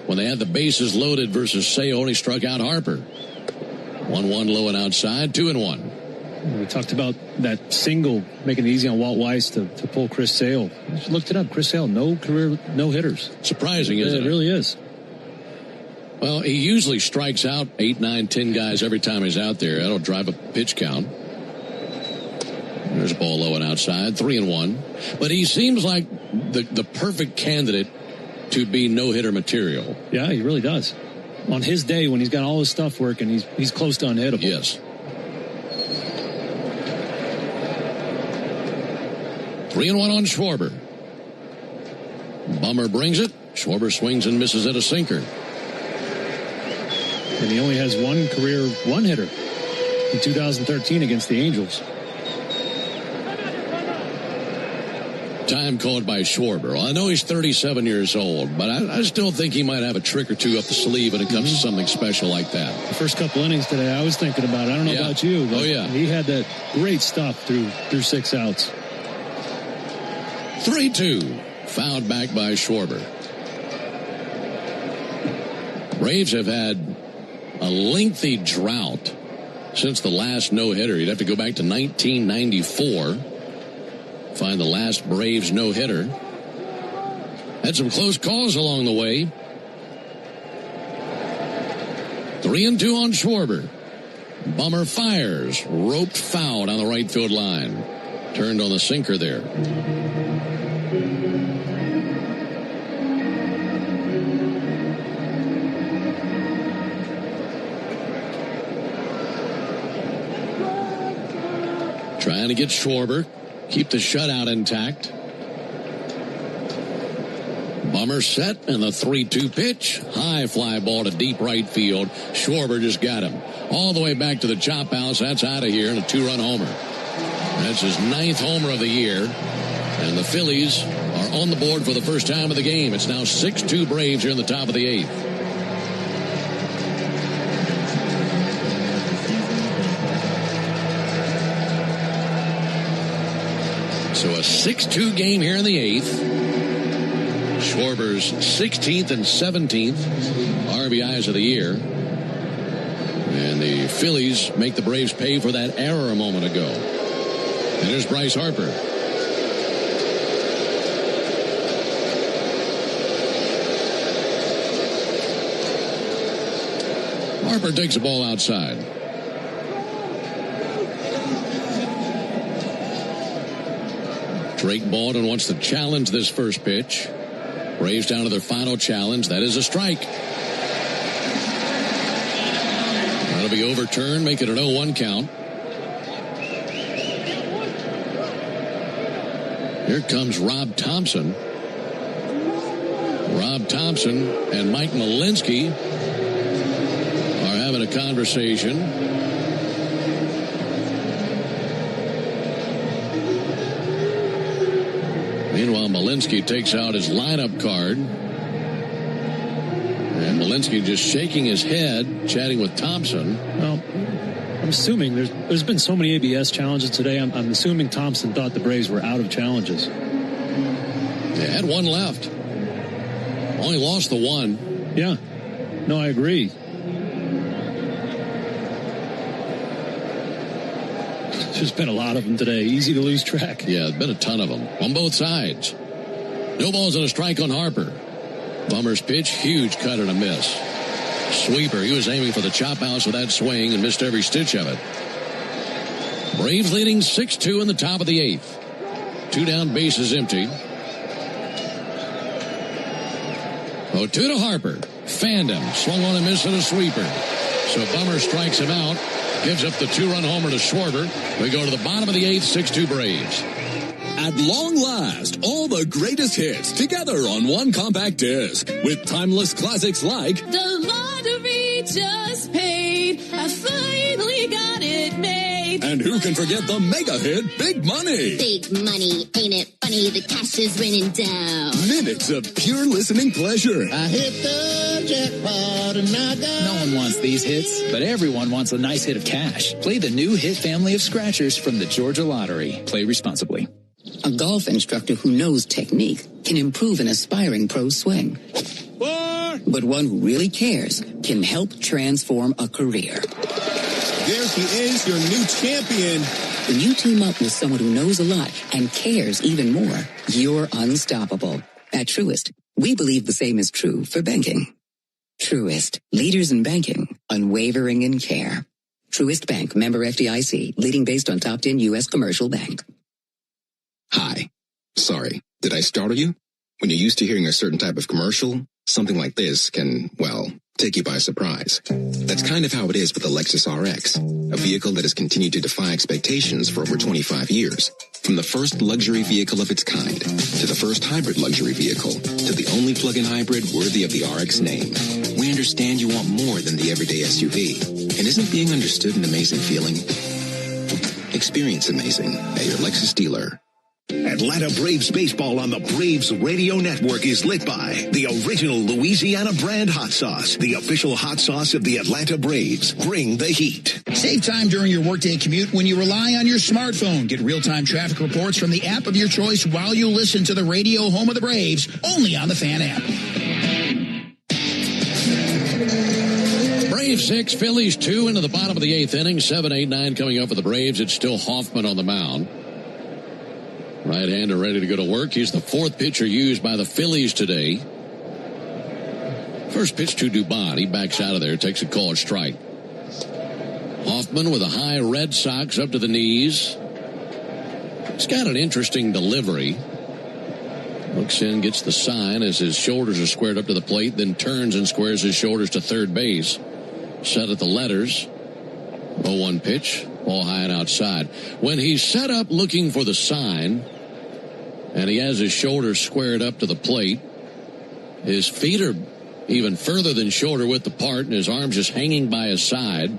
when they had the bases loaded versus Sale only struck out Harper. 1-1 low and outside, 2-1. We talked about that single making it easy on Walt Weiss to pull Chris Sale. I just looked it up. Chris Sale, no career, no hitters. Surprising, isn't it? It really is. Well, he usually strikes out 8, 9, 10 guys every time he's out there. That'll drive a pitch count. There's a ball low and outside, 3-1. But he seems like the perfect candidate to be no-hitter material. Yeah, he really does. On his day, when he's got all his stuff working, he's close to unhittable. Yes. 3-1 on Schwarber. Bummer brings it. Schwarber swings and misses at a sinker. And he only has 1 career 1-hitter in 2013 against the Angels. time called by Schwarber. Well, I know he's 37 years old, but I still think he might have a trick or two up the sleeve when it comes to something special like that. The first couple innings today, I was thinking about it. I don't know about you, but he had that great stuff through 6 outs. 3-2. Fouled back by Schwarber. Braves have had a lengthy drought since the last no-hitter. You'd have to go back to 1994. Find the last Braves no-hitter. Had some close calls along the way. 3-2 on Schwarber. Bummer fires. Roped foul down the right field line. Turned on the sinker there. Trying to get Schwarber. Keep the shutout intact. Bummer set and the 3-2 pitch. High fly ball to deep right field. Schwarber just got him. All the way back to the chop house. That's out of here and a 2-run homer. That's his 9th homer of the year. And the Phillies are on the board for the first time of the game. It's now 6-2 Braves here in the top of the 8th. So a 6-2 game here in the 8th. Schwarber's 16th and 17th RBIs of the year. And the Phillies make the Braves pay for that error a moment ago. And here's Bryce Harper. Harper takes the ball outside. Drake Baldwin wants to challenge this first pitch. Braves down to their final challenge. That is a strike. That'll be overturned, make it an 0-1 count. Here comes Rob Thompson. Rob Thompson and Mike Malinsky are having a conversation. Meanwhile, Malinsky takes out his lineup card. And Malinsky just shaking his head, chatting with Thompson. Well, I'm assuming there's been so many ABS challenges today. I'm assuming Thompson thought the Braves were out of challenges. They had one left. Only lost the one. Yeah. No, I agree. There's been a lot of them today. Easy to lose track. Yeah, there's been a ton of them on both sides. No balls and a strike on Harper. Bummer's pitch, huge cut and a miss. Sweeper, he was aiming for the chop house with that swing and missed every stitch of it. Braves leading 6-2 in the top of the 8th. 2 down, bases empty. 0-2 to Harper. Fanned him, swung on and missed and a sweeper. So Bummer strikes him out. Gives up the 2-run homer to Schwarber. We go to the bottom of the 8th, 6-2 Braves. At long last, all the greatest hits together on one compact disc with timeless classics like The lottery just paid. I finally got it made. And who can forget the mega hit Big Money? Big money, ain't it funny? The cash is raining down. Minutes of pure listening pleasure. I hit the jackpot and I got... No one wants these hits, but everyone wants a nice hit of cash. Play the new hit family of scratchers from the Georgia Lottery. Play responsibly. A golf instructor who knows technique can improve an aspiring pro's swing. But one who really cares can help transform a career. There he is, your new champion. When you team up with someone who knows a lot and cares even more, you're unstoppable. At Truist, we believe the same is true for banking. Truist, leaders in banking, unwavering in care. Truist Bank, member FDIC, leading based on top 10 U.S. commercial bank. Hi. Sorry, did I startle you? When you're used to hearing a certain type of commercial, something like this can, well, take you by surprise. That's kind of how it is with the Lexus RX, a vehicle that has continued to defy expectations for over 25 years. From the first luxury vehicle of its kind, to the first hybrid luxury vehicle, to the only plug-in hybrid worthy of the RX name. We understand you want more than the everyday SUV. And isn't being understood an amazing feeling? Experience amazing at your Lexus dealer. Atlanta Braves baseball on the Braves Radio Network is lit by the original Louisiana brand hot sauce, the official hot sauce of the Atlanta Braves. Bring the heat. Save time during your workday commute when you rely on your smartphone. Get real-time traffic reports from the app of your choice while you listen to the radio home of the Braves, only on the Fan app. Braves 6, Phillies 2 into the bottom of the 8th inning. 7-8-9 coming up for the Braves. It's still Hoffman on the mound. Right-hander ready to go to work. He's the 4th pitcher used by the Phillies today. First pitch to Dubon. He backs out of there, takes a called strike. Hoffman with a high Red Sox up to the knees. He's got an interesting delivery. Looks in, gets the sign as his shoulders are squared up to the plate, then turns and squares his shoulders to third base. Set at the letters. 0-1 pitch, ball high and outside. When he's set up looking for the sign, and he has his shoulders squared up to the plate, his feet are even further than shoulder width apart, and his arms just hanging by his side.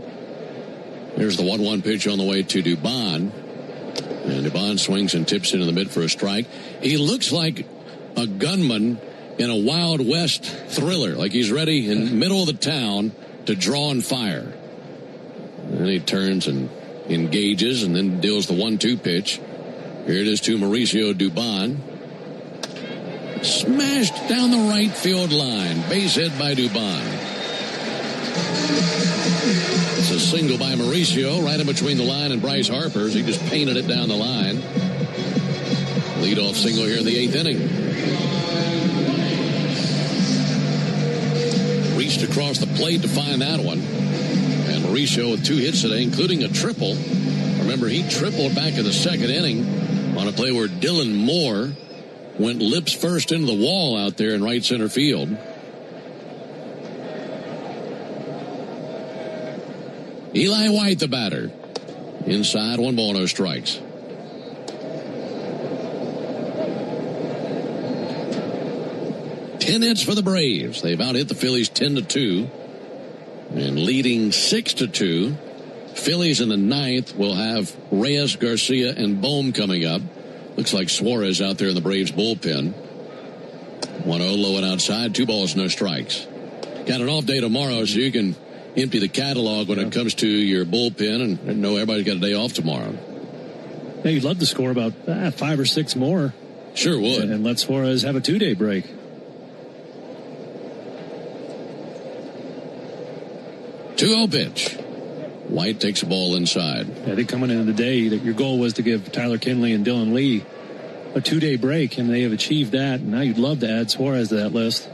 There's the 1-1 pitch on the way to Dubon. And Dubon swings and tips into the mid for a strike. He looks like a gunman in a Wild West thriller, like he's ready in the middle of the town to draw and fire. And he turns and engages and then deals the 1-2 pitch. Here it is to Mauricio Dubon. Smashed down the right field line. Base hit by Dubon. It's a single by Mauricio right in between the line and Bryce Harper's. He just painted it down the line. Leadoff single here in the 8th inning. Reached across the plate to find that one. And Mauricio with 2 hits today, including a triple. Remember, he tripled back in the 2nd inning on a play where Dylan Moore went lips first into the wall out there in right center field. Eli White, the batter. Inside, 1 ball, no strikes. Ten hits for the Braves. They've out-hit the Phillies 10-2. And leading 6-2. Phillies in the 9th will have Reyes, Garcia, and Bohm coming up. Looks like Suarez out there in the Braves bullpen. 1-0 low and outside. 2 balls, no strikes. Got an off day tomorrow, so you can empty the catalog when it comes to your bullpen and know everybody's got a day off tomorrow. Yeah, you'd love to score about 5 or 6 more. Sure would. And let Suarez have a 2-day break. Two-0 pitch. White takes the ball inside. Yeah, I think coming into the day that your goal was to give Tyler Kinley and Dylan Lee a 2-day break, and they have achieved that. And now you'd love to add Suarez to that list.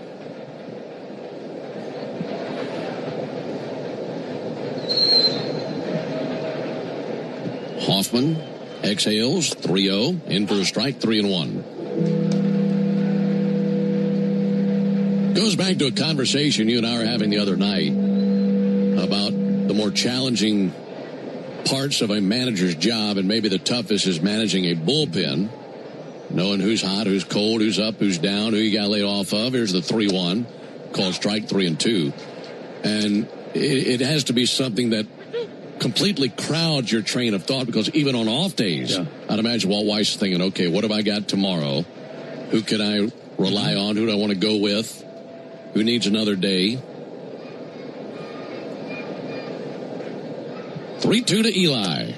Hoffman exhales, 3-0, in for a strike, 3-1. Goes back to a conversation you and I were having the other night about the more challenging parts of a manager's job, and maybe the toughest is managing a bullpen, knowing who's hot, who's cold, who's up, who's down, who you got laid off of. Here's the 3-1, called strike, 3-2. And it has to be something that completely crowds your train of thought, because even on off days, I'd imagine Walt Weiss is thinking, okay, what have I got tomorrow? Who can I rely on? Who do I want to go with? Who needs another day? 3-2 to Eli.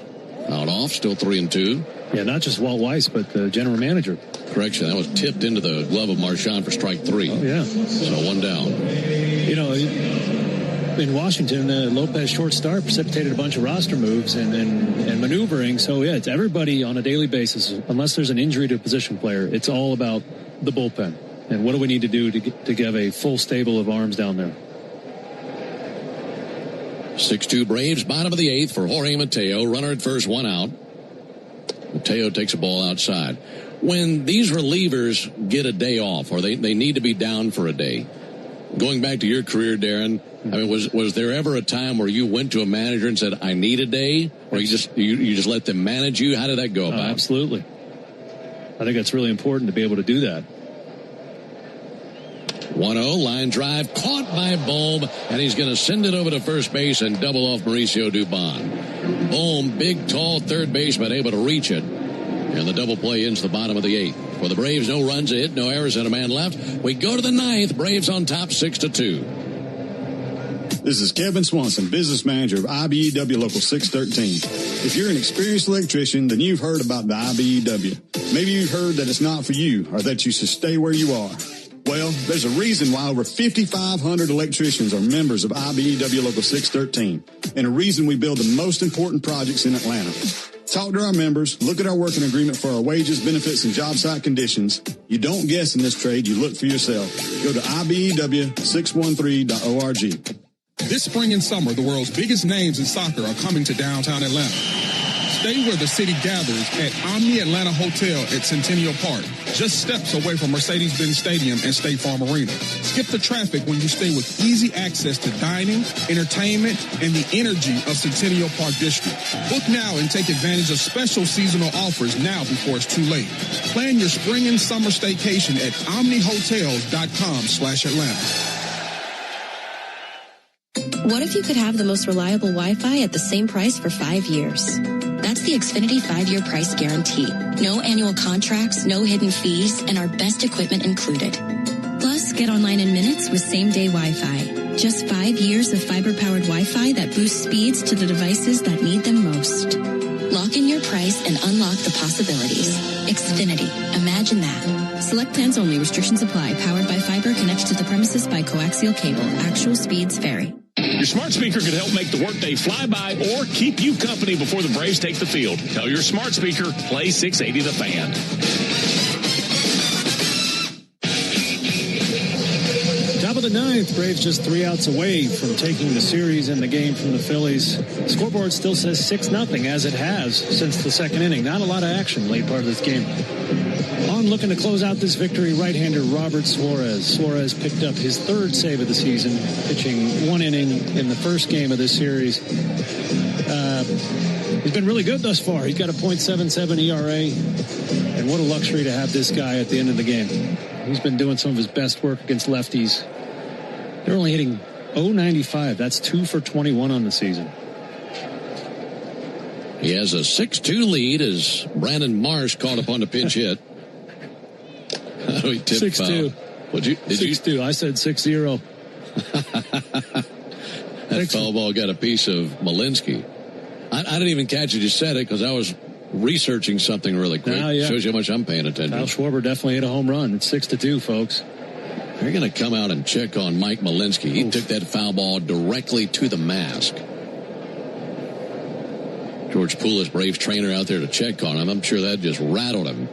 Out off, still 3-2. Yeah, not just Walt Weiss, but the general manager. Correction, that was tipped into the glove of Marchand for strike 3. Oh, yeah. So 1 down. You know, in Washington, Lopez short start precipitated a bunch of roster moves and maneuvering. So, yeah, it's everybody on a daily basis. Unless there's an injury to a position player, it's all about the bullpen. And what do we need to do to give a full stable of arms down there? 6-2 Braves, bottom of the 8th for Jorge Mateo. Runner at first, 1 out. Mateo takes a ball outside. When these relievers get a day off, or they need to be down for a day, going back to your career, Darren, I mean, was there ever a time where you went to a manager and said, I need a day? Or you just let them manage you? How did that go about? Absolutely. I think that's really important to be able to do that. 1-0, line drive, caught by Bohm, and he's going to send it over to first base and double off Mauricio Dubon. Bohm, big, tall third baseman, able to reach it. And the double play ends the bottom of the 8th. For the Braves, no runs, a hit, no errors, and a man left. We go to the 9th. Braves on top 6-2. This is Kevin Swanson, business manager of IBEW Local 613. If you're an experienced electrician, then you've heard about the IBEW. Maybe you've heard that it's not for you or that you should stay where you are. Well, there's a reason why over 5,500 electricians are members of IBEW Local 613, and a reason we build the most important projects in Atlanta. Talk to our members, look at our working agreement for our wages, benefits, and job site conditions. You don't guess in this trade, you look for yourself. Go to IBEW613.org. This spring and summer, the world's biggest names in soccer are coming to downtown Atlanta. Stay where the city gathers at Omni Atlanta Hotel at Centennial Park, just steps away from Mercedes-Benz Stadium and State Farm Arena. Skip the traffic when you stay with easy access to dining, entertainment, and the energy of Centennial Park District. Book now and take advantage of special seasonal offers now before it's too late. Plan your spring and summer staycation at omnihotels.com/Atlanta. What if you could have the most reliable Wi-Fi at the same price for 5 years? That's the Xfinity 5-year price guarantee. No annual contracts, no hidden fees, and our best equipment included. Plus, get online in minutes with same-day Wi-Fi. Just 5 years of fiber-powered Wi-Fi that boosts speeds to the devices that need them most. Lock in your price and unlock the possibilities. Xfinity. Imagine that. Select plans only. Restrictions apply. Powered by fiber. Connected to the premises by coaxial cable. Actual speeds vary. Your smart speaker could help make the workday fly by or keep you company before the Braves take the field. Tell your smart speaker, play 680 The Fan. Top of the 9th, Braves just 3 outs away from taking the series in the game from the Phillies. The scoreboard still says 6-0 as it has since the second inning. Not a lot of action late part of this game. On looking to close out this victory, right-hander Robert Suarez. Suarez picked up his 3rd save of the season, pitching 1 inning in the first game of this series. He's been really good thus far. He's got a .77 ERA, and what a luxury to have this guy at the end of the game. He's been doing some of his best work against lefties. They're only hitting .095. That's 2 for 21 on the season. He has a 6-2 lead as Brandon Marsh called upon to pinch hit. How do we tip 6-2. Did you? 6-2. I said 6-0. That foul ball got a piece of Malinsky. I didn't even catch it. You said it because I was researching something really quick. Yeah. Shows you how much I'm paying attention. Kyle Schwarber definitely hit a home run. It's 6-2, folks. They're going to come out and check on Mike Malinsky. He took that foul ball directly to the mask. George Poulos, Braves trainer, out there to check on him. I'm sure that just rattled him.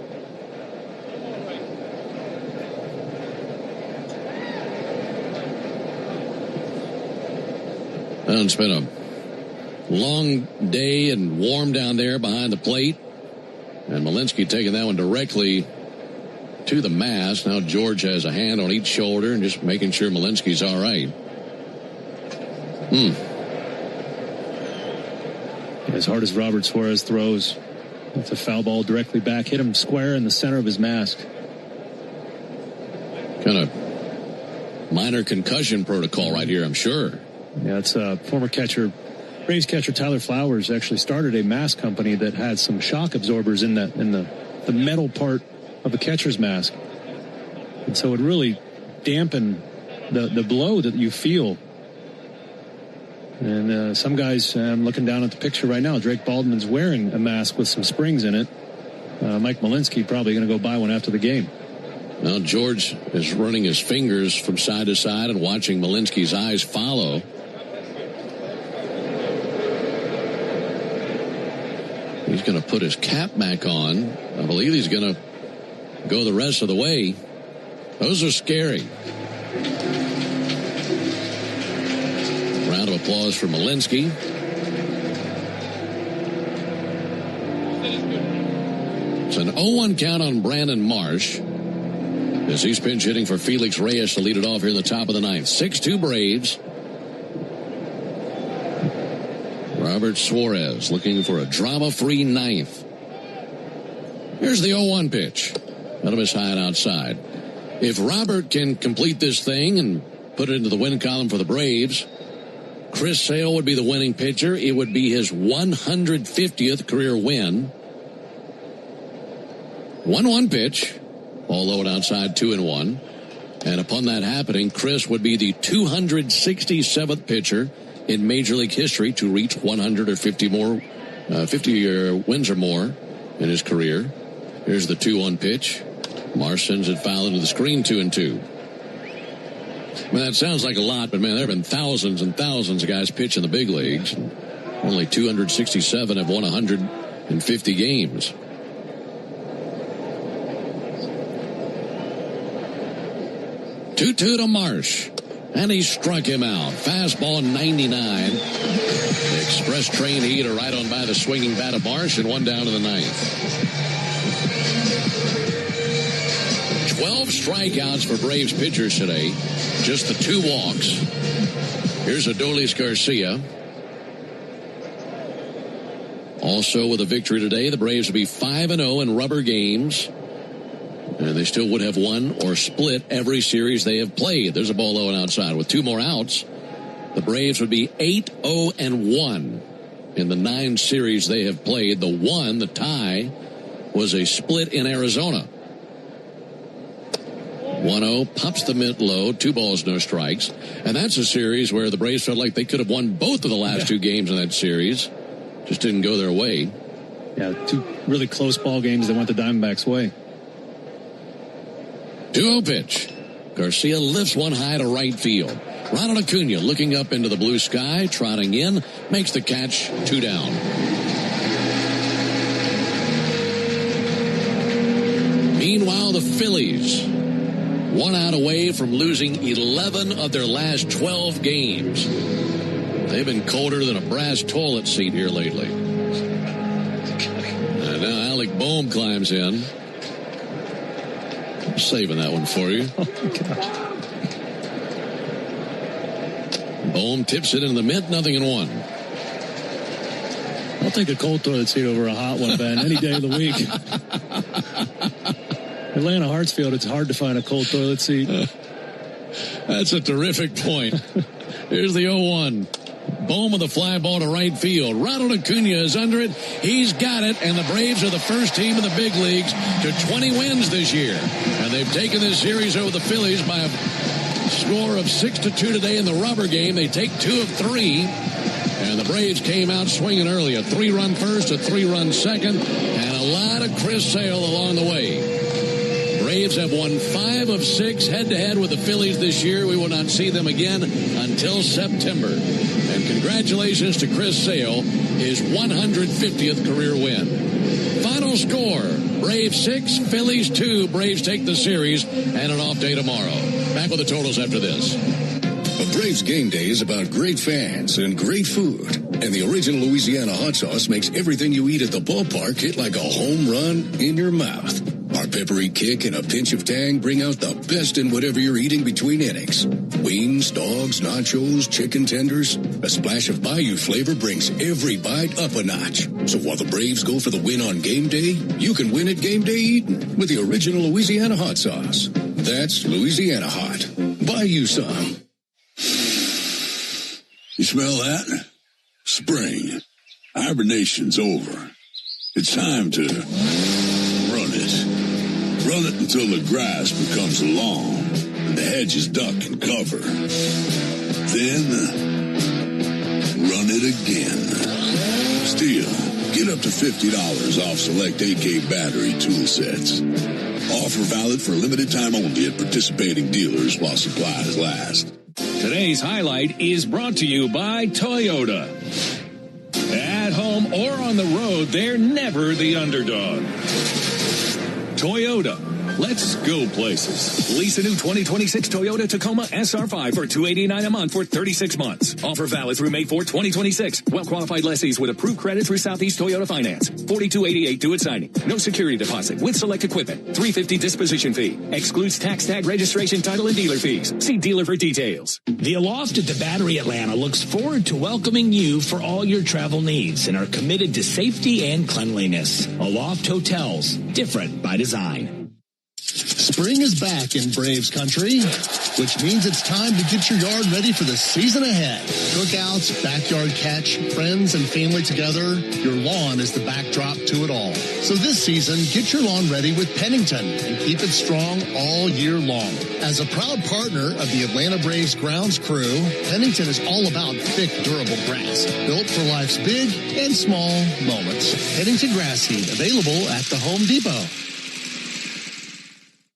And it's been a long day and warm down there behind the plate. And Malinsky taking that one directly to the mask. Now George has a hand on each shoulder and just making sure Malinsky's all right. As hard as Robert Suarez throws, it's a foul ball directly back. Hit him square in the center of his mask. Kind of minor concussion protocol right here, I'm sure. Yeah, it's former catcher, Braves catcher Tyler Flowers actually started a mask company that had some shock absorbers in the metal part of a catcher's mask. And so it really dampened the blow that you feel. And some guys, I'm looking down at the picture right now, Drake Baldwin's wearing a mask with some springs in it. Mike Malinsky probably going to go buy one after the game. Now George is running his fingers from side to side and watching Malinsky's eyes follow. He's going to put his cap back on. I believe he's going to go the rest of the way. Those are scary. Round of applause for Malinsky. It's an 0-1 count on Brandon Marsh as he's pinch hitting for Felix Reyes to lead it off here in the top of the 9th. 6-2 Braves. Robert Suarez looking for a drama-free 9th. Here's the 0-1 pitch. Out of his high and outside. If Robert can complete this thing and put it into the win column for the Braves, Chris Sale would be the winning pitcher. It would be his 150th career win. 1-1 pitch. Ball low and outside, 2-1. And upon that happening, Chris would be the 267th pitcher in Major League history to reach 100 or 50 wins or more in his career. Here's the 2-1 pitch. Marsh sends it foul into the screen, 2-2. I mean, that sounds like a lot, but man, there have been thousands and thousands of guys pitch in the big leagues. Only 267 have won 150 games. Two to Marsh, and he struck him out. Fastball 99. The express train heater right on by the swinging bat of Marsh, and one down to the ninth. 12 strikeouts for Braves pitchers today. Just the 2 walks. Here's Adolis Garcia. Also with a victory today, the Braves will be 5-0 in rubber games. And they still would have won or split every series they have played. There's a ball low and outside. With 2 more outs, the Braves would be 8-0-1 in the 9 series they have played. The tie, was a split in Arizona. 1-0, pops the mitt low, 2 balls, no strikes. And that's a series where the Braves felt like they could have won both of the last 2 games in that series. Just didn't go their way. Yeah, 2 really close ball games that went the Diamondbacks' way. 2-0 pitch. Garcia lifts one high to right field. Ronald Acuna looking up into the blue sky, trotting in, makes the catch, 2 down. Meanwhile, the Phillies, 1 out away from losing 11 of their last 12 games. They've been colder than a brass toilet seat here lately. And now Alec Boehm climbs in. I'm saving that one for you. Oh, my gosh. Boehm tips it in the mitt, 0-1. I'll take a cold toilet seat over a hot one, Ben, any day of the week. Atlanta Hartsfield, it's hard to find a cold toilet seat. That's a terrific point. Here's the 0-1. Boehm with a fly ball to right field. Ronald Acuna is under it. He's got it, and the Braves are the first team in the big leagues to 20 wins this year. And they've taken this series over the Phillies by a score of 6-2 today in the rubber game. They take 2 of 3, and the Braves came out swinging early. A 3-run first, a 3-run second, and a lot of Chris Sale along the way. Braves have won 5 of 6 head-to-head with the Phillies this year. We will not see them again until September. And congratulations to Chris Sale, his 150th career win. Final score, Braves 6, Phillies 2. Braves take the series, and an off day tomorrow. Back with the totals after this. A Braves game day is about great fans and great food. And the original Louisiana hot sauce makes everything you eat at the ballpark hit like a home run in your mouth. Our peppery kick and a pinch of tang bring out the best in whatever you're eating between innings. Wings, dogs, nachos, chicken tenders. A splash of Bayou flavor brings every bite up a notch. So while the Braves go for the win on game day, you can win at game day eating with the original Louisiana hot sauce. That's Louisiana hot. Buy you some. You smell that? Spring. Hibernation's over. It's time to run it. Run it until the grass becomes long and the hedges duck and cover. Then run it again. Still, get up to $50 off select AK battery tool sets. Offer valid for a limited time only at participating dealers while supplies last. Today's highlight is brought to you by Toyota. At home or on the road, they're never the underdog. Toyota. Let's go places. Lease a new 2026 Toyota Tacoma SR5 for $289 a month for 36 months. Offer valid through May 4, 2026. Well-qualified lessees with approved credit through Southeast Toyota Finance. $42.88 due at signing. No security deposit with select equipment. $350 disposition fee. Excludes tax tag registration, title, and dealer fees. See dealer for details. The Aloft at the Battery Atlanta looks forward to welcoming you for all your travel needs and are committed to safety and cleanliness. Aloft Hotels. Different by design. Spring is back in Braves country. which means it's time to get your yard ready for the season ahead. Cookouts, backyard catch, friends and family together, your lawn is the backdrop to it all. So this season, get your lawn ready with Pennington and keep it strong all year long. As a proud partner of the Atlanta Braves grounds crew, Pennington is all about thick, durable grass, built for life's big and small moments. Pennington Grass Seed, available at the Home Depot.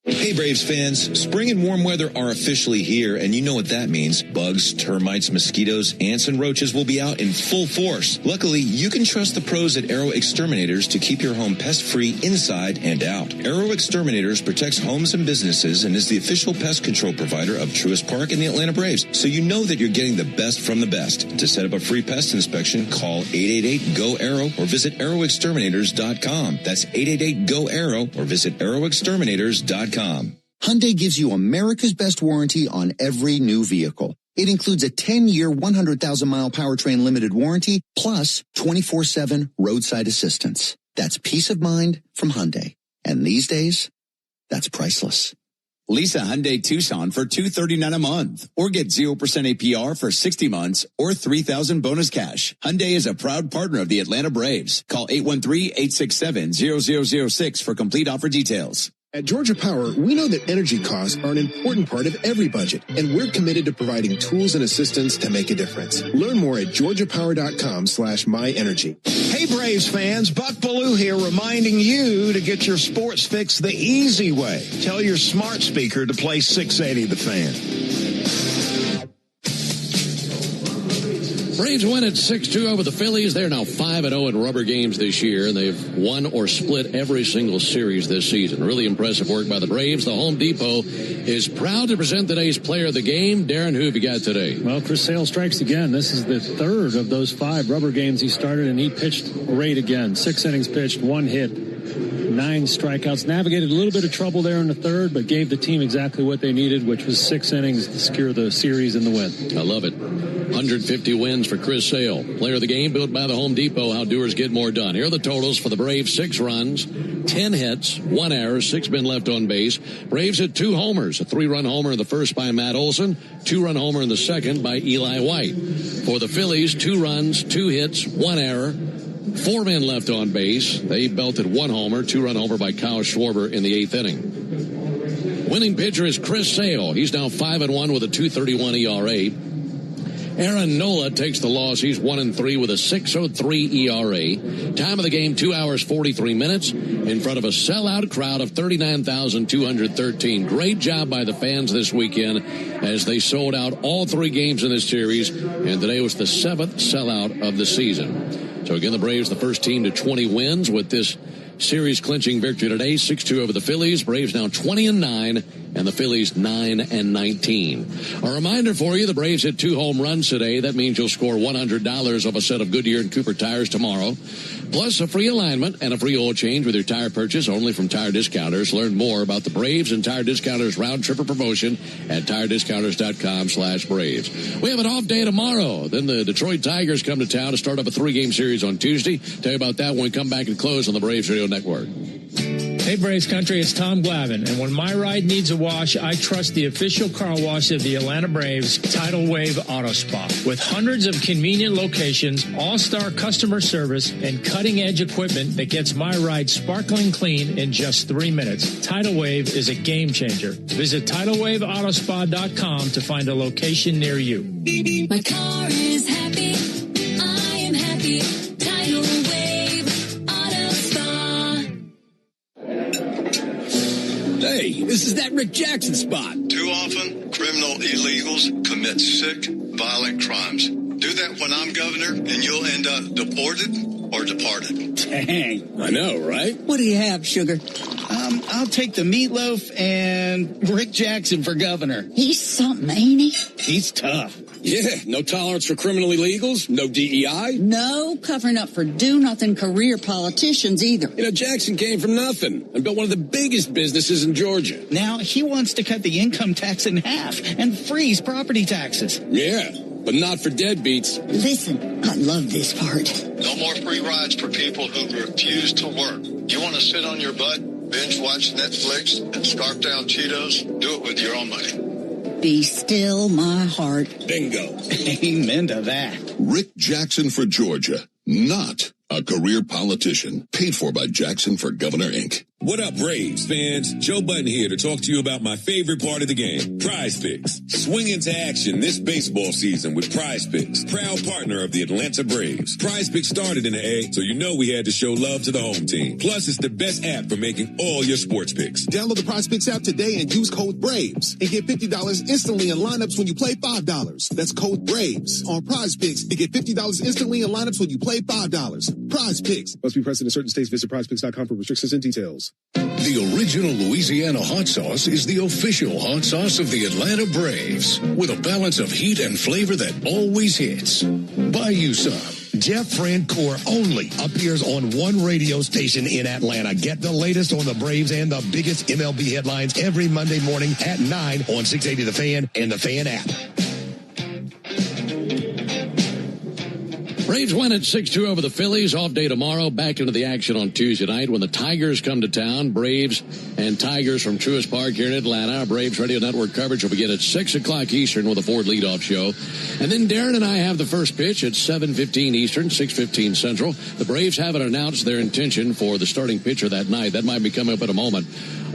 Hey Braves fans, spring and warm weather are officially here, and you know what that means. Bugs, termites, mosquitoes, ants, and roaches will be out in full force. Luckily, you can trust the pros at Arrow Exterminators to keep your home pest-free inside and out. Arrow Exterminators protects homes and businesses and is the official pest control provider of Truist Park and the Atlanta Braves, so you know that you're getting the best from the best. To set up a free pest inspection, call 888-GO-ARROW or visit arrowexterminators.com. That's 888-GO-ARROW or visit arrowexterminators.com. Hyundai gives you America's best warranty on every new vehicle. It includes a 10-year, 100,000-mile powertrain limited warranty, plus 24/7 roadside assistance. That's peace of mind from Hyundai. And these days, that's priceless. Lease a Hyundai Tucson for $239 a month, or get 0% APR for 60 months, or $3,000 bonus cash. Hyundai is a proud partner of the Atlanta Braves. Call 813-867-0006 for complete offer details. At Georgia Power, we know that energy costs are an important part of every budget, and we're committed to providing tools and assistance to make a difference. Learn more at georgiapower.com/myenergy. Hey Braves fans, Buck Ballou here reminding you to get your sports fix the easy way. Tell your smart speaker to play 680 The Fan. Braves win at 6-2 over the Phillies. They're now 5-0 in rubber games this year, and they've won or split every single series this season. Really impressive work by the Braves. The Home Depot is proud to present today's player of the game. Darren, who have you got today? Well, Chris Sale strikes again. This is the third of those 5 rubber games he started, and he pitched great again. 6 innings pitched, 1 hit, 9 strikeouts. Navigated a little bit of trouble there in the third, but gave the team exactly what they needed, which was 6 innings to secure the series and the win. I love it. 150 wins for Chris Sale. Player of the game built by the Home Depot. How doers get more done. Here are the totals for the Braves. 6 runs, 10 hits, 1 error, 6 men left on base. Braves hit 2 homers. A 3-run homer in the first by Matt Olson. 2-run homer in the second by Eli White. For the Phillies, 2 runs, 2 hits, 1 error. 4 men left on base. They belted 1 homer, 2-run homer by Kyle Schwarber in the 8th inning. Winning pitcher is Chris Sale. He's now 5-1 with a 2.31 ERA. Aaron Nola takes the loss. He's 1-3 with a 6.03 ERA. Time of the game, 2 hours, 43 minutes in front of a sellout crowd of 39,213. Great job by the fans this weekend as they sold out all 3 games in this series, and today was the 7th sellout of the season. So again, the Braves, the first team to 20 wins with this series clinching victory today, 6-2 over the Phillies. Braves now 20-9, and the Phillies 9-19. A reminder for you, the Braves hit 2 home runs today. That means you'll score $100 off a set of Goodyear and Cooper tires tomorrow, plus a free alignment and a free oil change with your tire purchase only from Tire Discounters. Learn more about the Braves and Tire Discounters round-tripper promotion at tirediscounters.com/Braves. We have an off day tomorrow. Then the Detroit Tigers come to town to start up a 3-game series on Tuesday. Tell you about that when we come back and close on the Braves Radio Network. Hey Braves Country, it's Tom Glavine, and when my ride needs a wash, I trust the official car wash of the Atlanta Braves, Tidal Wave Auto Spa. With hundreds of convenient locations, all-star customer service, and cutting-edge equipment that gets my ride sparkling clean in just 3 minutes, Tidal Wave is a game changer. Visit TidalWaveAutospa.com to find a location near you. My car is happy. I am happy. Tidal Wave Auto Spa. Hey, this is that Rick Jackson spot. Too often, criminal illegals commit sick, violent crimes. Do that when I'm governor, and you'll end up deported or departed. Dang. I know, right? What do you have, sugar? I'll take the meatloaf and Rick Jackson for governor. He's something, ain't he? He's tough. Yeah, no tolerance for criminal illegals, no DEI. No covering up for do-nothing career politicians either. You know, Jackson came from nothing and built one of the biggest businesses in Georgia. Now he wants to cut the income tax in half and freeze property taxes. Yeah, but not for deadbeats. Listen, I love this part. No more free rides for people who refuse to work. You want to sit on your butt, binge watch Netflix, and scarf down Cheetos? Do it with your own money. Be still my heart. Bingo. Amen to that. Rick Jackson for Georgia, not a career politician. Paid for by Jackson for Governor, Inc. What up, Braves fans? Joe Button here to talk to you about my favorite part of the game, Prize Picks. Swing into action this baseball season with Prize Picks, proud partner of the Atlanta Braves. Prize Picks started in the A, so you know we had to show love to the home team. Plus, it's the best app for making all your sports picks. Download the Prize Picks app today and use code BRAVES and get $50 instantly in lineups when you play $5. That's code BRAVES on Prize Picks and get $50 instantly in lineups when you play $5. Prize Picks. Must be present in certain states. Visit prizepicks.com for restrictions and details. The original Louisiana hot sauce is the official hot sauce of the Atlanta Braves, with a balance of heat and flavor that always hits. Buy you some. Jeff Francoeur only appears on one radio station in Atlanta. Get the latest on the Braves and the biggest MLB headlines every Monday morning at 9 on 680 The Fan and the Fan app. Braves win at 6-2 over the Phillies. Off day tomorrow. Back into the action on Tuesday night when the Tigers come to town. Braves and Tigers from Truist Park here in Atlanta. Our Braves Radio Network coverage will begin at 6 o'clock Eastern with a Ford leadoff show. And then Darren and I have the first pitch at 7:15 Eastern, 6:15 Central. The Braves haven't announced their intention for the starting pitcher that night. That might be coming up in a moment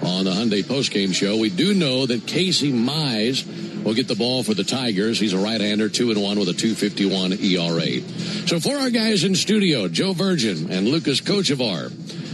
on the Hyundai postgame show. We do know that Casey Mize will get the ball for the Tigers. He's a right-hander, 2-1 with a 2.51 ERA. So for our guys in studio, Joe Virgin and Lucas Kochevar.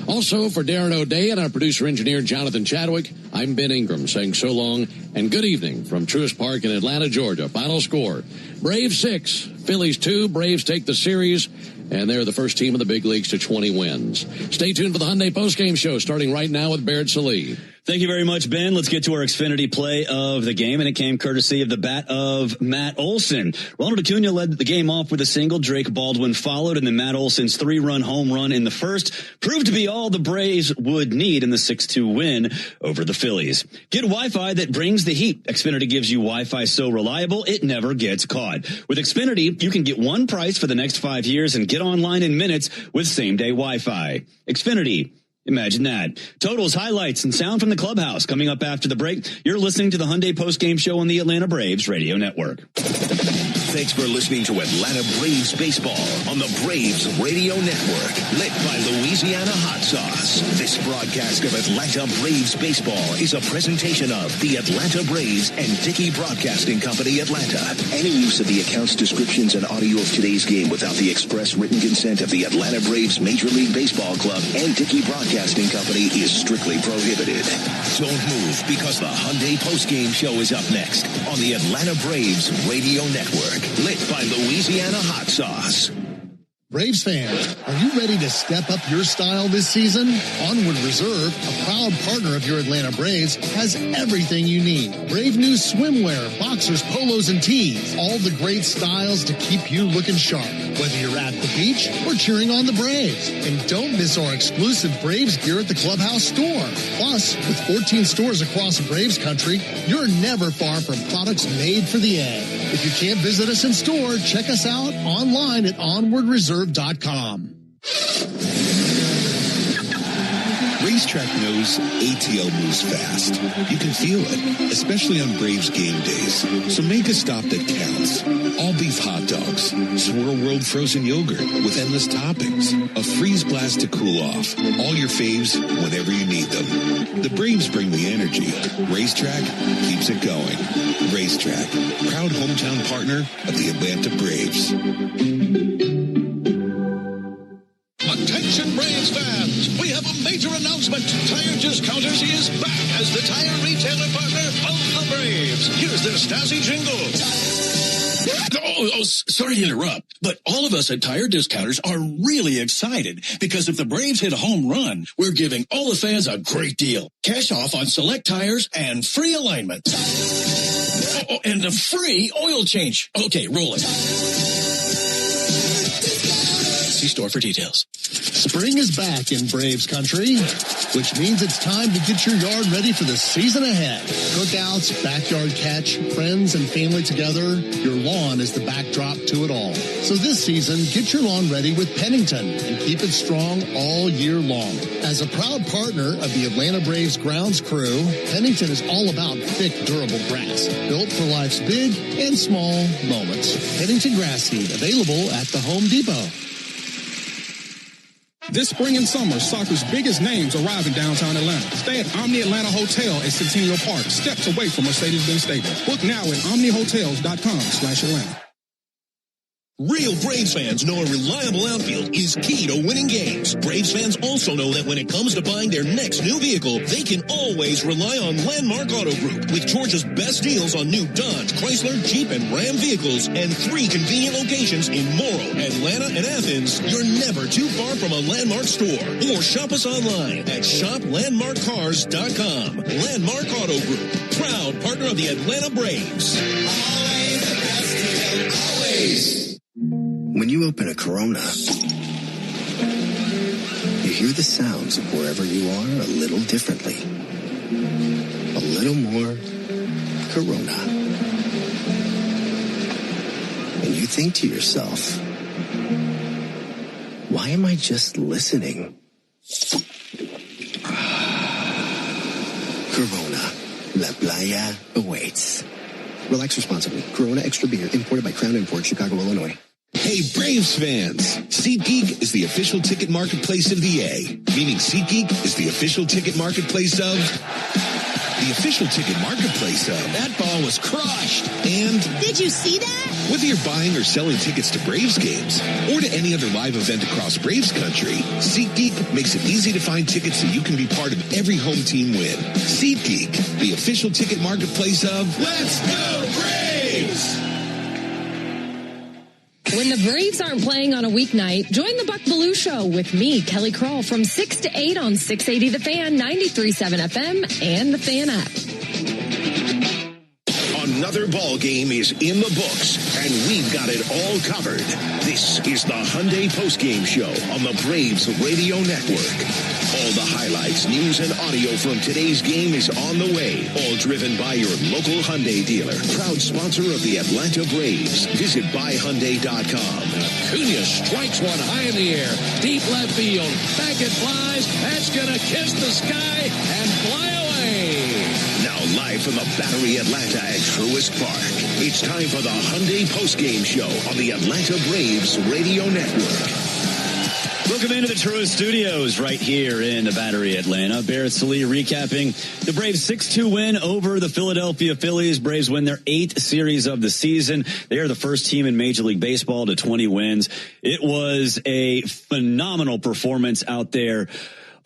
Also for Darren O'Day and our producer-engineer Jonathan Chadwick, I'm Ben Ingram saying so long and good evening from Truist Park in Atlanta, Georgia. Final score, Braves 6, Phillies 2. Braves take the series, and they're the first team in the big leagues to 20 wins. Stay tuned for the Hyundai postgame show starting right now with Baird Salih. Thank you very much, Ben. Let's get to our Xfinity play of the game, and it came courtesy of the bat of Matt Olson. Ronald Acuna led the game off with a single. Drake Baldwin followed, and then Matt Olson's 3-run home run in the first proved to be all the Braves would need in the 6-2 win over the Phillies. Get Wi-Fi that brings the heat. Xfinity gives you Wi-Fi so reliable it never gets caught. With Xfinity, you can get one price for the next 5 years and get online in minutes with same-day Wi-Fi. Xfinity. Imagine that. Totals, highlights, and sound from the clubhouse coming up after the break. You're listening to the Hyundai postgame show on the Atlanta Braves Radio Network. Thanks for listening to Atlanta Braves Baseball on the Braves Radio Network, lit by Louisiana Hot Sauce. This broadcast of Atlanta Braves Baseball is a presentation of the Atlanta Braves and Dickey Broadcasting Company, Atlanta. Any use of the accounts, descriptions, and audio of today's game without the express written consent of the Atlanta Braves Major League Baseball Club and Dickey Broadcasting Company is strictly prohibited. Don't move, because the Hyundai postgame show is up next on the Atlanta Braves Radio Network, lit by Louisiana Hot Sauce. Braves fans, are you ready to step up your style this season? Onward Reserve, a proud partner of your Atlanta Braves, has everything you need. Brave new swimwear, boxers, polos, and tees. All the great styles to keep you looking sharp, whether you're at the beach or cheering on the Braves. And don't miss our exclusive Braves gear at the Clubhouse store. Plus, with 14 stores across Braves country, you're never far from products made for the A. If you can't visit us in store, check us out online at onwardreserve.com. Racetrack knows ATL moves fast. You can feel it, especially on Braves game days. So make a stop that counts. All beef hot dogs, Swirl World frozen yogurt with endless toppings, a freeze blast to cool off. All your faves whenever you need them. The Braves bring the energy. Racetrack keeps it going. Racetrack, proud hometown partner of the Atlanta Braves. Attention Braves fans, we have a major announcement. Tire Discounters is back as the tire retailer partner of the Braves. Here's their Stasi jingle. Sorry to interrupt, but all of us at Tire Discounters are really excited because if the Braves hit a home run, we're giving all the fans a great deal. Cash off on select tires and free alignment. And a free oil change. Okay, roll it. See store for details. Spring is back in Braves country, which means it's time to get your yard ready for the season ahead. Cookouts, backyard catch, friends and family together, your lawn is the backdrop to it all. So this season, get your lawn ready with Pennington and keep it strong all year long. As a proud partner of the Atlanta Braves grounds crew, Pennington is all about thick, durable grass, built for life's big and small moments. Pennington grass seed, available at the Home Depot. This spring and summer, soccer's biggest names arrive in downtown Atlanta. Stay at Omni Atlanta Hotel at Centennial Park, steps away from Mercedes-Benz Stadium. Book now at omnihotels.com/Atlanta. Real Braves fans know a reliable outfield is key to winning games. Braves fans also know that when it comes to buying their next new vehicle, they can always rely on Landmark Auto Group. With Georgia's best deals on new Dodge, Chrysler, Jeep, and Ram vehicles, and 3 convenient locations in Morrow, Atlanta, and Athens, you're never too far from a Landmark store. Or shop us online at shoplandmarkcars.com. Landmark Auto Group, proud partner of the Atlanta Braves. Always the best deal, always. When you open a Corona, you hear the sounds of wherever you are a little differently. A little more Corona. And you think to yourself, why am I just listening? Corona, La Playa awaits. Relax responsibly. Corona Extra Beer, imported by Crown Imports, Chicago, Illinois. Hey, Braves fans! SeatGeek is the official ticket marketplace of the A, meaning SeatGeek is the official ticket marketplace of... The official ticket marketplace of... That ball was crushed. And... Did you see that? Whether you're buying or selling tickets to Braves games or to any other live event across Braves country, SeatGeek makes it easy to find tickets so you can be part of every home team win. SeatGeek, the official ticket marketplace of... Let's go Braves! When the Braves aren't playing on a weeknight, join the Buck Belue Show with me, Kelly Kroll, from 6 to 8 on 680 The Fan, 93.7 FM, and the Fan app. Another ball game is in the books, and we've got it all covered. This is the Hyundai Postgame Show on the Braves Radio Network. All the highlights, news, and audio from today's game is on the way. All driven by your local Hyundai dealer. Proud sponsor of the Atlanta Braves. Visit buyhyundai.com. Acuna strikes one high in the air. Deep left field. Back it flies. That's going to kiss the sky and fly away. Now live from the Battery Atlanta at Truist Park. It's time for the Hyundai Postgame Show on the Atlanta Braves Radio Network. Welcome into the Truist Studios right here in the Battery Atlanta. Barrett Sallee recapping the Braves' 6-2 win over the Philadelphia Phillies. Braves win their 8th series of the season. They are the first team in Major League Baseball to 20 wins. It was a phenomenal performance out there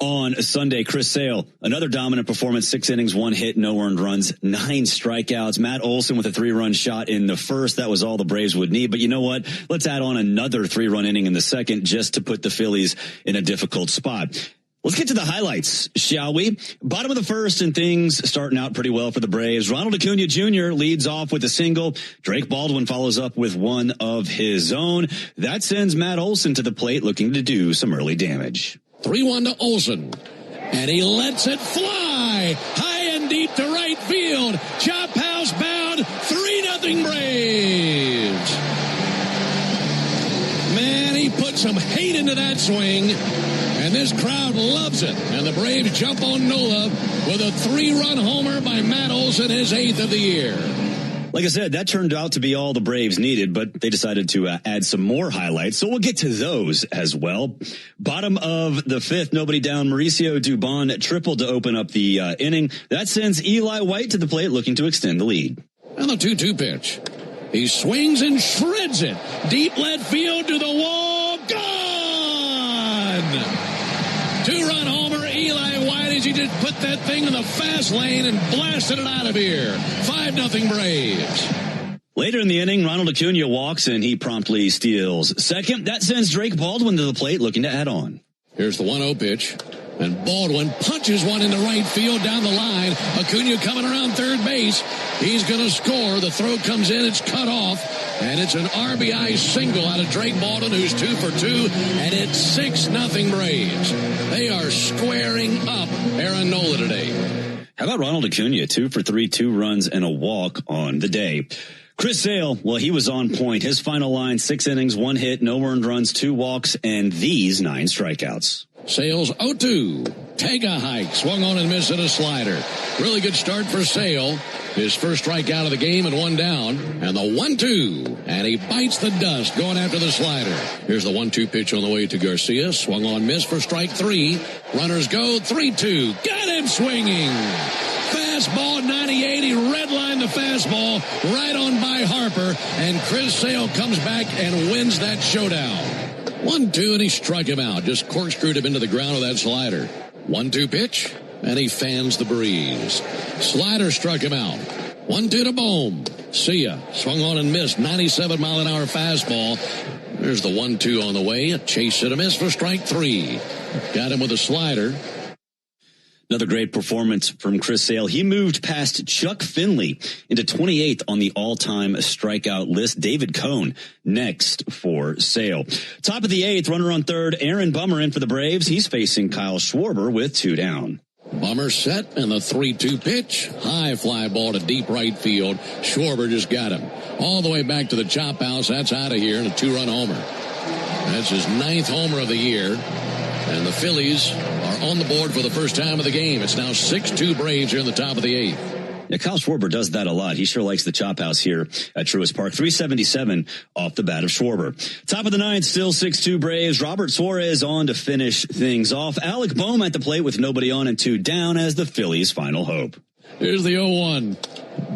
on Sunday. Chris Sale, another dominant performance, 6 innings, 1 hit, no earned runs, 9 strikeouts. Matt Olson with a 3-run shot in the first. That was all the Braves would need. But you know what? Let's add on another 3-run inning in the second just to put the Phillies in a difficult spot. Let's get to the highlights, shall we? Bottom of the first, and things starting out pretty well for the Braves. Ronald Acuna Jr. leads off with a single. Drake Baldwin follows up with one of his own. That sends Matt Olson to the plate looking to do some early damage. 3-1 to Olson. And he lets it fly. High and deep to right field. Chop house bound. 3-0 Braves. Man, he put some hate into that swing. And this crowd loves it. And the Braves jump on Nola with a 3-run homer by Matt Olson, his 8th of the year. Like I said, that turned out to be all the Braves needed, but they decided to add some more highlights. So we'll get to those as well. Bottom of the 5th, nobody down. Mauricio Dubon tripled to open up the inning. That sends Eli White to the plate looking to extend the lead. And the 2-2 pitch. He swings and shreds it. Deep left field to the wall. Gone! 2-run homer, Eli White, as he just put that thing in the fast lane and blasted it out of here. 5-0 Braves. Later in the inning, Ronald Acuna walks and he promptly steals second. That sends Drake Baldwin to the plate looking to add on. Here's the 1-0 pitch. And Baldwin punches one into right field down the line. Acuna coming around third base. He's going to score. The throw comes in. It's cut off. And it's an RBI single out of Drake Baldwin, who's 2 for 2, and it's 6-0 Braves. They are squaring up Aaron Nola today. How about Ronald Acuna? 2 for 3, 2 runs and a walk on the day. Chris Sale, well, he was on point. His final line, 6 innings, 1 hit, no earned runs, 2 walks, and these 9 strikeouts. Sale's 0-2. Take a hike. Swung on and missed at a slider. Really good start for Sale. His first strikeout of the game and 1 down. And the 1-2. And he bites the dust going after the slider. Here's the 1-2 pitch on the way to Garcia. Swung on, missed for strike 3. Runners go 3-2. Got him swinging. Fastball 98. He redlined the fastball right on by Harper. And Chris Sale comes back and wins that showdown. 1-2, and he struck him out. Just corkscrewed him into the ground with that slider. 1-2 pitch, and he fans the breeze. Slider struck him out. 1-2 to Bohm. See ya. Swung on and missed. 97-mile-an-hour fastball. There's the 1-2 on the way. A chase and a miss for strike 3. Got him with a slider. Another great performance from Chris Sale. He moved past Chuck Finley into 28th on the all-time strikeout list. David Cohn next for Sale. Top of the 8th, runner on third, Aaron Bummer in for the Braves. He's facing Kyle Schwarber with 2 down. Bummer set and the 3-2 pitch. High fly ball to deep right field. Schwarber just got him. All the way back to the chop house. That's out of here and a 2-run homer. That's his 9th homer of the year. And the Phillies are on the board for the first time of the game. It's now 6-2 Braves here in the top of the 8th. Yeah, Kyle Schwarber does that a lot. He sure likes the chop house here at Truist Park. 377 off the bat of Schwarber. Top of the 9th, still 6-2 Braves. Robert Suarez on to finish things off. Alec Bohm at the plate with nobody on and 2 down as the Phillies' final hope. Here's the 0-1.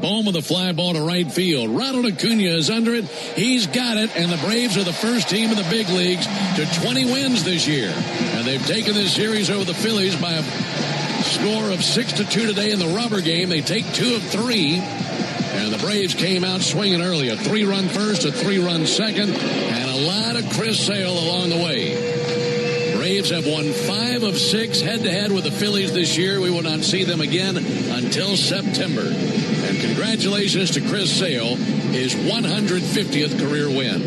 Bohm with a fly ball to right field. Ronald Acuna is under it. He's got it, and the Braves are the first team in the big leagues to 20 wins this year. And they've taken this series over the Phillies by a score of 6-2 today in the rubber game. They take 2 of 3. And the Braves came out swinging early. A 3-run first, a 3-run second, and a lot of Chris Sale along the way. Braves have won 5 of 6 head-to-head with the Phillies this year. We will not see them again until September. And congratulations to Chris Sale, his 150th career win.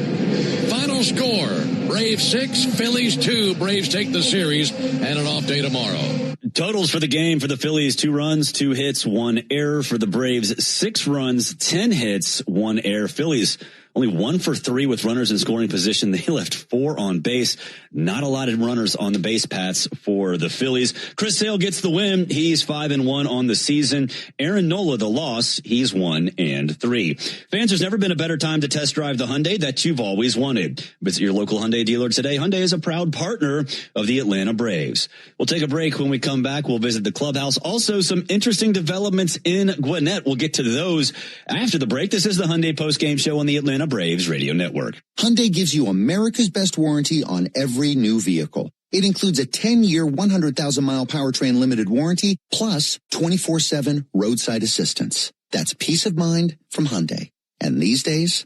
Final score, Braves 6, Phillies 2. Braves take the series and an off day tomorrow. Totals for the game for the Phillies, 2 runs, 2 hits, 1 error. For the Braves, 6 runs, 10 hits, 1 error. Phillies only 1 for 3 with runners in scoring position. They left 4 on base. Not a lot of runners on the base paths for the Phillies. Chris Sale gets the win. He's 5-1 on the season. Aaron Nola, the loss. He's 1-3. Fans, there's never been a better time to test drive the Hyundai that you've always wanted. Visit your local Hyundai dealer today. Hyundai is a proud partner of the Atlanta Braves. We'll take a break. When we come back, we'll visit the clubhouse. Also, some interesting developments in Gwinnett. We'll get to those after the break. This is the Hyundai postgame show on the Atlanta Braves Radio Network. Hyundai gives you America's best warranty on every new vehicle. It includes a 10-year, 100,000-mile powertrain limited warranty, plus 24/7 roadside assistance. That's peace of mind from Hyundai. And these days,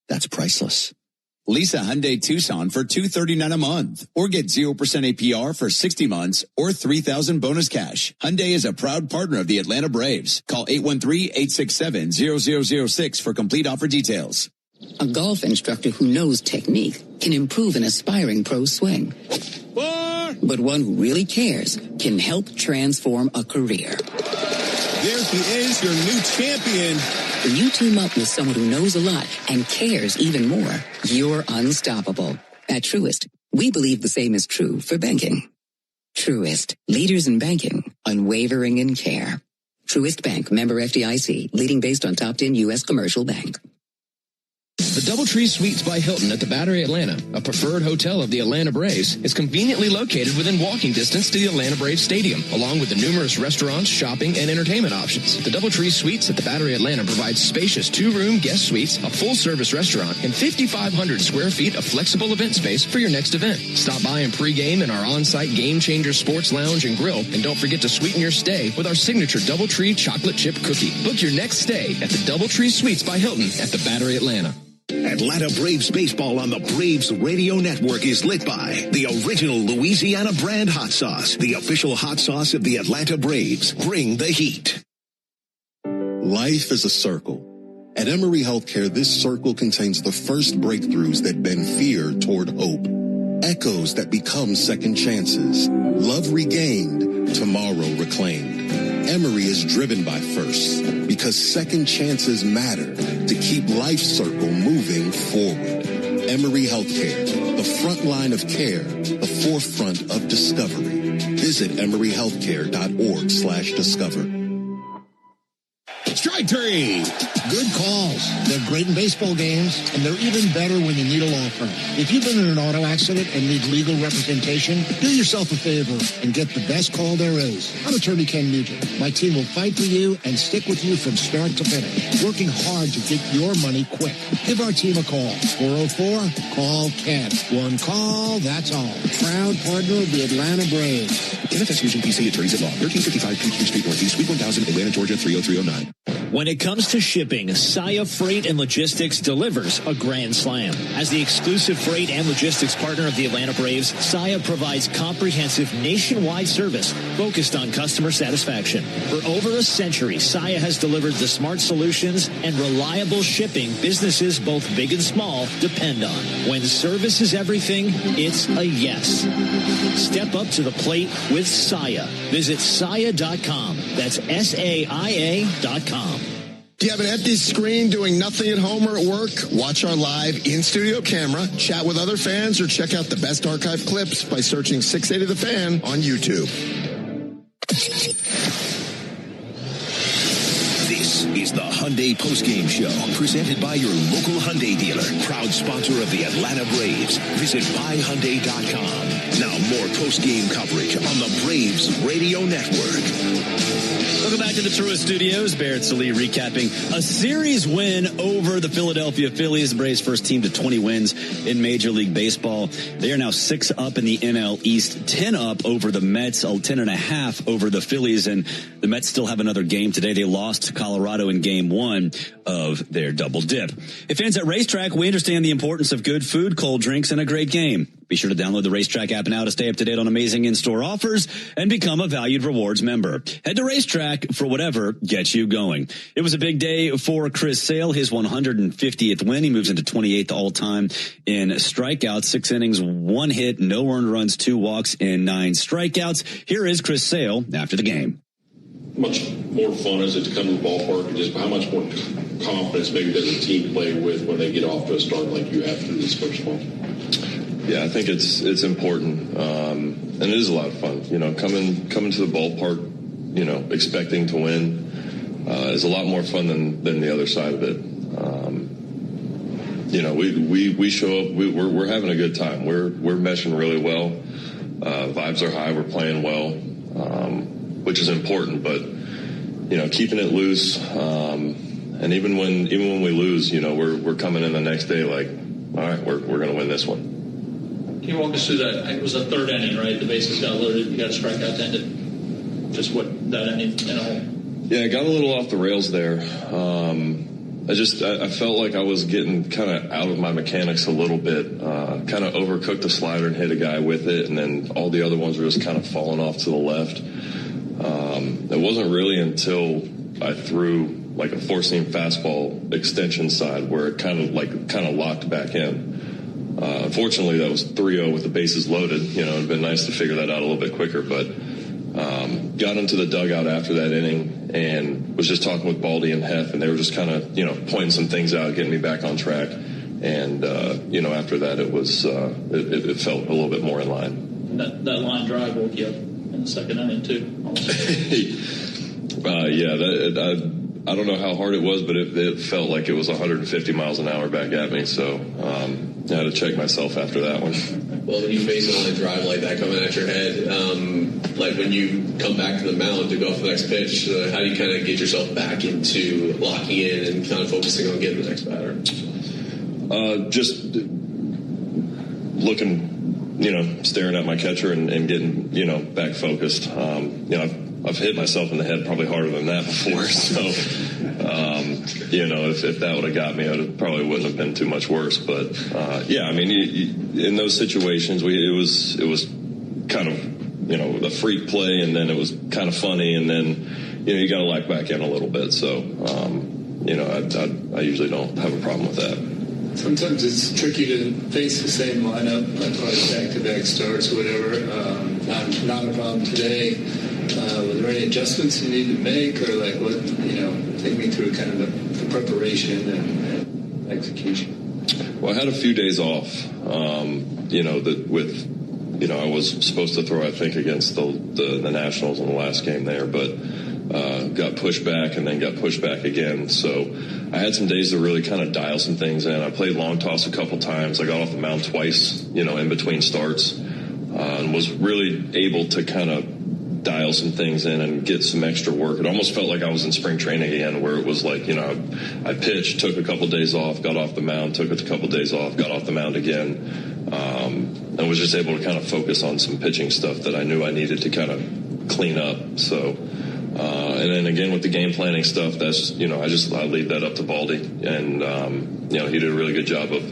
that's priceless. Lease a Hyundai Tucson for $239 a month, or get 0% APR for 60 months, or $3,000 bonus cash. Hyundai is a proud partner of the Atlanta Braves. Call 813-867-0006 for complete offer details. A golf instructor who knows technique can improve an aspiring pro's swing. But one who really cares can help transform a career. There he is, your new champion. When you team up with someone who knows a lot and cares even more, you're unstoppable. At Truist, we believe the same is true for banking. Truist, leaders in banking, unwavering in care. Truist Bank, member FDIC, leading based on top 10 U.S. commercial bank. The DoubleTree Suites by Hilton at the Battery Atlanta, a preferred hotel of the Atlanta Braves, is conveniently located within walking distance to the Atlanta Braves Stadium, along with the numerous restaurants, shopping, and entertainment options. The DoubleTree Suites at the Battery Atlanta provides spacious 2-room guest suites, a full-service restaurant, and 5,500 square feet of flexible event space for your next event. Stop by and pregame in our on-site Game Changer Sports Lounge and Grill, and don't forget to sweeten your stay with our signature DoubleTree chocolate chip cookie. Book your next stay at the DoubleTree Suites by Hilton at the Battery Atlanta. Atlanta Braves baseball on the Braves Radio Network is lit by the original Louisiana brand hot sauce, the official hot sauce of the Atlanta Braves. Bring the heat. Life is a circle, At Emory Healthcare, this circle contains the first breakthroughs that bend fear toward hope. Echoes that become second chances. Love regained, tomorrow reclaimed. Emory is driven by firsts because second chances matter to keep Life Circle moving forward. Emory Healthcare, the front line of care, the forefront of discovery. Visit emoryhealthcare.org/discover. Strike three. Good calls. They're great in baseball games, and they're even better when you need a law firm. If you've been in an auto accident and need legal representation, do yourself a favor and get the best call there is. I'm Attorney Ken Nugent. My team will fight for you and stick with you from start to finish, working hard to get your money quick. Give our team a call. 404-CALL-KEN. One call, that's all. Proud partner of the Atlanta Braves. NFS Nugent PC Attorneys at Law, 1355 Peachtree Street Northeast, Suite 1000, Atlanta, Georgia, 30309. When it comes to shipping, Saia Freight and Logistics delivers a grand slam. As the exclusive freight and logistics partner of the Atlanta Braves, Saia provides comprehensive nationwide service focused on customer satisfaction. For over a century, Saia has delivered the smart solutions and reliable shipping businesses both big and small depend on. When service is everything, it's a yes. Step up to the plate with Saia. Visit Saia.com. That's SAIA.com. Do you have an empty screen doing nothing at home or at work? Watch our live in-studio camera, chat with other fans, or check out the best archive clips by searching 680 The Fan on YouTube. This is the Hyundai Postgame Show, presented by your local Hyundai dealer, proud sponsor of the Atlanta Braves. Visit buyhyundai.com. Now more postgame coverage on the Braves Radio Network. Welcome back to the Truist Studios. Barrett Sallee recapping a series win over the Philadelphia Phillies. The Braves' first team to 20 wins in Major League Baseball. They are now 6 up in the NL East, 10 up over the Mets, 10.5 over the Phillies, and the Mets still have another game today. They lost to Colorado in Game 1 of their double dip. If fans at Racetrack, we understand the importance of good food, cold drinks, and a great game. Be sure to download the Racetrack app now to stay up to date on amazing in-store offers and become a valued rewards member. Head to Racetrack for whatever gets you going. It was a big day for Chris Sale, his 150th win. He moves into 28th all-time in strikeouts, 6 innings, 1 hit, no earned runs, 2 walks, and 9 strikeouts. Here is Chris Sale after the game. Much more fun is it to come to the ballpark, and just how much more confidence maybe does a team play with when they get off to a start like you have through this first one? Yeah, I think it's important, and it is a lot of fun. You know, coming to the ballpark, you know, expecting to win is a lot more fun than the other side of it. You know, we show up, we're having a good time. We're meshing really well. Vibes are high. We're playing well, which is important. But you know, keeping it loose, and even when we lose, you know, we're coming in the next day like, all right, we're going to win this one. Can you walk us through that? It was a third inning, right? The bases got loaded. You got a strikeout to end it. Just what that inning in a whole. Yeah, I got a little off the rails there. I felt like I was getting kind of out of my mechanics a little bit. Kind of overcooked the slider and hit a guy with it, and then all the other ones were just kind of falling off to the left. It wasn't really until I threw like a 4-seam fastball extension side where it kind of locked back in. Unfortunately, that was 3-0 with the bases loaded. You know, it'd been nice to figure that out a little bit quicker, but got into the dugout after that inning and was just talking with Baldy and Hef, and they were just kind of, you know, pointing some things out, getting me back on track. And, you know, after that, it was, it felt a little bit more in line. That line drive woke you up in the second inning, too. I don't know how hard it was, but it felt like it was 150 miles an hour back at me. So I had to check myself after that one. Well, when you face a line drive like that coming at your head, like when you come back to the mound to go for the next pitch, how do you kind of get yourself back into locking in and kind of focusing on getting the next batter? Just looking, you know, staring at my catcher and getting, you know, back focused. You know, I've hit myself in the head probably harder than that before. So, you know, if that would have got me, it probably wouldn't have been too much worse. But, yeah, I mean, in those situations, it was kind of, you know, a freak play, and then it was kind of funny, and then, you know, you got to lock back in a little bit. So, you I usually don't have a problem with that. Sometimes it's tricky to face the same lineup, like back-to-back starts or whatever. Not a problem today. Were there any adjustments you need to make, or like what, take me through kind of the preparation and execution? Well, I had a few days off, I was supposed to throw, I think, against the Nationals in the last game there, but got pushed back and then got pushed back again. So I had some days to really kind of dial some things in. I played long toss a couple times. I got off the mound twice, in between starts, and was really able to kind of dial some things in and get some extra work. It almost felt like I was in spring training again, where it was like, I pitched, took a couple days off, got off the mound, took a couple days off, got off the mound again, and was just able to kind of focus on some pitching stuff that I knew I needed to kind of clean up. So, and then again with the game planning stuff, that's, I leave that up to Baldy, and, he did a really good job of,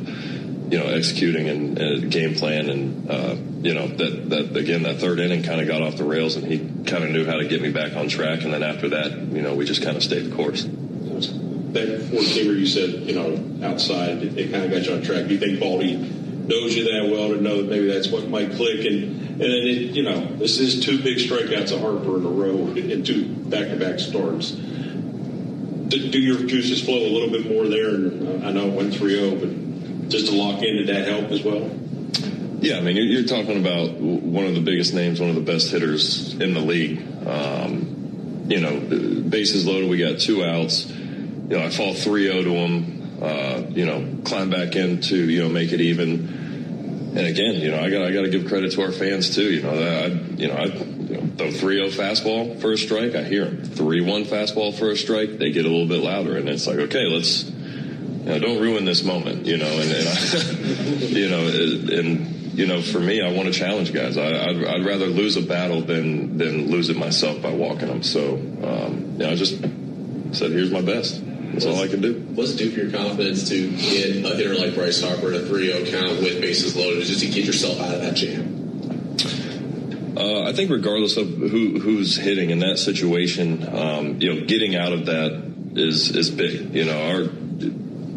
executing and game plan, and, that third inning kind of got off the rails, and he kind of knew how to get me back on track. And then after that, we just kind of stayed the course. That 14er you said, outside, it kind of got you on track. Do you think Baldy knows you that well to know that maybe that's what might click? And then, this is 2 big strikeouts of Harper in a row in 2 back-to-back starts. Do your juices flow a little bit more there? And I know it went 3-0, but just to lock in, did that help as well? Yeah, I mean, you're talking about one of the biggest names, one of the best hitters in the league. Bases loaded, we got 2 outs. I fall 3-0 to him, climb back in to, make it even. And again, I got to give credit to our fans too. I throw 3-0 fastball for a strike, I hear them. 3-1 fastball for a strike, they get a little bit louder, and it's like, okay, let's, don't ruin this moment, for me, I want to challenge guys. I'd rather lose a battle than lose it myself by walking them. So, I just said, here's my best. That's all I can do. What's it do for your confidence to get a hitter like Bryce Harper in a 3-0 count with bases loaded, just to get yourself out of that jam? I think regardless of who's hitting in that situation, getting out of that is big.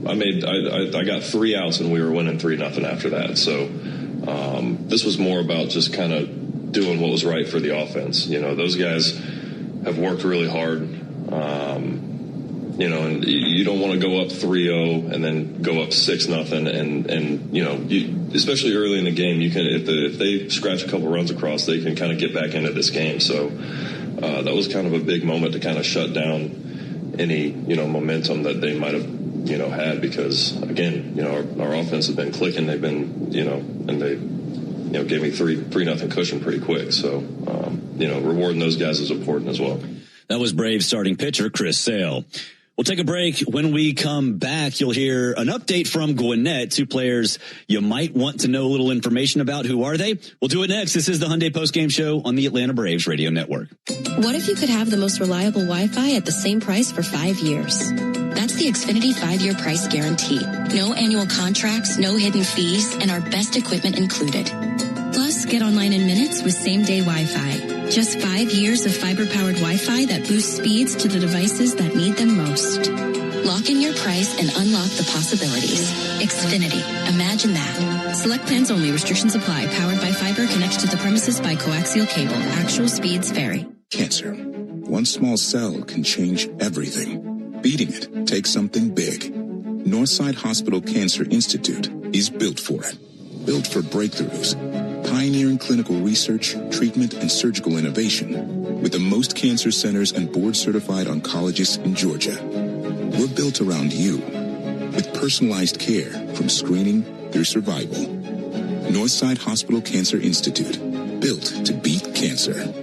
I got 3 outs and we were winning 3-0 after that. So this was more about just kind of doing what was right for the offense. Those guys have worked really hard. And you don't want to go up 3-0 and then go up 6-0, and especially early in the game, you can if they scratch a couple runs across, they can kind of get back into this game. So that was kind of a big moment to kind of shut down any momentum that they might have had, because again, our offense has been clicking. They've been and they gave me 3-0 cushion pretty quick. So rewarding those guys is important as well. That was Braves starting pitcher Chris Sale. We'll take a break. When we come back, you'll hear an update from Gwinnett, 2 players you might want to know a little information about. Who are they? We'll do it next. This is the Hyundai Postgame Show on the Atlanta Braves Radio Network. What if you could have the most reliable Wi-Fi at the same price for 5 years? That's the Xfinity 5-year price guarantee. No annual contracts, no hidden fees, and our best equipment included. Plus, get online in minutes with same-day Wi-Fi. Just 5 years of fiber-powered Wi-Fi that boosts speeds to the devices that need them most. Lock in your price and unlock the possibilities. Xfinity. Imagine that. Select plans only. Restrictions apply. Powered by fiber. Connected to the premises by coaxial cable. Actual speeds vary. Cancer. One small cell can change everything. Beating it takes something big. Northside Hospital Cancer Institute is built for it. Built for breakthroughs. Pioneering clinical research, treatment, and surgical innovation with the most cancer centers and board-certified oncologists in Georgia. We're built around you with personalized care from screening through survival. Northside Hospital Cancer Institute, built to beat cancer.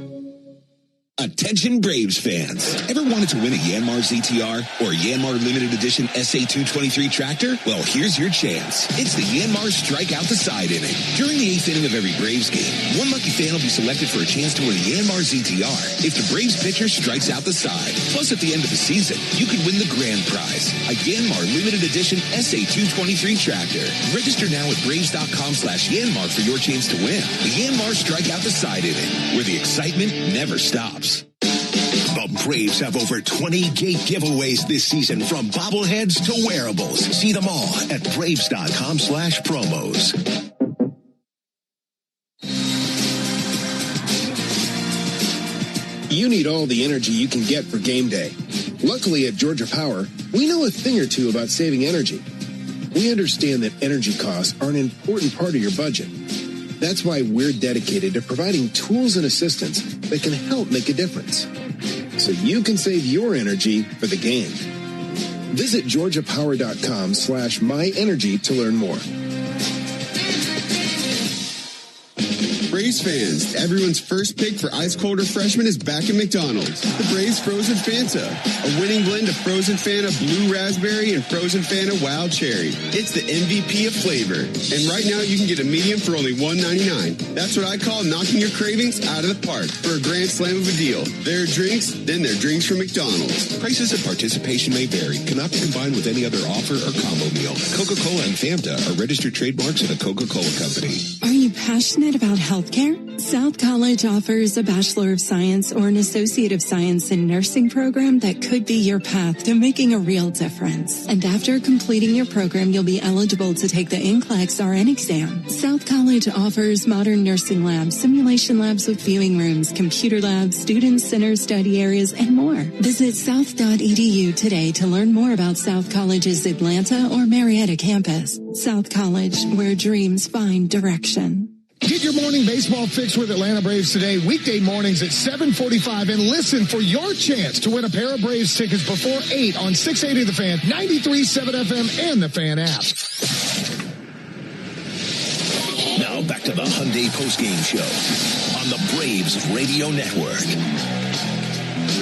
Attention Braves fans. Ever wanted to win a Yanmar ZTR or Yanmar Limited Edition SA223 tractor? Well, here's your chance. It's the Yanmar Strike Out the Side inning. During the 8th inning of every Braves game, one lucky fan will be selected for a chance to win a Yanmar ZTR if the Braves pitcher strikes out the side. Plus, at the end of the season, you could win the grand prize, a Yanmar Limited Edition SA223 tractor. Register now at Braves.com/Yanmar for your chance to win the Yanmar Strike Out the Side inning, where the excitement never stops. The Braves have over 20 gate giveaways this season, from bobbleheads to wearables. See them all at Braves.com/promos. You need all the energy you can get for game day. Luckily at Georgia Power, we know a thing or two about saving energy. We understand that energy costs are an important part of your budget. That's why we're dedicated to providing tools and assistance that can help make a difference, so you can save your energy for the game. Visit georgiapower.com/myenergy to learn more. Braves fans, everyone's first pick for ice cold refreshment is back at McDonald's. The Braves Frozen Fanta, a winning blend of Frozen Fanta Blue Raspberry and Frozen Fanta Wild Cherry. It's the MVP of flavor. And right now you can get a medium for only $1.99. That's what I call knocking your cravings out of the park for a grand slam of a deal. There are drinks, then there are drinks from McDonald's. Prices and participation may vary. Cannot be combined with any other offer or combo meal. Coca-Cola and Fanta are registered trademarks of the Coca-Cola Company. Are you passionate about healthcare? South College offers a Bachelor of Science or an Associate of Science in Nursing program that could be your path to making a real difference. And after completing your program, you'll be eligible to take the NCLEX RN exam. South College offers modern nursing labs, simulation labs with viewing rooms, computer labs, student center study areas, and more. Visit south.edu today to learn more about South College's Atlanta or Marietta campus. South College, where dreams find direction. Get your morning baseball fix with Atlanta Braves today, weekday mornings at 7:45, and listen for your chance to win a pair of Braves tickets before 8 on 680 The Fan, 93.7 FM, and the Fan app. Now back to the Hyundai postgame show on the Braves Radio Network.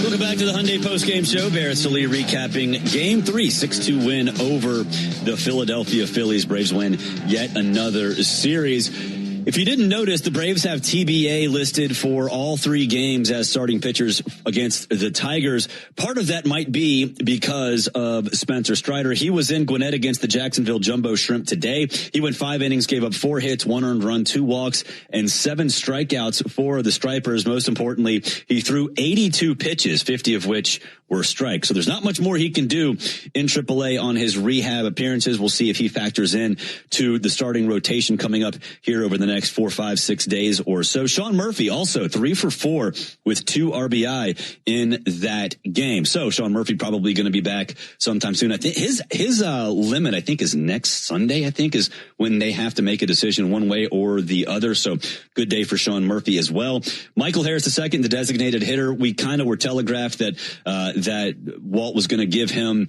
Welcome back to the Hyundai postgame show. Barrett Sallee recapping Game 3, 6-2 win over the Philadelphia Phillies. Braves win yet another series. If you didn't notice, the Braves have TBA listed for all 3 games as starting pitchers against the Tigers. Part of that might be because of Spencer Strider. He was in Gwinnett against the Jacksonville Jumbo Shrimp today. He went 5 innings, gave up 4 hits, 1 earned run, 2 walks, and 7 strikeouts for the Stripers. Most importantly, he threw 82 pitches, 50 of which were strikes. So there's not much more he can do in AAA on his rehab appearances. We'll see if he factors in to the starting rotation coming up here over the next 4, 5, 6 days or so. Sean Murphy also 3 for 4 with 2 RBI in that game. So Sean Murphy probably going to be back sometime soon. I think his limit, I think, is next Sunday, I think, is when they have to make a decision one way or the other. So good day for Sean Murphy as well. Michael Harris II, the designated hitter. We kind of were telegraphed that Walt was going to give him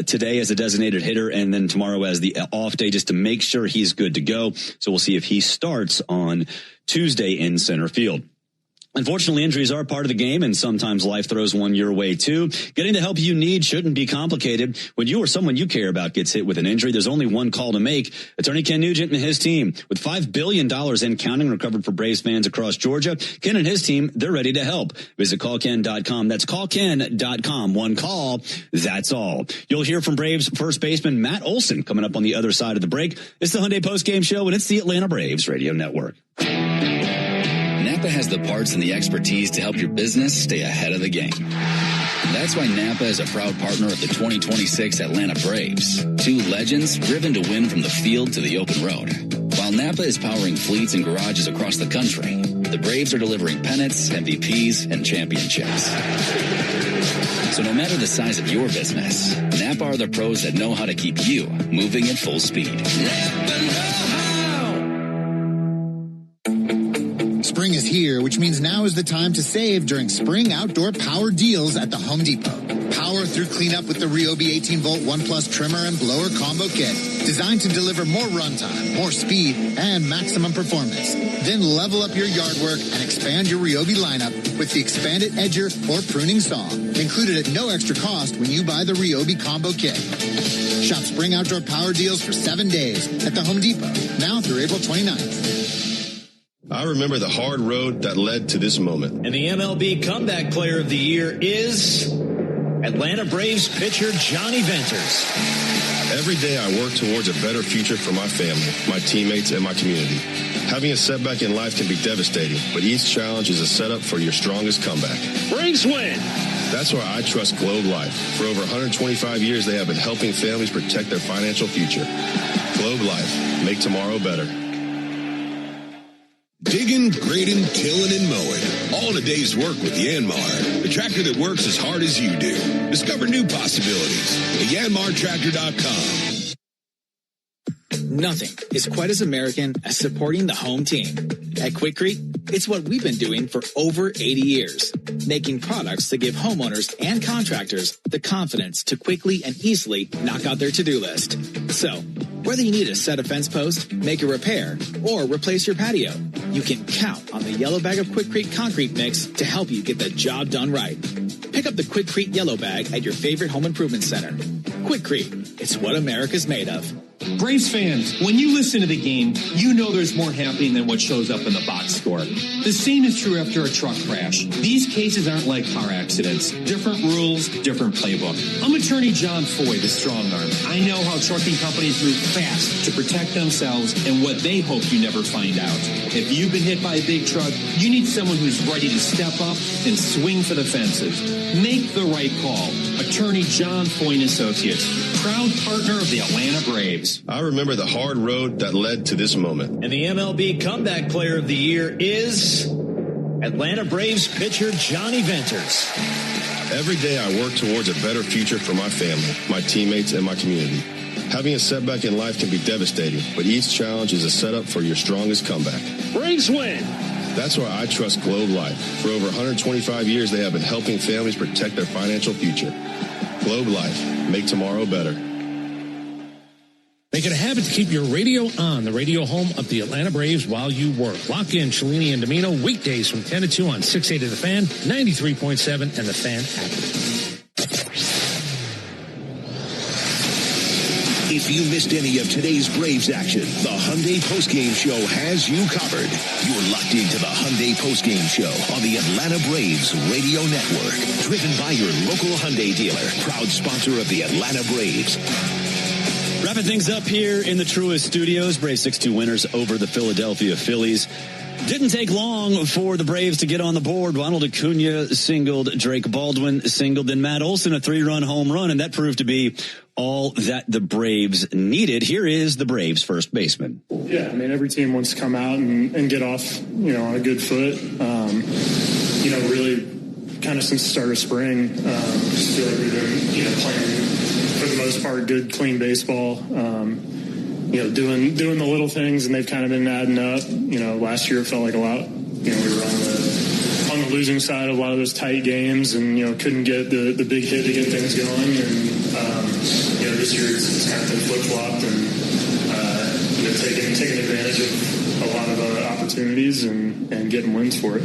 today as a designated hitter and then tomorrow as the off day, just to make sure he's good to go. So we'll see if he starts on Tuesday in center field. Unfortunately, injuries are part of the game, and sometimes life throws one your way too. Getting the help you need shouldn't be complicated. When you or someone you care about gets hit with an injury, there's only one call to make. Attorney Ken Nugent and his team, with $5 billion in counting recovered for Braves fans across Georgia, Ken and his team, they're ready to help. Visit callken.com. That's callken.com. One call, that's all. You'll hear from Braves first baseman Matt Olson coming up on the other side of the break. It's the Hyundai postgame show, and it's the Atlanta Braves Radio Network. Napa has the parts and the expertise to help your business stay ahead of the game. That's why Napa is a proud partner of the 2026 Atlanta Braves. 2 legends driven to win from the field to the open road. While Napa is powering fleets and garages across the country, the Braves are delivering pennants, MVPs, and championships. So no matter the size of your business, Napa are the pros that know how to keep you moving at full speed. Spring is here, which means now is the time to save during spring outdoor power deals at the Home Depot. Power through cleanup with the Ryobi 18-volt ONE+ trimmer and blower combo kit, designed to deliver more runtime, more speed, and maximum performance. Then level up your yard work and expand your Ryobi lineup with the expanded edger or pruning saw, included at no extra cost when you buy the Ryobi combo kit. Shop spring outdoor power deals for 7 days at the Home Depot, now through April 29th. I remember the hard road that led to this moment. And the MLB Comeback Player of the Year is Atlanta Braves pitcher Johnny Venters. Every day I work towards a better future for my family, my teammates, and my community. Having a setback in life can be devastating, but each challenge is a setup for your strongest comeback. Braves win! That's why I trust Globe Life. For over 125 years, they have been helping families protect their financial future. Globe Life. Make tomorrow better. Digging, grading, tilling, and mowing. All in a day's work with Yanmar, the tractor that works as hard as you do. Discover new possibilities at yanmartractor.com. Nothing is quite as American as supporting the home team. At Quikrete, it's what we've been doing for over 80 years, making products that give homeowners and contractors the confidence to quickly and easily knock out their to-do list. So, whether you need a set a fence post, make a repair, or replace your patio, you can count on the yellow bag of Quikrete concrete mix to help you get the job done right. Pick up the Quikrete yellow bag at your favorite home improvement center. Quikrete, it's what America's made of. Braves fans, when you listen to the game, you know there's more happening than what shows up in the box score. The same is true after a truck crash. These cases aren't like car accidents. Different rules, different playbook. I'm attorney John Foy, the strong arm. I know how trucking companies move fast to protect themselves and what they hope you never find out. If you've been hit by a big truck, you need someone who's ready to step up and swing for the fences. Make the right call. Attorney John Foy & Associates, proud partner of the Atlanta Braves. I remember the hard road that led to this moment. And the MLB Comeback Player of the Year is Atlanta Braves pitcher Johnny Venters. Every day I work towards a better future for my family, my teammates, and my community. Having a setback in life can be devastating, but each challenge is a setup for your strongest comeback. Braves win! That's why I trust Globe Life. For over 125 years, they have been helping families protect their financial future. Globe Life. Make tomorrow better. Make it a habit to keep your radio on, the radio home of the Atlanta Braves while you work. Lock in Cellini and Domino weekdays from 10 to 2 on 680 The Fan, 93.7, and The Fan app. If you missed any of today's Braves action, the Hyundai Postgame Show has you covered. You're locked into the Hyundai Postgame Show on the Atlanta Braves Radio Network. Driven by your local Hyundai dealer, proud sponsor of the Atlanta Braves. Wrapping things up here in the Truist Studios, Braves 6-2 winners over the Philadelphia Phillies. Didn't take long for the Braves to get on the board. Ronald Acuna singled, Drake Baldwin singled, then Matt Olson a 3-run home run, and that proved to be all that the Braves needed. Here is the Braves first baseman. Yeah, I mean, every team wants to come out and get off, on a good foot. Really kind of since the start of spring, just feel like we've been, playing for the most part good, clean baseball. Doing the little things, and they've kind of been adding up. Last year it felt like a lot. We were on the losing side of a lot of those tight games, and couldn't get the big hit to get things going. And this year it's kind of been flip flopped, and taking advantage of a lot of opportunities and getting wins for it.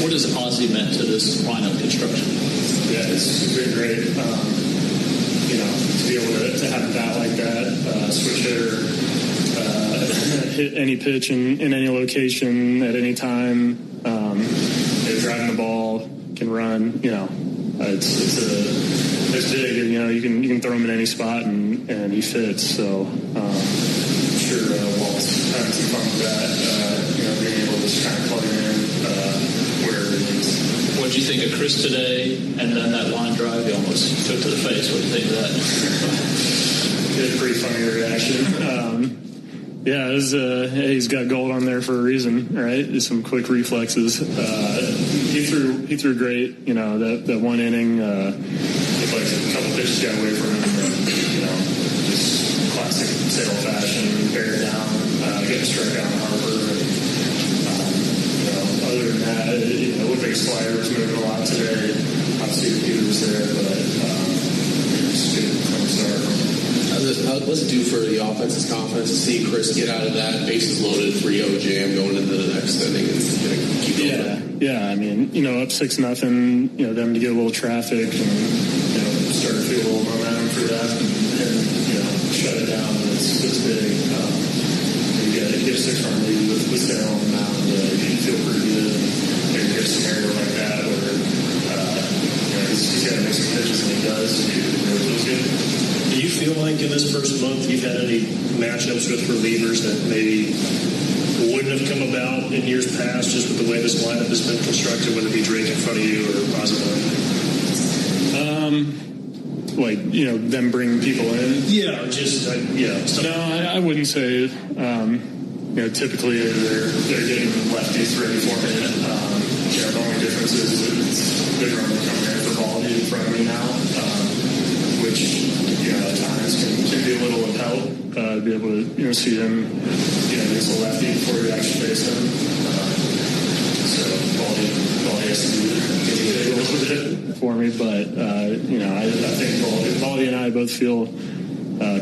What has Ozzie meant to this lineup construction? Yeah, it's been great. To be able to have a bat like that, switch hitter, hit any pitch in any location at any time, driving the ball, can run, it's big. You can throw him in any spot and he fits. So I'm sure Walt's having some fun with that. Being able to just kind of plug him in where it is. What did you think of Chris today? And then that line drive, you almost took to the face. What did you think of that? Good, pretty funny reaction. He's got gold on there for a reason, right? Just some quick reflexes. He threw great. That one inning, looked like a couple pitches got away from him. Just classic Sale fashion, bear down, get a strikeout on Harper. Other than that, it looked like slider was moving a lot today. Obviously, the dude was there, but just good clean start. What's it do for the offense's confidence to see Chris get out of that bases loaded 3-0 jam going into the next inning and keep going? Yeah. I mean, up 6-0. Them to get a little traffic and start to feel a little momentum for that and shut it down. It's big. You get a 6-run lead with Sale on the mound. You feel pretty good. Maybe get a scenario like that where he's got to make some pitches and he does. And it really feels good. Do you feel like in this matchups with relievers that maybe wouldn't have come about in years past just with the way this lineup has been constructed, whether it be Drake in front of you or Osborne? Like, them bringing people in? Yeah, or just, No, I wouldn't say, typically they're getting lefties ready for me. The only difference is it's bigger on coming in for Baldy in front of me now, which, at times can be a little of help, to be able to, see him, against a lefty before you actually face him. So Baldy has to do a little bit for me, but, I think Baldy and I both feel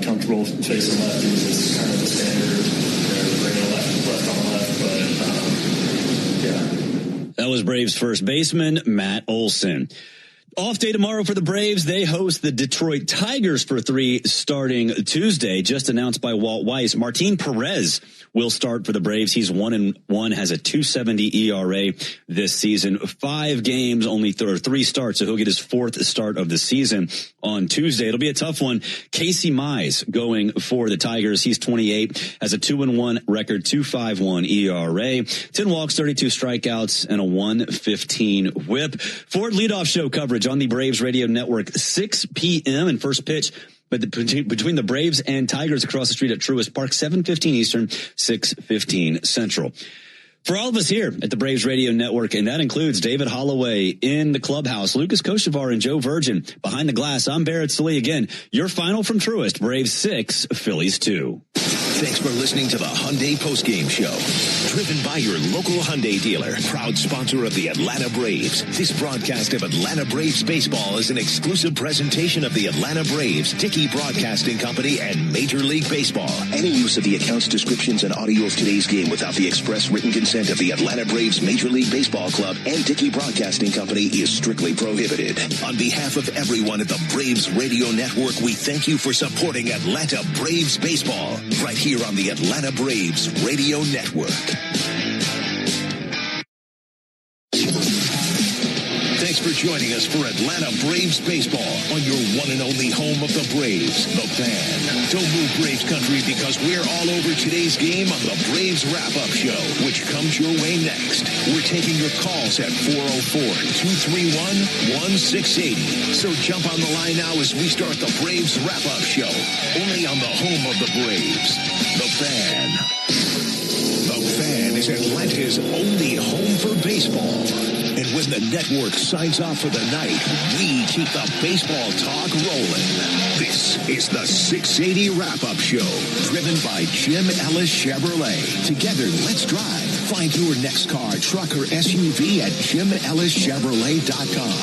comfortable facing lefties. It's kind of the standard, bringing a left on left, but, That was Braves first baseman Matt Olson. Off day tomorrow for the Braves. They host the Detroit Tigers for 3 starting Tuesday. Just announced by Walt Weiss. Martin Perez will start for the Braves. He's 1-1, has a 2.70 ERA this season. 5 games, only 3 starts, so he'll get his 4th start of the season on Tuesday. It'll be a tough one. Casey Mize going for the Tigers. He's 28, has a 2-1 record, 2.51 ERA, 10 walks, 32 strikeouts, and a 1.15 whip. Ford leadoff show coverage on the Braves Radio Network, 6 p.m. and first pitch. But between the Braves and Tigers across the street at Truist Park, 7:15 Eastern, 6:15 Central. For all of us here at the Braves Radio Network, and that includes David Holloway in the clubhouse, Lucas Kochevar and Joe Virgin behind the glass, I'm Barrett Sallee. Again, your final from Truist, Braves 6, Phillies 2. Thanks for listening to the Hyundai Postgame Show. Driven by your local Hyundai dealer, proud sponsor of the Atlanta Braves. This broadcast of Atlanta Braves baseball is an exclusive presentation of the Atlanta Braves, Dickey Broadcasting Company, and Major League Baseball. Any use of the accounts, descriptions, and audio of today's game without the express written consent of the Atlanta Braves Major League Baseball Club and Dickey Broadcasting Company is strictly prohibited. On behalf of everyone at the Braves Radio Network, we thank you for supporting Atlanta Braves baseball right here on the Atlanta Braves Radio Network. Thanks for joining us for Atlanta Braves baseball on your one and only home of the Braves, The Fan. Don't move Braves country because we're all over today's game on the Braves Wrap-Up Show, which comes your way next. We're taking your calls at 404-231-1680. So jump on the line now as we start the Braves Wrap-Up Show, only on the home of the Braves, The Fan. The Fan is Atlanta's only home for baseball. And when the network signs off for the night, we keep the baseball talk rolling. This is the 680 Wrap-Up Show, driven by Jim Ellis Chevrolet. Together, let's drive. Find your next car, truck, or SUV at JimEllisChevrolet.com.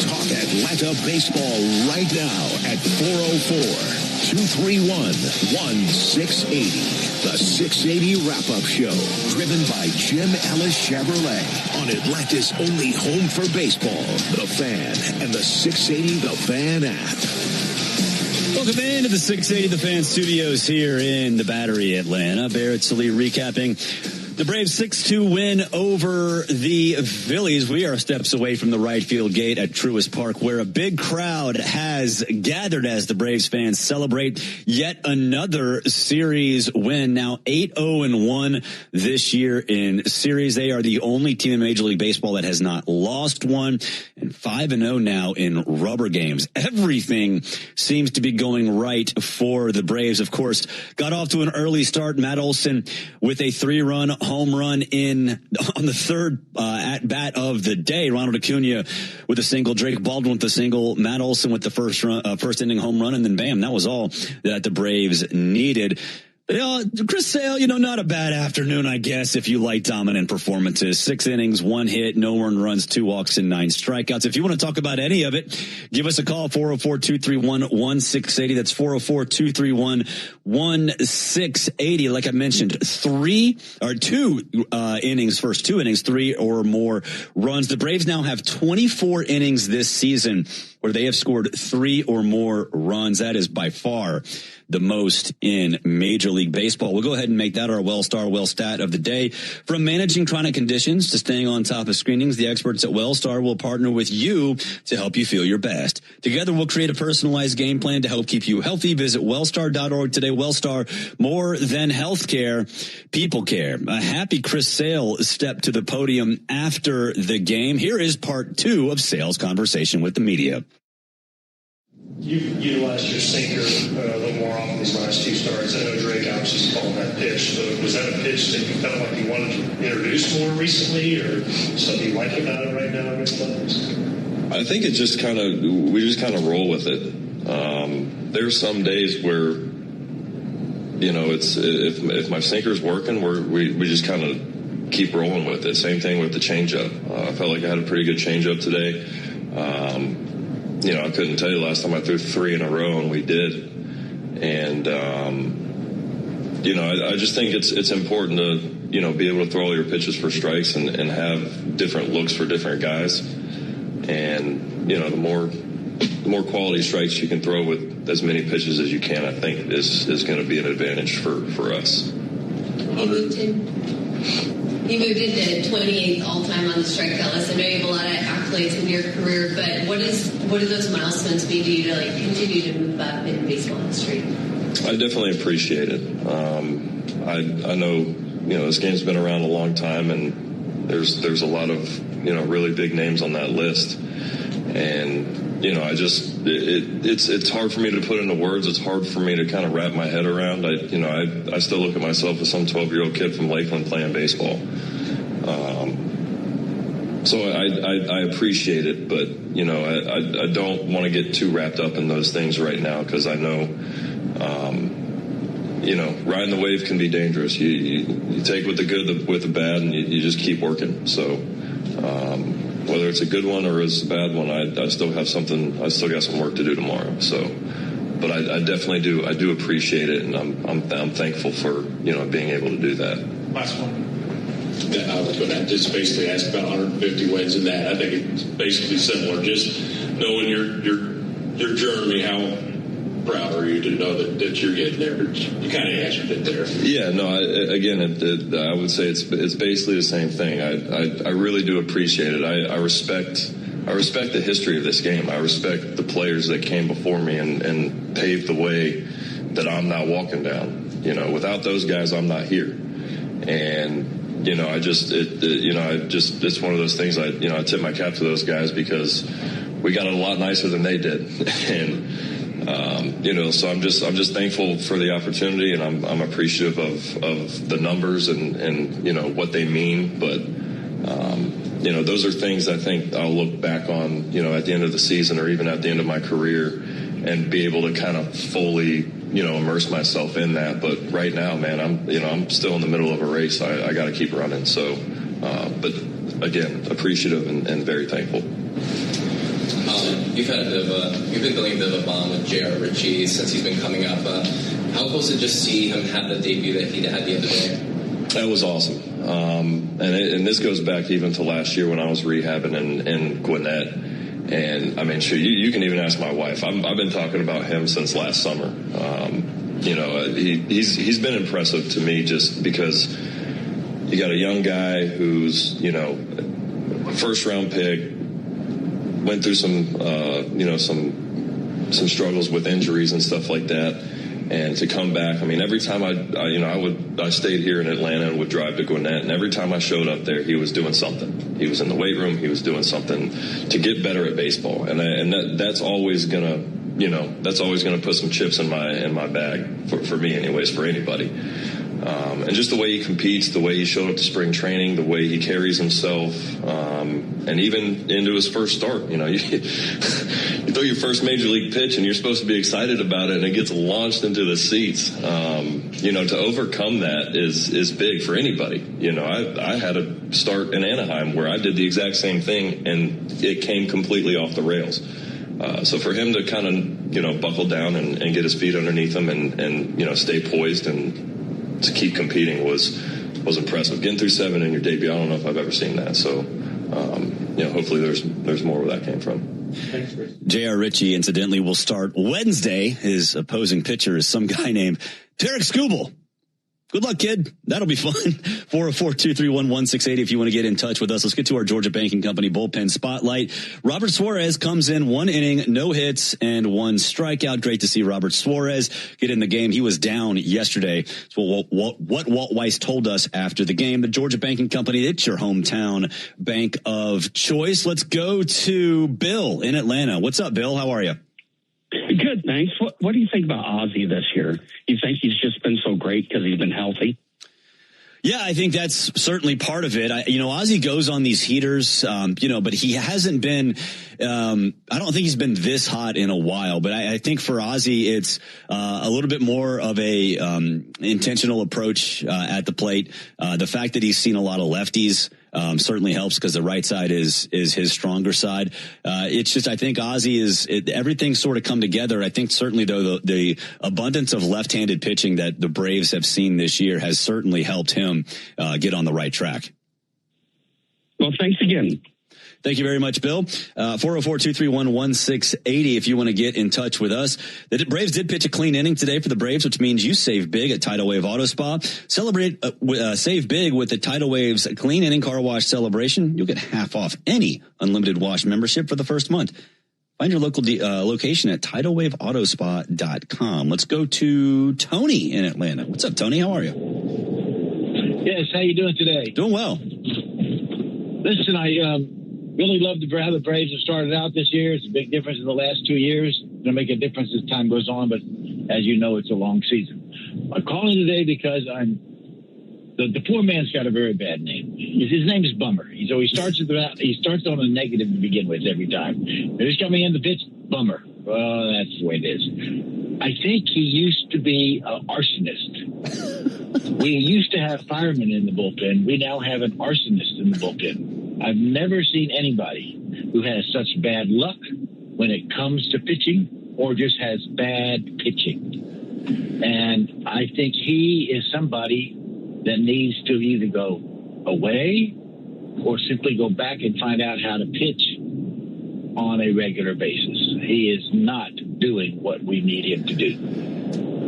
Talk Atlanta baseball right now at 404-231-1680. The 680 Wrap-Up Show, driven by Jim Ellis Chevrolet on Atlanta's only home for baseball, The Fan, and the 680 The Fan app. Welcome into the 680 The Fan studios here in the Battery, Atlanta. Barrett Sallee recapping the Braves 6-2 win over the Phillies. We are steps away from the right field gate at Truist Park, where a big crowd has gathered as the Braves fans celebrate yet another series win. Now 8-0-1 this year in series. They are the only team in Major League Baseball that has not lost one, and 5-0 now in rubber games. Everything seems to be going right for the Braves. Of course, got off to an early start. Matt Olson with a 3-run home run on the third at bat of the day. Ronald Acuna with a single, Drake Baldwin with a single, Matt Olson with the first inning home run, and then bam, that was all that the Braves needed. Chris Sale, not a bad afternoon, I guess, if you like dominant performances. 6 innings, 1 hit, no earned runs, 2 walks, and 9 strikeouts. If you want to talk about any of it, give us a call, 404-231-1680. That's 404-231-1680. Like I mentioned, 2 innings, first 2 innings, 3 or more runs. The Braves now have 24 innings this season where where they have scored 3 or more runs. That is by far the most in Major League Baseball. We'll go ahead and make that our WellStar stat of the day. From managing chronic conditions to staying on top of screenings, the experts at WellStar will partner with you to help you feel your best. Together, we'll create a personalized game plan to help keep you healthy. Visit wellstar.org today. WellStar, more than healthcare, people care. A happy Chris Sale stepped to the podium after the game. Here is part 2 of Sale's conversation with the media. You utilized your sinker a little more often these last 2 starts. I know Drake obviously called that pitch. So was that a pitch that you felt like you wanted to introduce more recently, or something you like about it right now against players? I think we just kind of roll with it. There's some days where, it's if my sinker's working, we just kind of keep rolling with it. Same thing with the changeup. I felt like I had a pretty good changeup today. I couldn't tell you last time I threw 3 in a row, and we did. And, I just think it's important to, be able to throw all your pitches for strikes and have different looks for different guys. And, the more quality strikes you can throw with as many pitches as you can, I think is going to be an advantage for us. You moved into 28th all-time on the strikeout list. I know you have a lot of accolades in your career, but what do those milestones mean to you to continue to move up in baseball history? I definitely appreciate it. I know this game's been around a long time, and there's a lot of really big names on that list, and it's hard for me to put into words. It's hard for me to kind of wrap my head around. I still look at myself as some 12-year-old kid from Lakeland playing baseball. So I appreciate it, but I don't want to get too wrapped up in those things right now, because I know riding the wave can be dangerous. You take with the good with the bad, and you just keep working. So whether it's a good one or it's a bad one, I still got some work to do tomorrow. So, but I definitely do. I do appreciate it, and I'm thankful for being able to do that. Last one. I was going to just basically ask about 150 wins in that. I think it's basically similar. Just knowing your journey, how proud are you to know that you're getting there? You kind of answered it there. Yeah, no. I would say it's basically the same thing. I really do appreciate it. I respect the history of this game. I respect the players that came before me and paved the way that I'm now walking down. Without those guys, I'm not here. And it's one of those things. I tip my cap to those guys, because we got it a lot nicer than they did. And so I'm just thankful for the opportunity, and I'm appreciative of the numbers and what they mean. But those are things I think I'll look back on at the end of the season, or even at the end of my career, and be able to kind of fully immerse myself in that. But right now, man, I'm still in the middle of a race. I got to keep running. So, but again, appreciative and very thankful. You've been building a bit of a bond with J.R. Ritchie since he's been coming up. How cool is it just see him have the debut that he had the other day? That was awesome. And this goes back even to last year when I was rehabbing in Gwinnett. And I mean, sure, you can even ask my wife. I've been talking about him since last summer. He's been impressive to me, just because you got a young guy who's first round pick, went through some struggles with injuries and stuff like that, and to come back. I mean, every time I stayed here in Atlanta and would drive to Gwinnett, and every time I showed up there, he was doing something. He was in the weight room. He was doing something to get better at baseball, and that's always gonna put some chips in my bag for me, anyways, for anybody. And just the way he competes, the way he showed up to spring training, the way he carries himself, and even into his first start. You throw your first major league pitch and you're supposed to be excited about it, and it gets launched into the seats. To overcome that is big for anybody. I had a start in Anaheim where I did the exact same thing, and it came completely off the rails. So for him to kind of buckle down and get his feet underneath him and stay poised and to keep competing was impressive. Getting through 7 in your debut, I don't know if I've ever seen that. So, hopefully there's more where that came from. Thanks, Chris. J.R. Ritchie, incidentally, will start Wednesday. His opposing pitcher is some guy named Tarek Skubal. Good luck, kid. That'll be fun. 404-231-1680 if you want to get in touch with us. Let's get to our Georgia Banking Company bullpen spotlight. Robert Suarez comes in 1 inning, no hits, and 1 strikeout. Great to see Robert Suarez get in the game. He was down yesterday. So what Walt Weiss told us after the game. The Georgia Banking Company, it's your hometown bank of choice. Let's go to Bill in Atlanta. What's up, Bill? How are you? Good, thanks. What do you think about Ozzie this year? You think he's just been so great because he's been healthy? Yeah, I think that's certainly part of it. Ozzie goes on these heaters, but he hasn't been, I don't think he's been this hot in a while, but I think for Ozzie, it's a little bit more of a intentional approach at the plate. The fact that he's seen a lot of lefties certainly helps because the right side is his stronger side. It's just, I think Ozzie everything's sort of come together. I think certainly though the abundance of left-handed pitching that the Braves have seen this year has certainly helped him get on the right track. Well, thanks again. Thank you very much, Bill. 404-231-1680 if you want to get in touch with us. The Braves did pitch a clean inning today for the Braves, which means you save big at Tidal Wave Auto Spa. Save big with the Tidal Wave's clean inning car wash celebration. You'll get half off any unlimited wash membership for the first month. Find your local location at TidalWaveAutoSpa.com. Let's go to Tony in Atlanta. What's up, Tony? How are you? Yes, how you doing today? Doing well. Listen, I really love how the Braves have started out this year. It's a big difference in the last 2 years. It's going to make a difference as time goes on, but as you know, it's a long season. I'm calling today because the poor man's got a very bad name. His name is Bummer. So he starts on a negative to begin with every time. He's coming in the pitch, Bummer. Well, that's the way it is. I think he used to be an arsonist. We used to have firemen in the bullpen. We now have an arsonist in the bullpen. I've never seen anybody who has such bad luck when it comes to pitching or just has bad pitching. And I think he is somebody that needs to either go away or simply go back and find out how to pitch on a regular basis. He is not doing what we need him to do.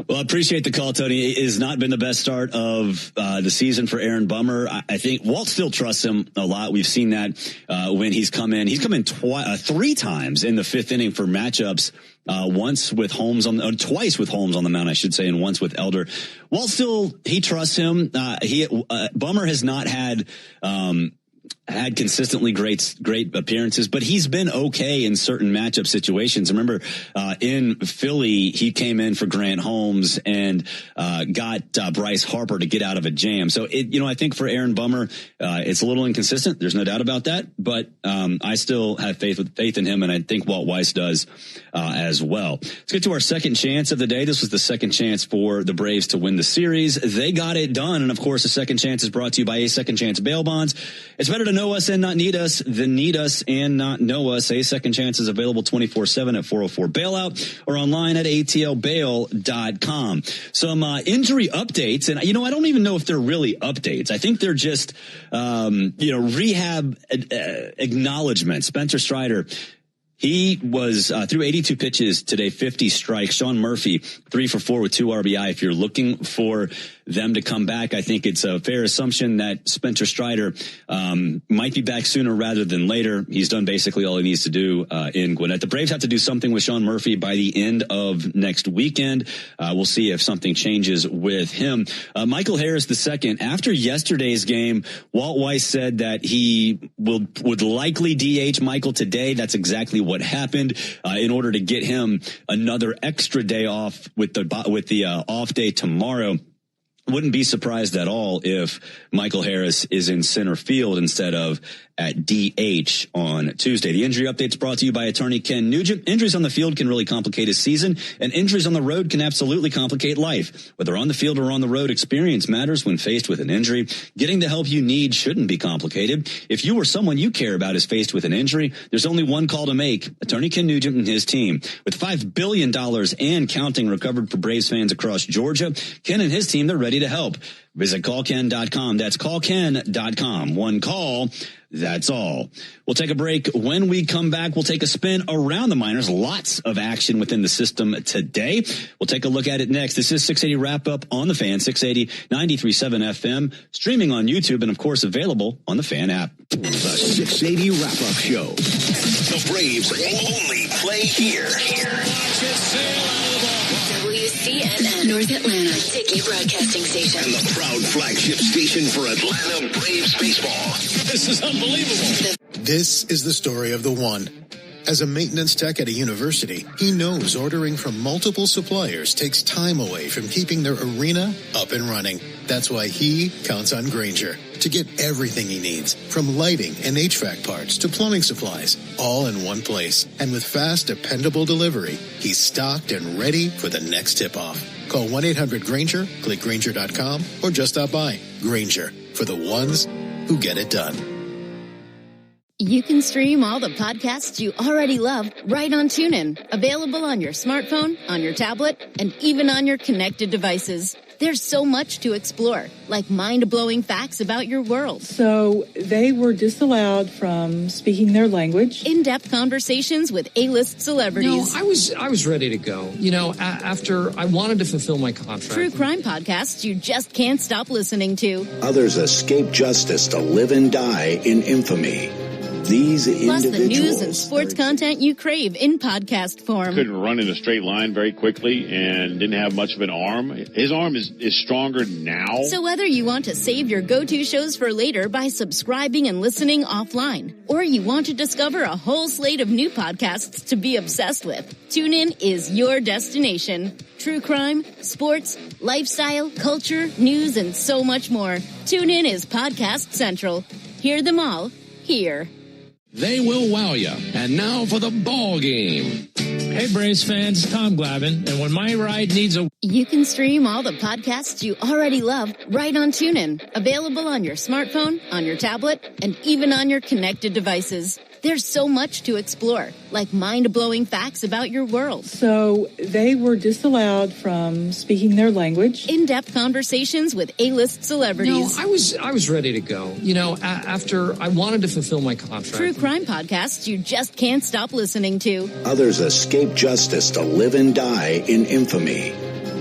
Well, I appreciate the call, Tony. It has not been the best start of the season for Aaron Bummer. I think Walt still trusts him a lot. We've seen that when he's come in. He's come in 3 times in the 5th inning for matchups. Twice with Holmes on the mound, I should say, and once with Elder. Walt he trusts him. Bummer has not had consistently great appearances, but he's been okay in certain matchup situations. Remember, in Philly, he came in for Grant Holmes and got Bryce Harper to get out of a jam. So I think for Aaron Bummer, it's a little inconsistent. There's no doubt about that, but I still have faith in him, and I think Walt Weiss does as well. Let's get to our second chance of the day. This was the second chance for the Braves to win the series. They got it done, and of course, the second chance is brought to you by A Second Chance Bail Bonds. It's better to know us and not need us than need us and not know us. A Second Chance is available 24/7 at 404 Bailout or online at atlbail.com. Some injury updates, and I don't even know if they're really updates. I think they're just rehab acknowledgments. Spencer Strider, he was through 82 pitches today, 50 strikes. Sean Murphy, 3 for 4 with 2 RBI. If you're looking for them to come back, I think it's a fair assumption that Spencer Strider might be back sooner rather than later. He's done basically all he needs to do in Gwinnett. The Braves have to do something with Sean Murphy by the end of next weekend. We'll see if something changes with him. Michael Harris II, after yesterday's game, Walt Weiss said that he would likely DH Michael today. That's exactly what happened in order to get him another extra day off with the off day tomorrow. Wouldn't be surprised at all if Michael Harris is in center field instead of at DH on Tuesday. The injury update's brought to you by attorney Ken Nugent. Injuries on the field can really complicate a season, and injuries on the road can absolutely complicate life. Whether on the field or on the road, experience matters when faced with an injury. Getting the help you need shouldn't be complicated. If you or someone you care about is faced with an injury, there's only one call to make. Attorney Ken Nugent and his team. With $5 billion and counting recovered for Braves fans across Georgia, Ken and his team, they're ready to help. Visit callken.com. That's callken.com. One call. That's all. We'll take a break. When we come back, we'll take a spin around the minors. Lots of action within the system today. We'll take a look at it next. This is 680 Wrap Up on the Fan, 680 93.7 FM, streaming on YouTube, and of course available on the Fan app. The 680 Wrap Up Show. The Braves only play here. WCNN North Atlanta, Dickey Broadcasting Station. And the proud flagship station for Atlanta Braves baseball. This is unbelievable. This is the story of the one. As a maintenance tech at a university, he knows ordering from multiple suppliers takes time away from keeping their arena up and running. That's why he counts on Grainger to get everything he needs, from lighting and HVAC parts to plumbing supplies, all in one place. And with fast, dependable delivery, he's stocked and ready for the next tip-off. Call 1-800-GRAINGER, click Grainger.com, or just stop by. Grainger, for the ones who get it done. You can stream all the podcasts you already love right on TuneIn. Available on your smartphone, on your tablet, and even on your connected devices. There's so much to explore, like mind-blowing facts about your world. So they were disallowed from speaking their language. In-depth conversations with A-list celebrities. No, I was ready to go. You know, after I wanted to fulfill my contract. True crime podcasts you just can't stop listening to. Others escape justice to live and die in infamy. These Plus individuals. the news and sports content you crave in podcast form. Couldn't run in a straight line very quickly and didn't have much of an arm. His arm is stronger now. So whether you want to save your go-to shows for later by subscribing and listening offline, or you want to discover a whole slate of new podcasts to be obsessed with, TuneIn is your destination. True crime, sports, lifestyle, culture, news, and so much more. TuneIn is Podcast Central. Hear them all here. They will wow you. And now for the ball game. Hey, Braves fans, Tom Glavine. And when my ride needs a... You can stream all the podcasts you already love right on TuneIn. Available on your smartphone, on your tablet, and even on your connected devices. There's so much to explore, like mind-blowing facts about your world. So they were disallowed from speaking their language. In-depth conversations with A-list celebrities. No, I was ready to go. You know, after I wanted to fulfill my contract. True crime podcasts you just can't stop listening to. Others escape justice to live and die in infamy.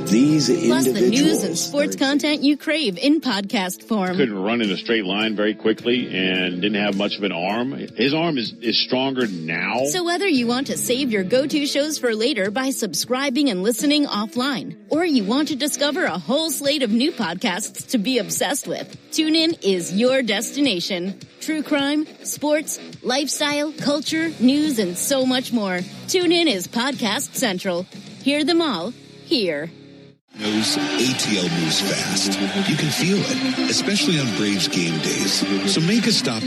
These Plus individuals. the news and sports content you crave in podcast form. Couldn't run in a straight line very quickly and didn't have much of an arm. His arm is stronger now. So whether you want to save your go-to shows for later by subscribing and listening offline, or you want to discover a whole slate of new podcasts to be obsessed with, TuneIn is your destination. True crime, sports, lifestyle, culture, news, and so much more. TuneIn is Podcast Central. Hear them all here. Knows ATL moves fast. You can feel it, especially on Braves game days. So make a stop.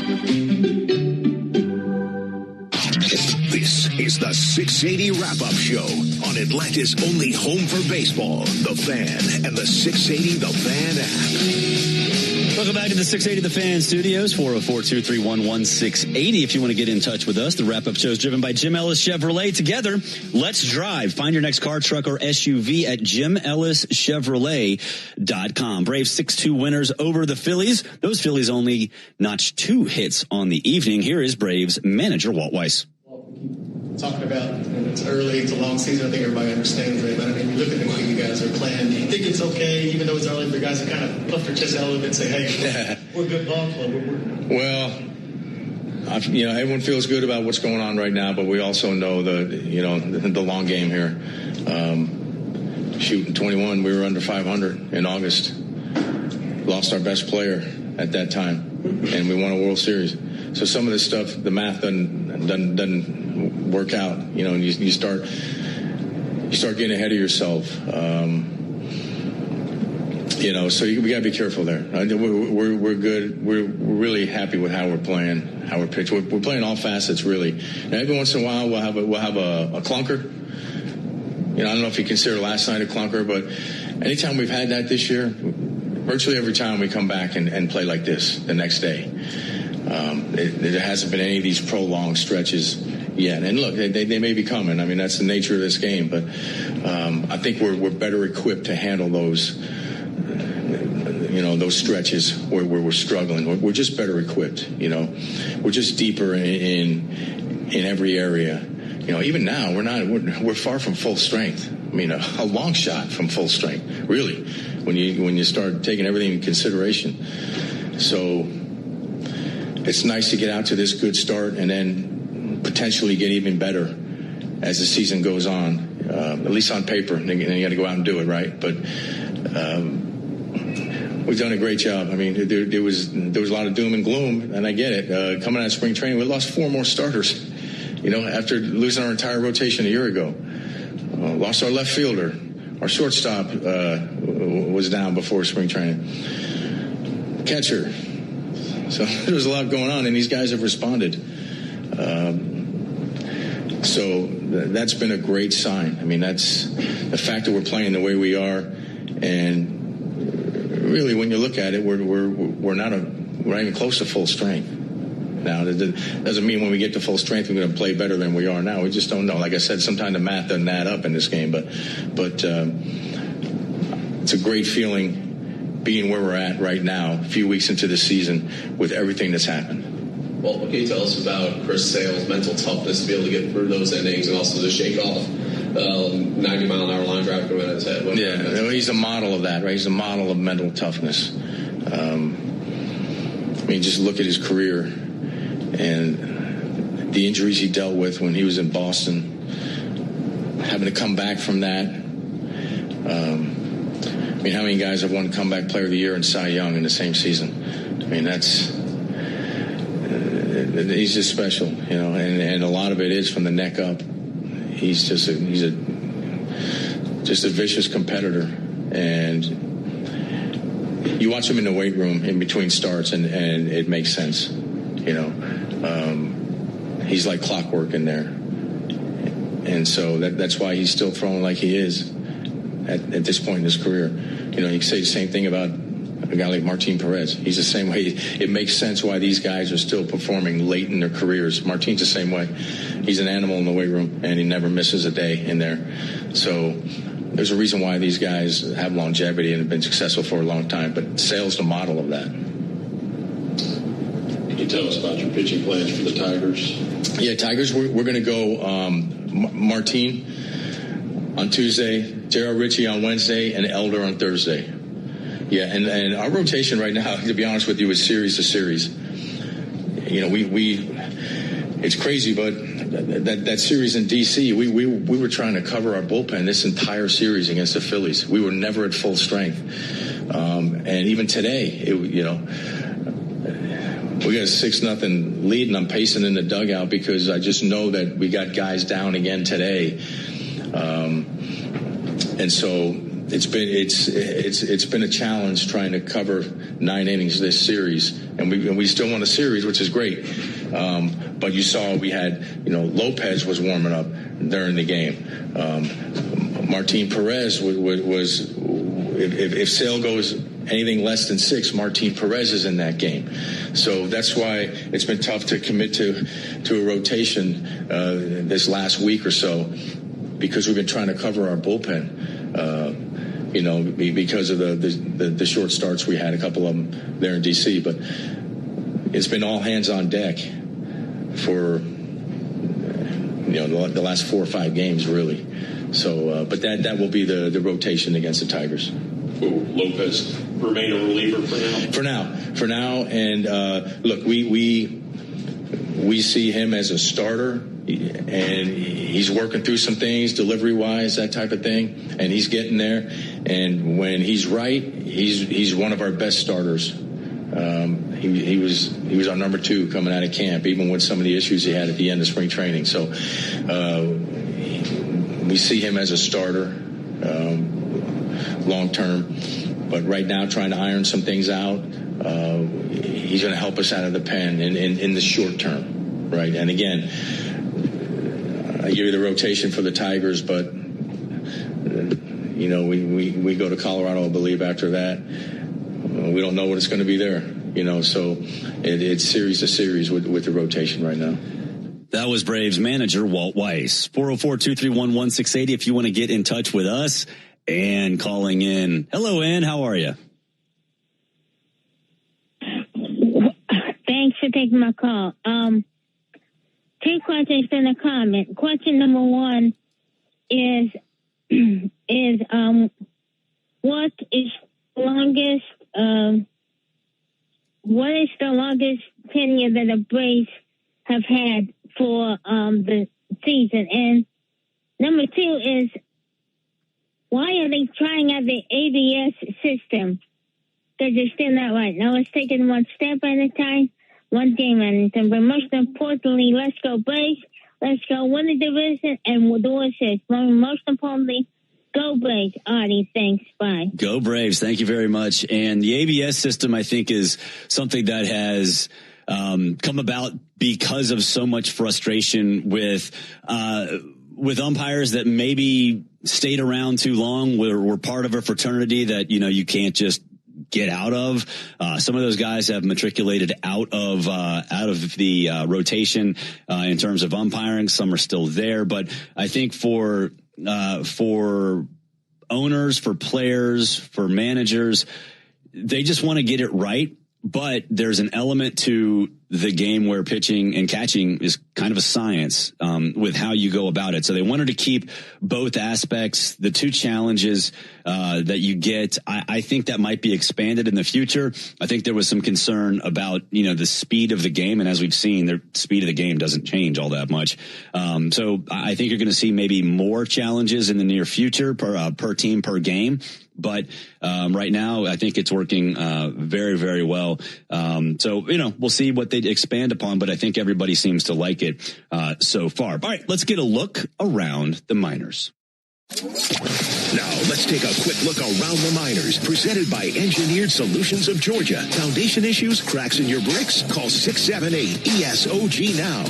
This is the 680 Wrap-Up Show on Atlanta's only home for baseball, The Fan, and the 680 The Fan app. Welcome back to the 680 The Fan Studios, 404-231-1680. If you want to get in touch with us, the wrap-up show is driven by Jim Ellis Chevrolet. Together, let's drive. Find your next car, truck, or SUV at JimEllisChevrolet.com. Braves 6-2 winners over the Phillies. Those Phillies only notched 2 hits on the evening. Here is Braves manager Walt Weiss. Talking about, it's early, it's a long season, I think everybody understands that, but I mean, you look at the way you guys are playing, do you think it's okay, even though it's early, for guys to kind of puff their chest out a little bit and say, hey, we're a good ball club? Well, everyone feels good about what's going on right now, but we also know the long game here. Shooting 21, we were under 500 in August. Lost our best player at that time, and we won a World Series. So some of this stuff, the math doesn't work out, and you start getting ahead of yourself. So we got to be careful there. We're good. We're really happy with how we're playing, how we're pitching. We're playing all facets, really. Now, every once in a while, we'll have a clunker. I don't know if you consider last night a clunker, but anytime we've had that this year, virtually every time we come back and play like this the next day. There hasn't been any of these prolonged stretches yet. And look, they may be coming. I mean, that's the nature of this game. But I think we're better equipped to handle those those stretches where we're struggling. We're just better equipped. We're just deeper in every area. Even now we're far from full strength. I mean, a long shot from full strength, really, when you start taking everything into consideration. So it's nice to get out to this good start and then potentially get even better as the season goes on. At least on paper, and you got to go out and do it, right? But we've done a great job. I mean, there was a lot of doom and gloom, and I get it. Coming out of spring training, we lost 4 more starters. After losing our entire rotation a year ago, lost our left fielder, our shortstop was down before spring training, catcher. So there's a lot going on, and these guys have responded. So that's been a great sign. I mean, that's the fact that we're playing the way we are, and really, when you look at it, we're not even close to full strength. Now, that doesn't mean when we get to full strength we're going to play better than we are now. We just don't know. Like I said, sometimes the math doesn't add up in this game, but it's a great feeling being where we're at right now, a few weeks into the season, with everything that's happened. Well, what can you tell us about Chris Sale's mental toughness to be able to get through those innings and also to shake off 90-mile-an-hour line drive coming at his head? He's a model of that, right? He's a model of mental toughness. I mean, just look at his career and the injuries he dealt with when he was in Boston, having to come back from that. I mean, how many guys have won Comeback Player of the Year and Cy Young in the same season? I mean, he's just special, and a lot of it is from the neck up. He's just a vicious competitor, and you watch him in the weight room in between starts, and it makes sense. He's like clockwork in there, and so that's why he's still throwing like he is at this point in his career. You can say the same thing about a guy like Martin Perez. He's the same way. It makes sense why these guys are still performing late in their careers. Martin's the same way. He's an animal in the weight room, and he never misses a day in there. So there's a reason why these guys have longevity and have been successful for a long time. But Sale's the model of that. Can you tell us about your pitching plans for the Tigers? Yeah, Tigers, we're going to go Martin on Tuesday, J.R. Ritchie on Wednesday, and Elder on Thursday. Yeah, and our rotation right now, to be honest with you, is series to series. It's crazy, but that series in D.C., we were trying to cover our bullpen this entire series against the Phillies. We were never at full strength. And even today, we got a 6-0 lead, and I'm pacing in the dugout because I just know that we got guys down again today. And so it's been a challenge trying to cover 9 innings this series, and we still won a series, which is great. But you saw we had Lopez was warming up during the game. Martin Perez was if Sale goes anything less than 6, Martin Perez is in that game. So that's why it's been tough to commit to a rotation this last week or so, because we've been trying to cover our bullpen. Because of the short starts we had, a couple of them there in D.C. But it's been all hands on deck for the last 4 or 5 games, really. So, but that will be the rotation against the Tigers. Will Lopez remain a reliever for now? For now, and look, we see him as a starter, and he's working through some things, delivery-wise, that type of thing, and he's getting there. And when he's right, he's one of our best starters. He was our number 2 coming out of camp, even with some of the issues he had at the end of spring training. So we see him as a starter long term, but right now trying to iron some things out. He's going to help us out of the pen in the short term, right? And again, I give you the rotation for the Tigers, but we go to Colorado, I believe, after that. We don't know what it's going to be there, so it's series to series with the rotation right now. That was Braves manager Walt Weiss. 404-231-1680 if you want to get in touch with us. And calling in. Hello, Ann. How are you? Thanks for taking my call. Two questions and a comment. Question number one is what is the longest tenure that the Braves have had for the season? And number two is, why are they trying out the ABS system? Because it's still not right. Now let's take it one step at a time, one game at a time. But most importantly, let's go Braves. Let's go win the division and do assist. Most importantly, go Braves. Artie, thanks. Bye. Go Braves. Thank you very much. And the ABS system, I think, is something that has come about because of so much frustration with umpires that maybe stayed around too long. We're part of a fraternity that, you can't just get out of. Some of those guys have matriculated out of the rotation in terms of umpiring. Some are still there, but I think for owners, for players, for managers, they just want to get it right. But there's an element to the game where pitching and catching is kind of a science with how you go about it. So they wanted to keep both aspects, the two challenges that you get. I think that might be expanded in the future. I think there was some concern about, the speed of the game. And as we've seen, the speed of the game doesn't change all that much. So I think you're going to see maybe more challenges in the near future per team, per game. But right now, I think it's working very, very well. So, we'll see what they expand upon, but I think everybody seems to like it so far. All right, let's get a look around the minors. Now, let's take a quick look around the minors. Presented by Engineered Solutions of Georgia. Foundation issues, cracks in your bricks? Call 678-ESOG now.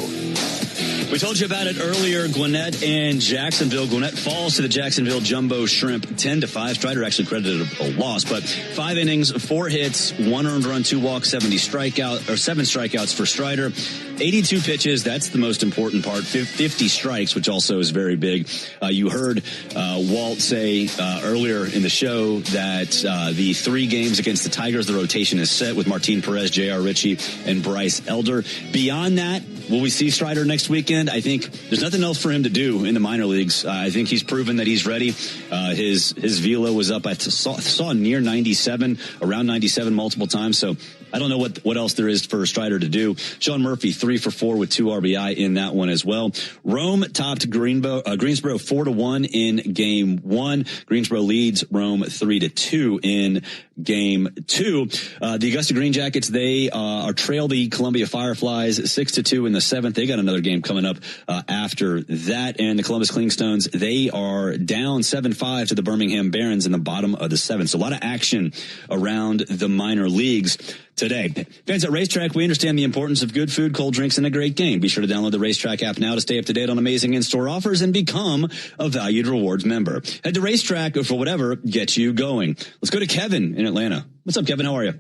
We told you about it earlier. Gwinnett and Jacksonville. Gwinnett falls to the Jacksonville Jumbo Shrimp 10-5. Strider actually credited a loss, but 5 innings, 4 hits, 1 earned run, 2 walks, 7 strikeouts for Strider. 82 pitches. That's the most important part. 50 strikes, which also is very big. You heard Walt say earlier in the show that the 3 games against the Tigers, the rotation is set with Martin Perez, J.R. Ritchie, and Bryce Elder. Beyond that, will we see Strider next weekend? I think there's nothing else for him to do in the minor leagues. I think he's proven that he's ready. His velo was up. I saw near 97, around 97 multiple times. So I don't know what else there is for Strider to do. Sean Murphy, 3 for 4 with 2 RBI in that one as well. Rome topped Greensboro 4-1 in game 1. Greensboro leads Rome 3-2 in game 2. The Augusta Green Jackets, they are trail the Columbia Fireflies 6-2 in the 7th. They got another game coming up after that. And the Columbus Clingstones, they are down 7-5 to the Birmingham Barons in the bottom of the 7th. So a lot of action around the minor leagues today. Fans at Racetrack, we understand the importance of good food, cold drinks, and a great game. Be sure to download the Racetrack app now to stay up to date on amazing in-store offers and become a valued rewards member. Head to Racetrack for whatever gets you going. Let's go to Kevin in Atlanta. What's up, Kevin? How are you?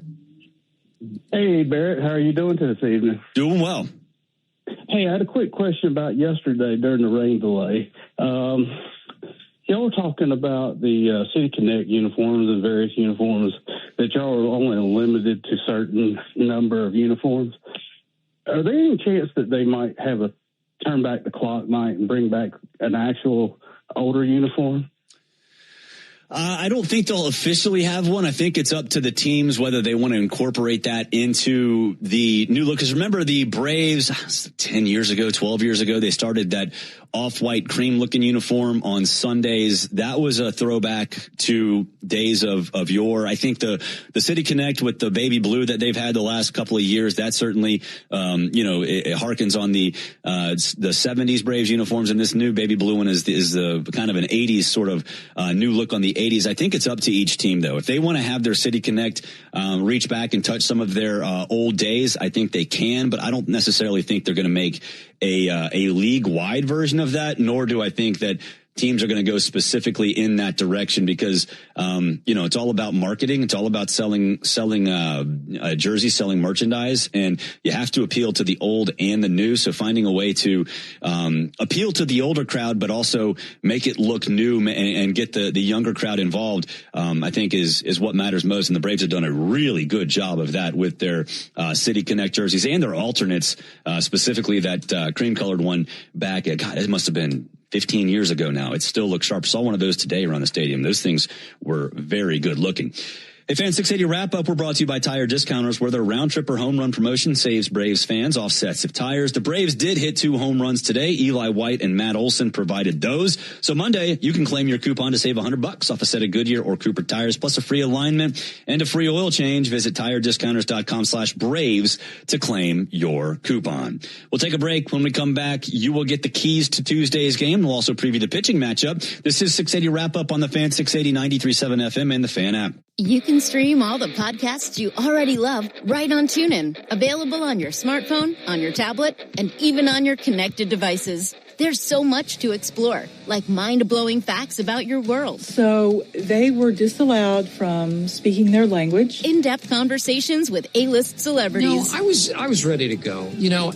Hey, Barrett. How are you doing this evening? Doing well. Hey, I had a quick question about yesterday during the rain delay. Y'all were talking about the City Connect uniforms and various uniforms that y'all are only limited to certain number of uniforms. Are there any chance that they might have a turn back the clock night and bring back an actual older uniform? I don't think they'll officially have one. I think it's up to the teams whether they want to incorporate that into the new look. Because remember, the Braves, 10 years ago, 12 years ago, they started that off-white cream-looking uniform on Sundays. That was a throwback to days of yore. I think the City Connect with the baby blue that they've had the last couple of years, that certainly, it harkens on the 70s Braves uniforms. And this new baby blue one is the kind of an 80s sort of new look on the 80s. I think it's up to each team, though. If they want to have their City Connect reach back and touch some of their old days, I think they can. But I don't necessarily think they're going to make a league-wide version of that, nor do I think that teams are going to go specifically in that direction because, it's all about marketing. It's all about selling jerseys, selling merchandise, and you have to appeal to the old and the new. So finding a way to appeal to the older crowd, but also make it look new and get the younger crowd involved, I think is what matters most. And the Braves have done a really good job of that with their City Connect jerseys and their alternates, specifically that cream colored one back at, God, it must have been 15 years ago now. It still looks sharp. Saw one of those today around the stadium. Those things were very good looking. Hey, Fan 680 wrap-up, we're brought to you by Tire Discounters, where their round-trip or home run promotion saves Braves fans off sets of tires. The Braves did hit 2 home runs today. Eli White and Matt Olson provided those. So Monday, you can claim your coupon to save $100 off a set of Goodyear or Cooper tires, plus a free alignment and a free oil change. Visit TireDiscounters.com/Braves to claim your coupon. We'll take a break. When we come back, you will get the keys to Tuesday's game. We'll also preview the pitching matchup. This is 680 wrap-up on the Fan 680, 93.7 FM and the Fan app. You can stream all the podcasts you already love right on TuneIn. Available on your smartphone, on your tablet, and even on your connected devices. There's so much to explore, like mind-blowing facts about your world. So they were disallowed from speaking their language. In-depth conversations with A-list celebrities. No, I was ready to go.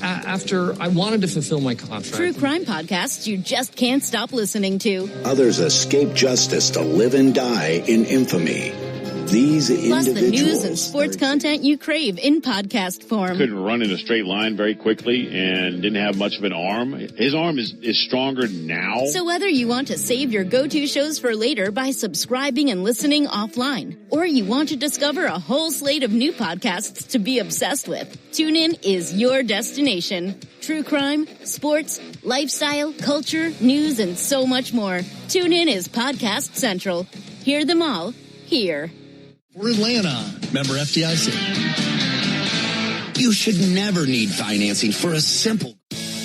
After I wanted to fulfill my contract. True crime podcasts you just can't stop listening to. Others escape justice to live and die in infamy. These Plus individuals. the news and sports content you crave in podcast form. Couldn't run in a straight line very quickly and didn't have much of an arm. His arm is stronger now. So whether you want to save your go-to shows for later by subscribing and listening offline, or you want to discover a whole slate of new podcasts to be obsessed with, TuneIn is your destination. True crime, sports, lifestyle, culture, news, and so much more. TuneIn is Podcast Central. Hear them all here. For Atlanta, member FDIC. You should never need financing for a simple.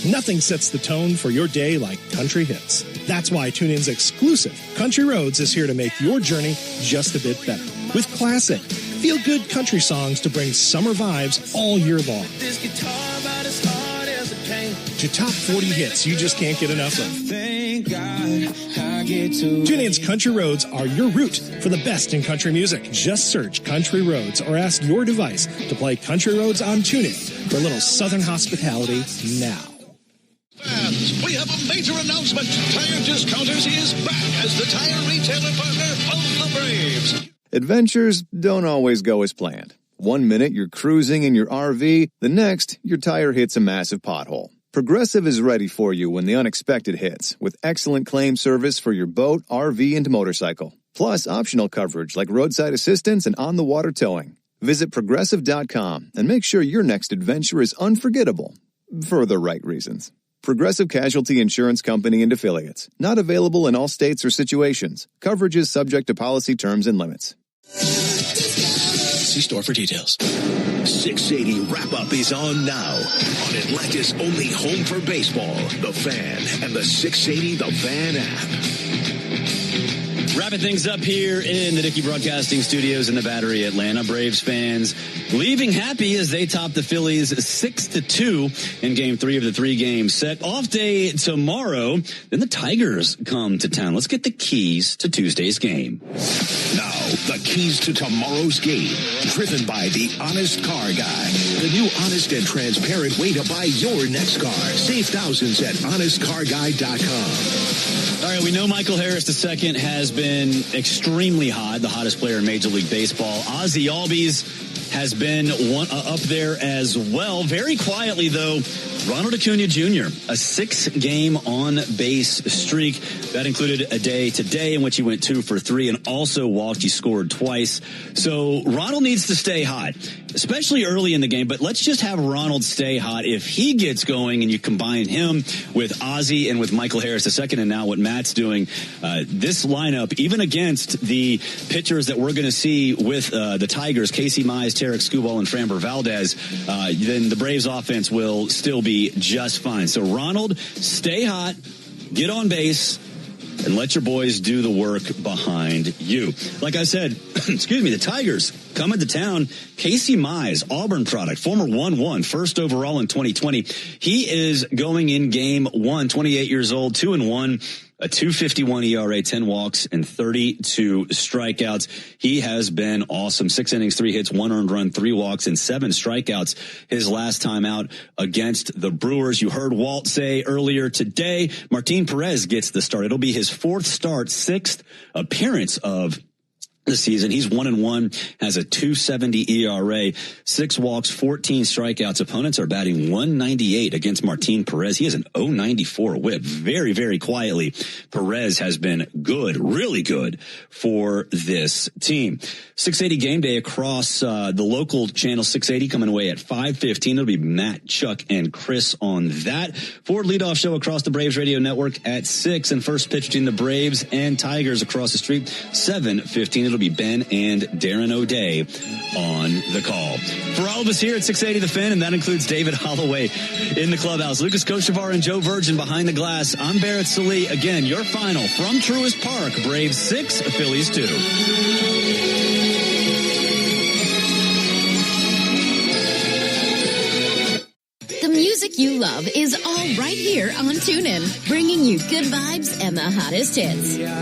Nothing sets the tone for your day like country hits. That's why TuneIn's exclusive Country Roads is here to make your journey just a bit better. With classic, feel-good country songs to bring summer vibes all year long. This guitar about as hard as a pain. To top 40 hits you just can't get enough of. Thank God I get to. TuneIn's Country Roads are your route for the best in country music. Just search Country Roads or ask your device to play Country Roads on TuneIn for a little Southern hospitality now. Fans, we have a major announcement. Tire Discounters is back as the tire retailer partner of the Braves. Adventures don't always go as planned. One minute you're cruising in your RV, the next your tire hits a massive pothole. Progressive is ready for you when the unexpected hits, with excellent claim service for your boat, RV, and motorcycle. Plus optional coverage like roadside assistance and on-the-water towing. Visit Progressive.com and make sure your next adventure is unforgettable for the right reasons. Progressive Casualty Insurance Company and Affiliates. Not available in all states or situations. Coverage is subject to policy terms and limits. See store for details. 680 wrap-up is on now on Atlanta's only home for baseball, The Fan, and the 680 The Fan app. Wrapping things up here in the Dickey Broadcasting Studios in the Battery, Atlanta. Braves fans leaving happy as they top the Phillies 6-2 in Game 3 of the 3-game set. Off day tomorrow. Then the Tigers come to town. Let's get the keys to Tuesday's game. Now, the keys to tomorrow's game, driven by the Honest Car Guy. The new honest and transparent way to buy your next car. Save thousands at honestcarguy.com. All right, we know Michael Harris II has been extremely hot, the hottest player in Major League Baseball. Ozzie Albies has been up there as well. Very quietly, though, Ronald Acuna Jr., a 6-game on-base streak. That included a day today in which he went 2 for 3 and also walked. He scored twice. So Ronald needs to stay hot, especially early in the game. But let's just have Ronald stay hot. If he gets going and you combine him with Ozzie and with Michael Harris II and now what Matt's doing, this lineup, even against the pitchers that we're going to see with the Tigers, Casey Mize, Tarek Skubal, and Framber Valdez, then the Braves offense will still be just fine. So Ronald, stay hot, get on base, and let your boys do the work behind you. Like I said, excuse me, the Tigers coming to town. Casey Mize, Auburn product, former 1-1, first overall in 2020. He is going in game 1, 28 years old, 2-1. a 2.51 ERA, 10 walks, and 32 strikeouts. He has been awesome. 6 innings, 3 hits, 1 earned run, 3 walks, and 7 strikeouts his last time out against the Brewers. You heard Walt say earlier today, Martin Perez gets the start. It'll be his 4th start, 6th appearance of the season. He's 1-1, has a 2.70 ERA, 6 walks, 14 strikeouts. Opponents are batting 198 against Martin Perez. He has an 0.94 whip. Very, very quietly, Perez has been good, really good for this team. 680 game day across the local channel 680 coming away at 5:15. It'll be Matt, Chuck, and Chris on that. Ford leadoff show across the Braves radio network at 6, and first pitch between the Braves and Tigers across the street 7:15. It'll be Ben and Darren O'Day on the call. For all of us here at 680 The Fan, and that includes David Holloway in the clubhouse, Lucas Kochevar and Joe Virgin behind the glass, I'm Barrett Salee. Again, your final from Truist Park, Braves 6, Phillies 2. The music you love is all right here on TuneIn, bringing you good vibes and the hottest hits.